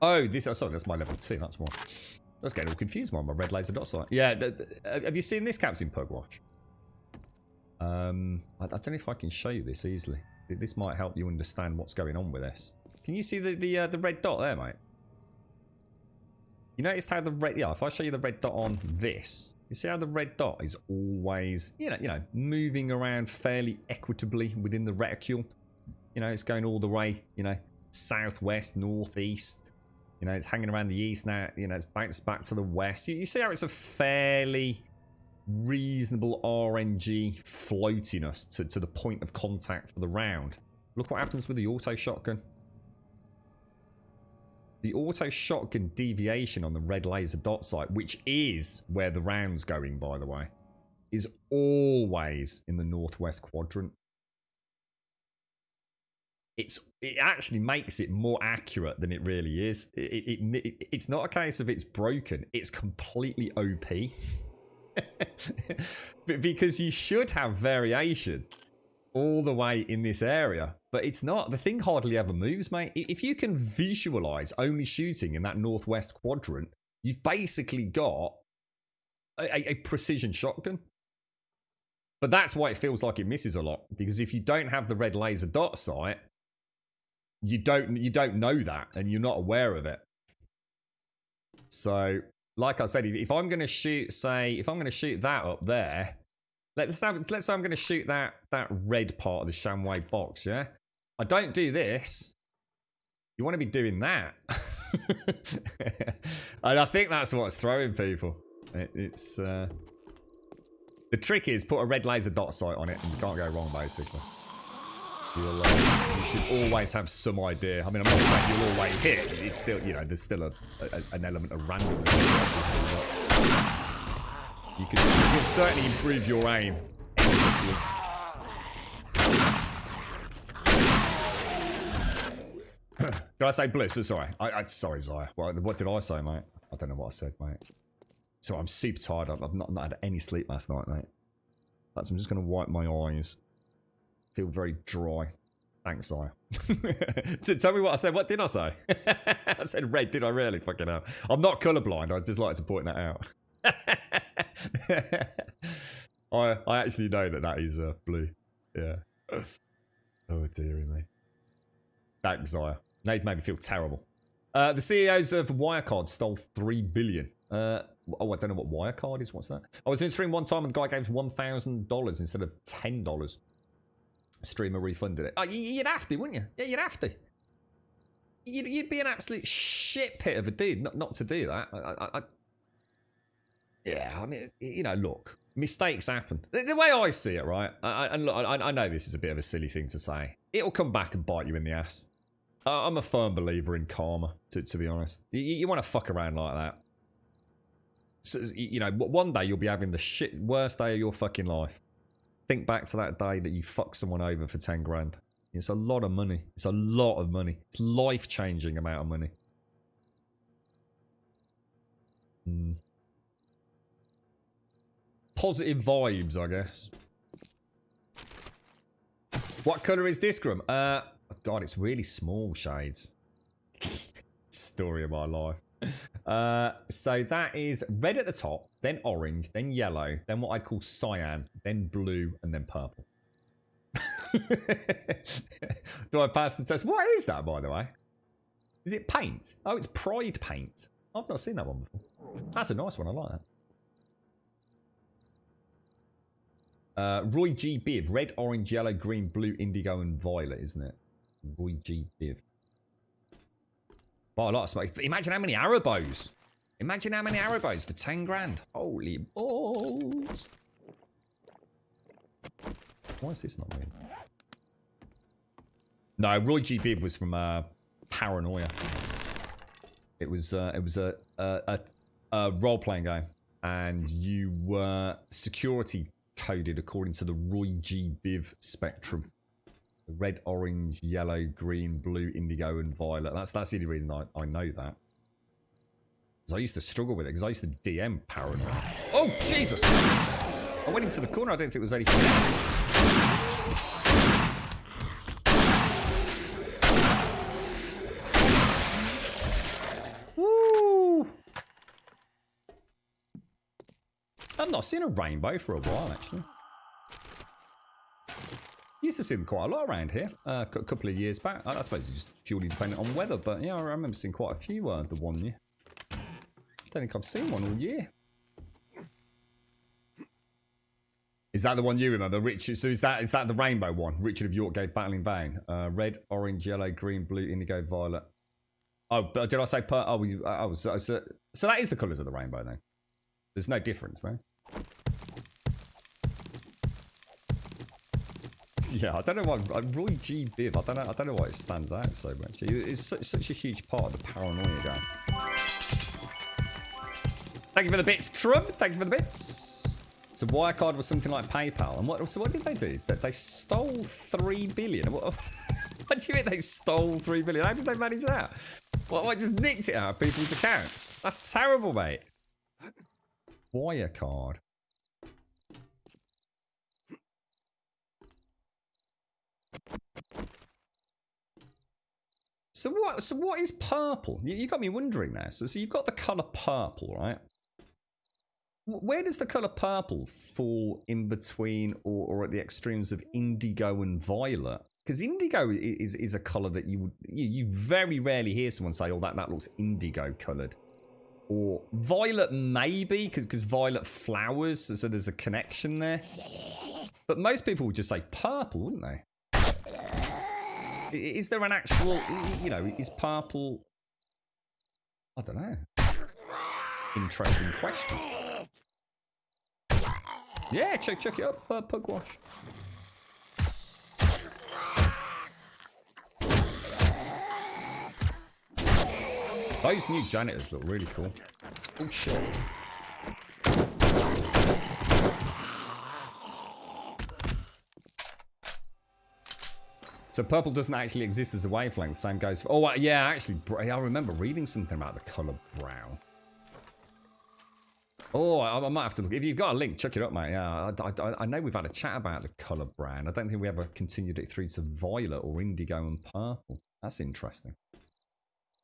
Oh, this... Oh, sorry, that's my level 2, that's why. I was getting all confused by my red laser dot sight. Yeah, have you seen this, Captain Pugwatch? I don't know if I can show you this easily. This might help you understand what's going on with this. Can you see the red dot there, mate? You notice how the red... Yeah, if I show you the red dot on this... You see how the red dot is always, you know, moving around fairly equitably within the reticule. You know, it's going all the way, you know, southwest, northeast. You know, it's hanging around the east now. You know, it's bounced back to the west. You see how it's a fairly reasonable RNG floatiness to the point of contact for the round. Look what happens with the auto shotgun. The auto shotgun deviation on the red laser dot sight, which is where the round's going, by the way, is always in the northwest quadrant. It actually makes it more accurate than it really is. It's not a case of it's broken. It's completely OP. Because you should have variation all the way in this area, but it's not. The thing hardly ever moves, mate. If you can visualize only shooting in that northwest quadrant, you've basically got a precision shotgun. But that's why it feels like it misses a lot, because if you don't have the red laser dot sight, you don't know that, and you're not aware of it. So, like I said, if I'm going to shoot, say, if I'm going to shoot that up there, let's say I'm going to shoot that red part of the Shamway box, yeah? I don't do this. You want to be doing that. And I think that's what's throwing people. It's the trick is put a red laser dot sight on it and you can't go wrong, basically. You should always have some idea. I mean, I'm not saying you'll always hit. It's still, you know, there's still an element of randomness, obviously, but you can certainly improve your aim endlessly. Did I say bliss? Sorry. Sorry, Zaya. What did I say, mate? I don't know what I said, mate. So I'm super tired. I've not had any sleep last night, mate. I'm just going to wipe my eyes. Feel very dry. Thanks, Zaya. Tell me what I said. What did I say? I said red. Did I really? Fucking hell. I'm not colourblind. I'd just like to point that out. I actually know that is blue. Yeah. Oh, dearie me. Thanks, Zaya. They've made me feel terrible. The CEOs of Wirecard stole $3 billion. Oh, I don't know what Wirecard is. What's that? I was in a stream one time and the guy gave $1,000 instead of $10. Streamer refunded it. Oh, you'd have to, wouldn't you? Yeah, you'd have to. You'd be an absolute shit pit of a dude not to do that. Yeah, I mean, you know, look, mistakes happen. The way I see it, right? And look, I know this is a bit of a silly thing to say. It'll come back and bite you in the ass. I'm a firm believer in karma, to be honest. You want to fuck around like that. So, you know, one day you'll be having the worst day of your fucking life. Think back to that day that you fucked someone over for 10 grand. It's a lot of money. It's a lot of money. It's life-changing amount of money. Positive vibes, I guess. What colour is this, Grum? Oh God, it's really small shades. Story of my life. So that is red at the top, then orange, then yellow, then what I call cyan, then blue, and then purple. Do I pass the test? What is that, by the way? Is it paint? Oh, it's Pride paint. I've not seen that one before. That's a nice one. I like that. Roy G. Biv. Red, orange, yellow, green, blue, indigo, and violet, isn't it? Roy G. Biv. Buy a lot of smoke. Imagine how many Arabos. Imagine how many Arabos for 10 grand. Holy balls. Why is this not moving? No, Roy G. Biv was from Paranoia. It was a role-playing game, and you were security coded according to the Roy G. Biv spectrum: red, orange, yellow, green, blue, indigo, and violet. That's the only reason I know that. Because I used to struggle with it because I used to DM Paranoia. Oh Jesus! I went into the corner. I didn't think there was anything. I've not seen a rainbow for a while, actually. Used to see them quite a lot around here a couple of years back. I suppose it's just purely dependent on weather, but yeah, I remember seeing quite a few the one year. Don't think I've seen one all year. Is that the one you remember, Richard? So is that the rainbow one? Richard of York gave battle in vain. Red, orange, yellow, green, blue, indigo, violet. Oh, but did I say so that is the colours of the rainbow then? There's no difference, though. Yeah, I don't know why Roy G. Biv. I don't know why it stands out so much. It's such a huge part of the Paranoia game. Thank you for the bits, Trump. Thank you for the bits. So Wirecard was something like PayPal, and so what did they do? They stole 3 billion. What do you mean they stole 3 billion? How did they manage that? What just nicked it out of people's accounts? That's terrible, mate. Wirecard. So what is purple? You got me wondering there. So you've got the colour purple, right? Where does the colour purple fall in between or at the extremes of indigo and violet? Because indigo is a colour that you very rarely hear someone say, oh, that looks indigo coloured. Or violet maybe, because violet flowers, so there's a connection there. But most people would just say purple, wouldn't they? Is there an actual, is purple... I don't know. Interesting question. Yeah, check it up, Pugwash. Those new janitors look really cool. Oh shit. So purple doesn't actually exist as a wavelength. Same goes for... Oh, yeah, actually, I remember reading something about the colour brown. Oh, I might have to look. If you've got a link, check it up, mate. Yeah, I know we've had a chat about the colour brown. I don't think we ever continued it through to violet or indigo and purple. That's interesting.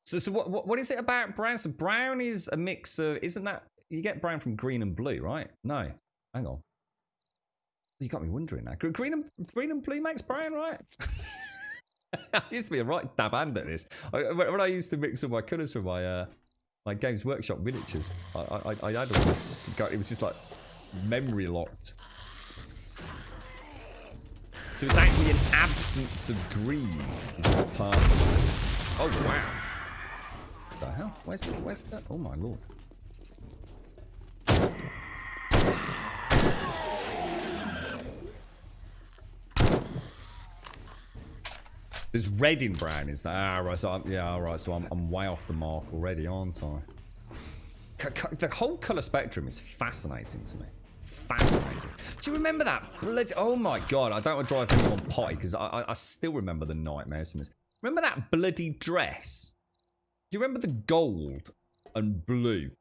So what is it about brown? So brown is a mix of... Isn't that... You get brown from green and blue, right? No. Hang on. You got me wondering now. Green and blue makes brown, right? I used to be a right dab hand at this. When I used to mix all my colours from my Games Workshop miniatures, I had all this. It was just like memory locked. So it's actually an absence of green is what purple is. Oh, wow. What the hell? Where's that? Oh, my lord. There's red in brown, is that? Ah, right. So I'm way off the mark already, aren't I? The whole colour spectrum is fascinating to me. Fascinating. Do you remember that? Oh my god, I don't want to drive anyone potty because I still remember the nightmares from this. Remember that bloody dress? Do you remember the gold and blue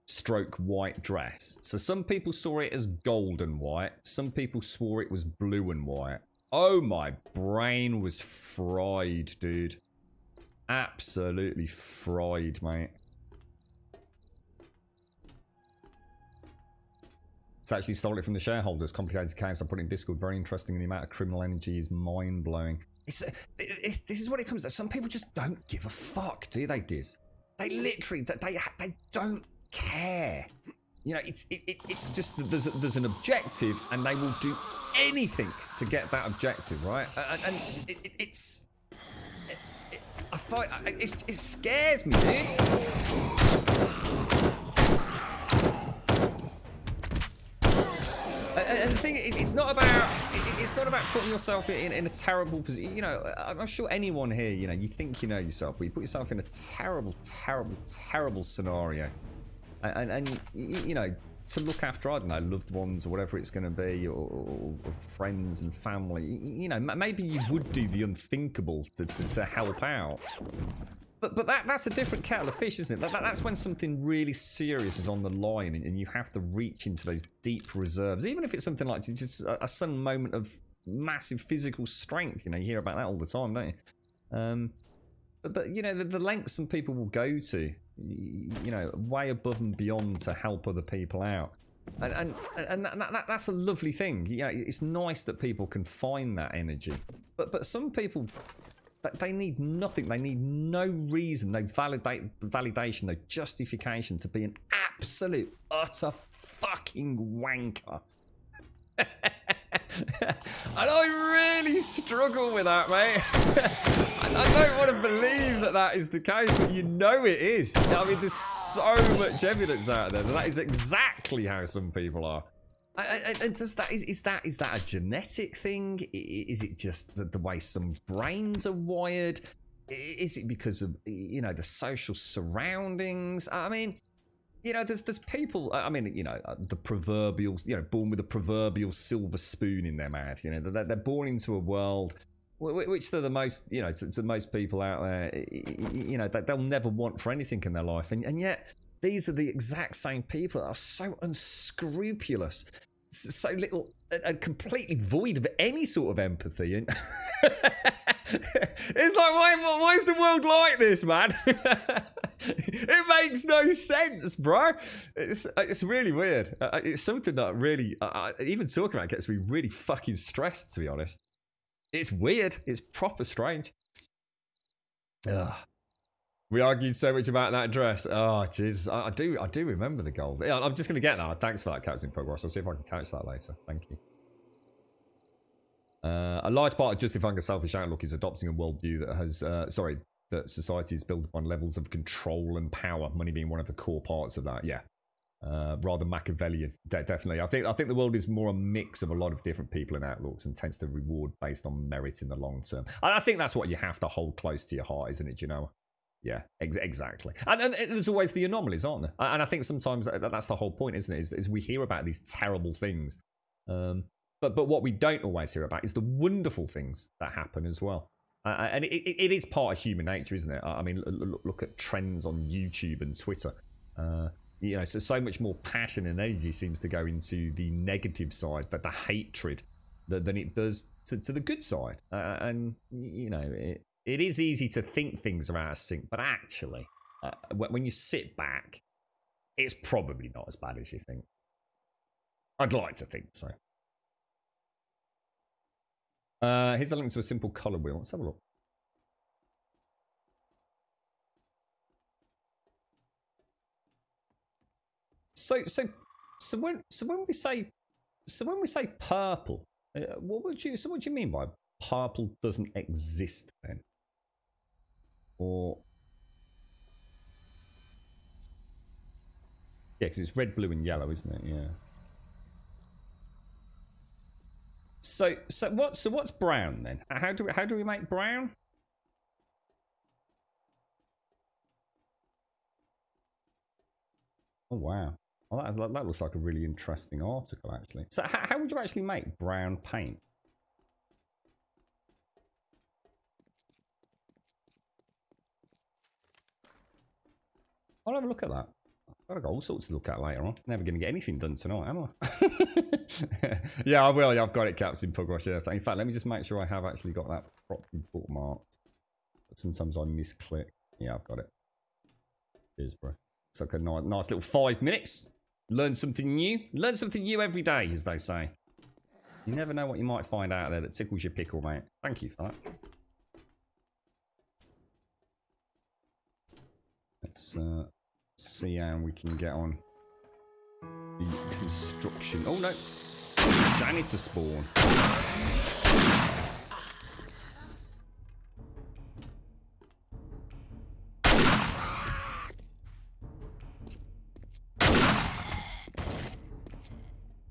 stroke white dress? So some people saw it as gold and white. Some people swore it was blue and white. Oh, my brain was fried, dude. Absolutely fried, mate. It's actually stole it from the shareholders. Complicated accounts I put in Discord. Very interesting. The amount of criminal energy is mind-blowing. This is what it comes to. Some people just don't give a fuck, do they, Diz? They literally, they don't care. You know, it's just that there's an objective, and they will do anything to get that objective, right? And it scares me, dude. And the thing is, it's not about putting yourself in a terrible position. You know, I'm sure anyone here, you know, you think you know yourself, but you put yourself in a terrible scenario, and you know, to look after, I don't know, loved ones or whatever it's going to be, or friends and family. You know, maybe you would do the unthinkable to help out. But that's a different kettle of fish, isn't it? That's when something really serious is on the line and you have to reach into those deep reserves. Even if it's something like just a sudden moment of massive physical strength. You know, you hear about that all the time, don't you? But you know, the lengths some people will go to, you know, way above and beyond to help other people out. And that's a lovely thing. You know, it's nice that people can find that energy. But some people... They need nothing. They need no reason, no validation, no justification to be an absolute, utter fucking wanker. And I really struggle with that, mate. I don't want to believe that is the case, but you know it is. I mean, there's so much evidence out there that is exactly how some people are. And is that a genetic thing? Is it just the way some brains are wired? Is it because of, you know, the social surroundings? I mean, you know, there's people. I mean, you know, the proverbial, you know, born with a proverbial silver spoon in their mouth. You know, they're born into a world which they're the most, you know, to most people out there, you know, they'll never want for anything in their life, and yet. These are the exact same people that are so unscrupulous, so little, and completely void of any sort of empathy. And it's like, why is the world like this, man? It makes no sense, bro. It's really weird. It's something that really, even talking about it gets me really fucking stressed, to be honest. It's weird. It's proper strange. Ugh. We argued so much about that dress. Oh, jeez. I do remember the gold. Yeah, I'm just going to get that. Thanks for that, Captain Progress. I'll see if I can catch that later. Thank you. A large part of justifying a selfish outlook is adopting a worldview that has... that society is built upon levels of control and power, money being one of the core parts of that. Yeah. Rather Machiavellian. Definitely. I think the world is more a mix of a lot of different people and outlooks and tends to reward based on merit in the long term. I think that's what you have to hold close to your heart, isn't it, you know? Yeah, exactly. And there's always the anomalies, aren't there? And I think sometimes that's the whole point, isn't it? Is we hear about these terrible things. But what we don't always hear about is the wonderful things that happen as well. And it is part of human nature, isn't it? I mean, look at trends on YouTube and Twitter. You know, so much more passion and energy seems to go into the negative side, the hatred, than it does to the good side. And, you know, it is easy to think things are out of sync, but actually, when you sit back, it's probably not as bad as you think. I'd like to think so. Here's a link to a simple colour wheel. Let's have a look. So when we say purple, what do you mean by purple doesn't exist then? Or... Yeah, because it's red, blue, and yellow, isn't it? Yeah. So what's brown then? How do we make brown? Oh wow. Well, that looks like a really interesting article, actually. So how would you actually make brown paint? I'll have a look at that. I've got all sorts to look at later on. Never going to get anything done tonight, am I? Yeah, I will. Yeah, I've got it, Captain Pugwash. Yeah. In fact, let me just make sure I have actually got that properly bookmarked. But sometimes I misclick. Yeah, I've got it. Cheers, bro. It's like a nice little 5 minutes. Learn something new. Learn something new every day, as they say. You never know what you might find out there that tickles your pickle, mate. Thank you for that. Let's see how we can get on the construction. Oh no! Janitor spawn.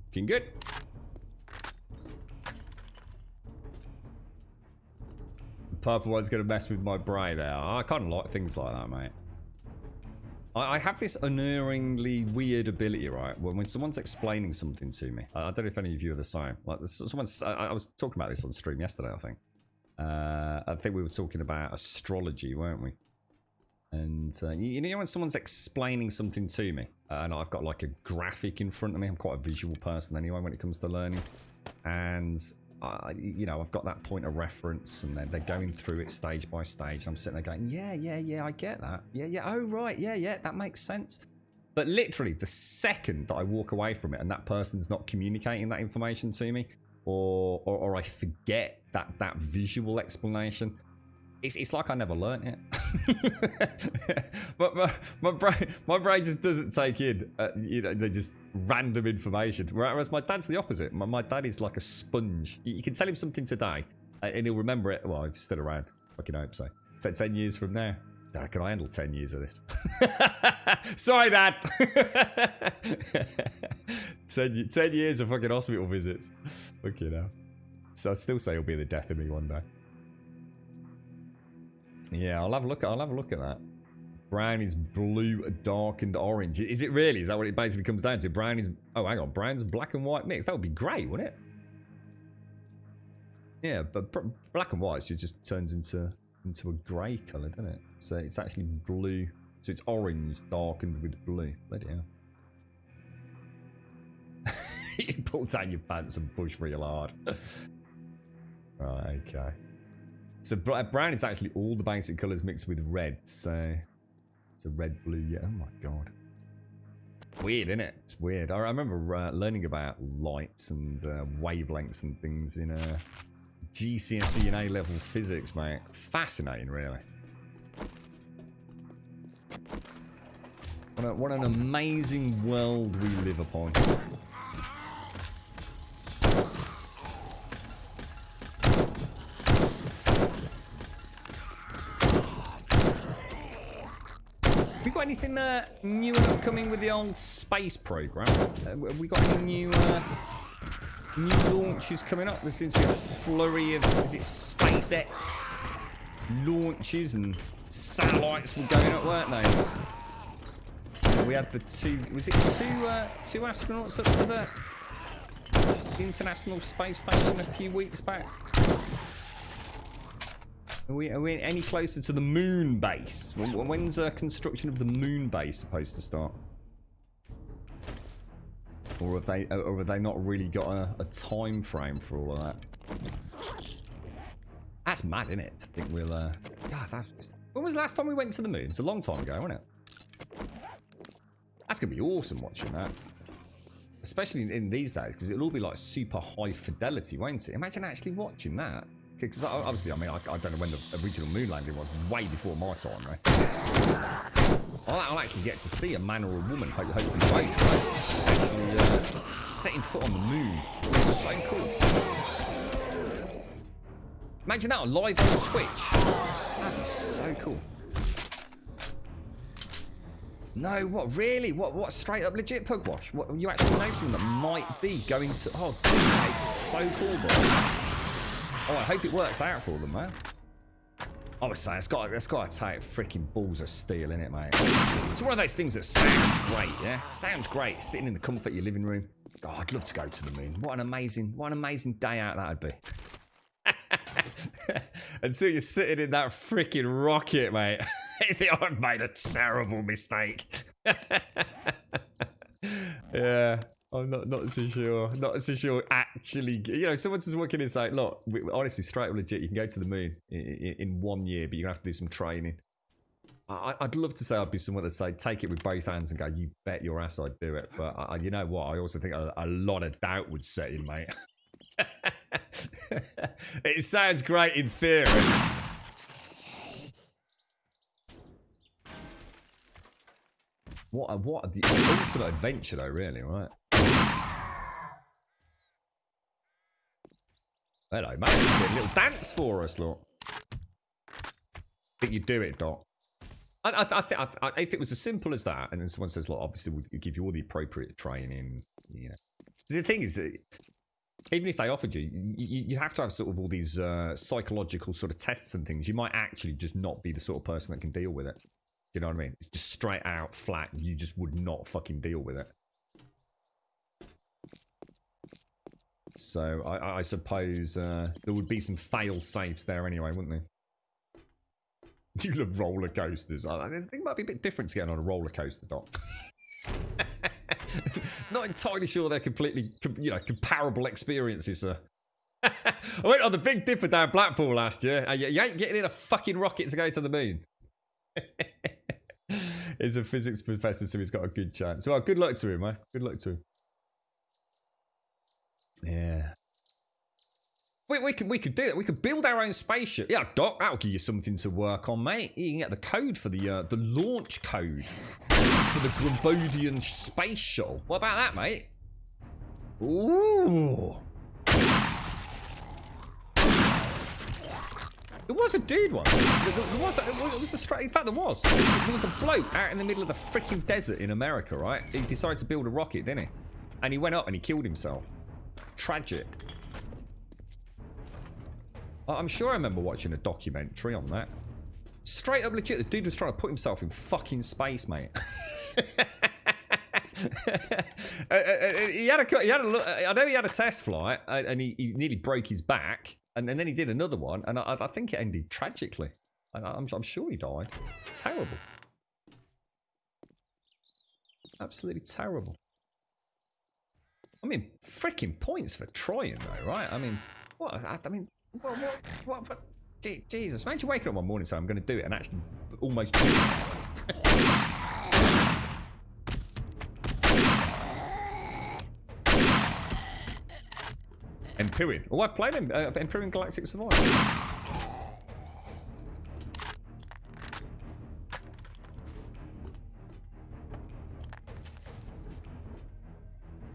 Looking good. The purple one's gonna mess with my brain now. I kind of like things like that, mate. I have this unerringly weird ability, right? When someone's explaining something to me, I don't know if any of you are the same. Like, I was talking about this on stream yesterday, I think. I think we were talking about astrology, weren't we? And you know when someone's explaining something to me, and I've got like a graphic in front of me. I'm quite a visual person anyway when it comes to learning, and you know, I've got that point of reference, and they're going through it stage by stage. And I'm sitting there going, yeah, I get that. Yeah, oh right, yeah, that makes sense. But literally, the second that I walk away from it, and that person's not communicating that information to me, or I forget that visual explanation, it's like I never learnt it. But my brain just doesn't take in, you know, just random information. Whereas my dad's the opposite. My dad is like a sponge. You can tell him something today, and he'll remember it. Well, if he's still around, fucking hope so. 10 years from now, Dad, can I handle 10 years of this? Sorry, Dad. 10 years of fucking hospital visits. Fucking hell. So I still say he'll be the death of me one day. Yeah, I'll have a look at that. Brown is blue, dark, and orange. Is it really? Is that what it basically comes down to? Brown is... Oh, hang on. Brown's black and white mix. That would be great, wouldn't it? Yeah, but black and white just turns into a grey colour, doesn't it? So it's actually blue. So it's orange darkened with blue. Bloody hell. You pull down your pants and push real hard. Right, okay. So brown is actually all the basic colours mixed with red. So it's a red, blue, yeah. Oh my god. Weird, isn't it? It's weird. I remember learning about lights and wavelengths and things in GCSE and A-level physics, mate. Fascinating, really. What an amazing world we live upon. Anything new and upcoming with the old space program? Have we got any new launches coming up? There seems to be a flurry of, is it SpaceX launches, and satellites were going up, weren't they? We had the two astronauts up to the International Space Station a few weeks back. Are we any closer to the moon base? When's construction of the moon base supposed to start? Or have they not really got a time frame for all of that? That's mad, isn't it? I think we'll God, when was the last time we went to the moon? It's a long time ago, wasn't it? That's gonna be awesome watching that. Especially in these days, because it'll all be like super high fidelity, won't it? Imagine actually watching that. Because obviously, I mean, I don't know when the original moon landing was. Way before my time, right? I'll actually get to see a man or a woman, hopefully both, right? Actually setting foot on the moon. It's so cool. Imagine that live on Twitch. That'd be so cool. No, what, really? What straight up legit Pugwash? What, you actually know someone that might be going to... Oh, dude, that is so cool, bro. Oh, I hope it works out for them, man. I was saying, it's got to take freaking balls of steel, innit, mate? It's one of those things that sounds great, yeah? Sounds great, sitting in the comfort of your living room. God, I'd love to go to the moon. What an amazing day out that would be. Until you're sitting in that freaking rocket, mate. I've made a terrible mistake. Yeah, I'm not so sure. Not so sure. Actually, you know, someone's just working and saying, look, honestly, straight up legit, you can go to the moon in 1 year, but you have to do some training. I'd love to say I'd be someone that say take it with both hands and go, you bet your ass I'd do it. But you know what? I also think a lot of doubt would set in, mate. It sounds great in theory. What the ultimate adventure though, really, right? Hello, mate. Do a little dance for us, look. Think you'd do it, Doc? I think if it was as simple as that, and then someone says, look, obviously we'll give you all the appropriate training, you know. The thing is that even if they offered you have to have sort of all these psychological sort of tests and things. You might actually just not be the sort of person that can deal with it. You know what I mean? It's just straight out flat. You just would not fucking deal with it. So I suppose there would be some fail safes there anyway, wouldn't there? You love roller coasters. I think it might be a bit different to getting on a roller coaster, Doc. Not entirely sure they're completely, you know, comparable experiences, sir. I went on the Big Dipper down Blackpool last year. You ain't getting in a fucking rocket to go to the moon. He's a physics professor, so he's got a good chance. Well, good luck to him, man. Good luck to him. Yeah. We could do it. We could build our own spaceship. Yeah, Doc, that'll give you something to work on, mate. You can get the code for the launch code for the Grumbodian space shuttle. What about that, mate? Ooh. There was a dude one. It was a straight. In fact, there was. There was a bloke out in the middle of the freaking desert in America, right? He decided to build a rocket, didn't he? And he went up and he killed himself. Tragic. I'm sure I remember watching a documentary on that. Straight up legit, the dude was trying to put himself in fucking space, mate. He had a look. I know he had a test flight, and he nearly broke his back, and then he did another one, and I think it ended tragically. I'm sure he died. Terrible. Absolutely terrible. I mean, freaking points for trying, though, right? I mean, what? I mean. What? Jesus, imagine waking up one morning and saying, I'm going to do it, and actually almost do it. Empyrean. Oh, I played Empyrean Galactic Survival.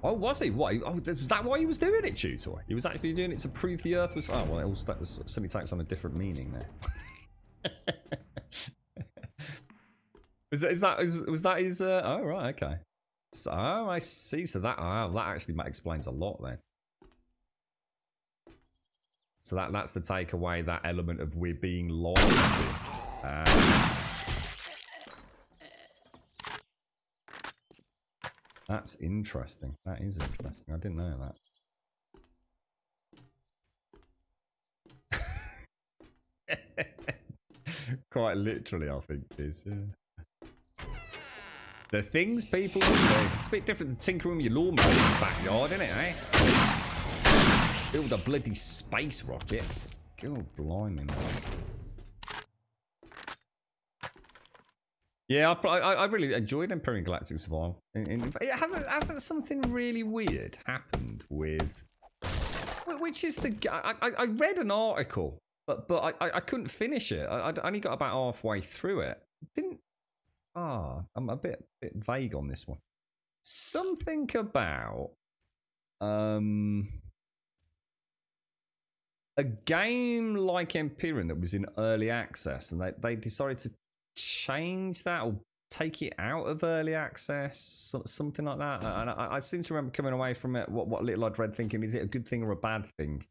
Oh, was he? What? Oh, was that why he was doing it, Tutor? He was actually doing it to prove the Earth was... Oh, well, it suddenly takes on a different meaning there. was that his... Oh, right, okay. So, oh, I see. So that actually explains a lot then. So that's the takeaway, that element of we're being lied to. That's interesting. That is interesting. I didn't know that. Quite literally, I think it is. Yeah. The things people do. It's a bit different than tinkering with your lawnmower in the backyard, isn't it, eh? Build a bloody space rocket. God blimey, man. Yeah, I really enjoyed Empyrean Galactic Survival. Hasn't something really weird happened with... Which is the... I read an article, but I couldn't finish it. I only got about halfway through it. Didn't... I'm a bit vague on this one. Something about... a game like Empyrean that was in early access, and they decided to change that or take it out of early access, something like that. And I seem to remember coming away from it, what little I'd read, thinking, is it a good thing or a bad thing?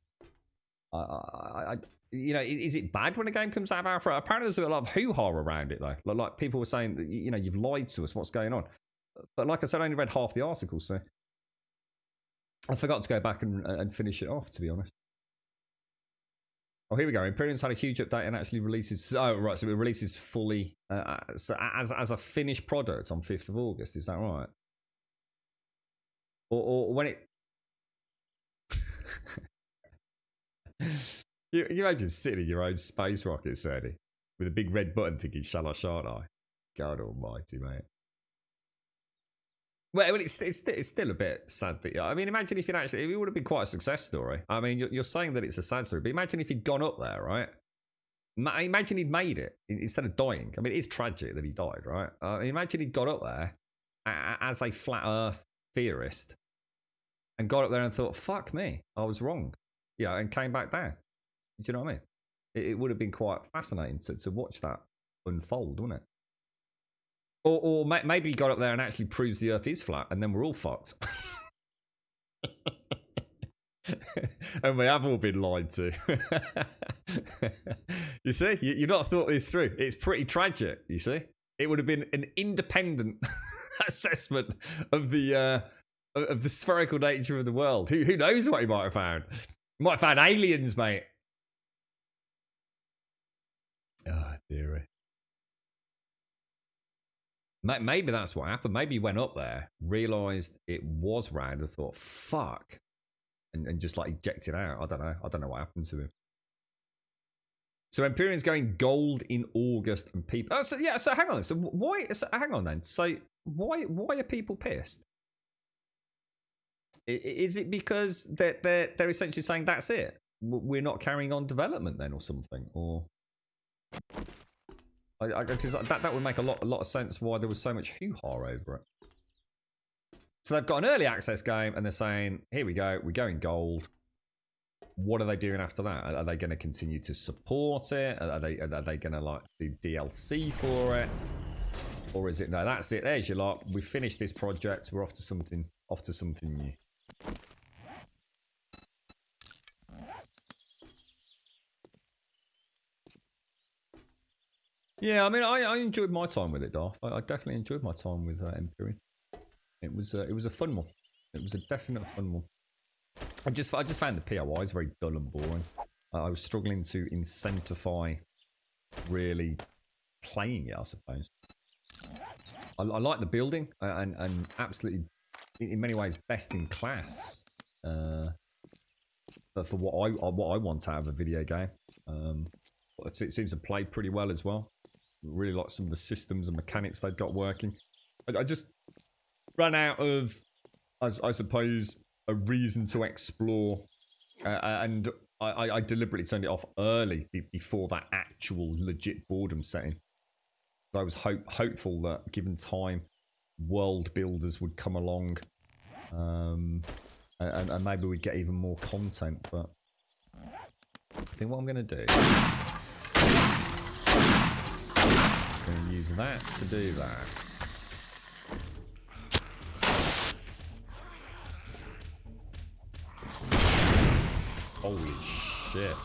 You know, is it bad when a game comes out of alpha? Apparently there's a lot of hoo-ha around it, though. Like people were saying, that, you know, you've lied to us, what's going on? But like I said, I only read half the article, so I forgot to go back and finish it off, to be honest. Oh, here we go. Empyrean's had a huge update and actually releases... Oh, right, so it releases fully so as a finished product on 5th of August, is that right? Or when it... you imagine sitting in your own space rocket, Serdi, with a big red button thinking, shall I, shan't I? God almighty, mate. Well, it's still a bit sad that... I mean, imagine if it would have been quite a success story. I mean, you're saying that it's a sad story, but imagine if he'd gone up there, right? Imagine he'd made it instead of dying. I mean, it is tragic that he died, right? Imagine he'd got up there as a flat Earth theorist and got up there and thought, fuck me, I was wrong. You know, and came back down. Do you know what I mean? It would have been quite fascinating to watch that unfold, wouldn't it? Or maybe he got up there and actually proves the Earth is flat, and then we're all fucked. And we have all been lied to. You see? You've not thought this through. It's pretty tragic, you see? It would have been an independent assessment of the spherical nature of the world. Who knows what he might have found? He might have found aliens, mate. Oh, dearie. Maybe that's what happened. Maybe he went up there, realised it was round, and thought, fuck. And just like ejected out. I don't know what happened to him. So Empyrean's going gold in August, and people... Oh, so yeah, so hang on. So why... So hang on then. So why are people pissed? Is it because they're essentially saying that's it? We're not carrying on development then or something? Or... that would make a lot of sense why there was so much hoo-ha over it. So they've got an early access game and they're saying, here we go, we're going gold. What are they doing after that? Are they going to continue to support it? Are they going to like do DLC for it? Or is it, no, that's it, there's your lot. We've finished this project, we're off to something new. Yeah, I mean, I enjoyed my time with it, Darth. I definitely enjoyed my time with Empyrean. It was a fun one. It was a definite fun one. I just found the POIs very dull and boring. I was struggling to incentivize really playing it, I suppose. I like the building and absolutely, in many ways, best in class. But for what I want out of a video game, it seems to play pretty well as well. Really like some of the systems and mechanics they've got working. I just ran out of, I suppose, a reason to explore, and I deliberately turned it off early before that actual legit boredom setting. So I was hopeful that, given time, world builders would come along, and maybe we'd get even more content. But I think what I'm going to do, I'm going to use that to do that. Holy shit.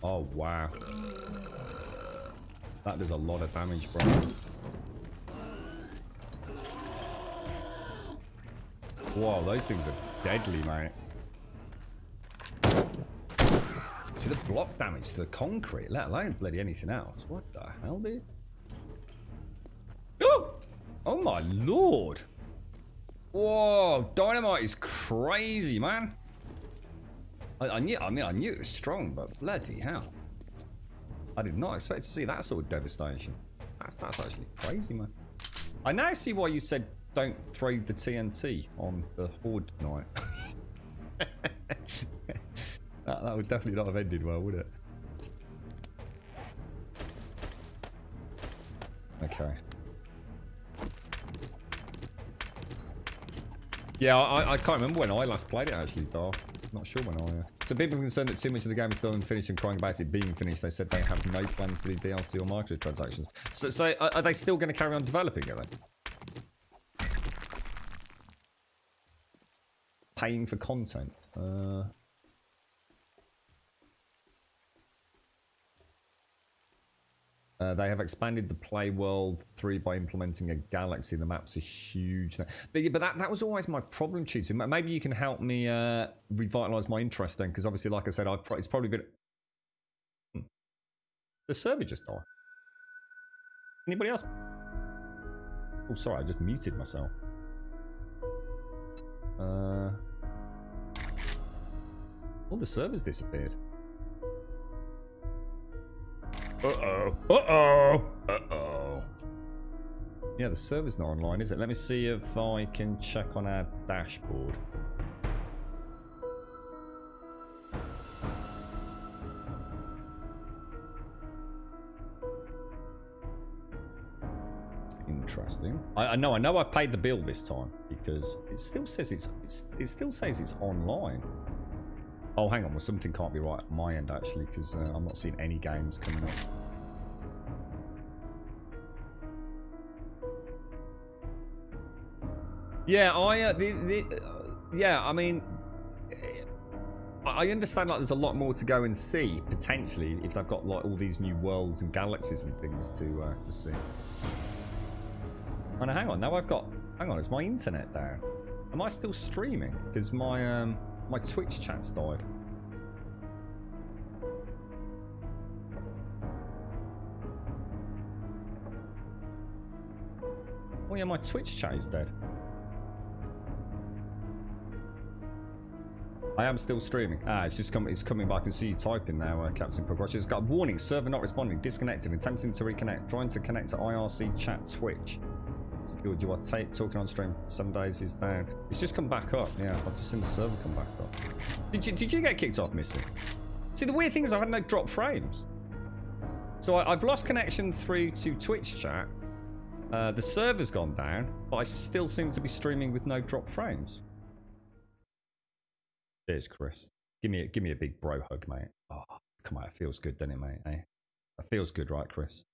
Oh, wow. That does a lot of damage, bro. Whoa, those things are deadly, mate. To the block damage, to the concrete, let alone bloody anything else. What the hell, dude? Oh! Oh my lord! Whoa, dynamite is crazy, man. I knew it was strong, but bloody hell. I did not expect to see that sort of devastation. That's actually crazy, man. I now see why you said don't throw the TNT on the Horde night. that would definitely not have ended well, would it? Okay. Yeah, I can't remember when I last played it, actually, Darth. Not sure when I... So people are concerned that too much of the game is still unfinished and crying about it being finished. They said they have no plans to do DLC or microtransactions. So are they still going to carry on developing it then? Paying for content. They have expanded the Play World 3 by implementing a galaxy. The maps are huge. But that was always my problem, Tutor. Maybe you can help me revitalise my interest then, because obviously, like I said, it's probably been... The server just died. Anybody else? Oh, sorry, I just muted myself. All the servers disappeared. Uh-oh. Uh-oh. Uh-oh. Yeah, the server's not online, is it? Let me see if I can check on our dashboard. Interesting. I know I've paid the bill this time because it still says it's online. Oh, hang on. Well, something can't be right at my end, actually, because I'm not seeing any games coming up. Yeah, I mean, I understand like there's a lot more to go and see potentially if they've got like all these new worlds and galaxies and things to see. Oh, no, hang on. Now hang on. Is my internet down? Am I still streaming? Because my my Twitch chat's died. Oh yeah, my Twitch chat is dead. I am still streaming. It's coming back. I can see you typing now, Captain Progress. It's got a warning, server not responding, disconnected, attempting to reconnect, trying to connect to IRC chat Twitch. Good, you are talking on stream. 7 days is down. It's just come back up. Yeah, I've just seen the server come back up. Did you get kicked off, Missy? See, the weird thing is I've had no drop frames. So I've lost connection through to Twitch chat. The server's gone down, but I still seem to be streaming with no drop frames. Cheers, Chris. Give me a big bro hug, mate. Oh, come on, it feels good, doesn't it, mate? Eh? It feels good, right, Chris?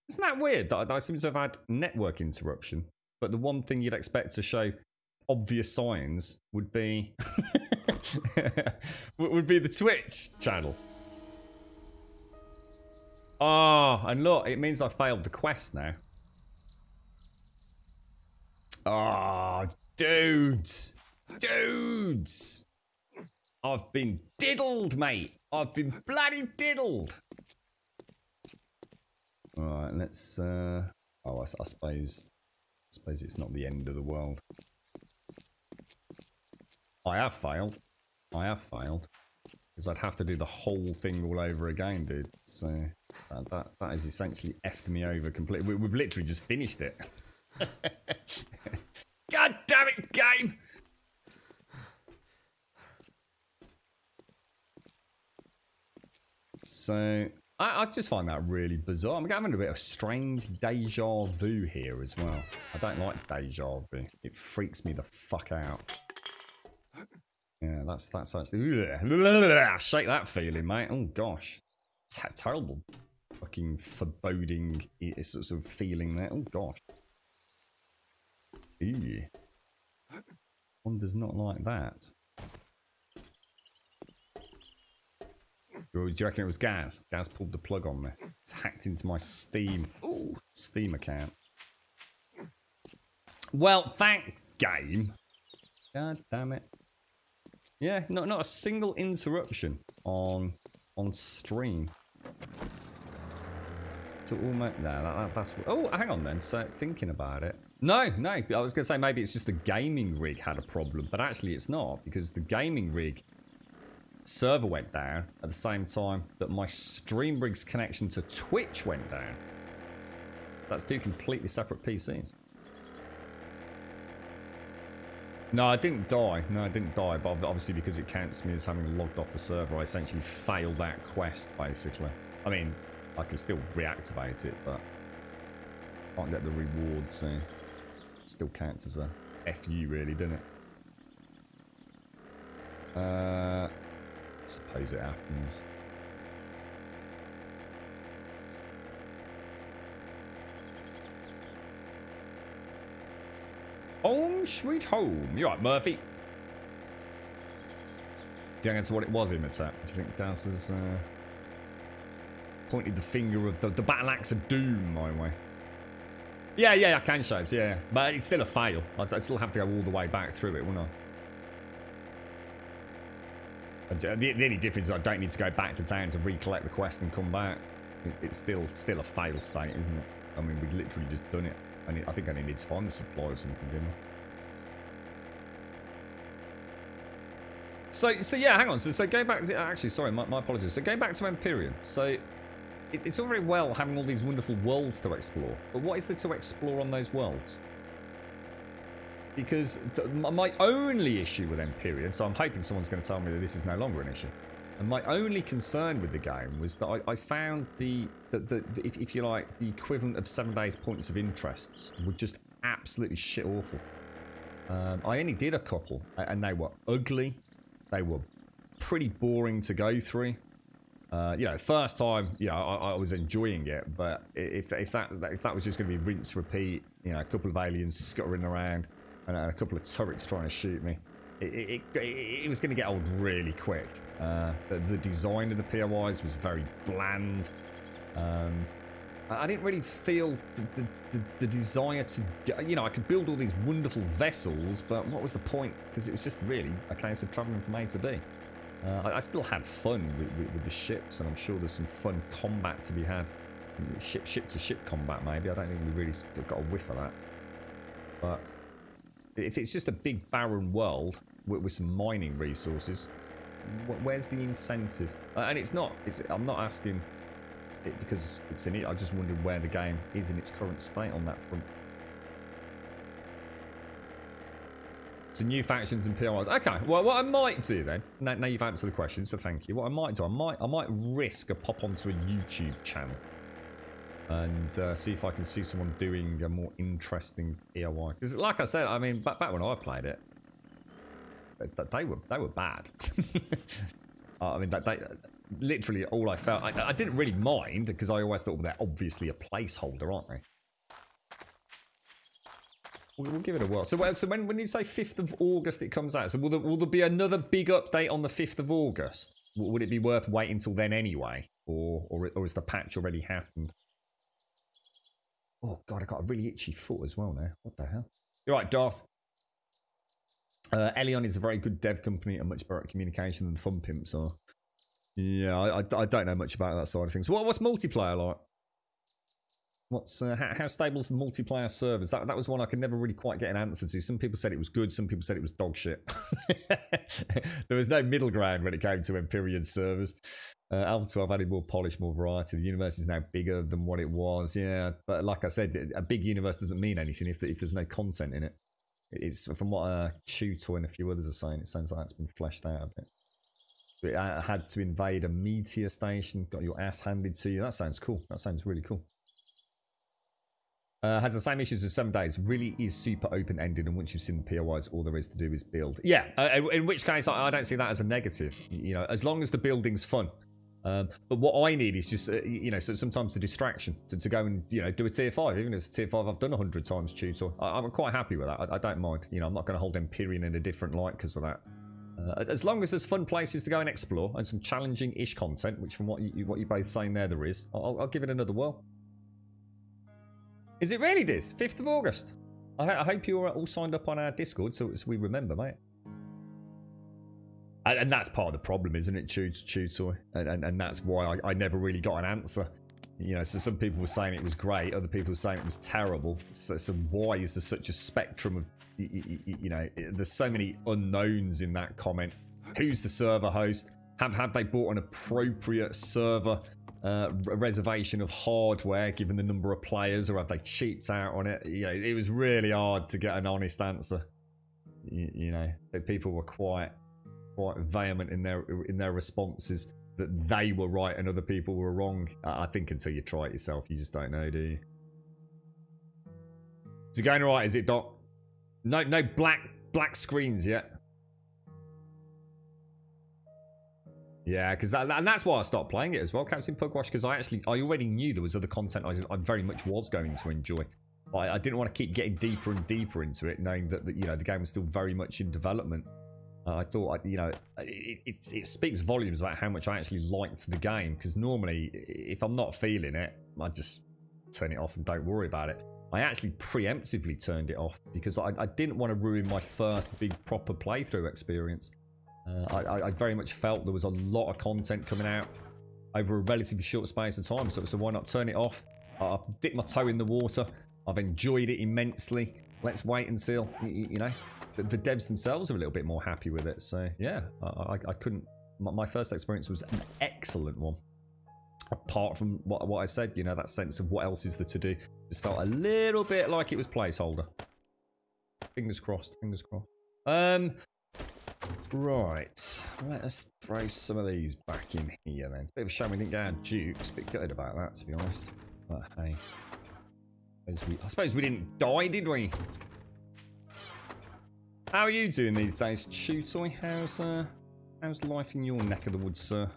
Isn't that weird that I seem to have had network interruption, but the one thing you'd expect to show obvious signs would be would be the Twitch channel. Oh, and look, it means I failed the quest now. Oh, dudes. Dudes. I've been diddled, mate. I've been bloody diddled. Alright, let's I suppose it's not the end of the world. I have failed. Because I'd have to do the whole thing all over again, dude. So that has essentially effed me over completely. We've literally just finished it. God damn it, game! So I just find that really bizarre. I'm having a bit of strange deja vu here as well. I don't like deja vu. It freaks me the fuck out. Yeah, that's actually... Shake that feeling, mate. Oh, gosh. Terrible fucking foreboding sort of feeling there. Oh, gosh. Ew. One does not like that. Do you reckon it was Gaz? Gaz pulled the plug on me. It's hacked into my Steam account. Well, thank game. God damn it. Yeah, not a single interruption on stream. To almost that's. Oh, hang on then. So thinking about it. No. I was gonna say maybe it's just the gaming rig had a problem, but actually it's not because the gaming rig server went down at the same time that my stream rig's connection to Twitch went down. That's two completely separate PCs. No, I didn't die. But obviously because it counts me as having logged off the server, I essentially failed that quest, basically. I mean, I can still reactivate it, but I can't get the reward, so it still counts as a FU, really, doesn't it? Suppose it happens. Home sweet home. You're right, Murphy. Do you think that's what it was, Imitat? Do you think Daz has pointed the finger of the battle axe of doom my way? Yeah, I can shows, yeah. But it's still a fail. I'd still have to go all the way back through it, wouldn't I? The only difference is I don't need to go back to town to recollect the quest and come back. It's still a fail state, isn't it? I mean, we've literally just done it. I think I only need to find the supply or something, didn't I? So yeah, hang on. So go back to... Actually, sorry, my apologies. So go back to Empyrean. So it's all very well having all these wonderful worlds to explore. But what is there to explore on those worlds? Because my only issue with Empyrean... So I'm hoping someone's going to tell me that this is no longer an issue. And my only concern with the game was that I found if you like, the equivalent of 7 days points of interests were just absolutely shit awful. I only did a couple, and they were ugly. They were pretty boring to go through. First time, I was enjoying it, but if that was just going to be rinse repeat, a couple of aliens scuttering around and a couple of turrets trying to shoot me, it was going to get old really quick. The design of the POIs was very bland. I didn't really feel the desire to I could build all these wonderful vessels, but what was the point? Because it was just really a case of travelling from A to B. I still had fun with the ships, and I'm sure there's some fun combat to be had. Ship to ship combat, maybe. I don't think we really got a whiff of that. But if it's just a big barren world with some mining resources, where's the incentive? And I'm not asking it because it's in it. I just wondered where the game is in its current state on that front. So new factions and POIs. Okay, well, what I might do then, now you've answered the question, so thank you. What I might do, I might risk a pop onto a YouTube channel and see if I can see someone doing a more interesting POI. Because, like I said, I mean, back when I played it, they were bad. I mean, they literally all I felt. I didn't really mind because I always thought, well, they're obviously a placeholder, aren't they? We'll give it a whirl. So when you say 5th of August it comes out, so will there be another big update on the 5th of August? Would it be worth waiting till then anyway? Or has the patch already happened? Oh god, I got a really itchy foot as well now. What the hell? You're right, Darth. Elion is a very good dev company and much better at communication than the Fun Pimps are. Yeah, I don't know much about that side of things. What's multiplayer like? What's how stable's the multiplayer servers? That was one I could never really quite get an answer to. Some people said it was good, some people said it was dog shit. There was no middle ground when it came to Empyrean servers. Alpha 12 added more polish, more variety. The universe is now bigger than what it was. Yeah, but like I said, a big universe doesn't mean anything if there's no content in it. It's from what Tutor and a few others are saying. It sounds like that's been fleshed out a bit. So it had to invade a meteor station, got your ass handed to you. That sounds cool. That sounds really cool. Has the same issues as 7 days. Really is super open-ended, and once you've seen the POIs, all there is to do is build. Yeah, in which case I don't see that as a negative. As long as the building's fun. But what I need is just, so sometimes a distraction to go and, do a tier 5. Even if it's a tier 5 I've done 100 times Tutor. I'm quite happy with that. I don't mind. I'm not going to hold Empyrean in a different light because of that. As long as there's fun places to go and explore and some challenging-ish content, which from what you both saying there is, I'll give it another whirl. Is it really this? 5th of August? I hope you're all signed up on our Discord so we remember, mate. And that's part of the problem, isn't it, Tutor? And that's why I never really got an answer. So some people were saying it was great, other people were saying it was terrible. So why is there such a spectrum of, there's so many unknowns in that comment. Who's the server host? Have they bought an appropriate server reservation of hardware given the number of players, or have they cheaped out on it? It was really hard to get an honest answer. People were quite vehement in their responses that they were right and other people were wrong. I think until you try it yourself, you just don't know, do you? Is it going right? Is it, Doc? No black screens yet. Yeah, because and that's why I stopped playing it as well, Captain Pugwash, because I already knew there was other content I very much was going to enjoy. I didn't want to keep getting deeper and deeper into it, knowing that you know the game was still very much in development. I thought, you know, it speaks volumes about how much I actually liked the game, because normally, if I'm not feeling it, I just turn it off and don't worry about it. I actually preemptively turned it off because I didn't want to ruin my first big proper playthrough experience. I very much felt there was a lot of content coming out over a relatively short space of time, so why not turn it off? I've dipped my toe in the water. I've enjoyed it immensely. Let's wait until, you know, the devs themselves are a little bit more happy with it. So, yeah, I couldn't... My first experience was an excellent one. Apart from what I said, you know, that sense of what else is there to do. Just felt a little bit like it was placeholder. Fingers crossed, fingers crossed. Right. Let us throw some of these back in here then. It's a bit of a shame we didn't get our dukes. A bit gutted about that, to be honest. But hey. I suppose we didn't die, did we? How are you doing these days, Chutoy? How's life in your neck of the woods, sir?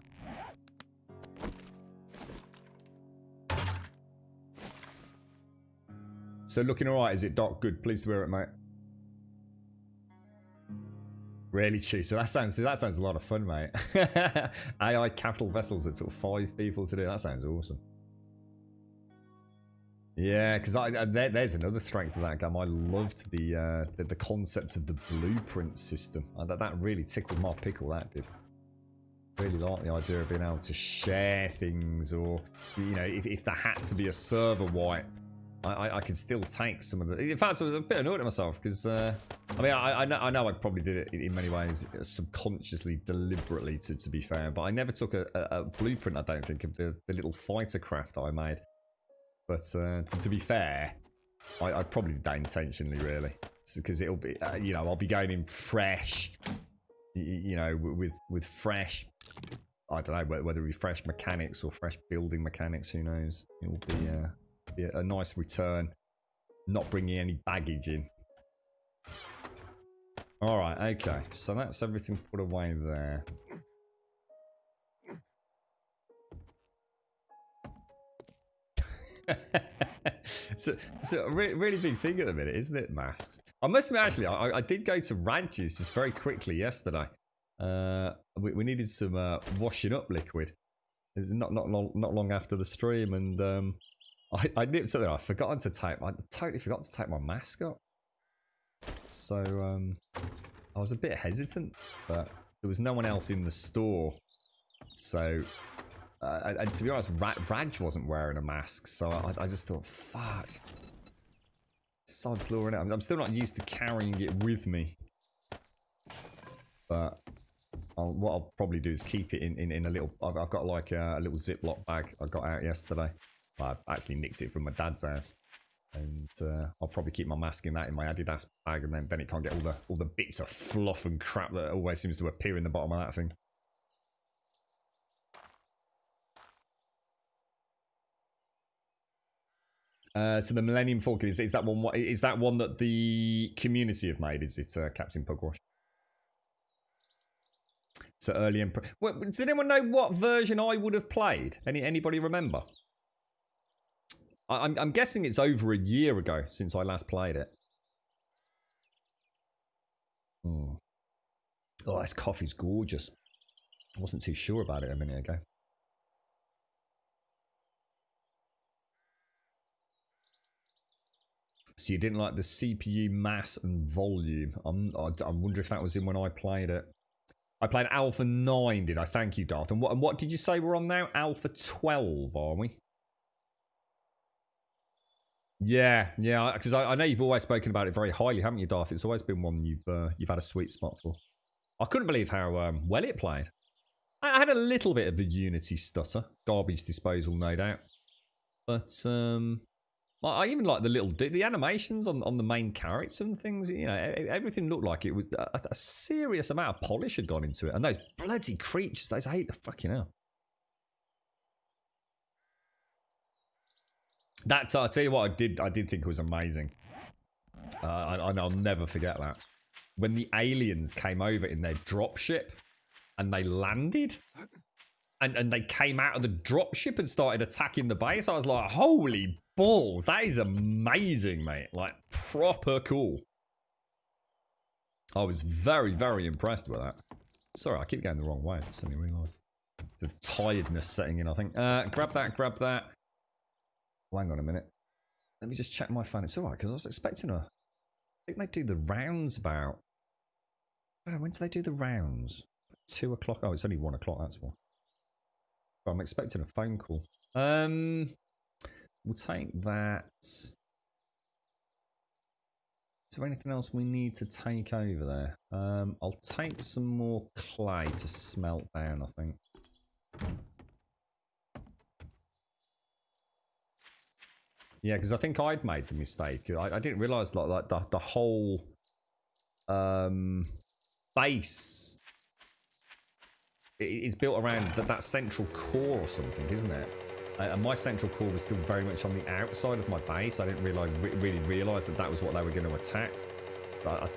So looking alright, is it, Doc? Good, pleased to hear it, mate. Really, Chuto? That sounds a lot of fun, mate. AI capital vessels that took 5 people to do. That sounds awesome. Yeah, because there's another strength of that game. I loved the concept of the blueprint system. That really tickled my pickle. That did. Really like the idea of being able to share things, or you know, if there had to be a server wipe, I could still take some of the. In fact, I was a bit annoyed at myself because I mean, I know I probably did it in many ways subconsciously, deliberately, to be fair, but I never took a blueprint. I don't think of the little fighter craft that I made. But to be fair, I probably did that intentionally, really, because it'll be, you know, I'll be going in fresh, you know, with fresh. I don't know whether it be fresh mechanics or fresh building mechanics. Who knows? It will be a nice return, not bringing any baggage in. All right, okay, so that's everything put away there. so a really big thing at the minute, isn't it, masks? I must admit, actually, I did go to Ranches just very quickly yesterday. We needed some washing up liquid. It was not long after the stream, and I nipped something. I totally forgot to take my mask up. So I was a bit hesitant, but there was no one else in the store, so. And to be honest, Raj wasn't wearing a mask, so I just thought, fuck. Sod's law, innit? I'm still not used to carrying it with me. But what I'll probably do is keep it in a little... I've got like a little Ziploc bag I got out yesterday. I actually nicked it from my dad's house. And I'll probably keep my mask in my Adidas bag, and then it can't get all the bits of fluff and crap that always seems to appear in the bottom of that thing. So the Millennium Falcon, is that one? Is that one that the community have made? Is it Captain Pugwash? So early Emperor. Does anyone know what version I would have played? Anybody remember? I'm guessing it's over a year ago since I last played it. Oh, this coffee's gorgeous. I wasn't too sure about it a minute ago. So you didn't like the CPU mass and volume. I wonder if that was in when I played it. I played Alpha 9, did I? Thank you, Darth. And what did you say we're on now? Alpha 12, are we? Yeah, because I know you've always spoken about it very highly, haven't you, Darth? It's always been one you've had a sweet spot for. I couldn't believe how well it played. I had a little bit of the Unity stutter. Garbage disposal, no doubt. But, I even like the animations on the main character and things. You know, everything looked like it was a serious amount of polish had gone into it. And those bloody creatures, those hate the fucking hell. That I'll tell you what, I did think it was amazing. And I'll never forget that when the aliens came over in their dropship, and they landed. And they came out of the dropship and started attacking the base. I was like, holy balls, that is amazing, mate. Like, proper cool. I was very, very impressed with that. Sorry, I keep going the wrong way. I just suddenly realised. The tiredness setting in, I think. Grab that, grab that. Oh, hang on a minute. Let me just check my phone. It's alright, because I was expecting I think they do the rounds about... I don't know, when do they do the rounds? 2 o'clock? Oh, it's only 1 o'clock, that's why. I'm expecting a phone call. We'll take that. Is there anything else we need to take over there? I'll take some more clay to smelt down, I think. Yeah, because I think I'd made the mistake. I didn't realise like the whole base is built around that central core or something, isn't it? And my central core was still very much on the outside of my base. I didn't really realise that was what they were going to attack.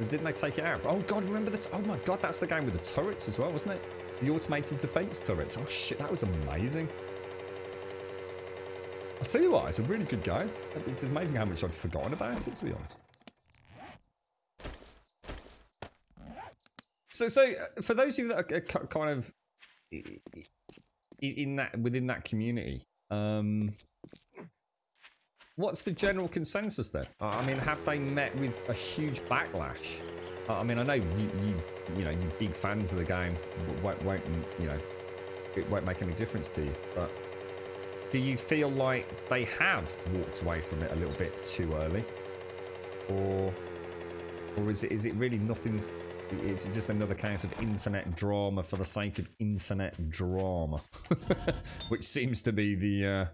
Didn't they take it out? Oh god, remember that? Oh my god, that's the game with the turrets as well, wasn't it? The automated defence turrets. Oh shit, that was amazing. I'll tell you what, it's a really good game. It's amazing how much I'd forgotten about it, to be honest. So for those of you that are kind of within that community, what's the general consensus then? I mean, have they met with a huge backlash? I mean, I know you big fans of the game won't it won't make any difference to you, but do you feel like they have walked away from it a little bit too early, or is it really nothing? Is it just another case of internet drama for the sake of internet drama, which seems to be the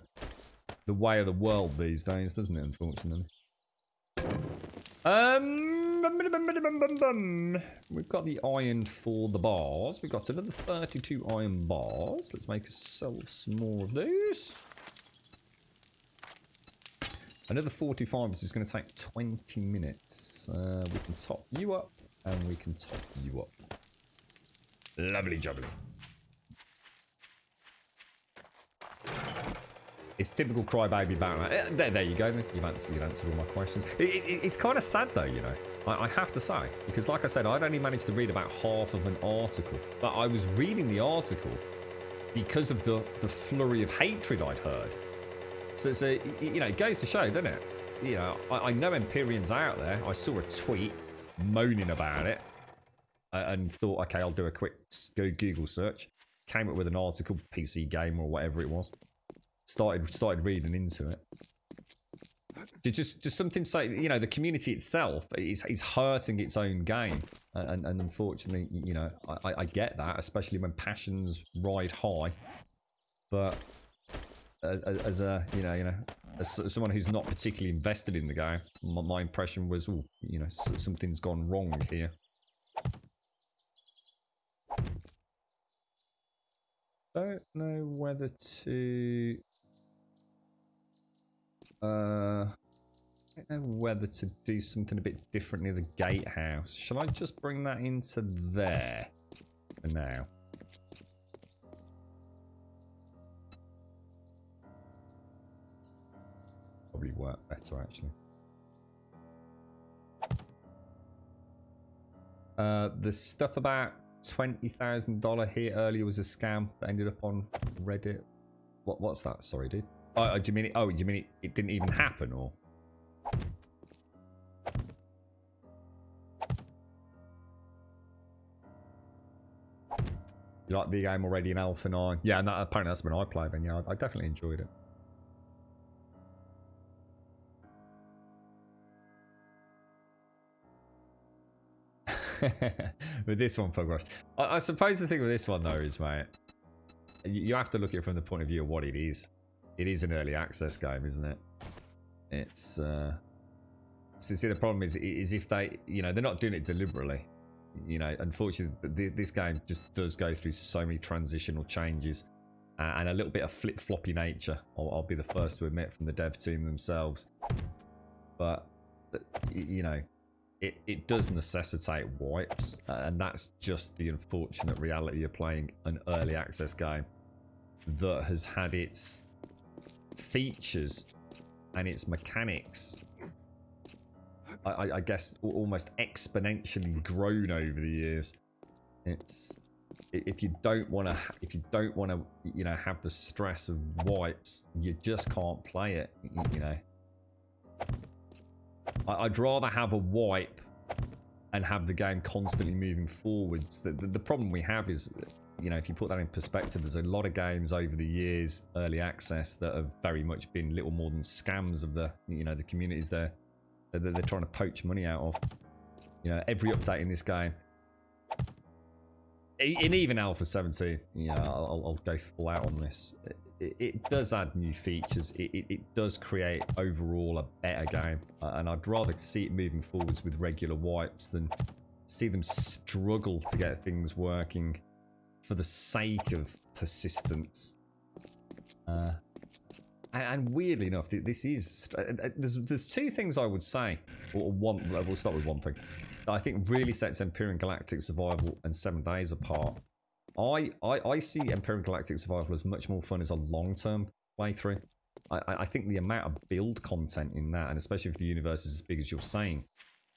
way of the world these days, doesn't it? Unfortunately. We've got the iron for the bars. We've got another 32 iron bars. Let's make ourselves some more of those. Another 45, which is going to take 20 minutes. We can top you up. And we can top you up. Lovely jubbly. It's typical crybaby Batman. There you go. You've answered all my questions. It's kind of sad though, you know. I have to say, because like I said, I'd only managed to read about half of an article, but I was reading the article because of the flurry of hatred I'd heard. So you know, it goes to show, doesn't it? You know, I know Empyrean's out there. I saw a tweet moaning about it and thought, okay, I'll do a quick Google search. Came up with an article, PC Gamer or whatever it was. Started reading into it. Just something say, you know, the community itself is hurting its own game, and unfortunately, you know, I get that, especially when passions ride high. But as a as someone who's not particularly invested in the game, my impression was, oh, you know, something's gone wrong here. Don't know whether to. I don't know whether to do something a bit different near the gatehouse. Shall I just bring that into there for now? Probably work better actually. The stuff about $20,000 hit earlier was a scam that ended up on Reddit. What's that? Sorry, dude. Oh, do you mean it? Oh, do you mean it didn't even happen, or? You like the game already in Alpha 9? Yeah, and apparently that's when I played, and yeah, I definitely enjoyed it. With this one, Fugrush. I suppose the thing with this one, though, is, mate, you have to look at it from the point of view of what it is. It is an early access game, isn't it? It's so see, the problem is if they, you know, they're not doing it deliberately. You know, unfortunately, this game just does go through so many transitional changes and a little bit of flip-floppy nature. I'll be the first to admit, from the dev team themselves. But you know, it does necessitate wipes, and that's just the unfortunate reality of playing an early access game that has had its features and its mechanics, I guess, almost exponentially grown over the years. It's if you don't want to, you know, have the stress of wipes, you just can't play it. You know, I'd rather have a wipe and have the game constantly moving forwards. The problem we have is, you know, if you put that in perspective, there's a lot of games over the years, early access, that have very much been little more than scams of the, you know, the communities they're trying to poach money out of. You know, every update in this game, and even Alpha 17, you know, I'll go full out on this. It does add new features. It does create overall a better game, and I'd rather see it moving forwards with regular wipes than see them struggle to get things working for the sake of persistence. And weirdly enough, this is there's two things I would say, or one. We'll start with one thing that I think really sets Empyrean Galactic Survival and 7 Days apart. I see Empyrean Galactic Survival as much more fun as a long-term playthrough. I think the amount of build content in that, and especially if the universe is as big as you're saying,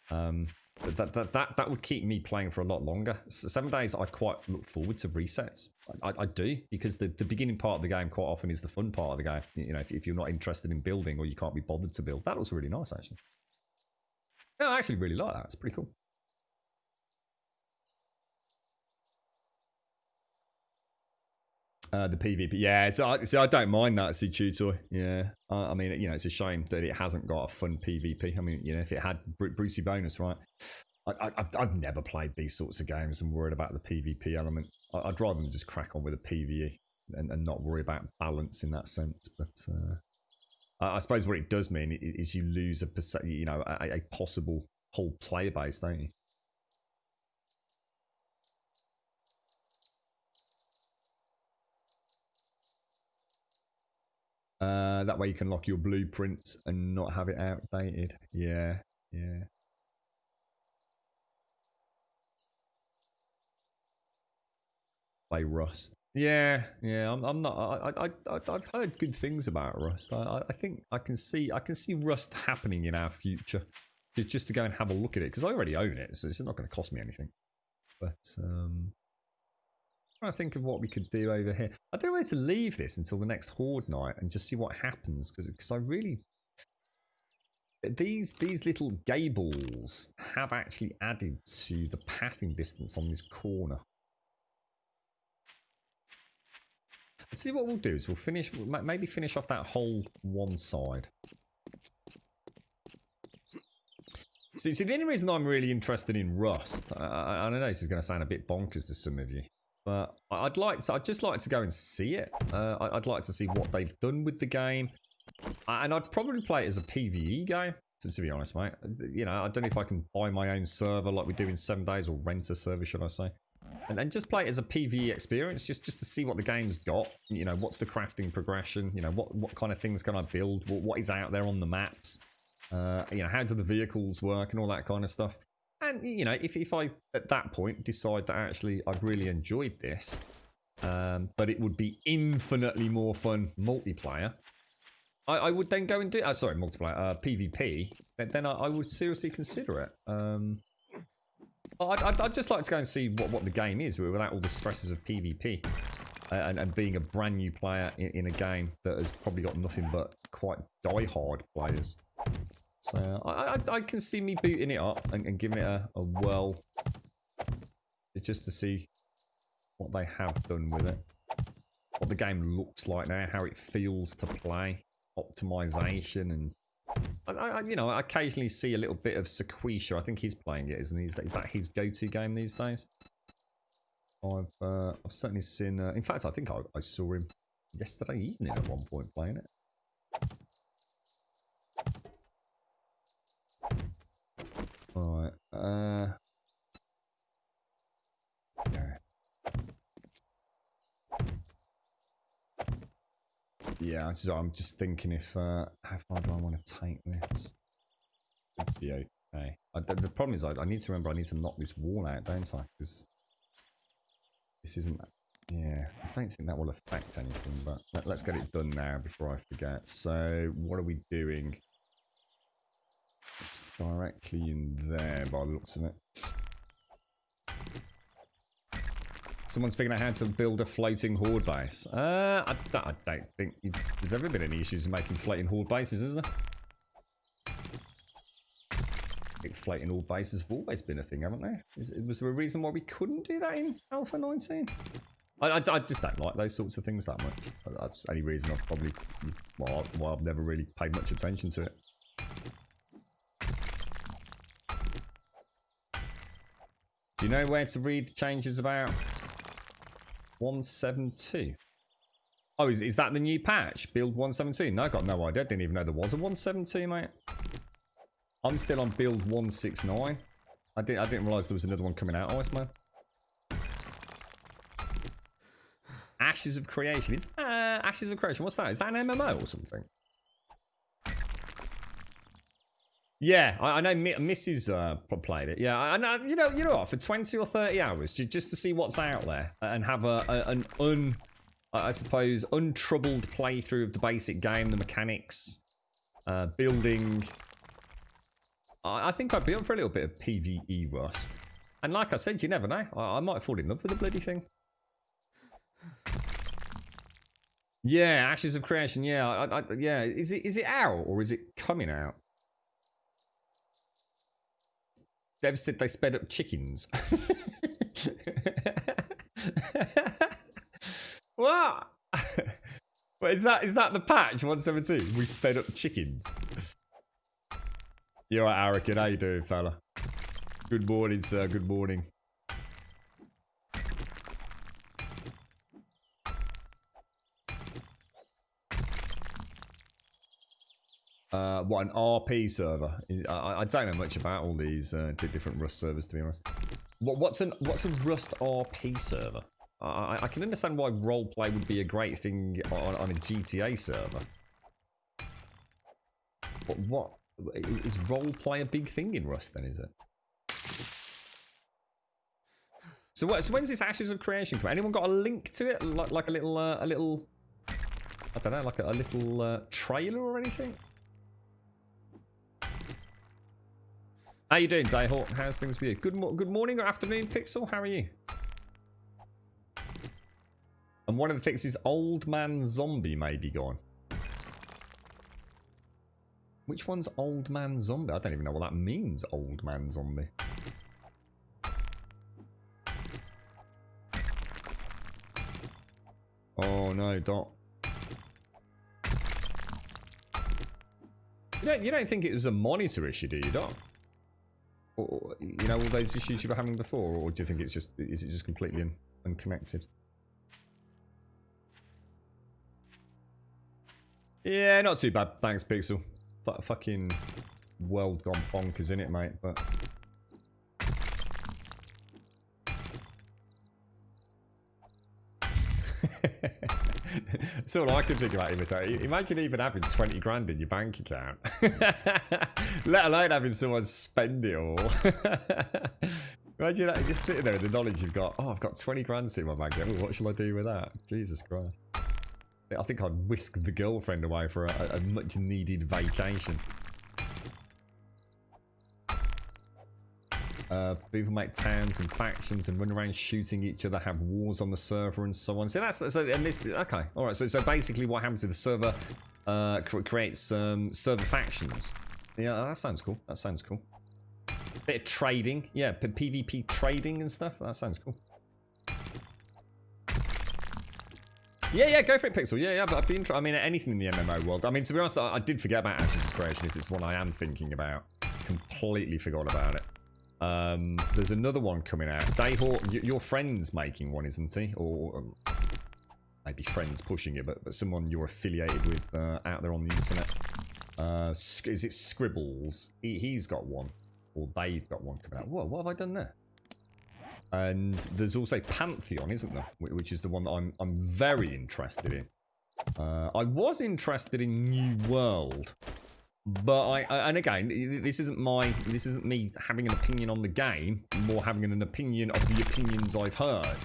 that would keep me playing for a lot longer. 7 Days, I quite look forward to resets. I do, because the beginning part of the game quite often is the fun part of the game. You know, if you're not interested in building or you can't be bothered to build, that looks really nice actually. Yeah, I actually really like that. It's pretty cool. The PvP, yeah. So I don't mind that, see Tutor. Yeah, I mean, you know, it's a shame that it hasn't got a fun PvP. I mean, you know, if it had Brucey bonus, right? I've never played these sorts of games and worried about the PvP element. I'd rather than just crack on with a PvE and not worry about balance in that sense. But I suppose what it does mean is you lose a possible whole player base, don't you? That way you can lock your blueprints and not have it outdated. Yeah, yeah. Play Rust. Yeah, yeah. I'm not. I've heard good things about Rust. I think I can see Rust happening in our future. Just to go and have a look at it, because I already own it, so it's not going to cost me anything. But trying to think of what we could do over here. I don't know where to leave this until the next Horde night and just see what happens, because I really, these little gables have actually added to the pathing distance on this corner. Let's see what we'll do is we'll maybe finish off that whole one side. See, the only reason I'm really interested in Rust, I know this is going to sound a bit bonkers to some of you, but I'd just like to go and see it. I'd like to see what they've done with the game, and I'd probably play it as a PvE game. To be honest, mate, you know, I don't know if I can buy my own server like we do in 7 Days, or rent a server, should I say, and just play it as a PvE experience, just to see what the game's got. You know, what's the crafting progression? You know, what kind of things can I build? What is out there on the maps? You know, how do the vehicles work and all that kind of stuff. And, you know, if I, at that point, decide that actually I've really enjoyed this, but it would be infinitely more fun multiplayer, I would then go and do, multiplayer, PvP, then I would seriously consider it. I'd just like to go and see what the game is without all the stresses of PvP. And being a brand new player in a game that has probably got nothing but quite die-hard players. So I can see me booting it up and giving it a whirl, just to see what they have done with it, what the game looks like now, how it feels to play, optimization, and I occasionally see a little bit of Sequisha. I think he's playing it, isn't he? Is that his go-to game these days? I've certainly seen. In fact, I think I saw him yesterday evening at one point playing it. Alright, yeah, I'm just thinking if how far do I want to take this? Okay. The problem is I need to remember I need to knock this wall out, don't I? Because this isn't... Yeah, I don't think that will affect anything, but let's get it done now before I forget. So, what are we doing? It's directly in there by the looks of it. Someone's figuring out how to build a floating horde base. I don't think there's ever been any issues in making floating horde bases, is there? I think floating horde bases have always been a thing, haven't they? Was there a reason why we couldn't do that in Alpha 19? I just don't like those sorts of things that much. That's the only reason I've probably... Well, I've never really paid much attention to it. Do you know where to read the changes about 172? Oh, is that the new patch? Build 172? No, I got no idea. Didn't even know there was a 172, mate. I'm still on build 169. I didn't realise there was another one coming out, Iceman. Ashes of Creation. Is Ashes of Creation? What's that? Is that an MMO or something? Yeah, I know Mrs. played it. Yeah, I know. You know what? For 20 or 30 hours, just to see what's out there and have I suppose, untroubled playthrough of the basic game, the mechanics, building. I think I'd be up for a little bit of PvE Rust. And like I said, you never know. I might fall in love with the bloody thing. Yeah, Ashes of Creation. Yeah, yeah. Is it out or is it coming out? Dev said they sped up chickens. What? But is that the patch 172? We sped up chickens. You're right, Arakin. How you doing, fella? Good morning, sir. Good morning. What, an RP server? I don't know much about all these different Rust servers, to be honest. What's a Rust RP server? I can understand why roleplay would be a great thing on a GTA server. But what is roleplay a big thing in Rust then? Is it? So when's this Ashes of Creation come? Anyone got a link to it? Like a little I don't know, like a little trailer or anything? How you doing, Dayhawk? How's things with you? Good morning or afternoon, Pixel. How are you? And one of the fixes, Old Man Zombie may be gone. Which one's Old Man Zombie? I don't even know what that means, Old Man Zombie. Oh no, Dot. You don't think it was a monitor issue, do you, Dot? Or, you know, all those issues you were having before, or do you think is it just completely unconnected? Yeah, not too bad. Thanks, Pixel. Fucking world gone bonkers, innit, mate? But that's all I can think about. Imagine even having 20 grand in your bank account, let alone having someone spend it all. Imagine that, just sitting there with the knowledge you've got. Oh, I've got 20 grand sitting in my bank account. What shall I do with that? Jesus Christ. I think I'd whisk the girlfriend away for a much needed vacation. People make towns and factions and run around shooting each other, have wars on the server and so on. So that's and this, okay, all right. So basically, what happens is the server creates server factions. Yeah, that sounds cool. That sounds cool. Bit of trading, yeah, PvP trading and stuff. That sounds cool. Yeah, go for it, Pixel. Yeah, but I'd be interested. I mean, anything in the MMO world. I mean, to be honest, I did forget about Ashes of Creation. If it's one I am thinking about, completely forgot about it. There's another one coming out. Dayhawk, your friend's making one, isn't he? Or maybe friends pushing it, but someone you're affiliated with out there on the internet. Is it Scribbles? He's got one, or they've got one coming out. What have I done there? And there's also Pantheon, isn't there? Which is the one that I'm very interested in. I was interested in New World, But and again, this isn't me having an opinion on the game, more having an opinion of the opinions I've heard.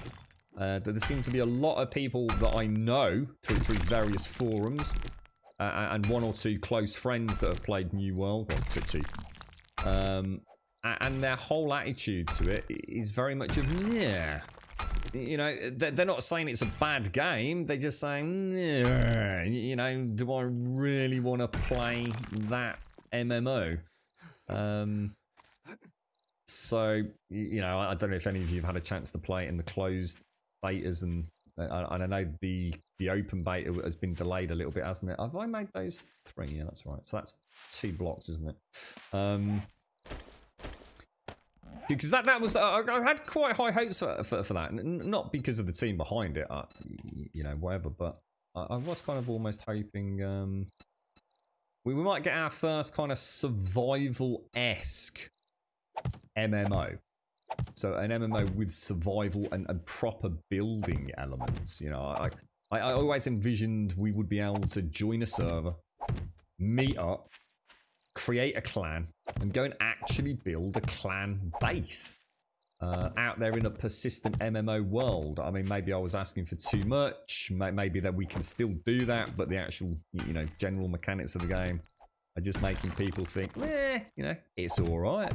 There seems to be a lot of people that I know through various forums, and one or two close friends that have played New World, well, two. And their whole attitude to it is very much of, yeah. You know, they're not saying it's a bad game. They're just saying, yeah, you know, do I really want to play that MMO? So, you know, I don't know if any of you have had a chance to play it in the closed betas, and I know the open beta has been delayed a little bit, hasn't it? Have I made those 3? Yeah, that's right. So that's 2 blocks, isn't it? Because that was, I had quite high hopes for that, not because of the team behind it, you know, whatever, but I was kind of almost hoping we might get our first kind of survival-esque MMO. So an MMO with survival and proper building elements, you know. I always envisioned we would be able to join a server, meet up, create a clan, and go and actually build a clan base out there in a persistent MMO world. I mean, maybe I was asking for too much. Maybe that we can still do that, but the actual, you know, general mechanics of the game are just making people think, you know, it's all right.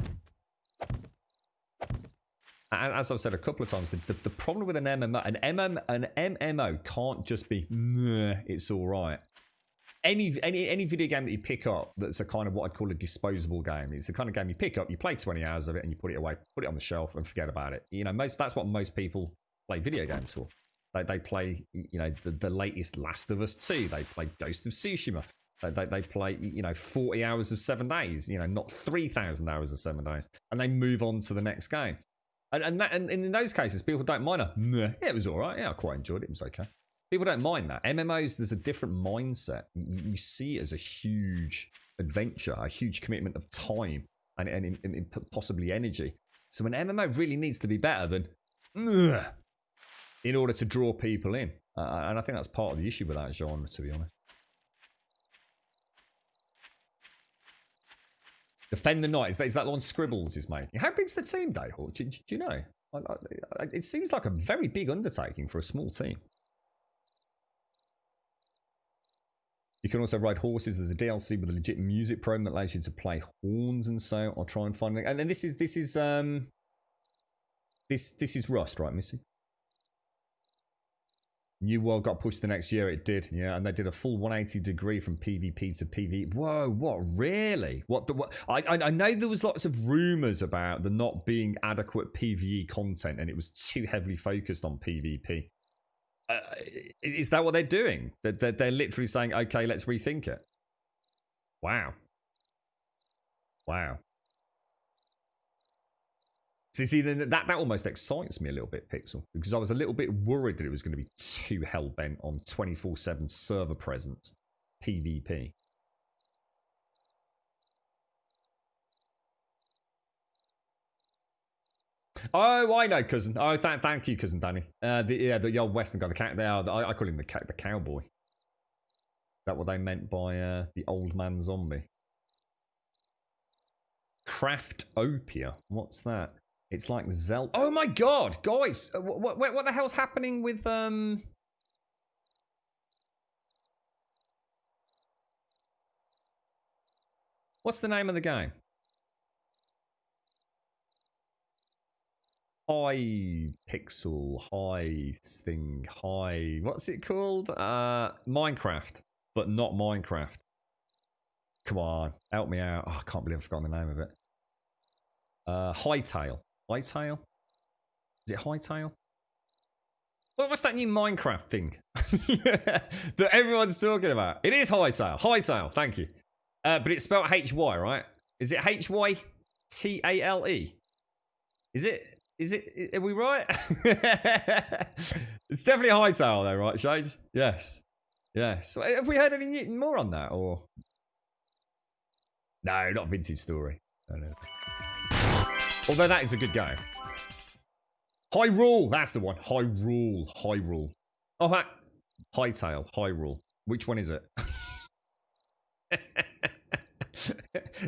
And as I've said a couple of times, the problem with an MMO, an MMO can't just be, it's all right. Any video game that you pick up that's a kind of what I'd call a disposable game. It's the kind of game you pick up, you play 20 hours of it, and you put it away, put it on the shelf, and forget about it. You know, that's what most people play video games for. They play, you know, the latest Last of Us 2. They play Ghost of Tsushima. They play, you know, 40 hours of 7 days. You know, not 3,000 hours of 7 days, and they move on to the next game. And in those cases, people don't mind yeah, it was all right. Yeah, I quite enjoyed it. It was okay. People don't mind that. MMOs, there's a different mindset. You see it as a huge adventure, a huge commitment of time and possibly energy. So an MMO really needs to be better than in order to draw people in. And I think that's part of the issue with that genre, to be honest. Defend the Night. Is that the one Scribbles is making? How big's the team, Dayhawk? Do you know? It seems like a very big undertaking for a small team. You can also ride horses. There's a DLC with a legit music program that allows you to play horns and so. I'll try and find it. And then this is Rust, right, Missy? New World got pushed the next year. It did, yeah, and they did a full 180 degree from PvP to PvE. Whoa, what really? What? I know there was lots of rumors about there not being adequate PvE content, and it was too heavily focused on PvP. Is that what they're doing? They're literally saying, okay, let's rethink it. Wow. See, that almost excites me a little bit, Pixel, because I was a little bit worried that it was going to be too hell-bent on 24/7 server presence, PvP. Oh, I know, cousin. Oh, thank you, cousin Danny. The old Western guy, I call him the cowboy. Is that what they meant by the old man zombie? Craftopia. What's that? It's like Zelda. Oh my god, guys! What the hell's happening with What's the name of the game? Hi Pixel, hi thing, hi. What's it called? Minecraft, but not Minecraft. Come on, help me out. Oh, I can't believe I've forgotten the name of it. Hytale. Hytale? Is it Hytale? What's that new Minecraft thing that everyone's talking about? It is Hytale. Hytale, thank you. But it's spelled H-Y, right? Is it H-Y-T-A-L-E? Is it? Are we right? It's definitely Hytale though, right, Shades? Yes. Yes. So have we heard any more on that, or? No, not Vintage Story. No. Although that is a good game. Hyrule, that's the one. Hyrule. Oh, Hytale, Hyrule. Which one is it?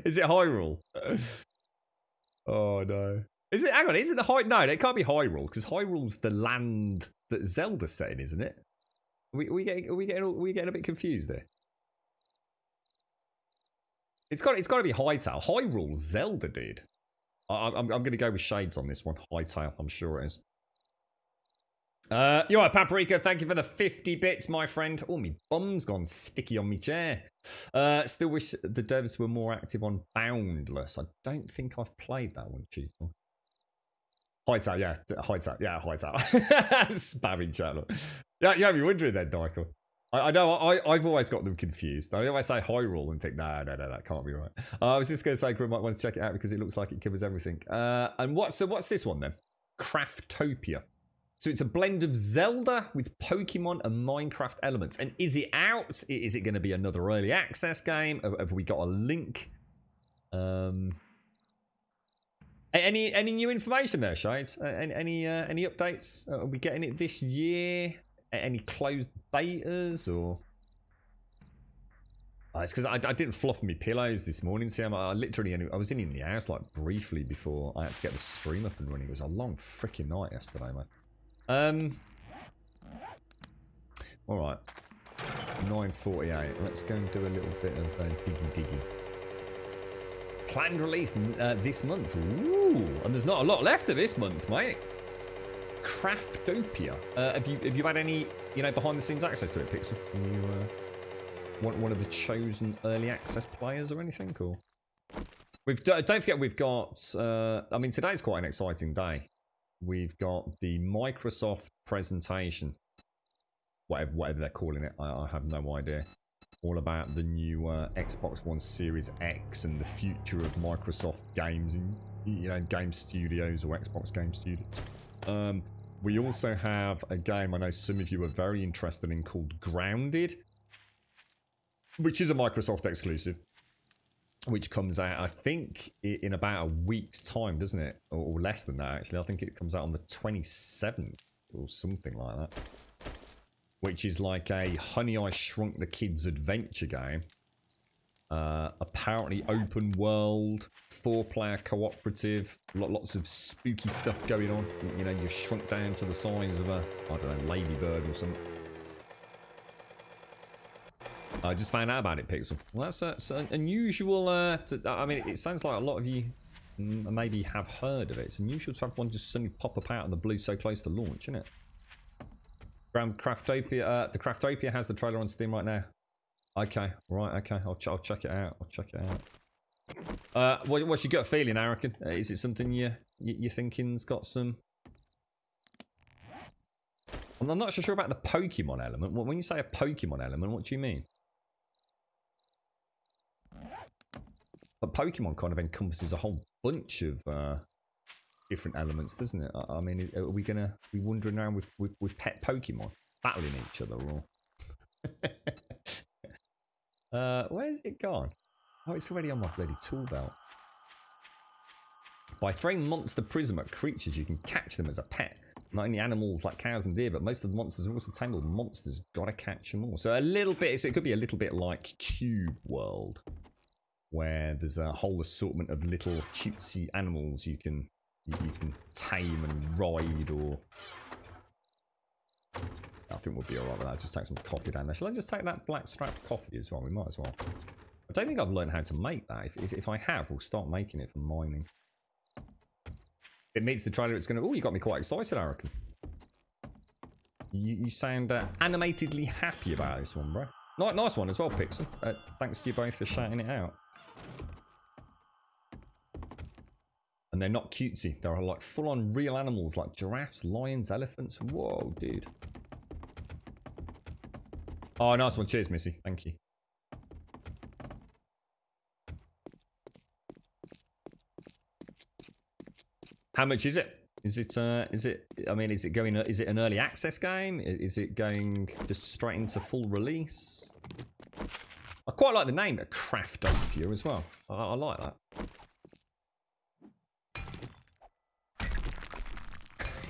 Is it Hyrule? Oh no. Is it? Hang on. Is it the High? No, it can't be Hyrule because Hyrule's the land that Zelda's set in, isn't it? Are we getting a bit confused there? It's got to be Hytale. Hyrule Zelda did. I'm going to go with shades on this one. Hytale, I'm sure it is. You're right, Paprika. Thank you for the 50 bits, my friend. Oh, my bum's gone sticky on my chair. Still wish the devs were more active on Boundless. I don't think I've played that one, Chief. Hytale, yeah. Hytale. Spamming channel. Yeah, you have me wondering then, Dykel. I know, I've always got them confused. I always say Hyrule and think, no, that can't be right. I was just going to say, Grim might want to check it out because it looks like it covers everything. And what's this one then? Craftopia. So it's a blend of Zelda with Pokemon and Minecraft elements. And is it out? Is it going to be another early access game? Have we got a link? Any new information there, Shades? Any updates? Are we getting it this year? Any closed betas or? It's because I didn't fluff my pillows this morning. See, I was in the house like briefly before I had to get the stream up and running. It was a long freaking night yesterday, man. All right, 9:48. Let's go and do a little bit of diggy. Planned release this month. Ooh, and there's not a lot left of this month, mate. Craftopia. Have you had any behind the scenes access to it, Pixel? Are you one of the chosen early access players or anything? Or don't forget we've got. I mean, today's quite an exciting day. We've got the Microsoft presentation, whatever they're calling it. I have no idea. All about the new Xbox One Series X and the future of Microsoft games and game studios or Xbox game studios. We also have a game I know some of you are very interested in called Grounded, which is a Microsoft exclusive, which comes out, I think, in about a week's time, doesn't it? Or less than that, actually. I think it comes out on the 27th or something like that, which is like a Honey, I Shrunk the Kids adventure game. Apparently open world, 4-player cooperative, lots of spooky stuff going on. You're shrunk down to the size of a, I don't know, ladybird or something. I just found out about it, Pixel. Well, that's an unusual, I mean, it sounds like a lot of you maybe have heard of it. It's unusual to have one just suddenly pop up out of the blue so close to launch, isn't it? Craftopia, the Craftopia has the trailer on Steam right now. Okay, right, okay, I'll check it out. What's your gut feeling, Arakan? Is it something you're thinking's got some? I'm not so sure about the Pokemon element. When you say a Pokemon element, what do you mean? But Pokemon kind of encompasses a whole bunch of different elements, doesn't it? I mean, are we gonna be wandering around with pet Pokemon battling each other, or? Where's it gone? Oh, it's already on my bloody tool belt. By throwing monster prism at creatures, you can catch them as a pet. Not only animals like cows and deer, but most of the monsters are also tameable. Monsters gotta catch them all. So a little bit. So it could be a little bit like Cube World, where there's a whole assortment of little cutesy animals you can tame and ride, or. I think we'll be alright with that. Just take some coffee down there. Shall I just take that black strap coffee as well? We might as well. I don't think I've learned how to make that. If I have, we'll start making it for mining. It meets the trailer. It's going to... Oh, you got me quite excited, I reckon. You sound animatedly happy about this one, bro. Nice one as well, Pixel. Thanks to you both for shouting it out. And they're not cutesy. They're like full-on real animals like giraffes, lions, elephants. Whoa, dude. Oh, nice one. Cheers, Missy. Thank you. How much is it? Is it? I mean, is it going? Is it an early access game? Is it going just straight into full release? I quite like the name, Craftopia, as well. I like that.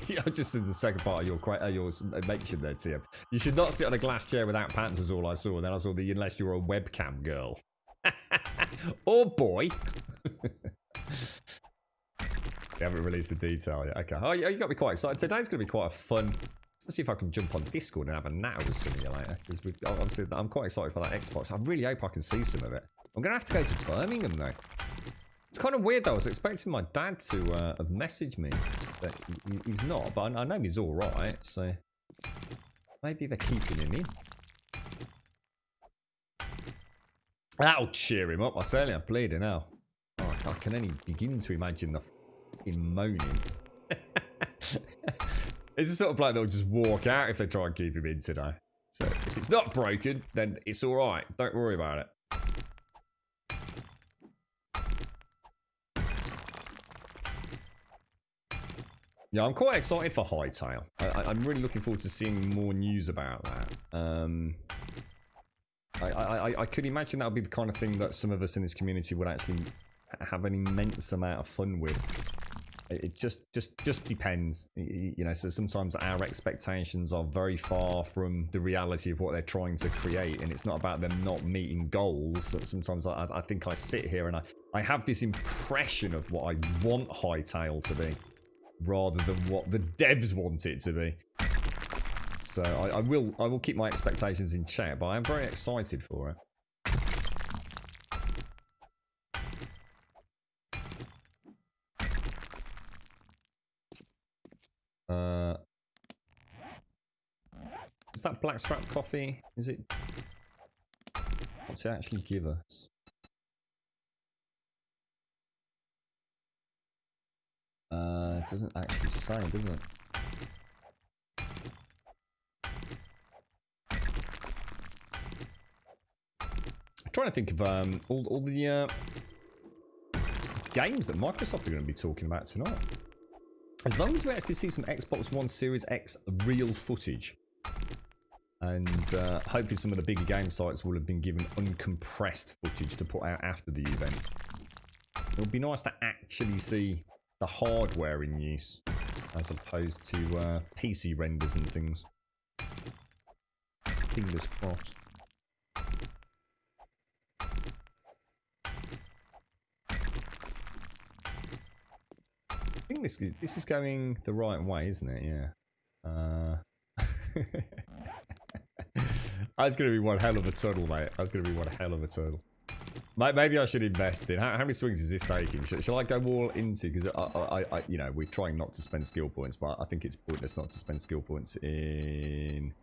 Yeah, just in the second part of yours mention there, Tim. You should not sit on a glass chair without pants, is all I saw. And then I saw the unless you're a webcam girl. Oh boy. They haven't released the detail yet. Okay. Oh, yeah, you got me quite excited. Today's going to be quite a fun. Let's see if I can jump on Discord and have a natter with Simulator. Because obviously, I'm quite excited for that Xbox. I really hope I can see some of it. I'm going to have to go to Birmingham though. It's kind of weird though. I was expecting my dad to have messaged me, but he's not. But I know he's all right. So maybe they're keeping him in. That'll cheer him up. I tell you, bleeding hell. Oh, I can only begin to imagine the fucking moaning. It's the sort of bloke that'll just walk out if they try and keep him in today. So if it's not broken, then it's all right. Don't worry about it. Yeah, I'm quite excited for Hytale. I'm really looking forward to seeing more news about that. I could imagine that would be the kind of thing that some of us in this community would actually have an immense amount of fun with. It just depends, you know. So sometimes our expectations are very far from the reality of what they're trying to create, and it's not about them not meeting goals. Sometimes I think I sit here and I have this impression of what I want Hytale to be, rather than what the devs want it to be. So I will keep my expectations in check, but I am very excited for it. Is that Blackstrap coffee? Is it? What's it actually give us? It doesn't actually say, does it? I'm trying to think of all the games that Microsoft are going to be talking about tonight. As long as we actually see some Xbox One Series X real footage. And hopefully some of the bigger game sites will have been given uncompressed footage to put out after the event. It would be nice to actually see the hardware in use, as opposed to PC renders and things. Fingers crossed. I think this is going the right way, isn't it? Yeah. That's going to be one hell of a tunnel, mate. That's going to be one hell of a tunnel. Maybe I should invest in. How many swings is this taking? Shall I go all into? Because I, you know, we're trying not to spend skill points, but I think it's pointless not to spend skill points in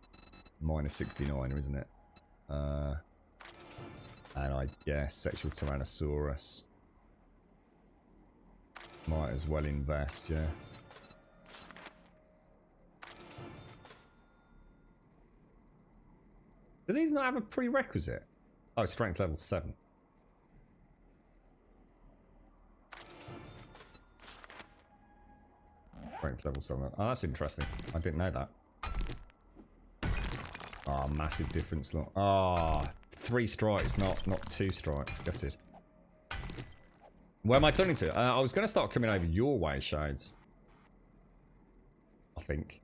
-69, isn't it? And I guess sexual Tyrannosaurus. Might as well invest, yeah. Do these not have a prerequisite? Oh, strength level 7. Strength level 7. Oh, that's interesting. I didn't know that. Oh, massive difference, look. Oh, 3 strikes, not 2 strikes. Got it. Where am I turning to? I was going to start coming over your way, Shades. I think.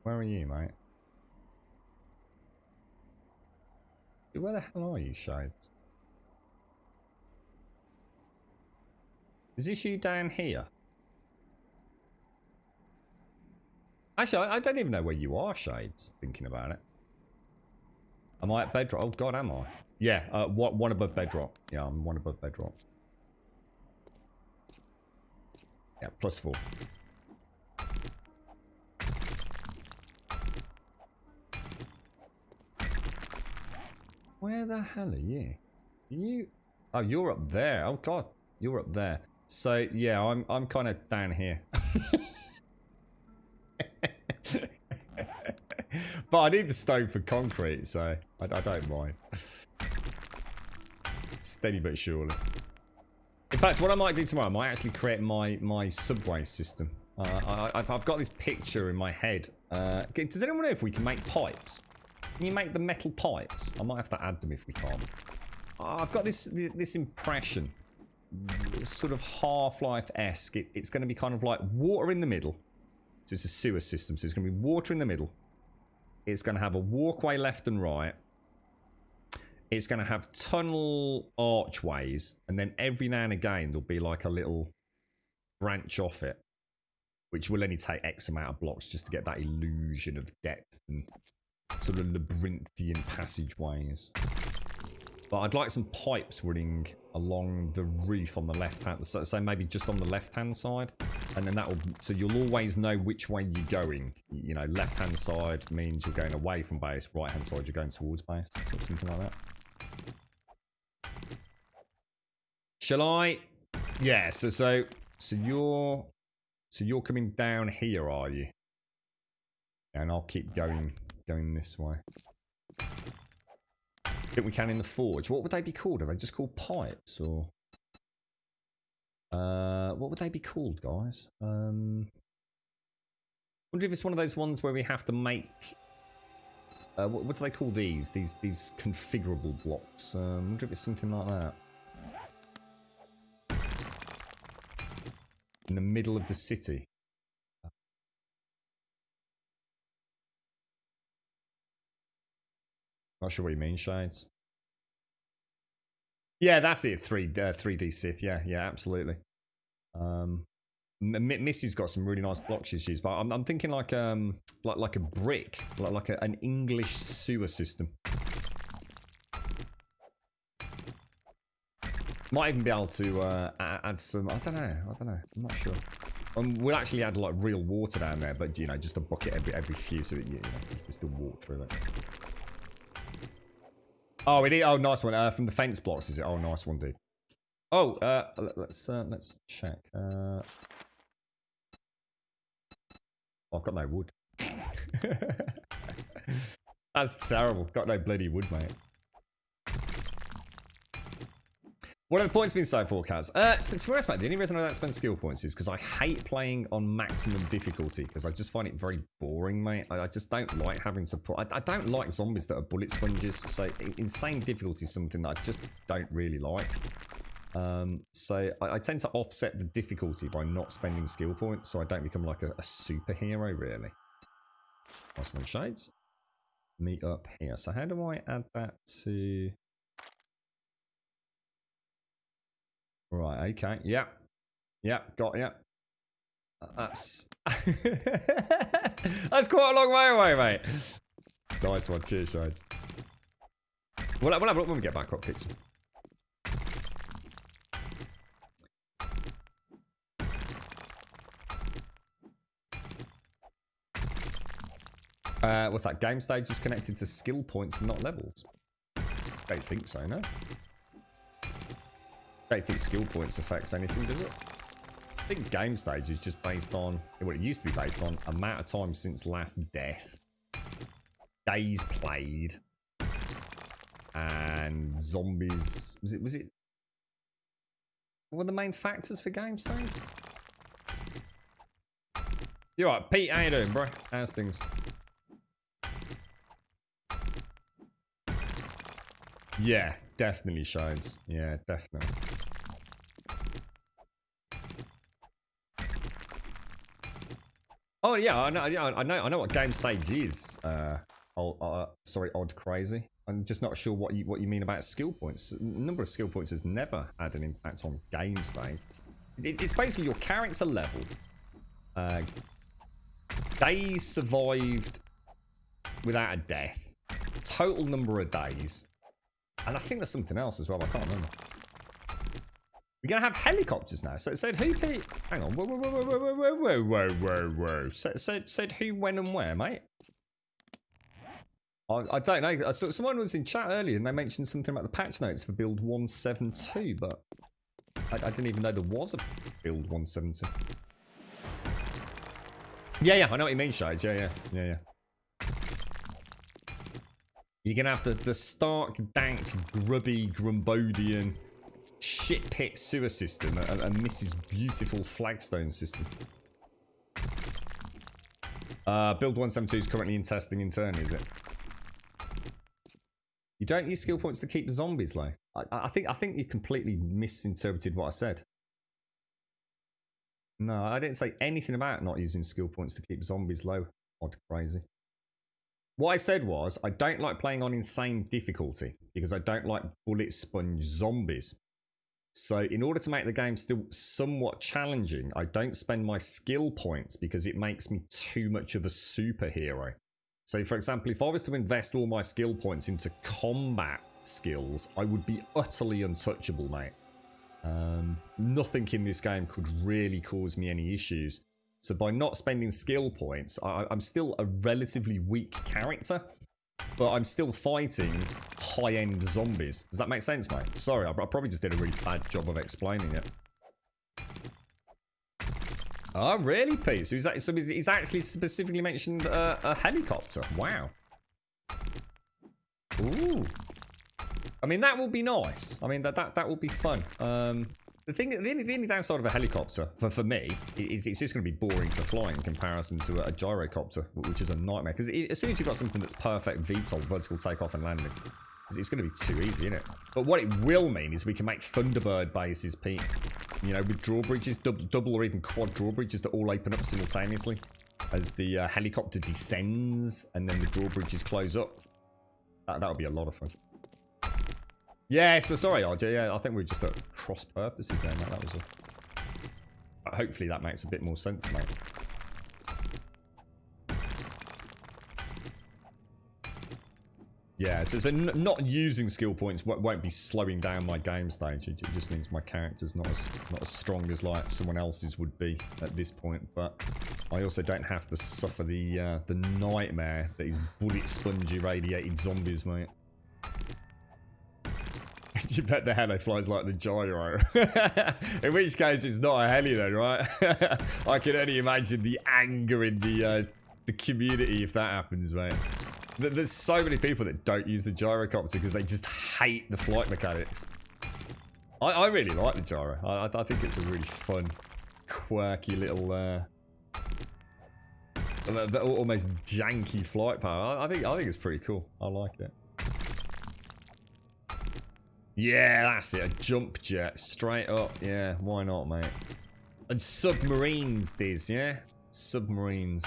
Where are you, mate? Where the hell are you, Shades? Is this you down here? Actually, I don't even know where you are, Shades, thinking about it. Am I at bedrock? Oh god, am I? Yeah, one above bedrock. Yeah, I'm one above bedrock. Yeah, +4. Where the hell are you? Oh, you're up there. Oh god, you're up there. So yeah, I'm kind of down here. But I need the stone for concrete, so I don't mind. Steady but surely. In fact, what I might do tomorrow, I might actually create my subway system. I've got this picture in my head. Does anyone know if we can make pipes? Can you make the metal pipes? I might have to add them if we can't. I've got this impression, sort of Half-Life-esque. It's going to be kind of like water in the middle. So it's a sewer system. So it's going to be water in the middle. It's going to have a walkway left and right. it's going to have tunnel archways, and then every now and again there'll be like a little branch off it, which will only take X amount of blocks just to get that illusion of depth and sort of labyrinthian passageways. But I'd like some pipes running along the roof on the left hand, so maybe just on the left hand side, and then that'll, so you'll always know which way you're going. You know, left hand side means you're going away from base, right hand side you're going towards base, so something like that. Shall I? Yeah. So you're coming down here, are you? And I'll keep going this way. I think we can in the forge. What would they be called? Are they just called pipes, or what would they be called, guys? Wonder if it's one of those ones where we have to make. What do they call these? These configurable blocks. Wonder if it's something like that. In the middle of the city. Not sure what you mean, Shades. Yeah, that's it. 3D Sith. Yeah, absolutely. Missy's got some really nice blocks she's used, but I'm thinking like a brick, like an English sewer system. Might even be able to add some. I don't know. I'm not sure. We'll actually add like real water down there, but you know, just a bucket every few, so that you can still walk through it. Oh, it is. Oh, nice one. From the fence blocks, is it? Oh, nice one, dude. Oh, let's check. I've got no wood. That's terrible. Got no bloody wood, mate. What are the points being so for, Kaz? To be honest, mate, the only reason I don't spend skill points is because I hate playing on maximum difficulty, because I just find it very boring, mate. I just don't like having to put... I don't like zombies that are bullet sponges, so insane difficulty is something that I just don't really like. So I tend to offset the difficulty by not spending skill points, so I don't become like a superhero, really. Nice one, Shades. Meet up here. So how do I add that to... Right, okay, yeah, got ya. That's that's quite a long way away, mate. Nice one, cheers, Shades. We'll have a look when we get back up, Pixel. What's that? Game stage is connected to skill points, not levels. Don't think so, no. Don't think skill points affects anything, does it? I think game stage is just based on, well, it used to be based on amount of time since last death, days played, and zombies. Was it? What were the main factors for game stage? You alright, Pete? How you doing, bro? How's things? Yeah, definitely shines. Yeah, definitely. Oh yeah, I know what game stage is. Sorry, Odd Crazy. I'm just not sure what you mean about skill points. The number of skill points has never had an impact on game stage. It's basically your character level, days survived without a death, total number of days, and I think there's something else as well. I can't remember. We're gonna have helicopters now. So it said who? Hang on. Whoa. Said who, when, and where, mate? I don't know. Someone was in chat earlier and they mentioned something about the patch notes for build 172, but I didn't even know there was a build 172. Yeah. I know what you mean, Shades. Yeah. You're gonna have the stark, dank, grubby, Grumbodian shit pit sewer system and Mrs. Beautiful flagstone system. Build 172 is currently in testing internally, is it? You don't use skill points to keep zombies low. I think you completely misinterpreted what I said. No, I didn't say anything about not using skill points to keep zombies low. Odd Crazy. What I said was, I don't like playing on insane difficulty because I don't like bullet sponge zombies. So in order to make the game still somewhat challenging, I don't spend my skill points because it makes me too much of a superhero. So for example, if I was to invest all my skill points into combat skills, I would be utterly untouchable, mate. Nothing in this game could really cause me any issues. So by not spending skill points, I'm still a relatively weak character, but I'm still fighting high-end zombies. Does that make sense, mate? Sorry, I probably just did a really bad job of explaining it. Oh, really, Pete? So he's actually specifically mentioned a helicopter. Wow. Ooh. I mean, that will be nice. I mean, that will be fun. The only downside of a helicopter, for me, is it's just going to be boring to fly in comparison to a gyrocopter, which is a nightmare. Because as soon as you've got something that's perfect VTOL, vertical takeoff and landing, it's going to be too easy, isn't it? But what it will mean is we can make Thunderbird bases, Pete. You know, with drawbridges, double or even quad drawbridges that all open up simultaneously as the helicopter descends and then the drawbridges close up. That'll be a lot of fun. Yeah, so sorry, RJ. Yeah, I think we're just at cross purposes there, mate. That was all. Hopefully that makes a bit more sense, mate. Yeah, so not using skill points won't be slowing down my game stage. It just means my character's not as strong as like someone else's would be at this point. But I also don't have to suffer the nightmare that is bullet sponge irradiated zombies, mate. You bet the heli flies like the gyro. In which case, it's not a heli then, right? I can only imagine the anger in the community if that happens, mate. There's so many people that don't use the gyrocopter because they just hate the flight mechanics. I really like the gyro. I think it's a really fun, quirky little, almost janky flight power. I think it's pretty cool. I like it. Yeah, that's it. A jump jet. Straight up. Yeah, why not, mate? And submarines, Diz, yeah? Submarines.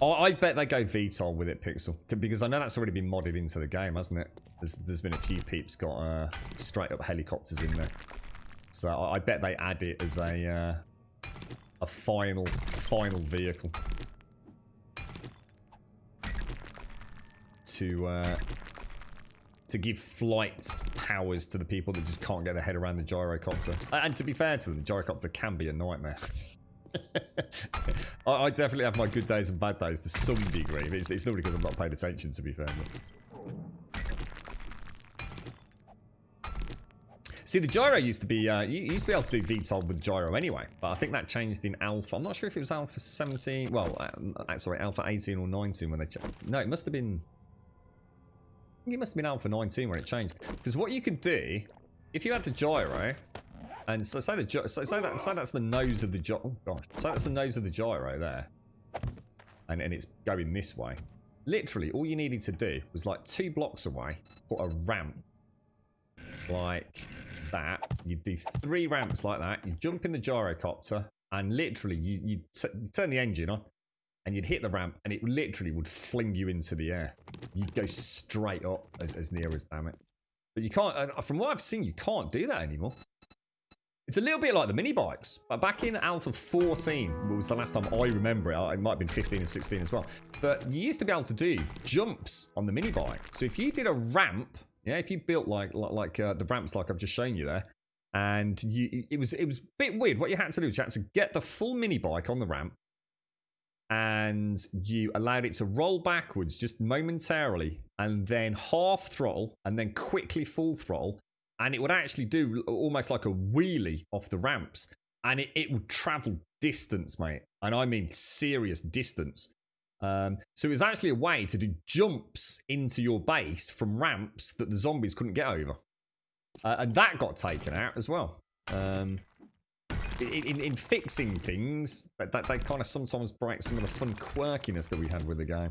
I bet they go VTOL with it, Pixel. Because I know that's already been modded into the game, hasn't it? There's been a few peeps got straight up helicopters in there. So I bet they add it as a final vehicle. To give flight powers to the people that just can't get their head around the gyrocopter. And to be fair to them, the gyrocopter can be a nightmare. I definitely have my good days and bad days to some degree. It's normally because I'm not paying attention, to be fair. See, the gyro used to be, you used to be able to do VTOL with gyro anyway, but I think that changed in Alpha. I'm not sure if it was Alpha 17, well, sorry, Alpha 18 or 19 when they changed. No, it must have been, I think it must have been Alpha 19 when it changed. Because what you could do, if you had the gyro, and so say that's the nose of the gyro, oh gosh, so that's the nose of the gyro there, and it's going this way. Literally, all you needed to do was like 2 blocks away, put a ramp like that. You do 3 ramps like that. You jump in the gyrocopter, and literally you turn the engine on, and you'd hit the ramp, and it literally would fling you into the air. You'd go straight up as near as damn it. But you can't. From what I've seen, you can't do that anymore. It's a little bit like the mini bikes. But back in Alpha 14 was the last time I remember it. It might have been 15 and 16 as well. But you used to be able to do jumps on the mini bike. So if you did a ramp, yeah, if you built like the ramps like I've just shown you there, and it was a bit weird. What you had to do is you had to get the full mini bike on the ramp, and you allowed it to roll backwards just momentarily, and then half throttle, and then quickly full throttle. And it would actually do almost like a wheelie off the ramps. And it would travel distance, mate. And I mean serious distance. So it was actually a way to do jumps into your base from ramps that the zombies couldn't get over. And that got taken out as well. In fixing things, that kind of sometimes break some of the fun quirkiness that we had with the game.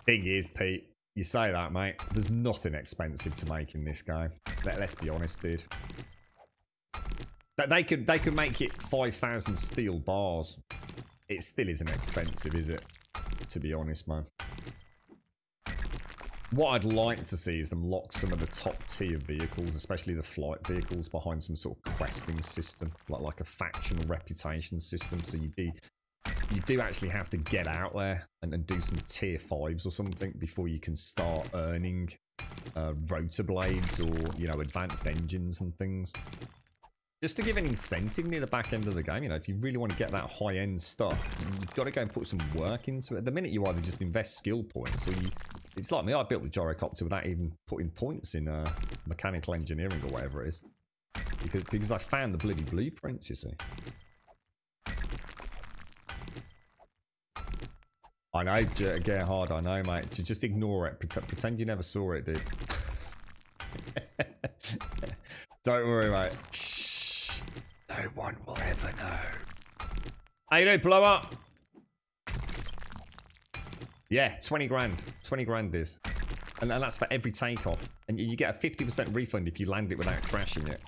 Thing is, Pete, you say that, mate. There's nothing expensive to make in this game. Let's be honest, dude. They could make it 5,000 steel bars. It still isn't expensive, is it? To be honest, man. What I'd like to see is them lock some of the top tier vehicles, especially the flight vehicles, behind some sort of questing system, like a faction reputation system. So you do actually have to get out there and do some tier 5s or something before you can start earning rotor blades or, you know, advanced engines and things. Just to give an incentive near the back end of the game, you know, if you really want to get that high-end stuff, you've got to go and put some work into it. At the minute, you either just invest skill points, or you... It's like me, I built the gyrocopter without even putting points in mechanical engineering or whatever it is. Because I found the bloody blueprints, you see. I know, Gerhard, I know, mate. Just ignore it. Pretend you never saw it, dude. Don't worry, mate. Shh. No one will ever know. How you doing, blow up? Yeah, 20 grand. 20 grand is. And that's for every takeoff. And you get a 50% refund if you land it without crashing it.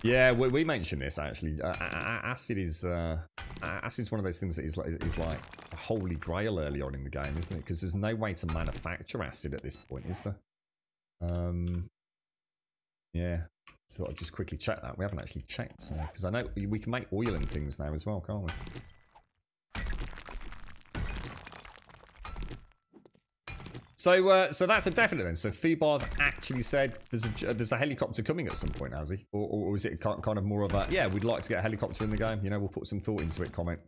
Yeah, we mentioned this actually. Acid is one of those things that is like a holy grail early on in the game, isn't it? Because there's no way to manufacture acid at this point, is there? Yeah. So I'll just quickly check that. We haven't actually checked because I know we can make oil and things now as well, can't we? So that's a definite then. So Fubar's actually said there's a helicopter coming at some point, has he? Or is it kind of more of a, yeah, we'd like to get a helicopter in the game. You know, we'll put some thought into it comment.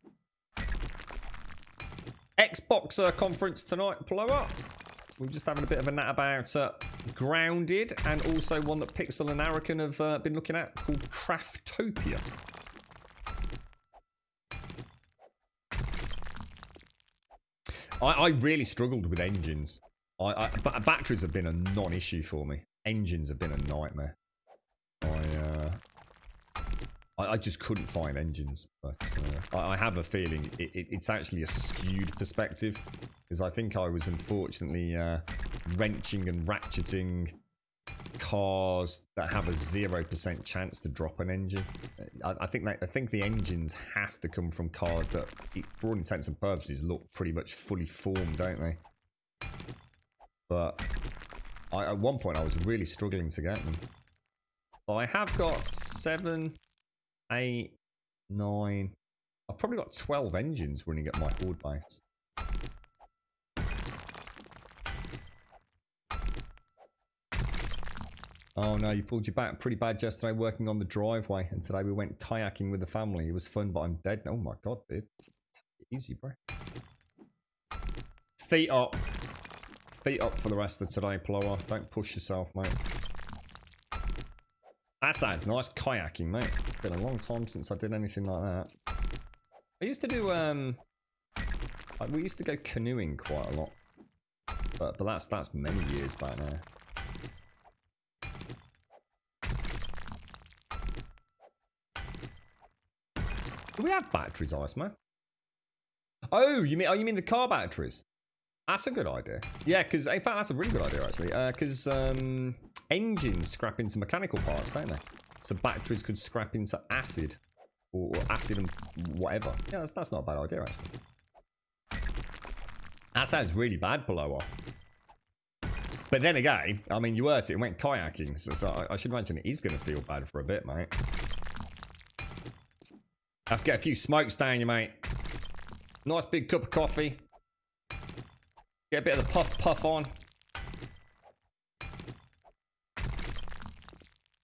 Xbox conference tonight, blow up. We're just having a bit of a nat about Grounded, and also one that Pixel and Arakan have been looking at called Craftopia. I really struggled with engines. Batteries have been a non-issue for me. Engines have been a nightmare. I just couldn't find engines, but I have a feeling it's actually a skewed perspective, because I think I was unfortunately wrenching and ratcheting cars that have a 0% chance to drop an engine. I think the engines have to come from cars that, for all intents and purposes, look pretty much fully formed, don't they? But at one point I was really struggling to get them. But I have got 7, 8, 9. I've probably got 12 engines running at my horde base. Oh no, you pulled your back pretty bad yesterday working on the driveway, and today we went kayaking with the family. It was fun, but I'm dead. Oh my god, dude. Easy, bro. Feet up. Feet up for the rest of today, Plower. Don't push yourself, mate. That sounds nice, kayaking, mate. Been a long time since I did anything like that. I used to do, we used to go canoeing quite a lot. But that's many years back now. Do we have batteries, Iceman? Oh, you mean the car batteries? That's a good idea. Yeah, because in fact that's a really good idea actually. Because engines scrap into mechanical parts, don't they? So batteries could scrap into acid, or acid and whatever. Yeah, that's not a bad idea actually. That sounds really bad, Paloa. But then again, I mean, you heard it went kayaking, so I should imagine it is going to feel bad for a bit, mate. Have to get a few smokes down you, mate. Nice big cup of coffee. Get a bit of the puff on.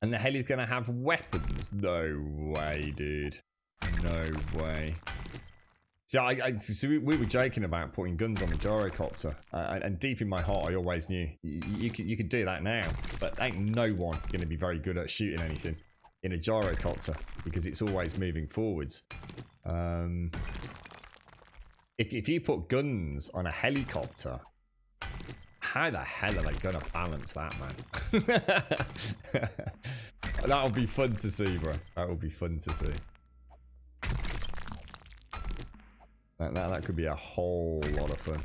And the heli's gonna have weapons? No way, dude. No way. So, so we were joking about putting guns on the gyrocopter. And deep in my heart, I always knew you could do that now. But ain't no one gonna be very good at shooting anything in a gyrocopter, because it's always moving forwards. If you put guns on a helicopter, how the hell are they gonna balance that, man? That'll be fun to see, bro. That will be fun to see. That could be a whole lot of fun.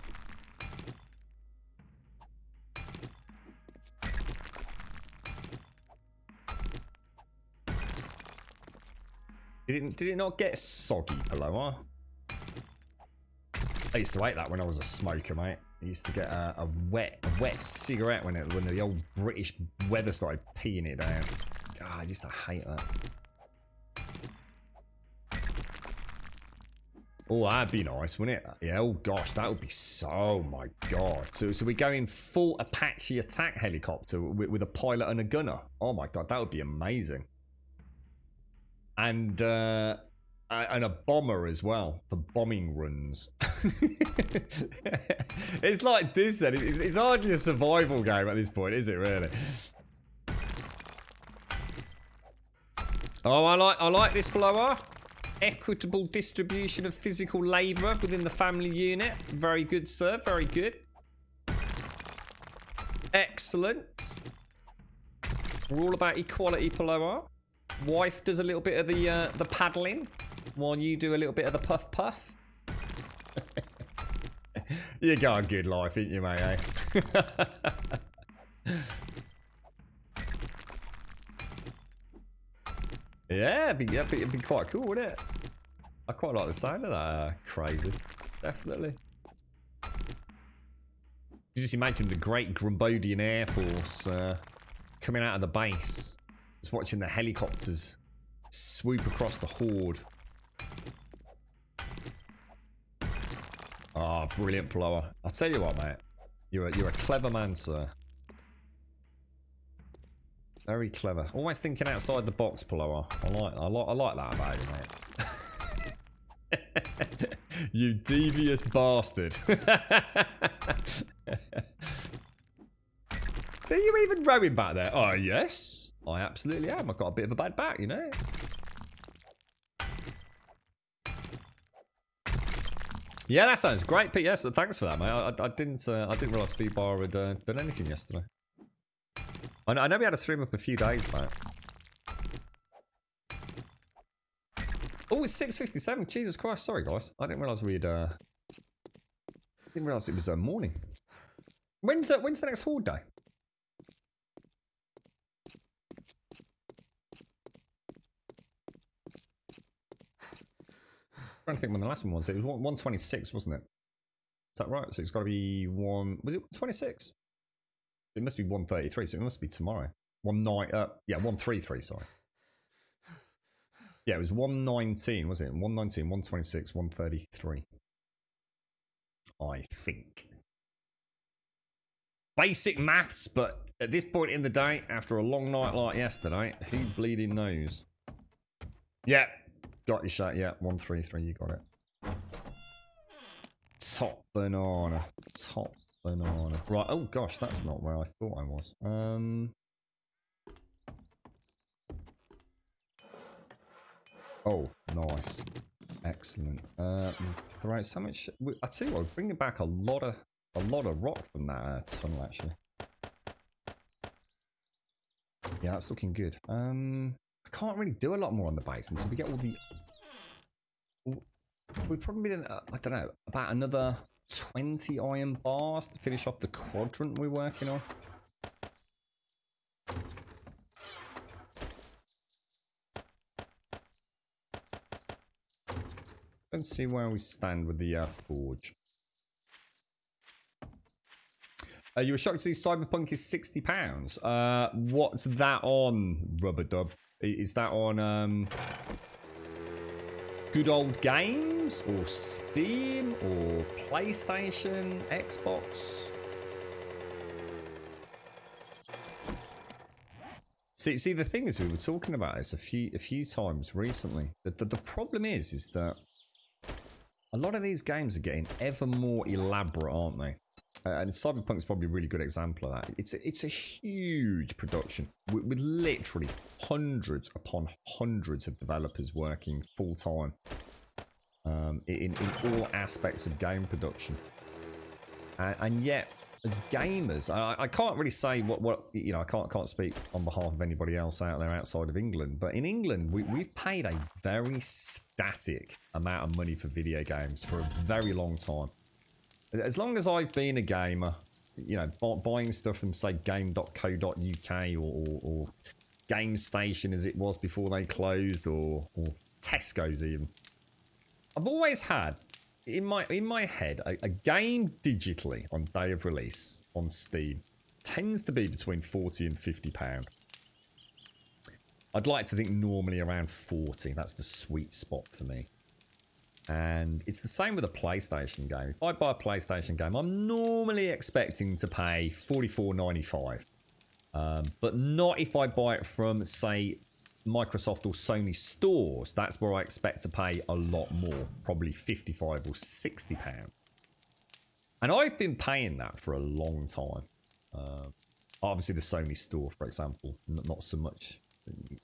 Did it not get soggy, Paloma? I used to hate that when I was a smoker, mate. I used to get a wet cigarette when the old British weather started peeing it down. God, I used to hate that. Oh, that'd be nice, wouldn't it? Yeah, oh gosh, that would be so, my god. So we're going full Apache attack helicopter with a pilot and a gunner. Oh my god, that would be amazing. And a bomber as well for bombing runs. It's like this, then. It's hardly a survival game at this point, is it? Really? Oh, I like this blower. Equitable distribution of physical labour within the family unit. Very good, sir. Very good. Excellent. We're all about equality, Paloma. Wife does a little bit of the paddling, while you do a little bit of the puff puff. You got a good life, ain't you, mate? Eh? Yeah, it'd be quite cool, wouldn't it? I quite like the sound of that. Crazy, definitely. You just imagine the great Grumbodian Air Force coming out of the base, just watching the helicopters swoop across the horde. Ah, oh, brilliant, Blower. I'll tell you what, mate. You're a clever man, sir. Very clever. Always thinking outside the box, Blower. I like that about you, mate. You devious bastard. So you even rowing back there? Oh, yes. I absolutely am. I've got a bit of a bad back, you know. Yeah, that sounds great, Pete. Yes, thanks for that, mate. I didn't realise Feedbar had done anything yesterday. I know we had a stream up a few days back. Oh, it's 6:57. Jesus Christ! Sorry, guys. I didn't realise we'd. Didn't realise it was morning. When's the next horde day? I'm trying to think when the last one was. It was 126, wasn't it? Is that right? So it's got to be one. Was it 26? It must be 133. So it must be tomorrow. 133. Sorry. Yeah, it was 119, wasn't it? 119, 126, 133. I think. Basic maths, but at this point in the day, after a long night like yesterday, who bleeding knows? Yeah. Got your shot, yeah. 133, you got it. Top banana. Top banana. Right, oh gosh, that's not where I thought I was. Oh, nice. Excellent. Right, so much. I tell you what, we're bringing back a lot of rock from that tunnel, actually. Yeah, that's looking good. I can't really do a lot more on the base until we get all the. We've probably been, I don't know, about another 20 iron bars to finish off the quadrant we're working on. Let's see where we stand with the forge. You were shocked to see Cyberpunk is £60. What's that on, Rubber Dub? Is that on Good Old Games or Steam or PlayStation, Xbox? See, the thing is, we were talking about this a few times recently. The problem is that a lot of these games are getting ever more elaborate, aren't they? And Cyberpunk's probably a really good example of that. It's a huge production with literally hundreds upon hundreds of developers working full time in all aspects of game production. And yet, as gamers, I can't really say what you know. I can't speak on behalf of anybody else out there outside of England. But in England, we've paid a very static amount of money for video games for a very long time. As long as I've been a gamer, you know, buying stuff from, say, game.co.uk or GameStation as it was before they closed, or Tesco's even. I've always had in my head a game digitally on day of release on Steam tends to be between £40 and £50. I'd like to think normally around 40. That's the sweet spot for me. And it's the same with a PlayStation game. If I buy a PlayStation game, I'm normally expecting to pay $44.95. But not if I buy it from, say, Microsoft or Sony stores. That's where I expect to pay a lot more, probably £55 or £60. And I've been paying that for a long time. Obviously, the Sony store, for example, not so much.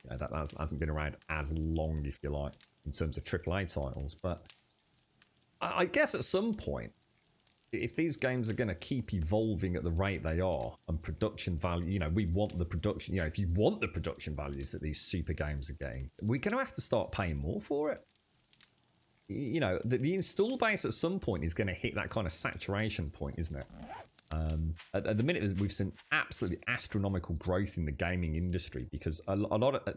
That hasn't been around as long, if you like, in terms of AAA titles. But I guess at some point, if these games are going to keep evolving at the rate they are, and production value, we want the production, if you want the production values that these super games are getting, we're going to have to start paying more for it. The install base at some point is going to hit that kind of saturation point, isn't it? At the minute, we've seen absolutely astronomical growth in the gaming industry because a lot of,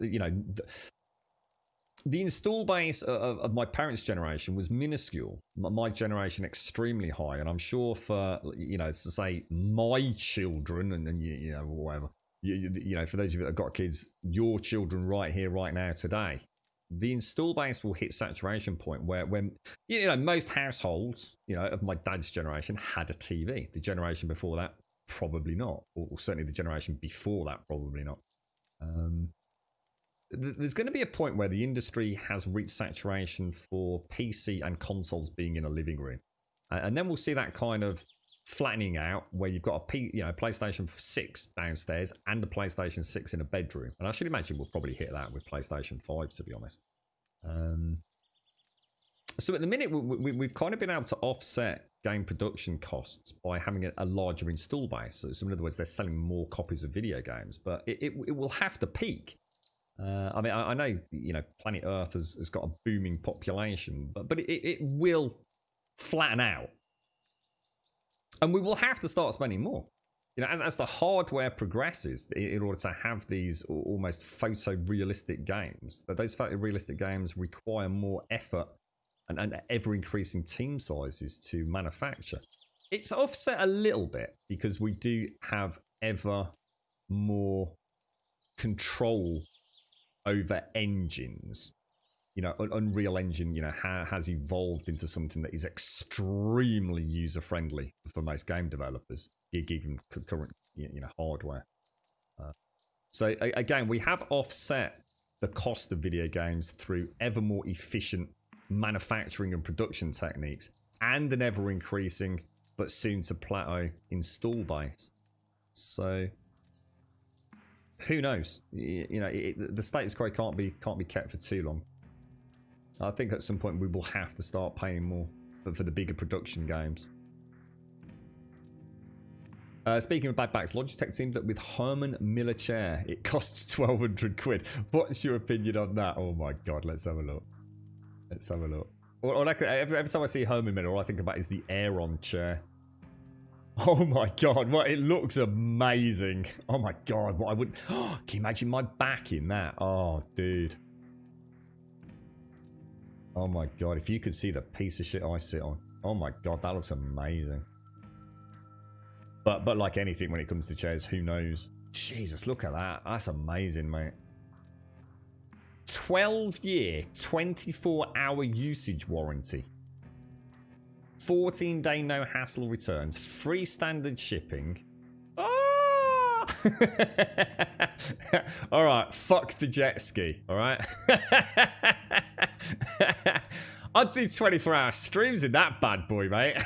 the install base of my parents' generation was minuscule. My generation extremely high, and I'm sure for to say my children and whatever, for those of you that have got kids, your children right here, right now, today, the install base will hit saturation point where when most households of my dad's generation had a TV. The generation before that, probably not, or certainly the generation before that, probably not. There's going to be a point where the industry has reached saturation for PC and consoles being in a living room. And then we'll see that kind of flattening out where you've got a PlayStation 6 downstairs and a PlayStation 6 in a bedroom. And I should imagine we'll probably hit that with PlayStation 5, to be honest. So at the minute, we've kind of been able to offset game production costs by having a larger install base. So in other words, they're selling more copies of video games, but it will have to peak. I know planet Earth has got a booming population, but it will flatten out, and we will have to start spending more. As the hardware progresses, in order to have these almost photorealistic games, those photorealistic games require more effort and ever increasing team sizes to manufacture. It's offset a little bit because we do have ever more control over engines. Unreal Engine, has evolved into something that is extremely user-friendly for most game developers, given current, hardware. So again, we have offset the cost of video games through ever more efficient manufacturing and production techniques, and an ever-increasing but soon-to-plateau install base. So who knows? The status quo can't be kept for too long. I think at some point we will have to start paying more for the bigger production games. Speaking of bad backs, Logitech teamed up with Herman Miller chair. It costs 1,200 quid. What's your opinion on that? Oh my god, let's have a look. Or every time I see Herman Miller, all I think about is the Aeron chair. Oh my god, it looks amazing. Oh my god, can you imagine my back in that? Oh, dude. Oh my god, if you could see the piece of shit I sit on. Oh my god, that looks amazing. But like anything when it comes to chairs, who knows? Jesus, look at that. That's amazing, mate. 12-year, 24-hour usage warranty. 14-day no-hassle returns. Free standard shipping. Oh! Alright, fuck the jet ski, alright? I'd do 24-hour streams in that bad boy, mate.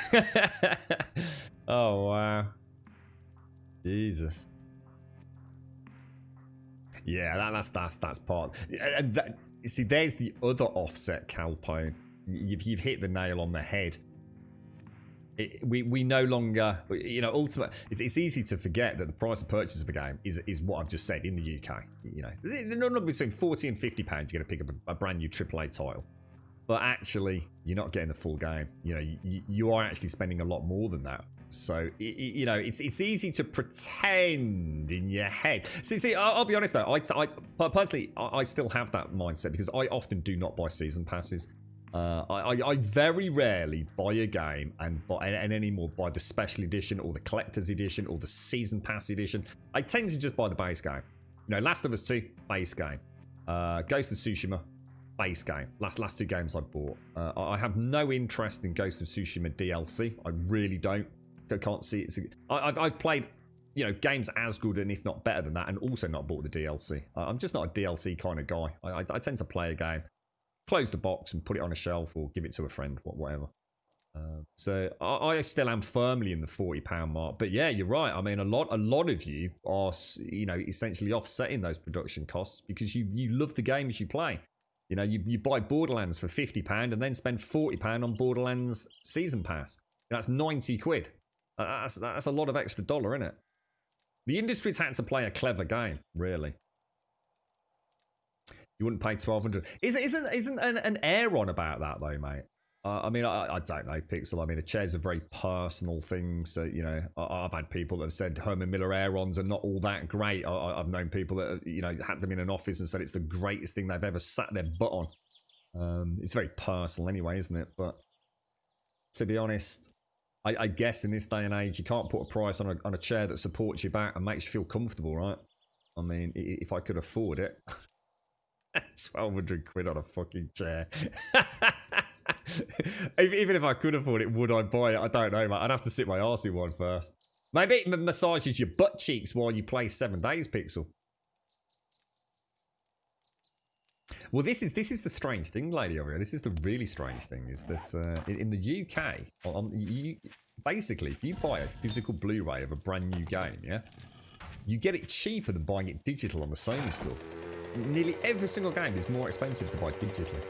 Oh, wow. Jesus. Yeah, that's part. You see, there's the other offset, Calpone. You've hit the nail on the head. We no longer, ultimately, it's easy to forget that the price of purchase of a game is what I've just said in the UK. They're not between £40 and £50 you're going to pick up a brand new AAA title. But actually, you're not getting the full game. You are actually spending a lot more than that So you know, it's easy to pretend in your head. See, I'll be honest though. I personally, I still have that mindset because I often do not buy season passes. I very rarely buy a game and anymore buy the special edition or the collector's edition or the season pass edition. I tend to just buy the base game. You know, Last of Us 2, base game. Ghost of Tsushima, base game. Last two games I bought. I have no interest in Ghost of Tsushima DLC. I really don't. I can't see it. I've played, you know, games as good and if not better than that, and also not bought the DLC. I'm just not a DLC kind of guy. I tend to play a game, close the box and put it on a shelf or give it to a friend, whatever. So I still am firmly in the £40 mark. But yeah, you're right. I mean, a lot of you are, you know, essentially offsetting those production costs because you love the games you play. You know, you buy Borderlands for £50 and then spend £40 on Borderlands Season Pass. That's 90 quid. That's a lot of extra dollar, isn't it? The industry's had to play a clever game, really. You wouldn't pay $1,200. Isn't an air on about that though, mate? I mean, I don't know, Pixel. I mean, a chair's a very personal thing. So, you know, I've had people that have said Herman Miller air-ons are not all that great. I've known people that, you know, had them in an office and said it's the greatest thing they've ever sat their butt on. It's very personal anyway, isn't it? But to be honest, I guess in this day and age, you can't put a price on a chair that supports your back and makes you feel comfortable, right? I mean, if I could afford it, 1,200 quid on a fucking chair. Even if I could afford it, would I buy it? I don't know, mate. I'd have to sit my arse in one first. Maybe it massages your butt cheeks while you play 7 Days, Pixel. Well, this is the strange thing, lady over here. This is the really strange thing, is that in the UK, basically, if you buy a physical Blu-ray of a brand new game, yeah, you get it cheaper than buying it digital on the Sony store. Nearly every single game is more expensive to buy digitally.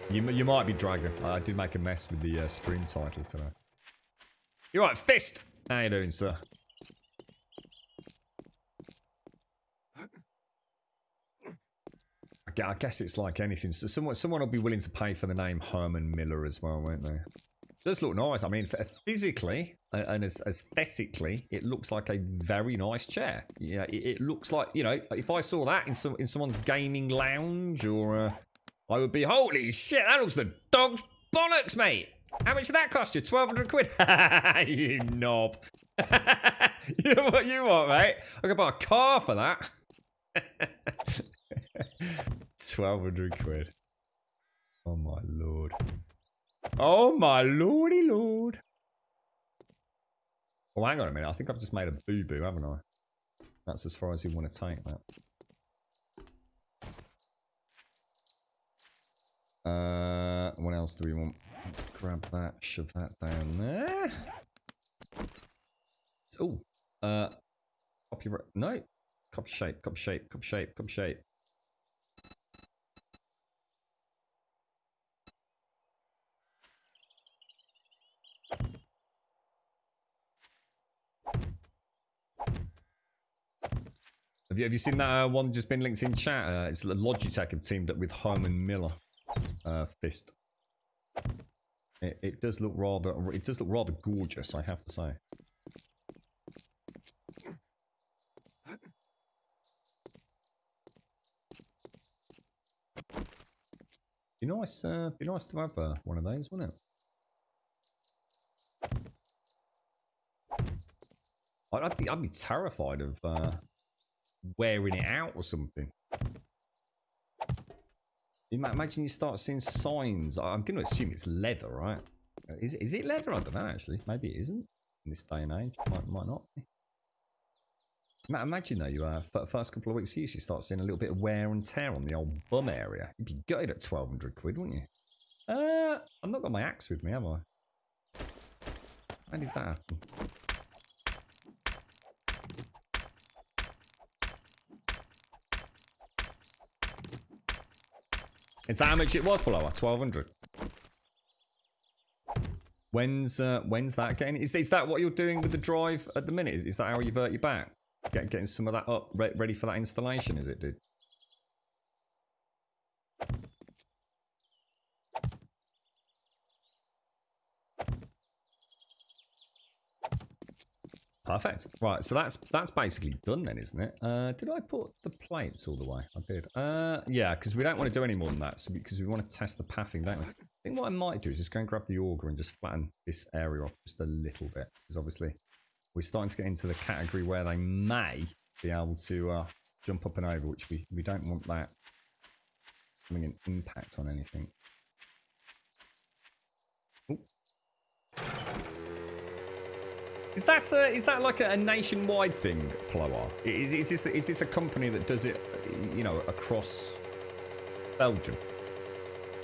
You might be dragging. I did make a mess with the stream title today. You're right, Fist! How you doing, sir? I guess it's like anything. So someone will be willing to pay for the name Herman Miller as well, won't they? It does look nice. I mean, physically and aesthetically, it looks like a very nice chair. Yeah, it looks like, you know, if I saw that in someone's gaming lounge, or I would be, holy shit, that looks the dog's bollocks, mate. How much did that cost you? 1,200 quid? You knob. you what, mate? I could buy a car for that. 1,200 quid. Oh my lord. Oh my lordy lord. Oh, hang on a minute. I think I've just made a boo-boo, haven't I? That's as far as you want to take that. What else do we want? Let's grab that, shove that down there. Oh, copyright. No, copy shape, copy shape, copy shape, copy shape. Have you seen that one just been linked in chat? It's Logitech have teamed up with Herman Miller. Fist. It does look rather gorgeous, I have to say. Be nice to have one of those, wouldn't it? I'd be terrified of wearing it out or something. Imagine you start seeing signs. I'm going to assume it's leather, right? Is it leather? I don't know, actually. Maybe it isn't in this day and age. Might not be. Imagine though, you first couple of weeks use, you start seeing a little bit of wear and tear on the old bum area. You'd be gutted at 1,200 quid, wouldn't you? I've not got my axe with me, have I? How did that happen? Is that how much it was, Blower? 1,200. When's that getting? Is that what you're doing with the drive at the minute? Is that how you vert your back? Getting some of that up, ready for that installation, is it, dude? Perfect. Right, so that's basically done then, isn't it? Did I put the plates all the way? I did. Yeah, because we don't want to do any more than that, so because we want to test the pathing, don't we? I think what I might do is just go and grab the auger and just flatten this area off just a little bit, because obviously we're starting to get into the category where they may be able to jump up and over, which we don't want that having an impact on anything. Ooh. Is that like a nationwide thing, Ploar? Is this a company that does it, you know, across Belgium,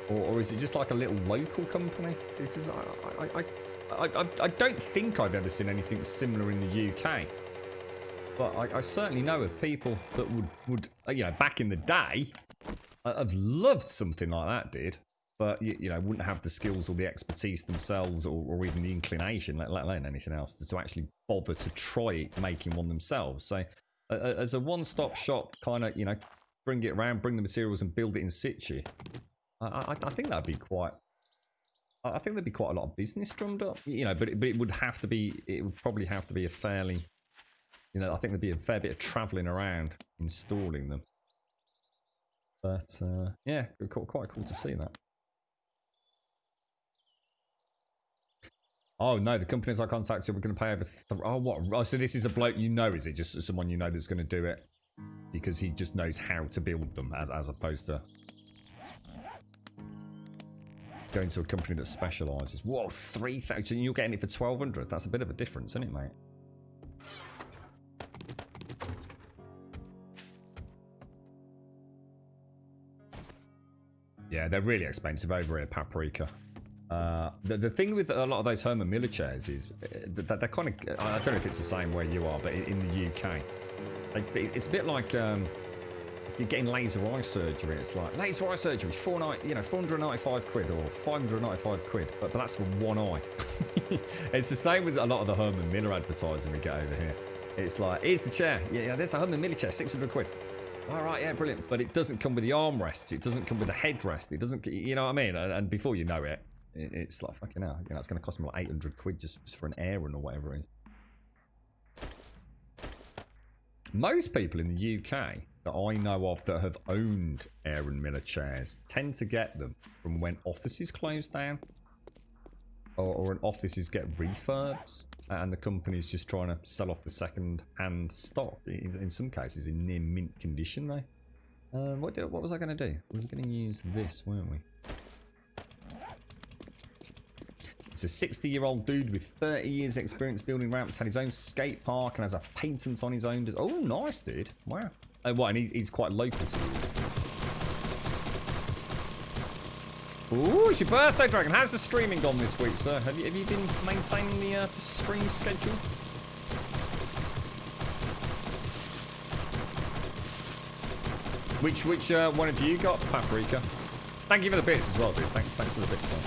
or is it just like a little local company? Because I don't think I've ever seen anything similar in the UK, but I certainly know of people that would you know, back in the day, have loved something like that, did. But, you know, wouldn't have the skills or the expertise themselves or even the inclination, let alone anything else, to actually bother to try making one themselves. So, as a one-stop shop, kind of, you know, bring it around, bring the materials and build it in situ, I think that'd be quite... I think there'd be quite a lot of business drummed up, you know, but it would have to be... It would probably have to be a fairly... You know, I think there'd be a fair bit of travelling around installing them. But, yeah, quite cool to see that. Oh no, the companies I contacted were going to pay over. Oh what? Oh, so this is a bloke you know, is it? Just someone you know that's going to do it because he just knows how to build them, as opposed to going to a company that specialises. Whoa, 3,000! You're getting it for 1,200. That's a bit of a difference, isn't it, mate? Yeah, they're really expensive over here, Paprika. The thing with a lot of those Herman Miller chairs is that they're kind of... I don't know if it's the same where you are, but in the UK, it's a bit like you're getting laser eye surgery. It's like, laser eye surgery, 495 quid or 595 quid, but that's for one eye. It's the same with a lot of the Herman Miller advertising we get over here. It's like, here's the chair. Yeah, there's a Herman Miller chair, 600 quid. All right, yeah, brilliant. But it doesn't come with the armrests. It doesn't come with the headrest. It doesn't, you know what I mean? And before you know it, it's like, fucking hell, you know, it's going to cost me like 800 quid just for an Aeron or whatever it is. Most people in the UK that I know of that have owned Aeron Miller chairs tend to get them from when offices close down or when offices get refurbs and the company's just trying to sell off the second-hand stock. In some cases, in near mint condition, though. What was I going to do? We were going to use this, weren't we? It's a 60-year-old dude with 30 years experience building ramps, had his own skate park and has a patent on his own. Oh, nice, dude. Wow. Oh, what, and he's quite local to you. Ooh, it's your birthday, Dragon. How's the streaming gone this week, sir? Have you been maintaining the stream schedule? Which one have you got, Paprika? Thank you for the bits as well, dude. Thanks for the bits, man.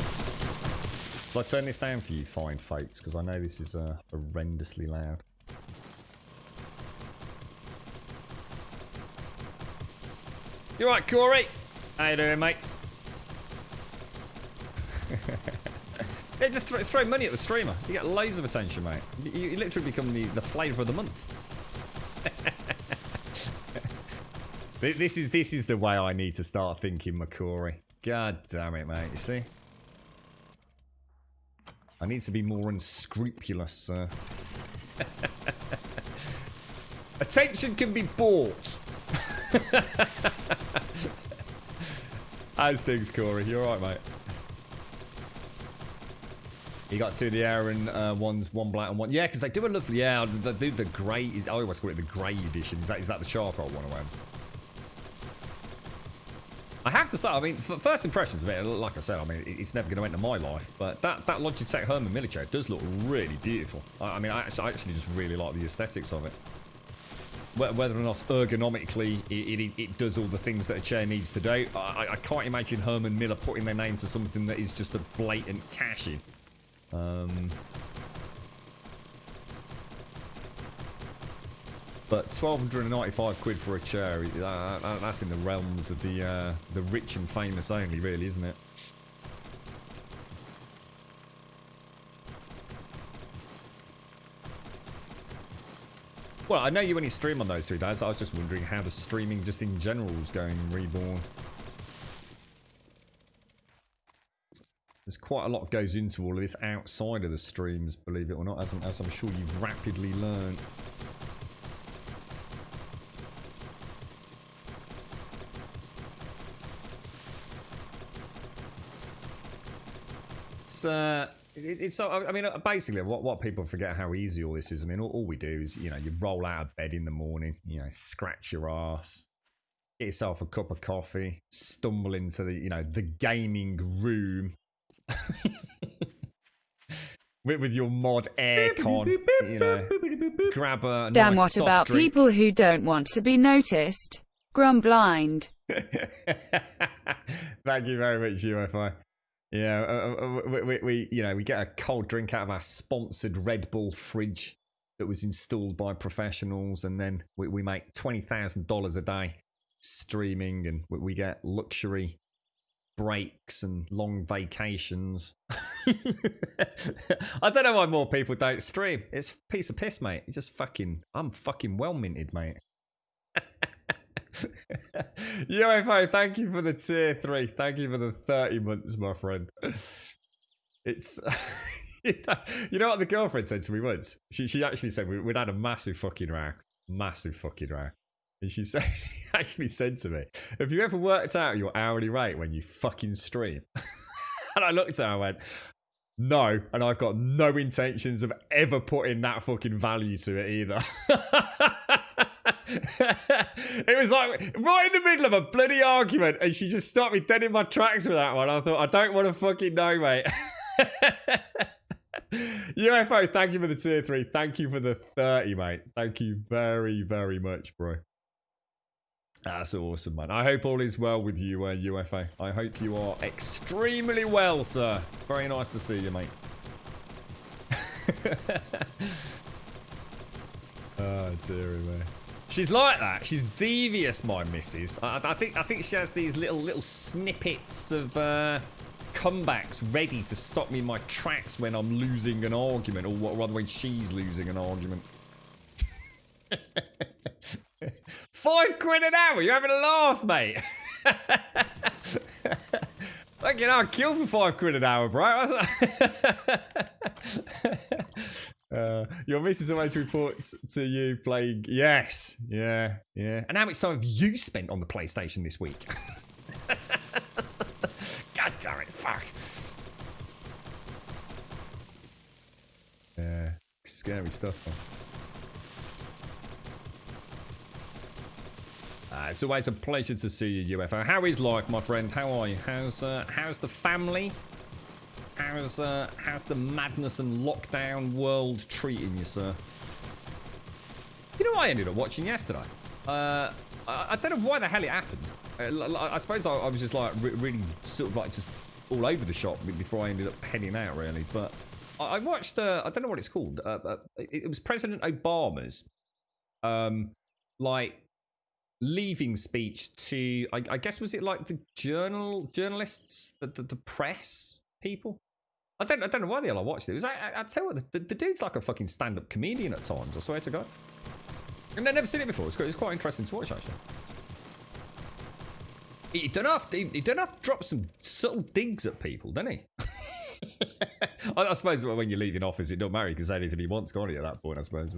Will I turn this down for you fine folks? Because I know this is horrendously loud. You right, Corey? How you doing, mate? Yeah, just throw money at the streamer. You get loads of attention, mate. You literally become the flavour of the month. This is the way I need to start thinking, McCory. God damn it, mate. You see? I need to be more unscrupulous, sir. Attention can be bought. How's things, Corey? You alright, mate? You got two of the Aeron ones, one black and one... Yeah, because they do a lovely... Yeah, they do the grey... I always call it the grey edition. Is that the charcoal one around? I have to say, I mean, first impressions of it, like I said, I mean, it's never going to enter my life, but that Logitech Herman Miller chair does look really beautiful. I mean, I actually just really like the aesthetics of it. Whether or not ergonomically it does all the things that a chair needs to do, I can't imagine Herman Miller putting their name to something that is just a blatant cash-in. But 1,295 quid for a chair, that's in the realms of the rich and famous only, really, isn't it? Well, I know you only stream on those 3 days. I was just wondering how the streaming just in general is going in Reborn. There's quite a lot goes into all of this outside of the streams, believe it or not, as I'm sure you've rapidly learned. I mean, basically, what people forget how easy all this is. I mean, all we do is, you know, you roll out of bed in the morning, you know, scratch your ass, get yourself a cup of coffee, stumble into the, you know, the gaming room with your mod aircon, you know, grab a Damn, nice what soft about drink. people who don't want to be noticed? Grumblind. Thank you very much, UFO. Yeah, we you know, we get a cold drink out of our sponsored Red Bull fridge that was installed by professionals, and then we make $20,000 a day streaming, and we get luxury breaks and long vacations. I don't know why more people don't stream. It's a piece of piss, mate. It's just I'm fucking well minted, mate. UFO, thank you for the tier 3. Thank you for the 30 months, my friend. It's you know what the girlfriend said to me once? She actually said we'd had a massive fucking row. And she actually said to me, have you ever worked out your hourly rate when you fucking stream? And I looked at her and I went, no, and I've got no intentions of ever putting that fucking value to it either. It was like right in the middle of a bloody argument, and she just stopped me dead in my tracks with that one. I thought, I don't want to fucking know, mate. UFO, thank you for the tier 3. Thank you for the 30, mate. Thank you very, very much, bro. That's awesome, man. I hope all is well with you, UFO. I hope you are extremely well, sir. Very nice to see you, mate. Oh, dearie me. She's like that. She's devious, my missus. I think she has these little snippets of comebacks ready to stop me in my tracks when I'm losing an argument, or rather when she's losing an argument. £5 an hour? You're having a laugh, mate. Fucking hell, I'd kill for £5 an hour, bro. Your missus always reports to you playing. Yes, yeah. And how much time have you spent on the PlayStation this week? God damn it, fuck. Yeah, scary stuff, man. It's always a pleasure to see you, UFO. How is life, my friend? How are you? How's the family? How's the madness and lockdown world treating you, sir? You know what I ended up watching yesterday? I don't know why the hell it happened. I suppose I was just like really sort of like just all over the shop before I ended up heading out, really. But I watched I don't know what it's called. It was President Obama's like leaving speech to I guess, was it like the journalists, the press people? I don't know why the hell I watched it. I tell you what, the dude's like a fucking stand-up comedian at times, I swear to God. And I've never seen it before. It's quite interesting to watch, actually. He don't have to drop some subtle digs at people, doesn't he? I suppose when you're leaving office, it don't matter. He can say anything he wants, can't he, at that point, I suppose.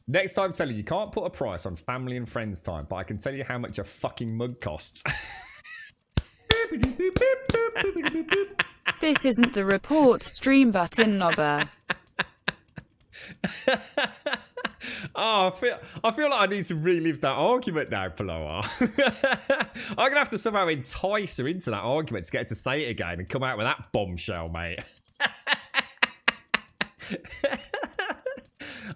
Next time, tell you can't put a price on family and friends time, but I can tell you how much a fucking mug costs. This isn't the report stream button, knobber. Oh, I feel like I need to relive that argument now, Paloa. I'm going to have to somehow entice her into that argument to get her to say it again and come out with that bombshell, mate.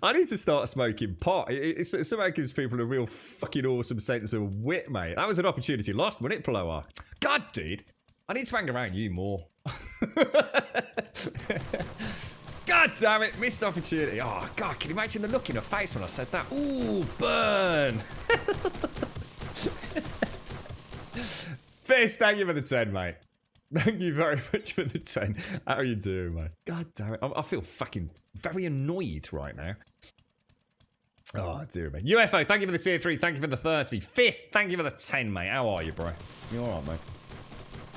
I need to start smoking pot. It somehow gives people a real fucking awesome sense of wit, mate. That was an opportunity lost, wasn't it, Paloa? God, dude. I need to hang around you more. God damn it, missed opportunity. Oh, God, can you imagine the look in her face when I said that? Ooh, burn. Fist, thank you for the 10, mate. Thank you very much for the 10. How are you doing, mate? God damn it. I feel fucking very annoyed right now. Oh, dear me. UFO, thank you for the tier 3. Thank you for the 30. Fist, thank you for the 10, mate. How are you, bro? You alright, mate?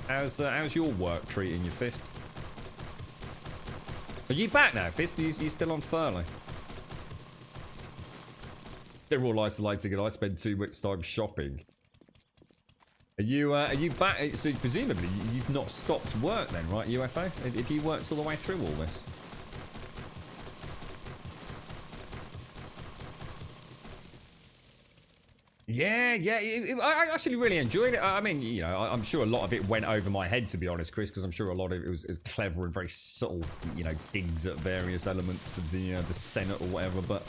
How's your work treating you, Fist? Are you back now, Fist? Are you still on furlough? They're all isolating and I spend 2 weeks' time shopping. Are you back? So presumably you've not stopped work then, right, UFO? If you worked all the way through all this? Yeah, I actually really enjoyed it. I mean, you know, I'm sure a lot of it went over my head, to be honest, Chris, because I'm sure a lot of it was clever and very subtle, you know, digs at various elements of the Senate or whatever. But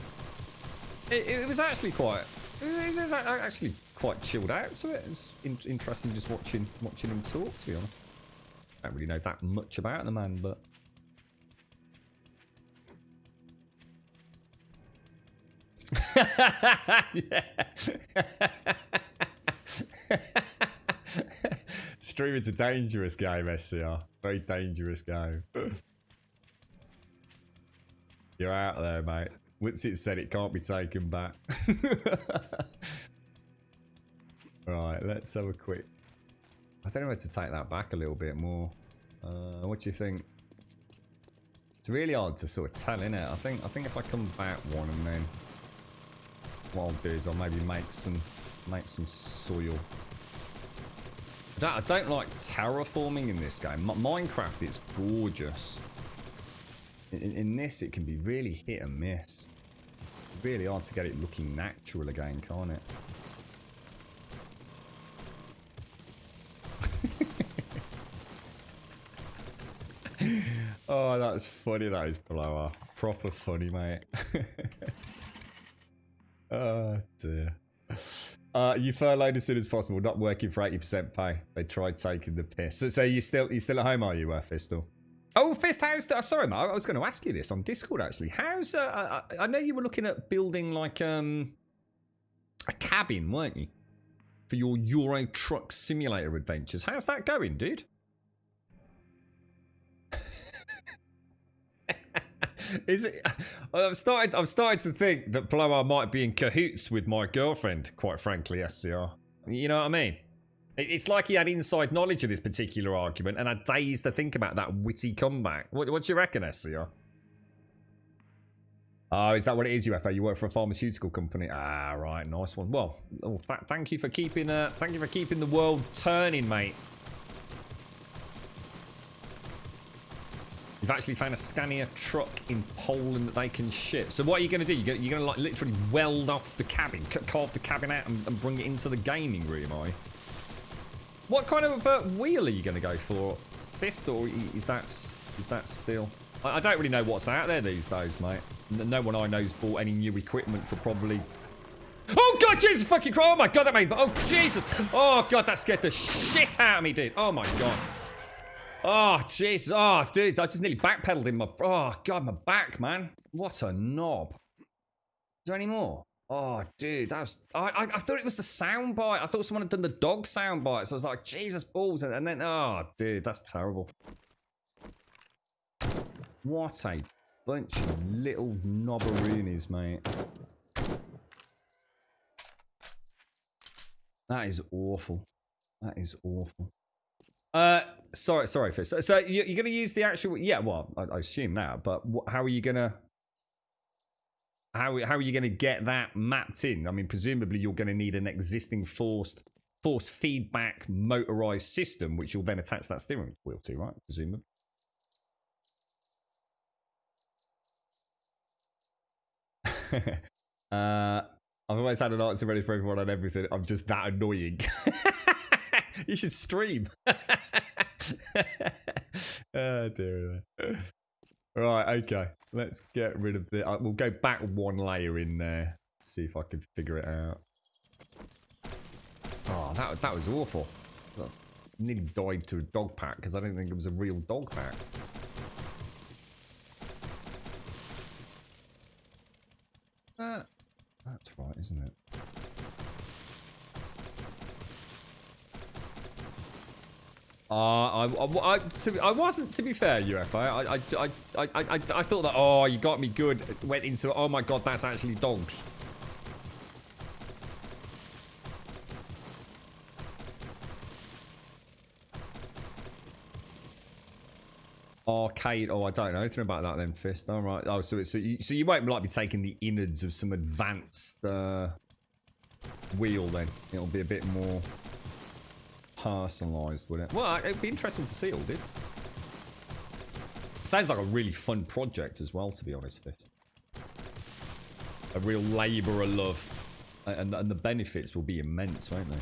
it was actually quite, it was actually quite chilled out. So it was interesting just watching him talk. To be honest, I don't really know that much about the man, but. Yeah. Streaming's a dangerous game, SCR. Very dangerous game. You're out there, mate. Once it's said, it can't be taken back. Right, let's have a quick. I don't know where to take that back a little bit more. What do you think? It's really hard to sort of tell, innit? I think if I come back one and then. What I'll do is I'll maybe make some soil. I don't like terraforming in this game. Minecraft is gorgeous. In this, it can be really hit and miss. It's really hard to get it looking natural again, can't it? Oh, that's funny. That is Blower. Proper funny, mate. Oh dear. You furloughed as soon as possible, not working for 80% pay. They tried taking the piss. So you still at home, are you, Fistal? Oh, Fist, how's sorry, mate, I was going to ask you this on Discord actually. How's I know you were looking at building like a cabin, weren't you? For your Euro Truck Simulator adventures. How's that going, dude? Is it? I've started to think that Blower might be in cahoots with my girlfriend, quite frankly, SCR. You know what I mean? It's like he had inside knowledge of this particular argument and had days to think about that witty comeback. What do you reckon, SCR? Oh, is that what it is, UFO? You work for a pharmaceutical company? Ah, right, nice one. Well, thank you for keeping the world turning, mate. You've actually found a Scania truck in Poland that they can ship. So what are you going to do? You're going to like literally weld off the cabin, carve the cabin out and bring it into the gaming room, are you? What kind of wheel are you going to go for? Fist, or is that still? I don't really know what's out there these days, mate. No one I know's bought any new equipment for probably. Oh God, Jesus fucking Christ! Oh my God, that made. Oh Jesus! Oh God, that scared the shit out of me, dude. Oh my God. Oh, Jesus. Oh, dude, I just nearly backpedaled in my... Oh, God, my back, man. What a knob. Is there any more? Oh, dude, that was... I thought it was the soundbite. I thought someone had done the dog soundbite. So I was like, Jesus balls. And then... Oh, dude, that's terrible. What a bunch of little knobberoonies, mate. That is awful. That is awful. Sorry, Fist. So you're going to use the actual... Yeah, well, I assume that, but how are you going to... How are you going to get that mapped in? I mean, presumably you're going to need an existing force feedback motorized system, which you'll then attach that steering wheel to, right? Presumably. I've always had an answer ready for everyone on everything. I'm just that annoying. You should stream. Oh dear. Right, okay. Let's get rid of the... we'll go back one layer in there. See if I can figure it out. Oh, that was awful. I nearly died to a dog pack because I didn't think it was a real dog pack. That's right, isn't it? I wasn't, to be fair, UFO. I thought that, oh, you got me good. Went into, oh my god, that's actually dogs. Arcade. Oh, I don't know anything about that then, Fist. All right. Oh, so you won't like be taking the innards of some advanced wheel then. It'll be a bit more personalised, would it? Well, it'd be interesting to see all, dude. Sounds like a really fun project as well, to be honest, Fist. A real labour of love, and the benefits will be immense, won't they?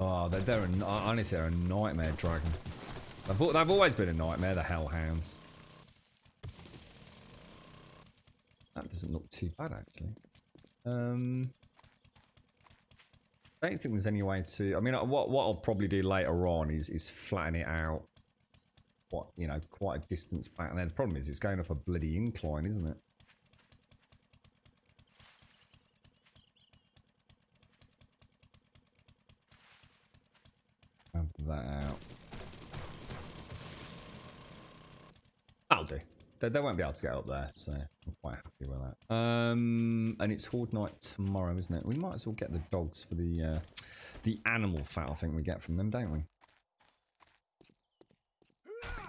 Oh, honestly, they're a nightmare dragon. They've always been a nightmare, the Hellhounds. That doesn't look too bad, actually. I don't think there's any way to... I mean, what I'll probably do later on is flatten it out. Quite a distance back. And then the problem is it's going up a bloody incline, isn't it? That out. That'll do. They won't be able to get up there, so I'm quite happy with that. And it's Horde Night tomorrow, isn't it? We might as well get the dogs for the animal fat I think we get from them, don't we?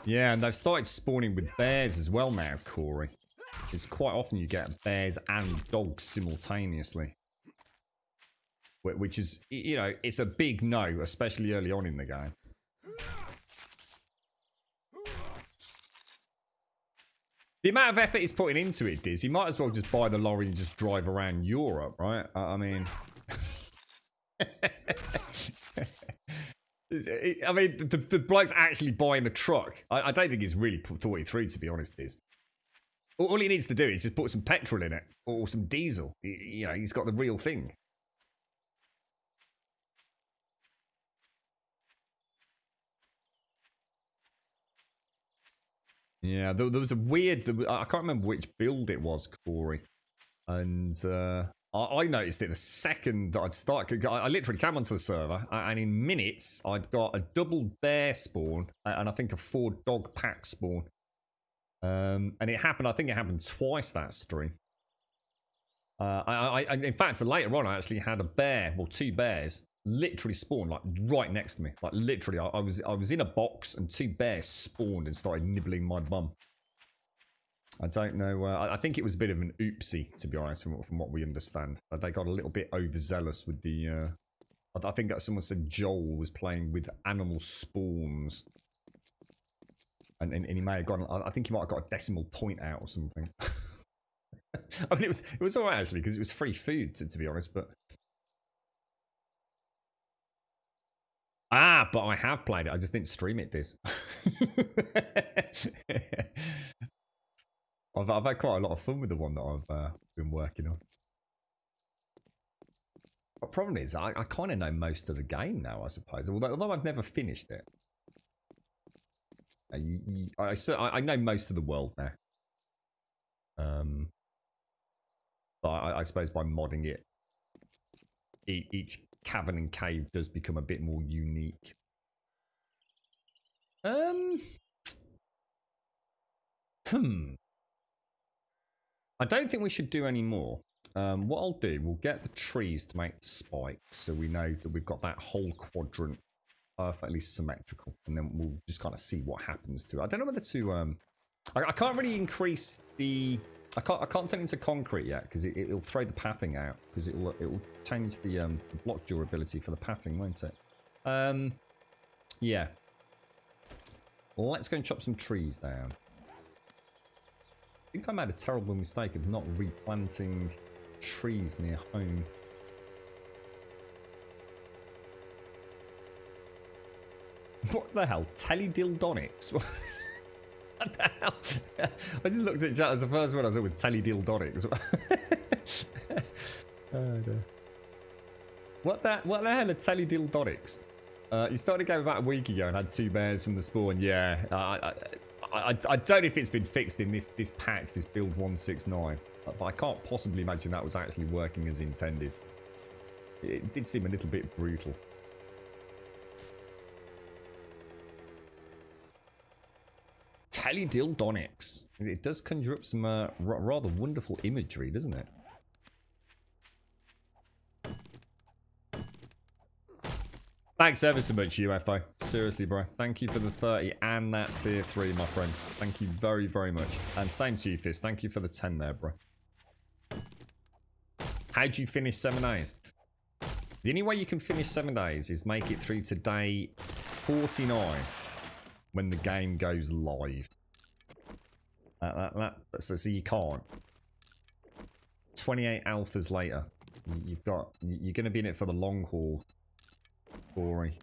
Yeah, and they've started spawning with bears as well now, Corey. It's quite often you get bears and dogs simultaneously. Which is, it's a big no, especially early on in the game. The amount of effort he's putting into it, Diz, he might as well just buy the lorry and just drive around Europe, right? I mean... the bloke's actually buying a truck. I don't think he's really thought it through, to be honest, Diz. All he needs to do is just put some petrol in it, or some diesel. He's got the real thing. Yeah, there was a weird... I can't remember which build it was, Corey. And I noticed it the second that I'd started. I literally came onto the server, and in minutes, I'd got a double bear spawn, and I think a 4 dog pack spawn. And it happened, I think it happened twice that stream. In fact, later on, I actually had a bear, well, 2 bears, literally spawned like right next to me. Like literally, I was in a box and 2 bears spawned and started nibbling my bum. I don't know. I think it was a bit of an oopsie, to be honest, from what we understand. They got a little bit overzealous with the. I think that someone said Joel was playing with animal spawns, and he may have gotten. I think he might have got a decimal point out or something. I mean, it was alright actually because it was free food, to be honest, but. But I have played it. I just didn't stream it, Diz. I've had quite a lot of fun with the one that I've been working on. The problem is, I kind of know most of the game now, I suppose. Although I've never finished it. I know most of the world now. But I suppose by modding it, each cavern and cave does become a bit more unique. I don't think we should do any more. What I'll do, we'll get the trees to make spikes, so we know that we've got that whole quadrant perfectly symmetrical, and then we'll just kind of see what happens to it. I don't know whether to. I can't really increase the. I can't turn it into concrete yet because it'll throw the pathing out because it'll change the block durability for the pathing, won't it? Yeah. Let's go and chop some trees down. I think I made a terrible mistake of not replanting trees near home. What the hell? Teledildonics? What the hell? I just looked at chat as the first one I saw was Teledildonics. Oh, dear. What the hell are Teledildonics? You started a game about a week ago and had 2 bears from the spawn. Yeah, I don't know if it's been fixed in this patch, this build 169. But I can't possibly imagine that was actually working as intended. It did seem a little bit brutal. Teledildonics. It does conjure up some rather wonderful imagery, doesn't it? Thanks ever so much, UFO. Seriously, bro. Thank you for the 30 and that tier 3, my friend. Thank you very, very much. And same to you, Fizz. Thank you for the 10 there, bro. How'd you finish 7 days? The only way you can finish 7 days is make it through to day 49 when the game goes live. So you can't. 28 alphas later. You're going to be in it for the long haul. Corey.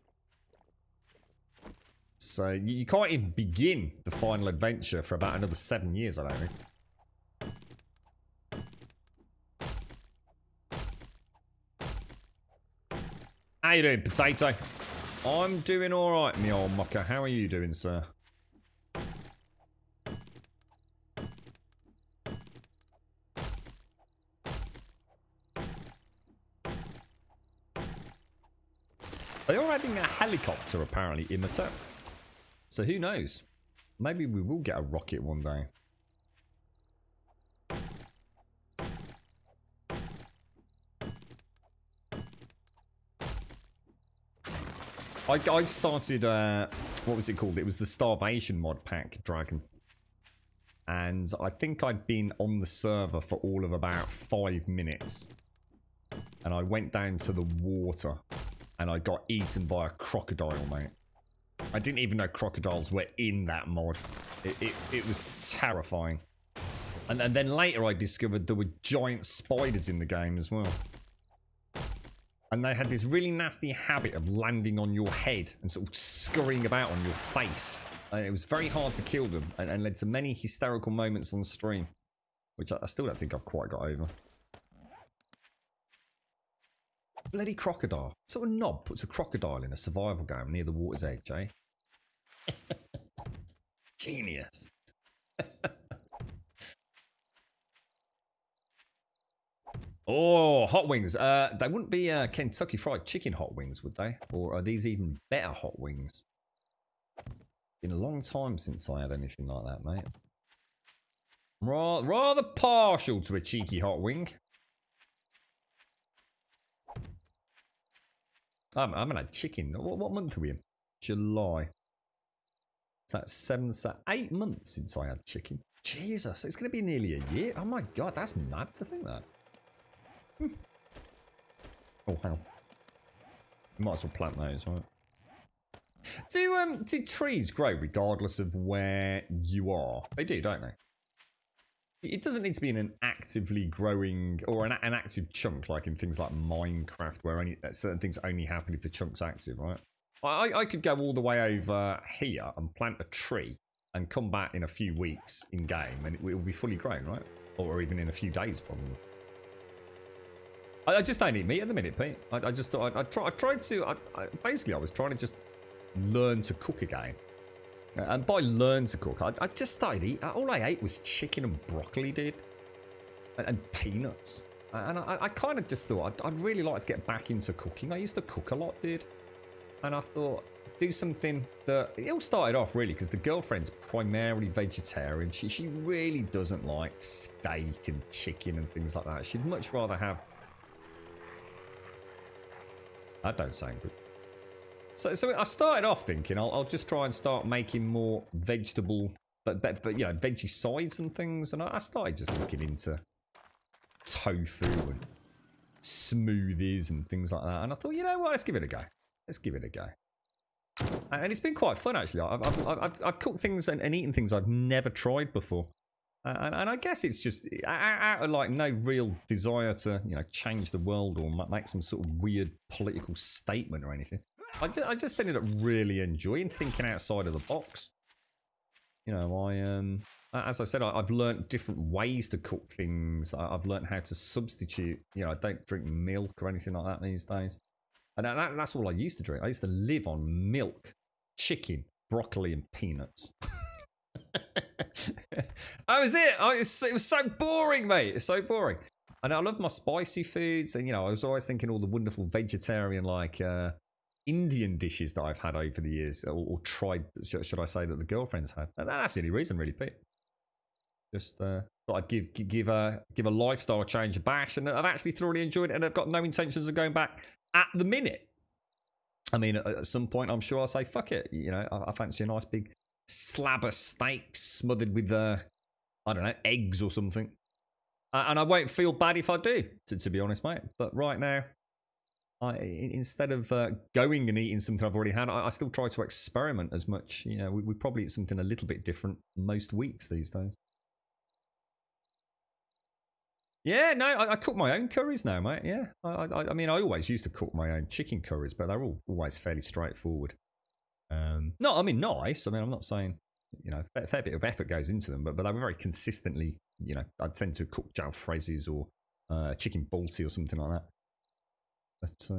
So you can't even begin the final adventure for about another 7 years, I don't think. How you doing, Potato? I'm doing alright, me old mucker. How are you doing, sir? They are adding a helicopter, apparently, Imita. So who knows? Maybe we will get a rocket one day. I started, what was it called? It was the Starvation mod pack, Dragon. And I think I'd been on the server for all of about 5 minutes. And I went down to the water. And I got eaten by a crocodile, mate. I didn't even know crocodiles were in that mod. It was terrifying. And then later I discovered there were giant spiders in the game as well. And they had this really nasty habit of landing on your head and sort of scurrying about on your face. And it was very hard to kill them and led to many hysterical moments on stream. Which I still don't think I've quite got over. Bloody crocodile. What sort of knob puts a crocodile in a survival game near the water's edge, eh? Genius. Oh, hot wings. They wouldn't be Kentucky Fried Chicken hot wings, would they? Or are these even better hot wings? Been a long time since I had anything like that, mate. Rather partial to a cheeky hot wing. I haven't had chicken. What month are we in? July. So that's 8 months since I had chicken. Jesus, it's going to be nearly a year. Oh my god, that's mad to think that. Oh, hell. Might as well plant those, right? Do trees grow regardless of where you are? They do, don't they? It doesn't need to be in an actively growing or an active chunk like in things like Minecraft where certain things only happen if the chunk's active, right? I could go all the way over here and plant a tree and come back in a few weeks in game and it will be fully grown, right? Or even in a few days, probably. I just don't eat meat at the minute, Pete. I just thought basically I was trying to just learn to cook again. And by learn to cook, I just started eating. All I ate was chicken and broccoli, dude. And peanuts. And I kind of just thought I'd really like to get back into cooking. I used to cook a lot, dude. And I thought, do something that... It all started off, really, because the girlfriend's primarily vegetarian. She really doesn't like steak and chicken and things like that. She'd much rather have... That don't sound good. So I started off thinking I'll just try and start making more vegetable, but you know, veggie sides and things. And I started just looking into tofu and smoothies and things like that. And I thought, you know what, let's give it a go. Let's give it a go. And it's been quite fun, actually. I've cooked things and eaten things I've never tried before. And I guess it's just out of like no real desire to, you know, change the world or make some sort of weird political statement or anything. I just ended up really enjoying thinking outside of the box. You know, as I said, I've learnt different ways to cook things. I've learnt how to substitute. You know, I don't drink milk or anything like that these days. And that's all I used to drink. I used to live on milk, chicken, broccoli, and peanuts. That was it. It was so boring, mate. It's so boring. And I love my spicy foods. And, you know, I was always thinking all the wonderful vegetarian, like, Indian dishes that I've had over the years. Or tried, should I say, that the girlfriends had. And that's the only reason, really, Pete. Just thought I'd give a lifestyle change a bash. And I've actually thoroughly enjoyed it. And I've got no intentions of going back at the minute. I mean, at some point, I'm sure I'll say, fuck it. You know, I fancy a nice big slab of steak smothered with, I don't know, eggs or something. And I won't feel bad if I do, to be honest, mate. But right now, instead of going and eating something I've already had, I still try to experiment as much. You know, we probably eat something a little bit different most weeks these days. Yeah, no, I cook my own curries now, mate. Yeah, I mean, I always used to cook my own chicken curries, but they're always fairly straightforward. No, I mean, nice. I mean, I'm not saying, you know, a fair bit of effort goes into them, but they were very consistently, you know, I tend to cook jalfrezes or chicken balti or something like that. But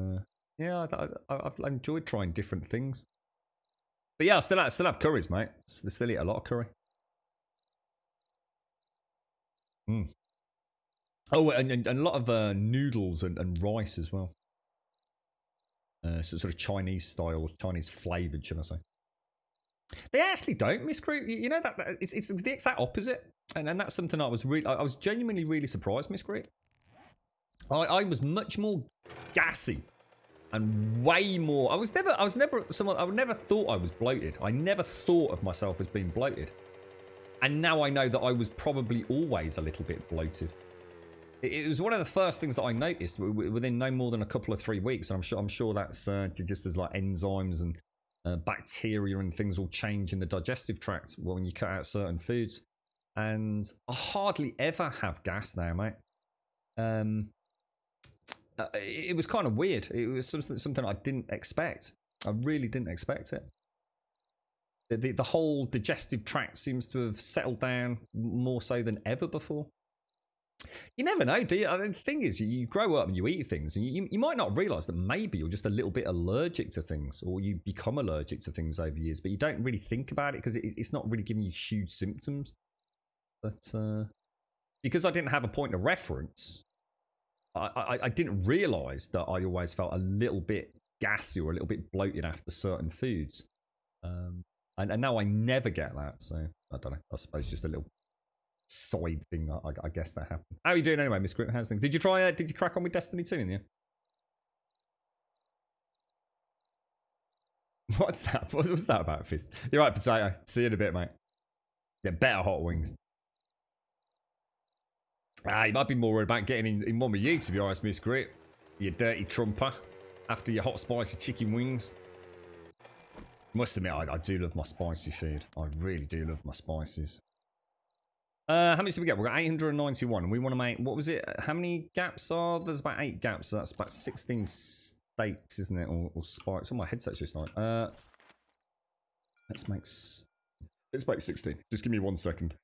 yeah, I've enjoyed trying different things. But yeah, I still have curries, mate. I still eat a lot of curry. Oh, and a lot of noodles and rice as well. So sort of Chinese style, Chinese flavoured, should I say. They actually don't, Miss Crew. You know, that it's the exact opposite. And that's something I was genuinely really surprised, Miss Crew. I was much more gassy and way more. I never thought I was bloated. I never thought of myself as being bloated. And now I know that I was probably always a little bit bloated. It was one of the first things that I noticed within no more than a couple of 3 weeks. And I'm sure that's just as like enzymes and bacteria and things all change in the digestive tract when you cut out certain foods. And I hardly ever have gas now, mate. It was kind of weird. It was something I didn't expect. I really didn't expect it. The whole digestive tract seems to have settled down more so than ever before. You never know, do you? I mean, the thing is, you grow up and you eat things, and you might not realise that maybe you're just a little bit allergic to things, or you become allergic to things over years, but you don't really think about it because it's not really giving you huge symptoms. But because I didn't have a point of reference, I didn't realise that I always felt a little bit gassy or a little bit bloated after certain foods. And now I never get that, so I don't know. I suppose just a little side thing, I guess that happened. How are you doing anyway, Miss Grip? How's things? Did you crack on with Destiny 2 in the end? What's that? What was that about, Fist? You're right, Potato. See you in a bit, mate. Get better hot wings. You might be more worried about getting in one with you, to be honest, Miss Grip. You dirty trumper. After your hot spicy chicken wings. Must admit, I do love my spicy food. I really do love my spices. How much did we get? We got 891, and we want to make, what was it? How many gaps are there's about 8 gaps, so that's about 16 steaks, isn't it? Or spikes. Oh, my headset's just like. Let's make 16. Just give me 1 second.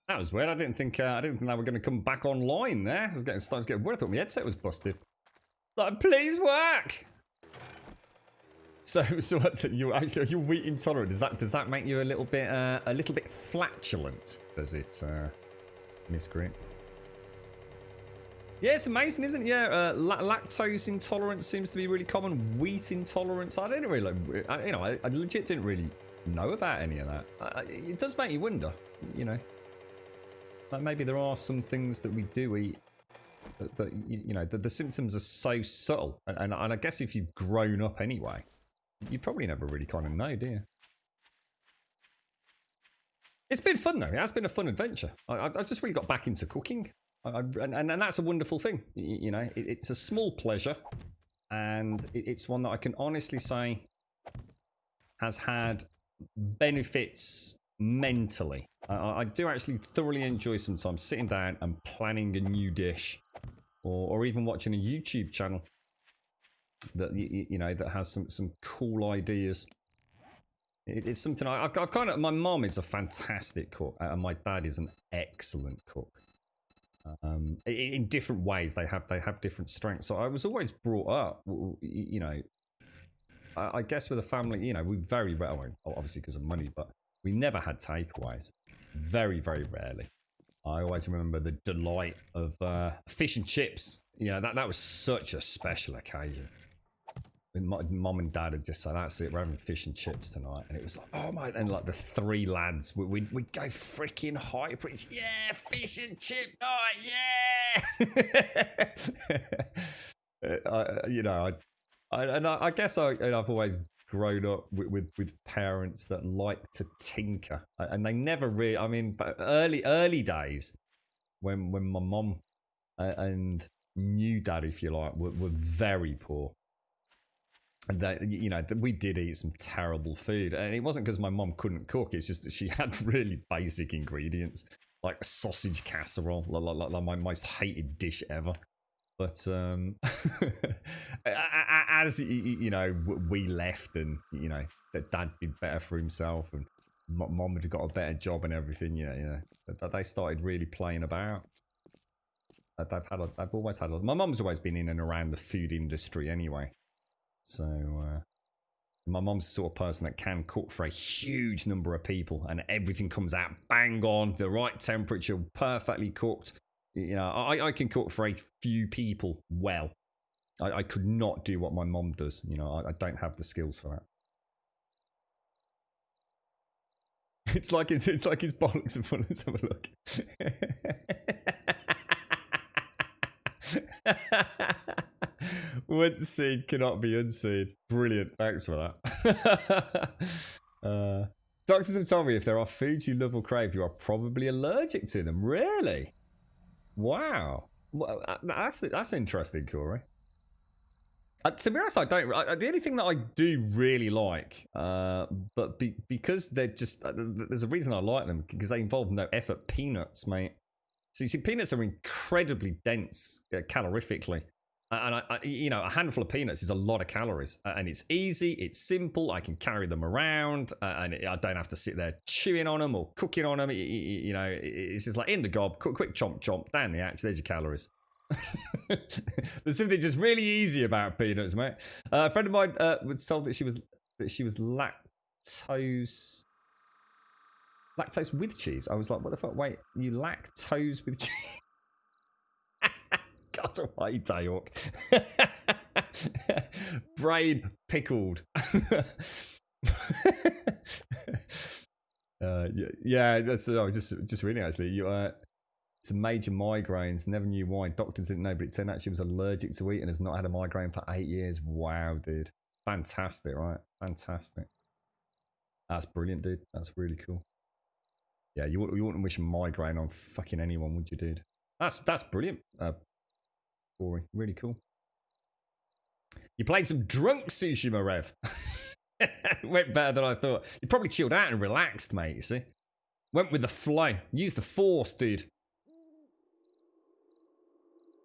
That was weird. I didn't think they were going to come back online there. I was starting to get worried. I thought my headset was busted. Like, please work. So what's it? You're wheat intolerant. Does that make you a little bit flatulent? Does it, Miss Green? Yeah, it's amazing, isn't it? Yeah, lactose intolerance seems to be really common. Wheat intolerance. I didn't really, I legit didn't really know about any of that. It does make you wonder, you know. Like maybe there are some things that we do eat that you know, the symptoms are so subtle. And I guess if you've grown up anyway, you probably never really kind of know, do you? It's been fun though. It has been a fun adventure. I just really got back into cooking. And that's a wonderful thing. You know, it's a small pleasure. And it's one that I can honestly say has had benefits mentally. I do actually thoroughly enjoy sometimes sitting down and planning a new dish, or even watching a YouTube channel that you know that has some cool ideas. It's something I've kind of. My mom is a fantastic cook, and my dad is an excellent cook. In different ways, they have different strengths. So I was always brought up, you know. I guess with a family, you know, we very rarely, obviously because of money, but we never had takeaways. Very, very rarely. I always remember the delight of fish and chips. You know, that was such a special occasion. My mum and dad would just say, "That's it, we're having fish and chips tonight," and it was like, "Oh my!" And like the three lads, we'd go freaking hyper. Yeah, fish and chip night, yeah. You know, I guess I've always grown up with parents that like to tinker, and they never really. I mean, early days when my mum and new dad, if you like, were very poor. And that, you know, we did eat some terrible food, and it wasn't because my mum couldn't cook. It's just that she had really basic ingredients, like sausage casserole, like my most hated dish ever. But as you know, we left, and you know, that dad did better for himself, and mum had got a better job and everything. You know, they started really playing about. I've always had. My mum's always been in and around the food industry anyway. So, my mum's the sort of person that can cook for a huge number of people, and everything comes out bang on, the right temperature, perfectly cooked. You know, I can cook for a few people well. I could not do what my mum does. You know, I don't have the skills for that. It's like his bollocks are full. Let's have a look. Once seen cannot be unseen. Brilliant. Thanks for that. Doctors have told me if there are foods you love or crave, you are probably allergic to them. Really? Wow. Well, that's interesting, Corey. To be honest, I don't. The only thing that I do really like, but because they're just, there's a reason I like them, because they involve no effort. Peanuts, mate. So you see, peanuts are incredibly dense calorifically. And you know, a handful of peanuts is a lot of calories, and it's easy, it's simple. I can carry them around, and I don't have to sit there chewing on them or cooking on them. You know, it's just like in the gob, quick chomp chomp, down the hatch. There's your calories. There's something just really easy about peanuts, mate. A friend of mine was told that she was lactose with cheese. I was like, what the fuck? Wait, you lactose with cheese? Got away, Dayhawk. Brain pickled. Yeah, that's just really actually. You some major migraines. Never knew why. Doctors didn't know, but it turned out she was allergic to wheat and has not had a migraine for 8 years. Wow, dude. Fantastic, right? Fantastic. That's brilliant, dude. That's really cool. Yeah, you wouldn't wish a migraine on fucking anyone, would you, dude? That's brilliant. Corey, really cool. You played some drunk Tsushima, Rev. Went better than I thought. You probably chilled out and relaxed, mate, you see. Went with the flow. Used the force, dude.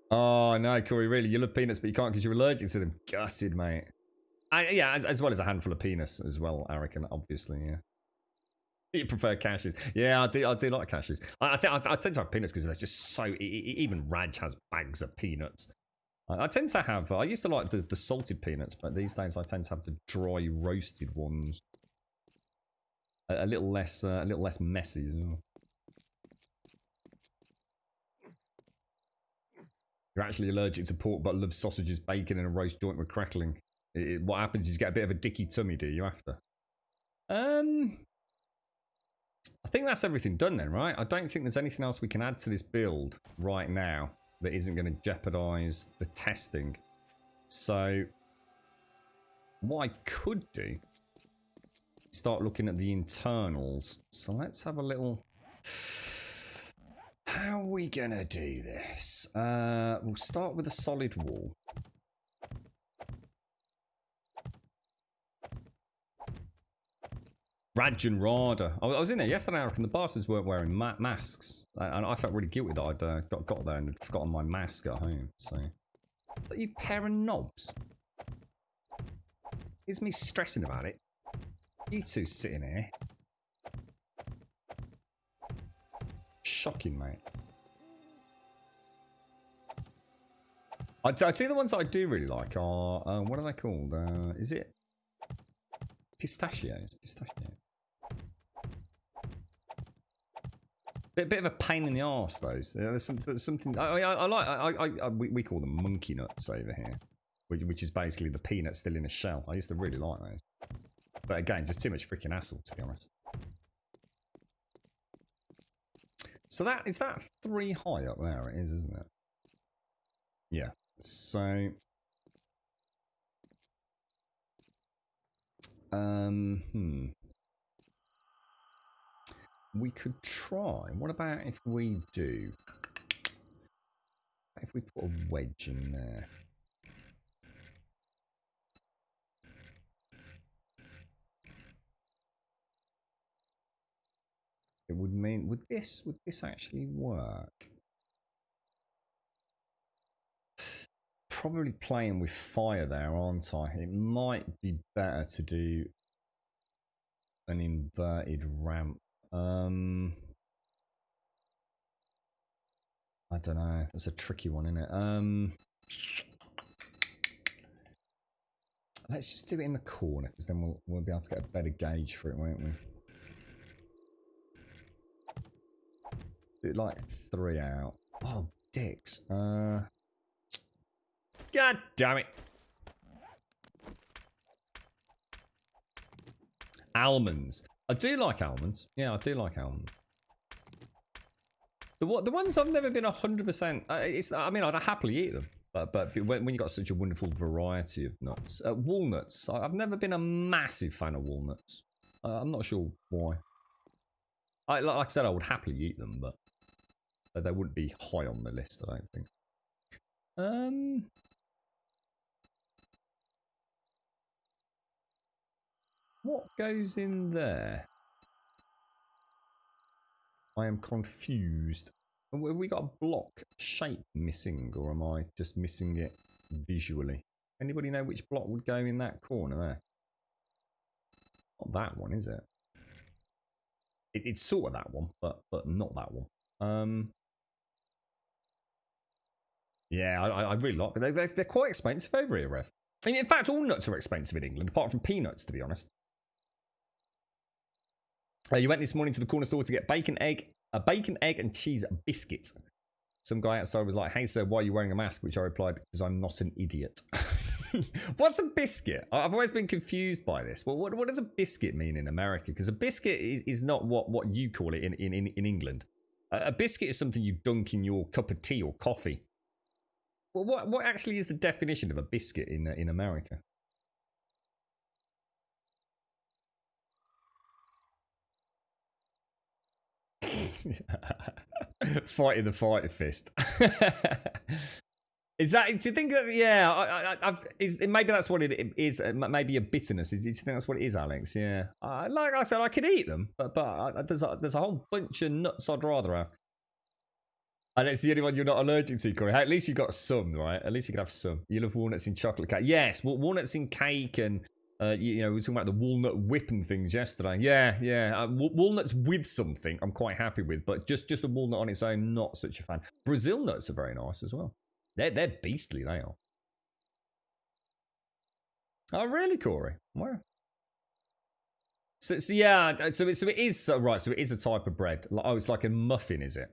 Oh, no, Corey, really. You love peanuts, but you can't because you're allergic to them. Gutted, mate. Yeah, as well as a handful of penis as well, Arican, obviously, yeah. You prefer cashews. Yeah, I do like cashews. I tend to have peanuts because they're just so... Even Raj has bags of peanuts. I tend to have... I used to like the salted peanuts, but these days I tend to have the dry roasted ones. A little less messy as well. You're actually allergic to pork, but love sausages, bacon, and a roast joint with crackling. What happens is you get a bit of a dicky tummy, do you, after? I I think that's everything done then, right? I don't think there's anything else we can add to this build right now that isn't going to jeopardize the testing. So what I could do is start looking at the internals. So let's have a little... How are we going to do this? We'll start with a solid wall. Rajan Rada. I was in there yesterday, and the bastards weren't wearing masks. And I felt really guilty that I'd got there and had forgotten my mask at home. So, are you pair of knobs? Is me stressing about it? You two sitting here. Shocking, mate. I tell you, the ones that I do really like are, what are they called? Is it pistachios? Pistachios. Bit of a pain in the arse, those. There's something. I like. We call them monkey nuts over here, which is basically the peanut still in a shell. I used to really like those, but again, just too much freaking hassle, to be honest. So is that 3 high up there? It is, isn't it? Yeah. So, we could try. What about if we do? If we put a wedge in there. It would mean, would this actually work? Probably playing with fire there, aren't I? It might be better to do an inverted ramp. I don't know. It's a tricky one, isn't it? Let's just do it in the corner, because then we'll be able to get a better gauge for it, won't we? Do it like 3 out. Oh, dicks. God damn it. Almonds. I do like almonds. Yeah, I do like almonds. The ones I've never been 100%. I mean, I'd happily eat them. But when you've got such a wonderful variety of nuts. Walnuts. I've never been a massive fan of walnuts. I'm not sure why. Like I said, I would happily eat them, but they wouldn't be high on the list, I don't think. What goes in there? I am confused. Have we got a block shape missing, or am I just missing it visually? Anybody know which block would go in that corner there? Not that one, is it? It's sort of that one, but not that one. Yeah, I really like them. They're quite expensive over here, Rev. I mean, in fact, all nuts are expensive in England, apart from peanuts, to be honest. You went this morning to the corner store to get a bacon, egg, and cheese biscuit. Some guy outside was like, "Hey, sir, why are you wearing a mask?" Which I replied, "Because I'm not an idiot." What's a biscuit? I've always been confused by this. Well, what does a biscuit mean in America? Because a biscuit is not what you call it in England. A biscuit is something you dunk in your cup of tea or coffee. Well, what actually is the definition of a biscuit in America? Fighting the fighter fist. Is that? Do you think that's? Yeah, maybe that's what it is. Maybe a bitterness. Do you think that's what it is, Alex? Yeah. Like I said, I could eat them, but there's a whole bunch of nuts I'd rather have. And it's the only one you're not allergic to, Corey. At least you got some, right? At least you can have some. You love walnuts in chocolate cake. Yes, walnuts in cake, and we were talking about the walnut whip and things yesterday. Yeah. Walnuts with something, I'm quite happy with, but just a walnut on its own, not such a fan. Brazil nuts are very nice as well. They're beastly, they are. Oh, really, Corey? Where? So yeah, so it is right. So it is a type of bread. Oh, it's like a muffin, is it?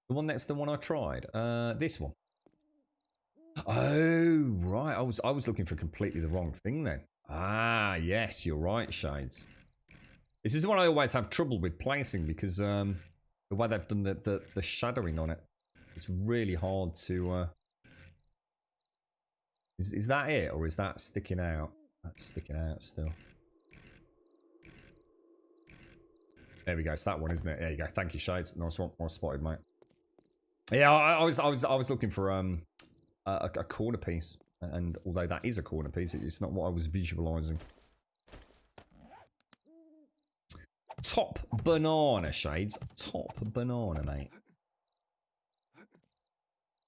The one that's the one I tried. This one. Oh, right. I was looking for completely the wrong thing then. Ah, yes, you're right, Shades. This is one I always have trouble with placing because the way they've done the shadowing on it, it's really hard to. Is that it, or is that sticking out? That's sticking out still. There we go. It's that one, isn't it? There you go. Thank you, Shades. Nice one. Well spotted, mate. Yeah, I was looking for a corner piece, and although that is a corner piece, it's not what I was visualizing. Top banana, Shades. Top banana, mate.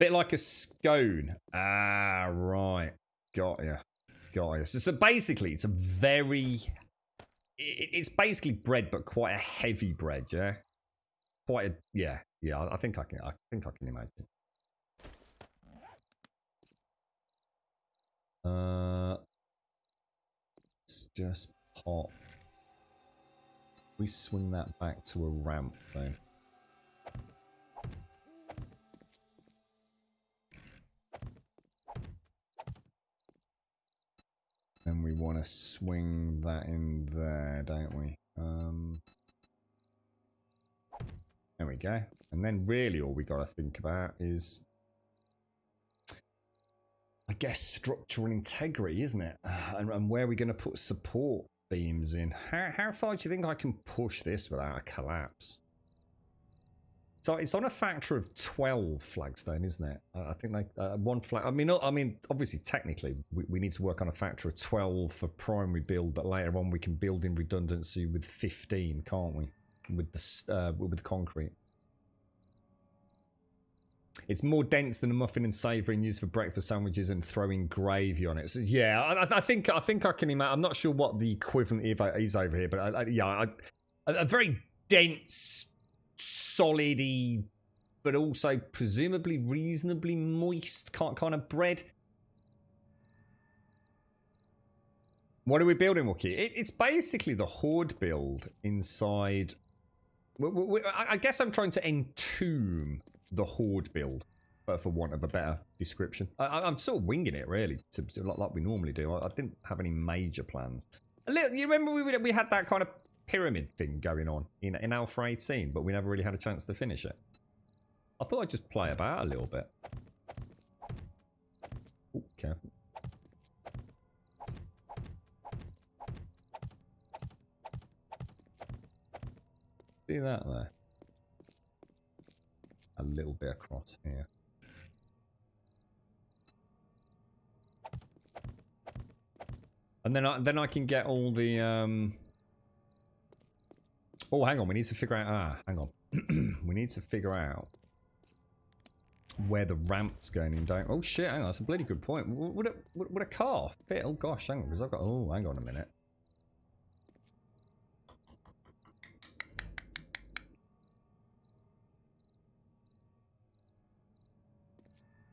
Bit like a scone. Ah, right. Got ya. Got ya. So basically, it's a very... It's basically bread, but quite a heavy bread, yeah? Quite a... Yeah. Yeah, I think I can imagine. Let's just pop. We swing that back to a ramp, though. And we want to swing that in there, don't we? There we go. And then really all we got to think about is, I guess, structural integrity, isn't it? And where are we going to put support beams in? How far do you think I can push this without a collapse? So it's on a factor of 12 flagstone, isn't it? I think like one flag. I mean, obviously, technically, we need to work on a factor of 12 for primary build, but later on we can build in redundancy with 15, can't we? With the concrete. It's more dense than a muffin and savoury and used for breakfast sandwiches and throwing gravy on it. So, yeah, I think I can imagine. I'm not sure what the equivalent is over here, but a very dense, solid-y, but also presumably reasonably moist kind of bread. What are we building, Wookie? It's basically the Horde build inside. I guess I'm trying to entomb the Horde build, but for want of a better description. I'm sort of winging it, really, like we normally do. I didn't have any major plans. You remember we had that kind of pyramid thing going on in Alpha 18, but we never really had a chance to finish it. I thought I'd just play about a little bit. Ooh, careful. See that there? A little bit across here. And then I can get all the Oh, hang on, we need to figure out hang on. We need to figure out where the ramp's going in, don't. Oh shit, hang on, that's a bloody good point. Would a car fit? Oh gosh, hang on, because I've got hang on a minute.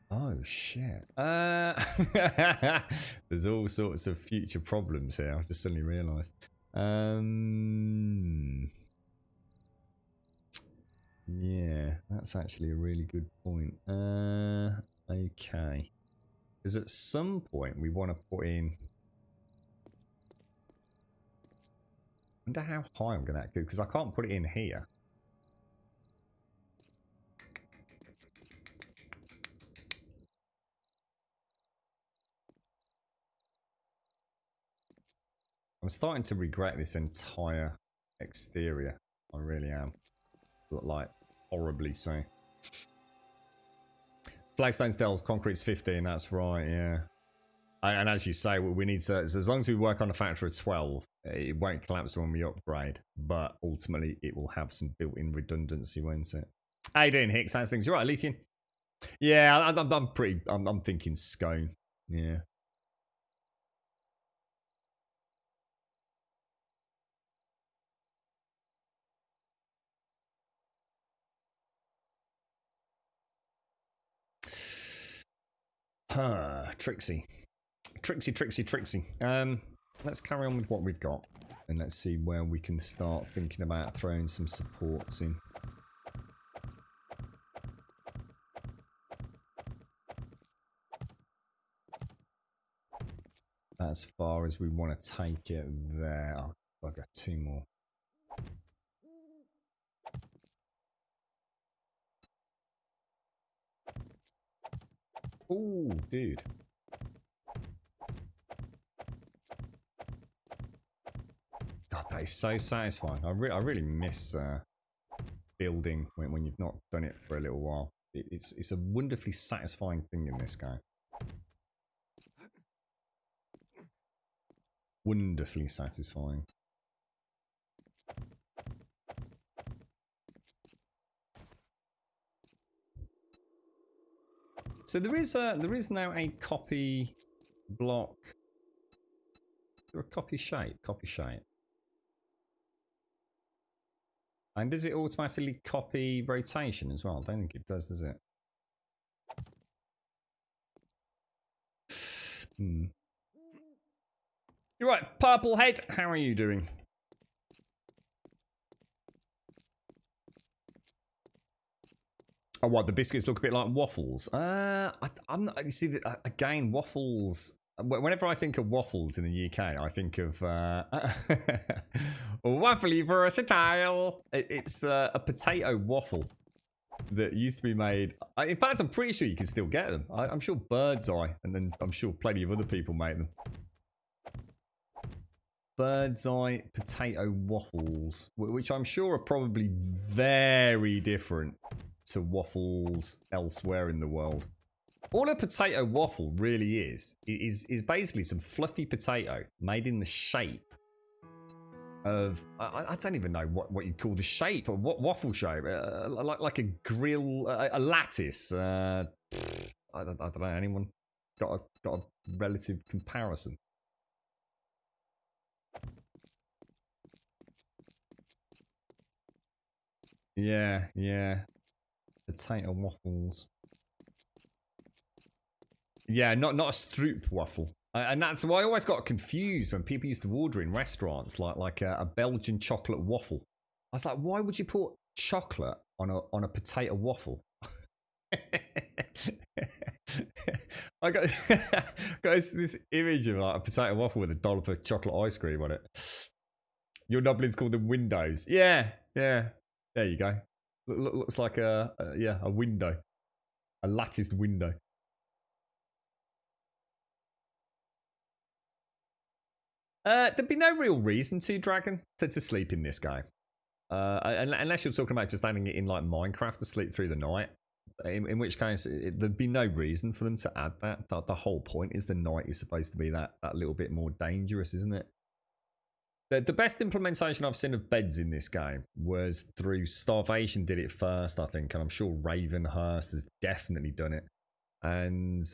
Oh shit. There's all sorts of future problems here. I've just suddenly realised. Yeah, that's actually a really good point. Okay. Because at some point we want to put in. I wonder how high I'm going to go, because I can't put it in here. I'm starting to regret this entire exterior. I really am. Look like horribly so. Flagstone Dells, concrete's 15, that's right, yeah. And as you say, we need to, as long as we work on a factor of 12, it won't collapse when we upgrade, but ultimately it will have some built-in redundancy, won't it? How you doing, Hicks? How's things? You right, Leithian? Yeah, I'm thinking scone, yeah. Trixie. Let's carry on with what we've got. And let's see where we can start thinking about throwing some supports in. As far as we want to take it there. Oh, I've got 2 more. Oh, dude. God, that is so satisfying. I really miss building when you've not done it for a little while. It's a wonderfully satisfying thing in this game. Wonderfully satisfying. So there is now a copy block. Is there a copy shape? Copy shape. And does it automatically copy rotation as well? I don't think it does it? You're right, Purple Head. How are you doing? Oh, what? The biscuits look a bit like waffles. I'm not. You see, again, waffles. Whenever I think of waffles in the UK, I think of waffly versatile. It's a potato waffle that used to be made. In fact, I'm pretty sure you can still get them. I'm sure Birdseye, and then I'm sure plenty of other people make them. Birdseye potato waffles, which I'm sure are probably very different to waffles elsewhere in the world. All a potato waffle really is basically some fluffy potato made in the shape of I don't even know what you call the shape, or what waffle shape, like a grill, a lattice. I don't know. Anyone got a relative comparison? Yeah. Potato waffles. Yeah, not a stroop waffle. And that's why I always got confused when people used to order in restaurants like a Belgian chocolate waffle. I was like, why would you put chocolate on a potato waffle? I got this image of like a potato waffle with a dollop of chocolate ice cream on it. Your Noblin's called them windows. Yeah. There you go. Looks like a window, a latticed window. There'd be no real reason to, Dragon, to sleep in this game. Unless you're talking about just adding it in like Minecraft to sleep through the night. In which case, there'd be no reason for them to add that. The whole point is the night is supposed to be that little bit more dangerous, isn't it? The best implementation I've seen of beds in this game was through Starvation did it first, I think, and I'm sure Ravenhurst has definitely done it. And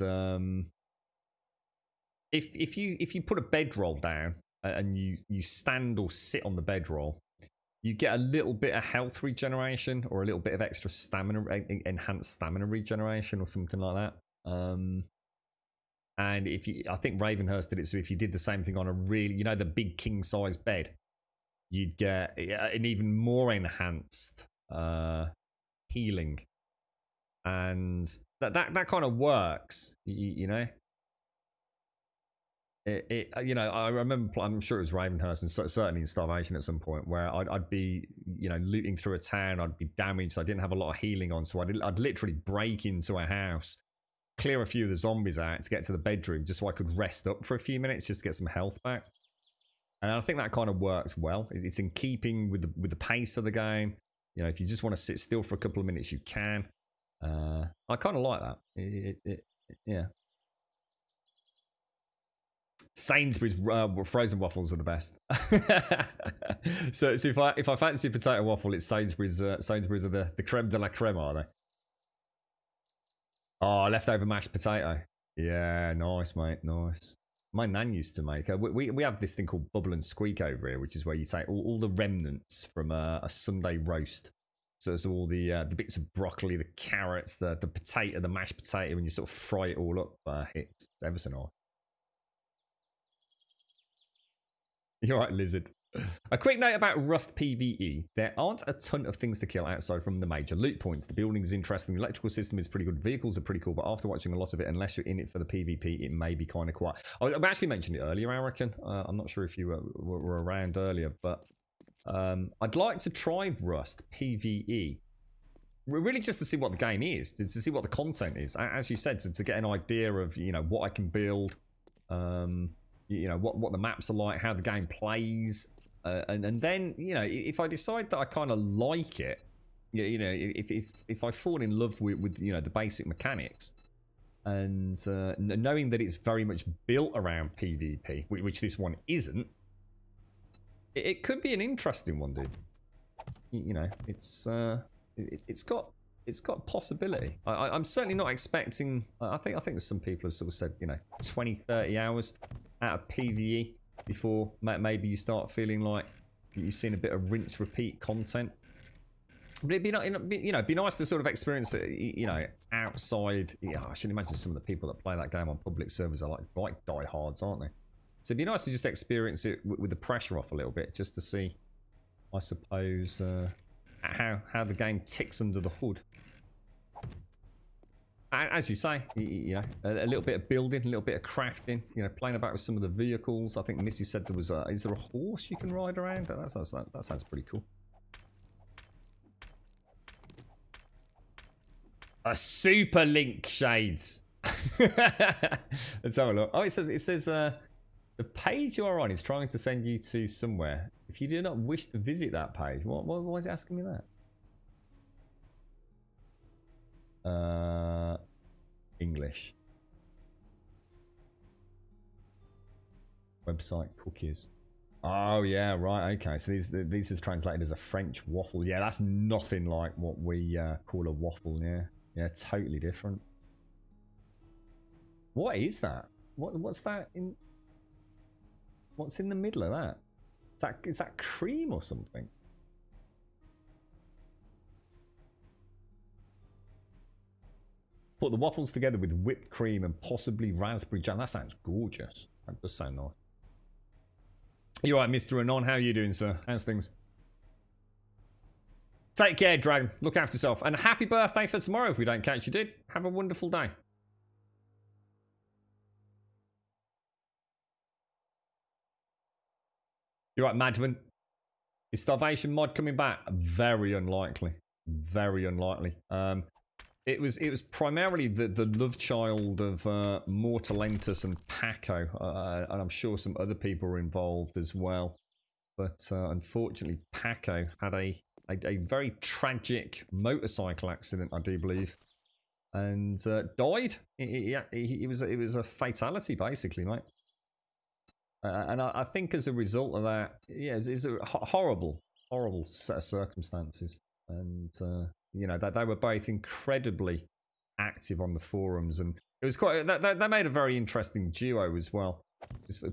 if you put a bedroll down and you stand or sit on the bedroll, you get a little bit of health regeneration or a little bit of extra stamina, enhanced stamina regeneration or something like that. And I think Ravenhurst did it, so if you did the same thing on a really, the big king size bed, you'd get an even more enhanced healing, and that kind of works, I remember, I'm sure it was Ravenhurst and certainly in Starvation at some point where I'd be, looting through a town, I'd be damaged, I didn't have a lot of healing on, so I'd literally break into a house, clear a few of the zombies out to get to the bedroom just so I could rest up for a few minutes just to get some health back. And I think that kind of works well. It's in keeping with the pace of the game. If you just want to sit still for a couple of minutes, you can. I kind of like that. Yeah. Sainsbury's frozen waffles are the best. so if I fancy a potato waffle, it's Sainsbury's. Sainsbury's are the creme de la creme, are they? Oh, leftover mashed potato. Yeah, nice, mate. Nice. My nan used to make. We have this thing called Bubble and Squeak over here, which is where you take all the remnants from a Sunday roast. So it's all the bits of broccoli, the carrots, the potato, the mashed potato, and you sort of fry it all up. It's ever so nice. You're right, Lizard. A quick note about Rust PvE. There aren't a ton of things to kill outside from the major loot points. The building is interesting. The electrical system is pretty good. Vehicles are pretty cool, but after watching a lot of it, unless you're in it for the PvP, it may be kind of quiet. I actually mentioned it earlier, I reckon. I'm not sure if you were around earlier, but I'd like to try Rust PvE really just to see what the game is, to see what the content is. As you said, to get an idea of, you know, what I can build, you know, what the maps are like, how the game plays, and then, you know, if I decide that I kind of like it, you know, if I fall in love with you know, the basic mechanics, and knowing that it's very much built around PvP, which this one isn't, it could be an interesting one, dude. You know, it's got possibility. I'm certainly not expecting. I think there's some people have sort of said, you know, 20-30 hours out of PvE before maybe you start feeling like you've seen a bit of rinse repeat content. But it'd be, you know, be nice to sort of experience it, you know, outside. Yeah, I should imagine some of the people that play that game on public servers are like diehards, aren't they? So it'd be nice to just experience it with the pressure off a little bit, just to see, I suppose, how the game ticks under the hood. As you say, you know, a little bit of building, a little bit of crafting, you know, playing about with some of the vehicles. I think Missy said there was is there a horse you can ride around? That sounds pretty cool. A super link, Shades. Let's have a look. Oh, it says the page you are on is trying to send you to somewhere. If you do not wish to visit that page, why is it asking me that? English. Website cookies. Oh yeah, right, okay. So these is translated as a French waffle. Yeah, that's nothing like what we call a waffle. Yeah, totally different. What is that? What's that in? What's in the middle of that? Is that cream or something? Put the waffles together with whipped cream and possibly raspberry jam. That sounds gorgeous. That does sound nice. You alright, Mr. Anon? How are you doing, sir? How's things? Take care, Dragon. Look after yourself. And happy birthday for tomorrow if we don't catch you, dude. Have a wonderful day. You're right, Madvin. Is Starvation mod coming back? Very unlikely. Very unlikely. It was primarily the love child of Mortalentus and Paco, and I'm sure some other people were involved as well. But unfortunately, Paco had a very tragic motorcycle accident, I do believe, and died. It was a fatality, basically, mate. And I think as a result of that, yeah, it's a horrible set of circumstances. And you know, they were both incredibly active on the forums, and it was quite. They made a very interesting duo as well.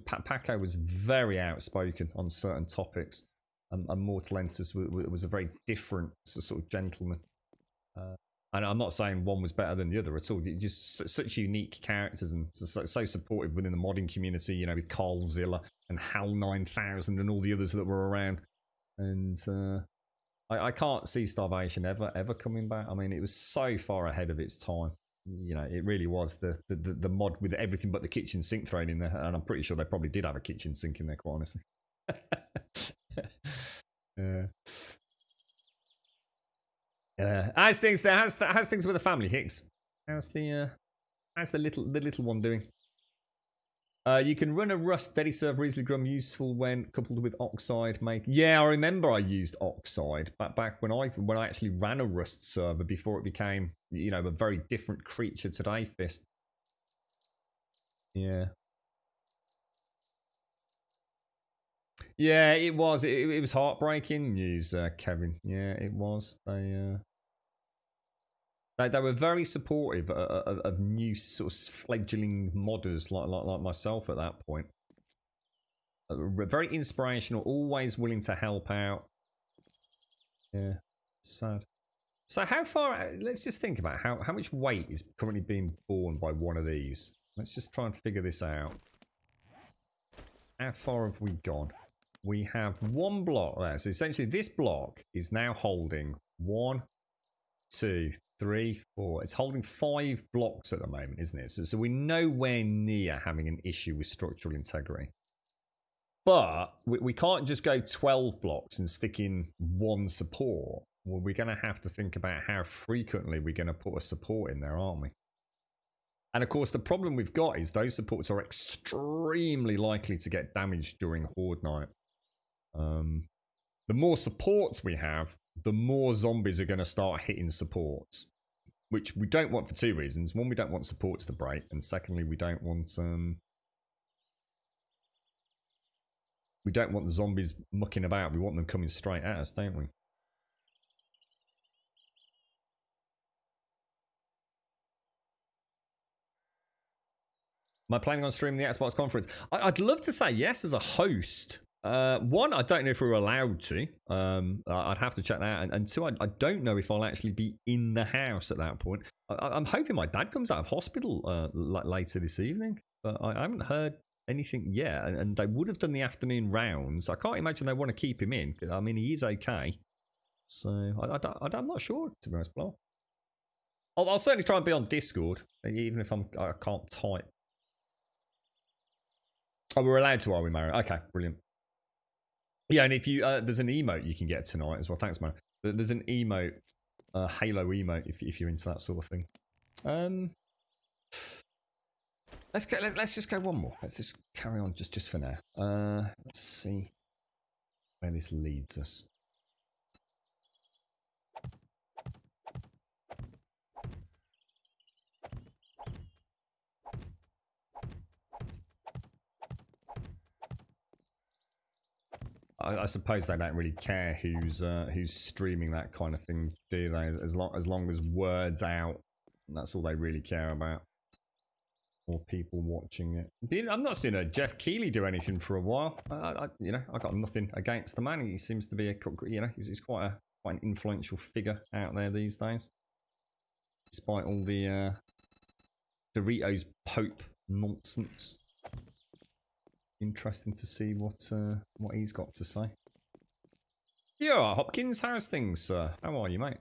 Paco was very outspoken on certain topics, and Mortalentus was a very different sort of gentleman. And I'm not saying one was better than the other at all. Just such unique characters and so supportive within the modding community, you know, with Carl Zilla and Hal 9000 and all the others that were around. And I can't see Starvation ever coming back. I mean, it was so far ahead of its time. You know, it really was the mod with everything but the kitchen sink thrown in there. And I'm pretty sure they probably did have a kitchen sink in there, quite honestly. Yeah. How's things there? How's things with the family, Hicks? How's the little one doing? You can run a Rust Steady Serve Riesling Grum, useful when coupled with Oxide, mate. Yeah, I remember I used Oxide back when I actually ran a Rust server before it became, you know, a very different creature today, Fist. Yeah. Yeah, it was. It was heartbreaking news, Kevin. Yeah, it was. They were very supportive of new sort of fledgling modders like myself at that point. Very inspirational, always willing to help out. Yeah, sad. So how far? Let's just think about how much weight is currently being borne by one of these. Let's just try and figure this out. How far have we gone? We have one block there. So essentially this block is now holding 1, 2, 3, 4. It's holding 5 blocks at the moment, isn't it? So we're nowhere near having an issue with structural integrity. But we can't just go 12 blocks and stick in one support. well, we're going to have to think about how frequently we're going to put a support in there, aren't we? And of course, the problem we've got is those supports are extremely likely to get damaged during Horde Night. The more supports we have, the more zombies are going to start hitting supports, which we don't want for two reasons. One, we don't want supports to break, and secondly, we don't want the zombies mucking about. We want them coming straight at us, don't we? Am I planning on streaming the Xbox conference? I'd love to say yes as a host. One, I don't know if we're allowed to. I'd have to check that out. And two, I don't know if I'll actually be in the house at that point. I'm hoping my dad comes out of hospital later this evening. But I haven't heard anything yet. And they would have done the afternoon rounds. I can't imagine they want to keep him in. I mean, he is okay. So I'm not sure, to be honest, Blah. I'll certainly try and be on Discord, even if I can't type. Oh, we're allowed to, are we, Mario? Okay, brilliant. Yeah, and if you there's an emote you can get tonight as well. Thanks, man. There's an emote, Halo emote, if you're into that sort of thing. Let's just go one more. Let's just carry on just for now. Let's see where this leads us. I suppose they don't really care who's streaming that kind of thing, do they? As long as word's out, that's all they really care about. Or people watching it. I'm not seeing a Jeff Keighley do anything for a while. I got nothing against the man. He seems to be he's quite an influential figure out there these days, despite all the Doritos Pope nonsense. Interesting to see what he's got to say. You are Hopkins. How's things, sir? How are you, mate?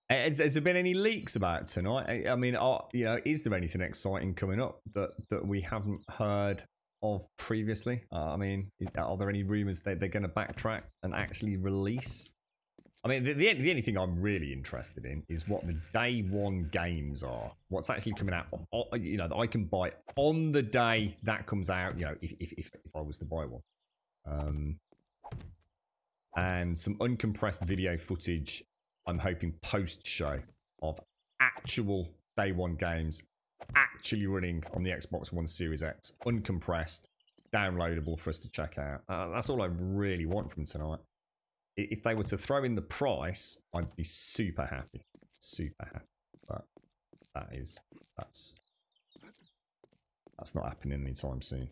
Has there been any leaks about it tonight? I mean, is there anything exciting coming up that we haven't heard of previously? I mean, are there any rumours that they're going to backtrack and actually release? I mean, the only thing I'm really interested in is what the day one games are. What's actually coming out, that I can buy on the day that comes out, if I was to buy one. And some uncompressed video footage, I'm hoping post-show, of actual day one games actually running on the Xbox One Series X, uncompressed, downloadable for us to check out. That's all I really want from tonight. If they were to throw in the price, I'd be super happy. Super happy. But that's not happening anytime soon.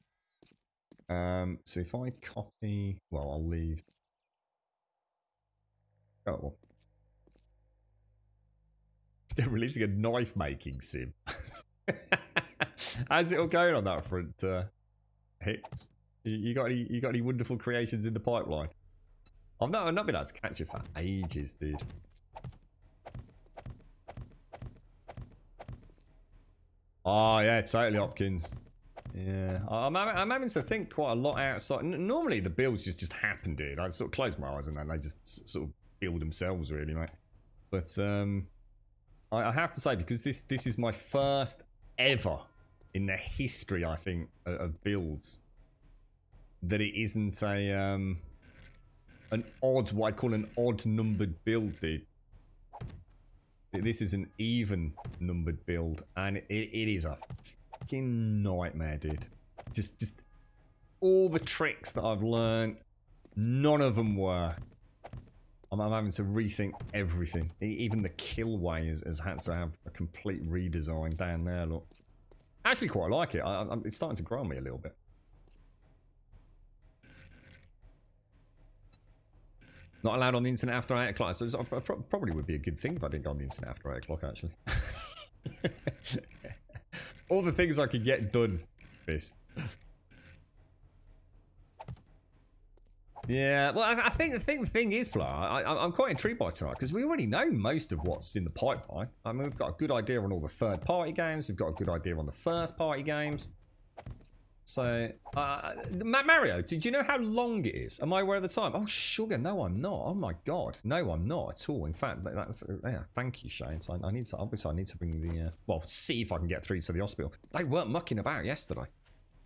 So if I copy, well, I'll leave. Oh, well. They're releasing a knife making sim. How's it all going on that front, Hicks? You got any wonderful creations in the pipeline? I've not been able to catch it for ages, dude. Oh yeah, totally, Hopkins. Yeah, I'm having to think quite a lot outside. Normally the builds just happen, dude. I sort of close my eyes and then they just sort of build themselves, really, mate. But I have to say, because this is my first ever in the history, I think, of builds, that it isn't what I call an odd numbered build, dude. This is an even numbered build, and it is a fucking nightmare, dude. Just all the tricks that I've learned, none of them work. I'm having to rethink everything. Even the kill way has had to have a complete redesign down there. Look, I actually quite like it. It's starting to grow on me a little bit. Not allowed on the internet after 8 o'clock. So it probably would be a good thing if I didn't go on the internet after 8 o'clock, actually. All the things I could get done, Fist. Yeah, well, I think the thing is, Flar, I'm quite intrigued by tonight, because we already know most of what's in the pipeline. I mean, we've got a good idea on all the third-party games. We've got a good idea on the first-party games. So, Mario, did you know how long it is? Am I aware of the time? Oh, sugar, no, I'm not. Oh my god, no, I'm not at all. In fact, that's yeah. Thank you, Shane. So I need to obviously I need to bring the well, see if I can get through to the hospital. They weren't mucking about yesterday.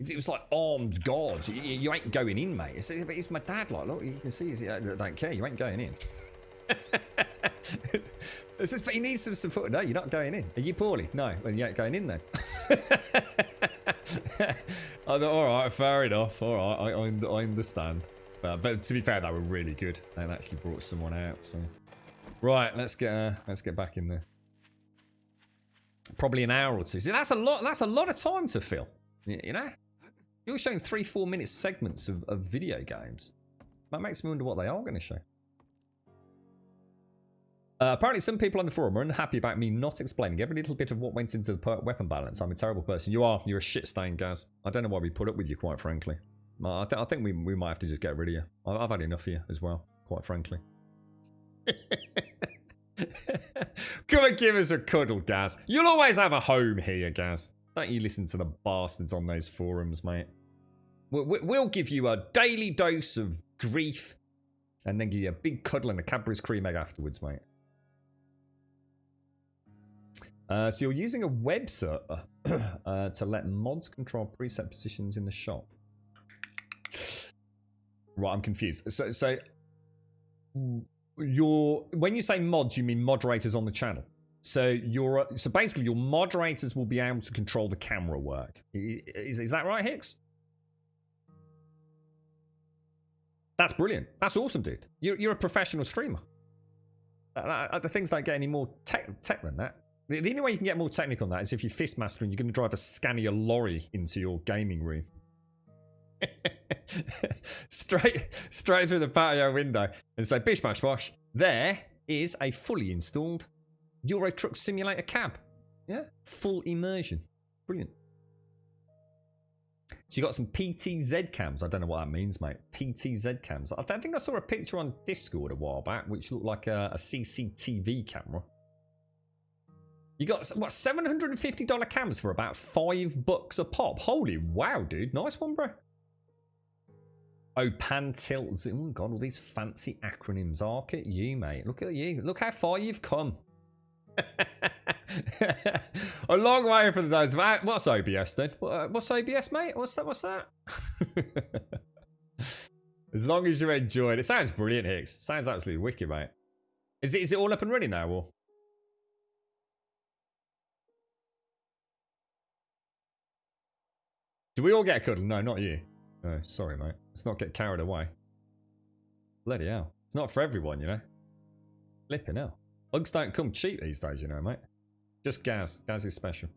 It was like armed guards. You ain't going in, mate. It's my dad. Like, look, you can see. I don't care. You ain't going in. He needs some support. No, you're not going in. Are you poorly? No. Well, you ain't going in then. I thought, all right, fair enough. All right, I understand. But to be fair, they were really good and actually brought someone out. So, right, let's get back in there. Probably an hour or two. See, that's a lot. That's a lot of time to fill. You know, you're showing 3-4 minute segments of video games. That makes me wonder what they are going to show. Apparently some people on the forum are unhappy about me not explaining every little bit of what went into the weapon balance. I'm a terrible person. You are. You're a shit stain, Gaz. I don't know why we put up with you, quite frankly. I think we might have to just get rid of you. I've had enough of you as well, quite frankly. Come and give us a cuddle, Gaz. You'll always have a home here, Gaz. Don't you listen to the bastards on those forums, mate. We'll give you a daily dose of grief and then give you a big cuddle and a Cadbury's cream egg afterwards, mate. So you're using a web server to let mods control preset positions in the shop. Right, I'm confused. So when you say mods, you mean moderators on the channel. So basically your moderators will be able to control the camera work. Is that right, Hicks? That's brilliant. That's awesome, dude. You're a professional streamer. The things don't get any more tech than that. The only way you can get more technical than that is if you're Fistmaster and you're going to drive a Scania lorry into your gaming room. straight through the patio window and say, bish bash bosh, there is a fully installed Euro Truck Simulator cab. Yeah, full immersion. Brilliant. So you got some PTZ cams. I don't know what that means, mate. PTZ cams. I think I saw a picture on Discord a while back which looked like a CCTV camera. You got, what, $750 cams for about $5 a pop. Holy wow, dude. Nice one, bro. Oh, pan tilts. Oh, God, all these fancy acronyms. Arc at you, mate. Look at you. Look how far you've come. A long way from those. What's OBS, then? What's OBS, mate? What's that? As long as you enjoy it. It sounds brilliant, Hicks. Sounds absolutely wicked, mate. Is it all up and running now, or? Do we all get a cuddle? No, not you. Oh, sorry, mate. Let's not get carried away. Bloody hell. It's not for everyone, you know. Flipping hell. Hugs don't come cheap these days, you know, mate. Just Gaz. Gaz is special.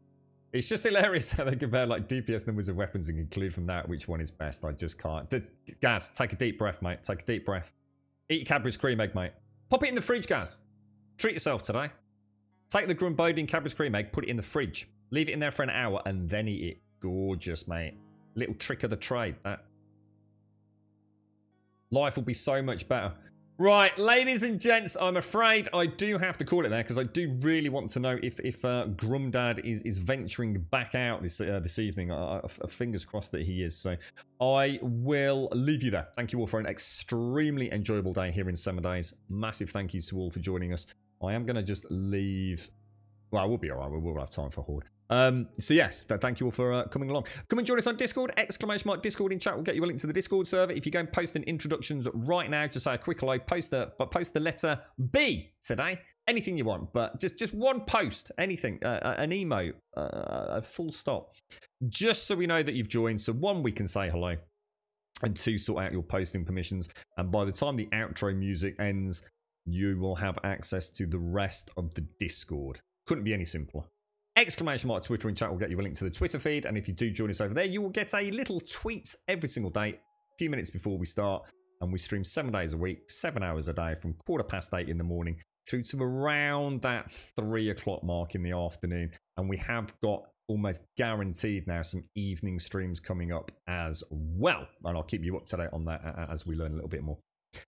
It's just hilarious how they compare like DPS numbers of weapons and conclude from that which one is best. I just can't. Gaz, take a deep breath, mate. Take a deep breath. Eat your Cadbury's cream egg, mate. Pop it in the fridge, Gaz. Treat yourself today. Take the Grumbodian Cadbury's cream egg, put it in the fridge. Leave it in there for an hour and then eat it. Gorgeous, mate. Little trick of the trade, that. Life will be so much better. Right, ladies and gents, I'm afraid I do have to call it there because I do really want to know if Grumdad is venturing back out this evening. Fingers crossed that he is. So I will leave you there. Thank you all for an extremely enjoyable day here in 7 days. Massive thank you to all for joining us. I am going to just leave. Well, we'll be all right. We'll have time for Horde. So yes, thank you all for coming along. Come and join us on Discord. ! Discord in chat will get you a link to the Discord server. If you go and post an introductions right now, just say a quick hello. Post the letter B today. Anything you want, but just one post. Anything. An emote. A full stop. Just so we know that you've joined. So one, we can say hello, and two, sort out your posting permissions. And by the time the outro music ends, you will have access to the rest of the Discord. Couldn't be any simpler. ! Twitter in chat will get you a link to the Twitter feed, and if you do join us over there, you will get a little tweet every single day, a few minutes before we start, and we stream 7 days a week, 7 hours a day, from 8:15 in the morning through to around that 3 o'clock mark in the afternoon, and we have got almost guaranteed now some evening streams coming up as well, and I'll keep you up to date on that as we learn a little bit more.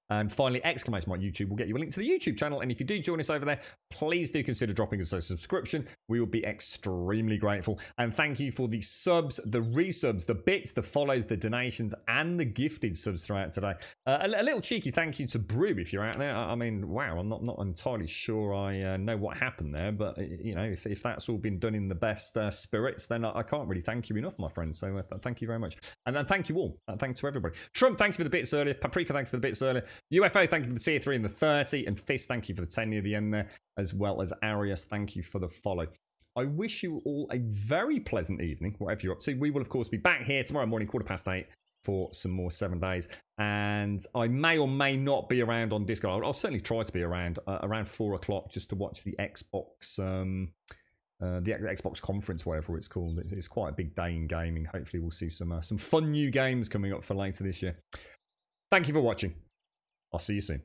And finally, exclamation mark YouTube will get you a link to the YouTube channel. And if you do join us over there, please do consider dropping us a subscription. We will be extremely grateful. And thank you for the subs, the resubs, the bits, the follows, the donations, and the gifted subs throughout today. A little cheeky thank you to Brew if you're out there. I mean, wow, I'm not entirely sure I know what happened there, but you know, if that's all been done in the best spirits, then I can't really thank you enough, my friends. So thank you very much. And then thank you all. Thanks to everybody. Trump, thank you for the bits earlier. Paprika, thank you for the bits earlier. UFO, thank you for the tier 3 and the 30. And Fist, thank you for the 10 near the end there. As well as Arius, thank you for the follow. I wish you all a very pleasant evening, whatever you're up to. We will, of course, be back here tomorrow morning, 8:15, for some more 7 days. And I may or may not be around on Discord. I'll certainly try to be around 4 o'clock just to watch the Xbox conference, whatever it's called. It's quite a big day in gaming. Hopefully we'll see some fun new games coming up for later this year. Thank you for watching. I'll see you soon.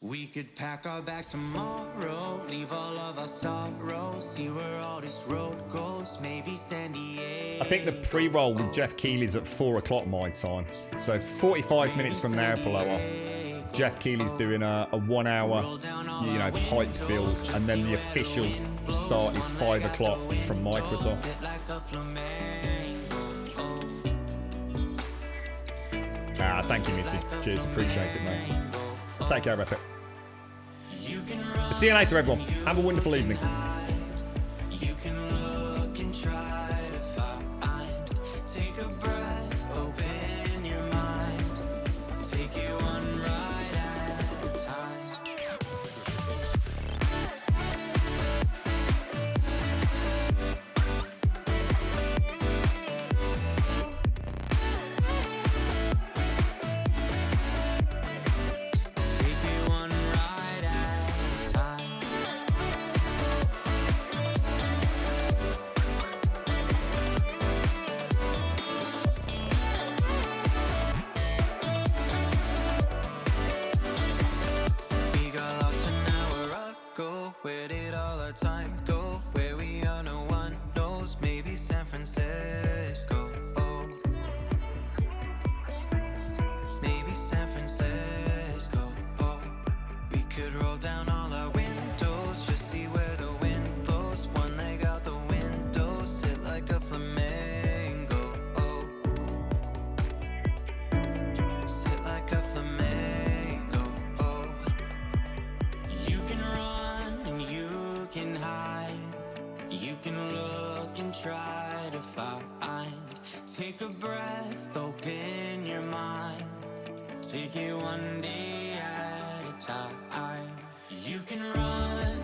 We could pack our bags tomorrow, leave all of our sorrows, see where all this road goes, maybe San Diego. I think the pre-roll with Jeff Keighley's at 4 o'clock my time. So 45 minutes from now, Paloma, Jeff Keighley's doing a 1 hour, hyped build, and then the official start is 5 o'clock from Microsoft. Thank you, Missy. Cheers, appreciate it, mate. Take care, Epic. See you later, everyone. Have a wonderful evening. You can look and try to find. Take a breath, open your mind. Take it one ride at a time. Take it one ride at a time. We got lost an hour ago. Where did all our time go? Where we are, no one knows. Maybe San Francisco. Oh. Maybe San Francisco. Oh. We could roll down all our windows, just see where the wind blows. One leg out the window, sit like a flamingo. Oh. Sit like a flamingo. Oh. You can run and you can hide. You can look and try to find. Take a breath, open your mind. Take it one day at a time. You can run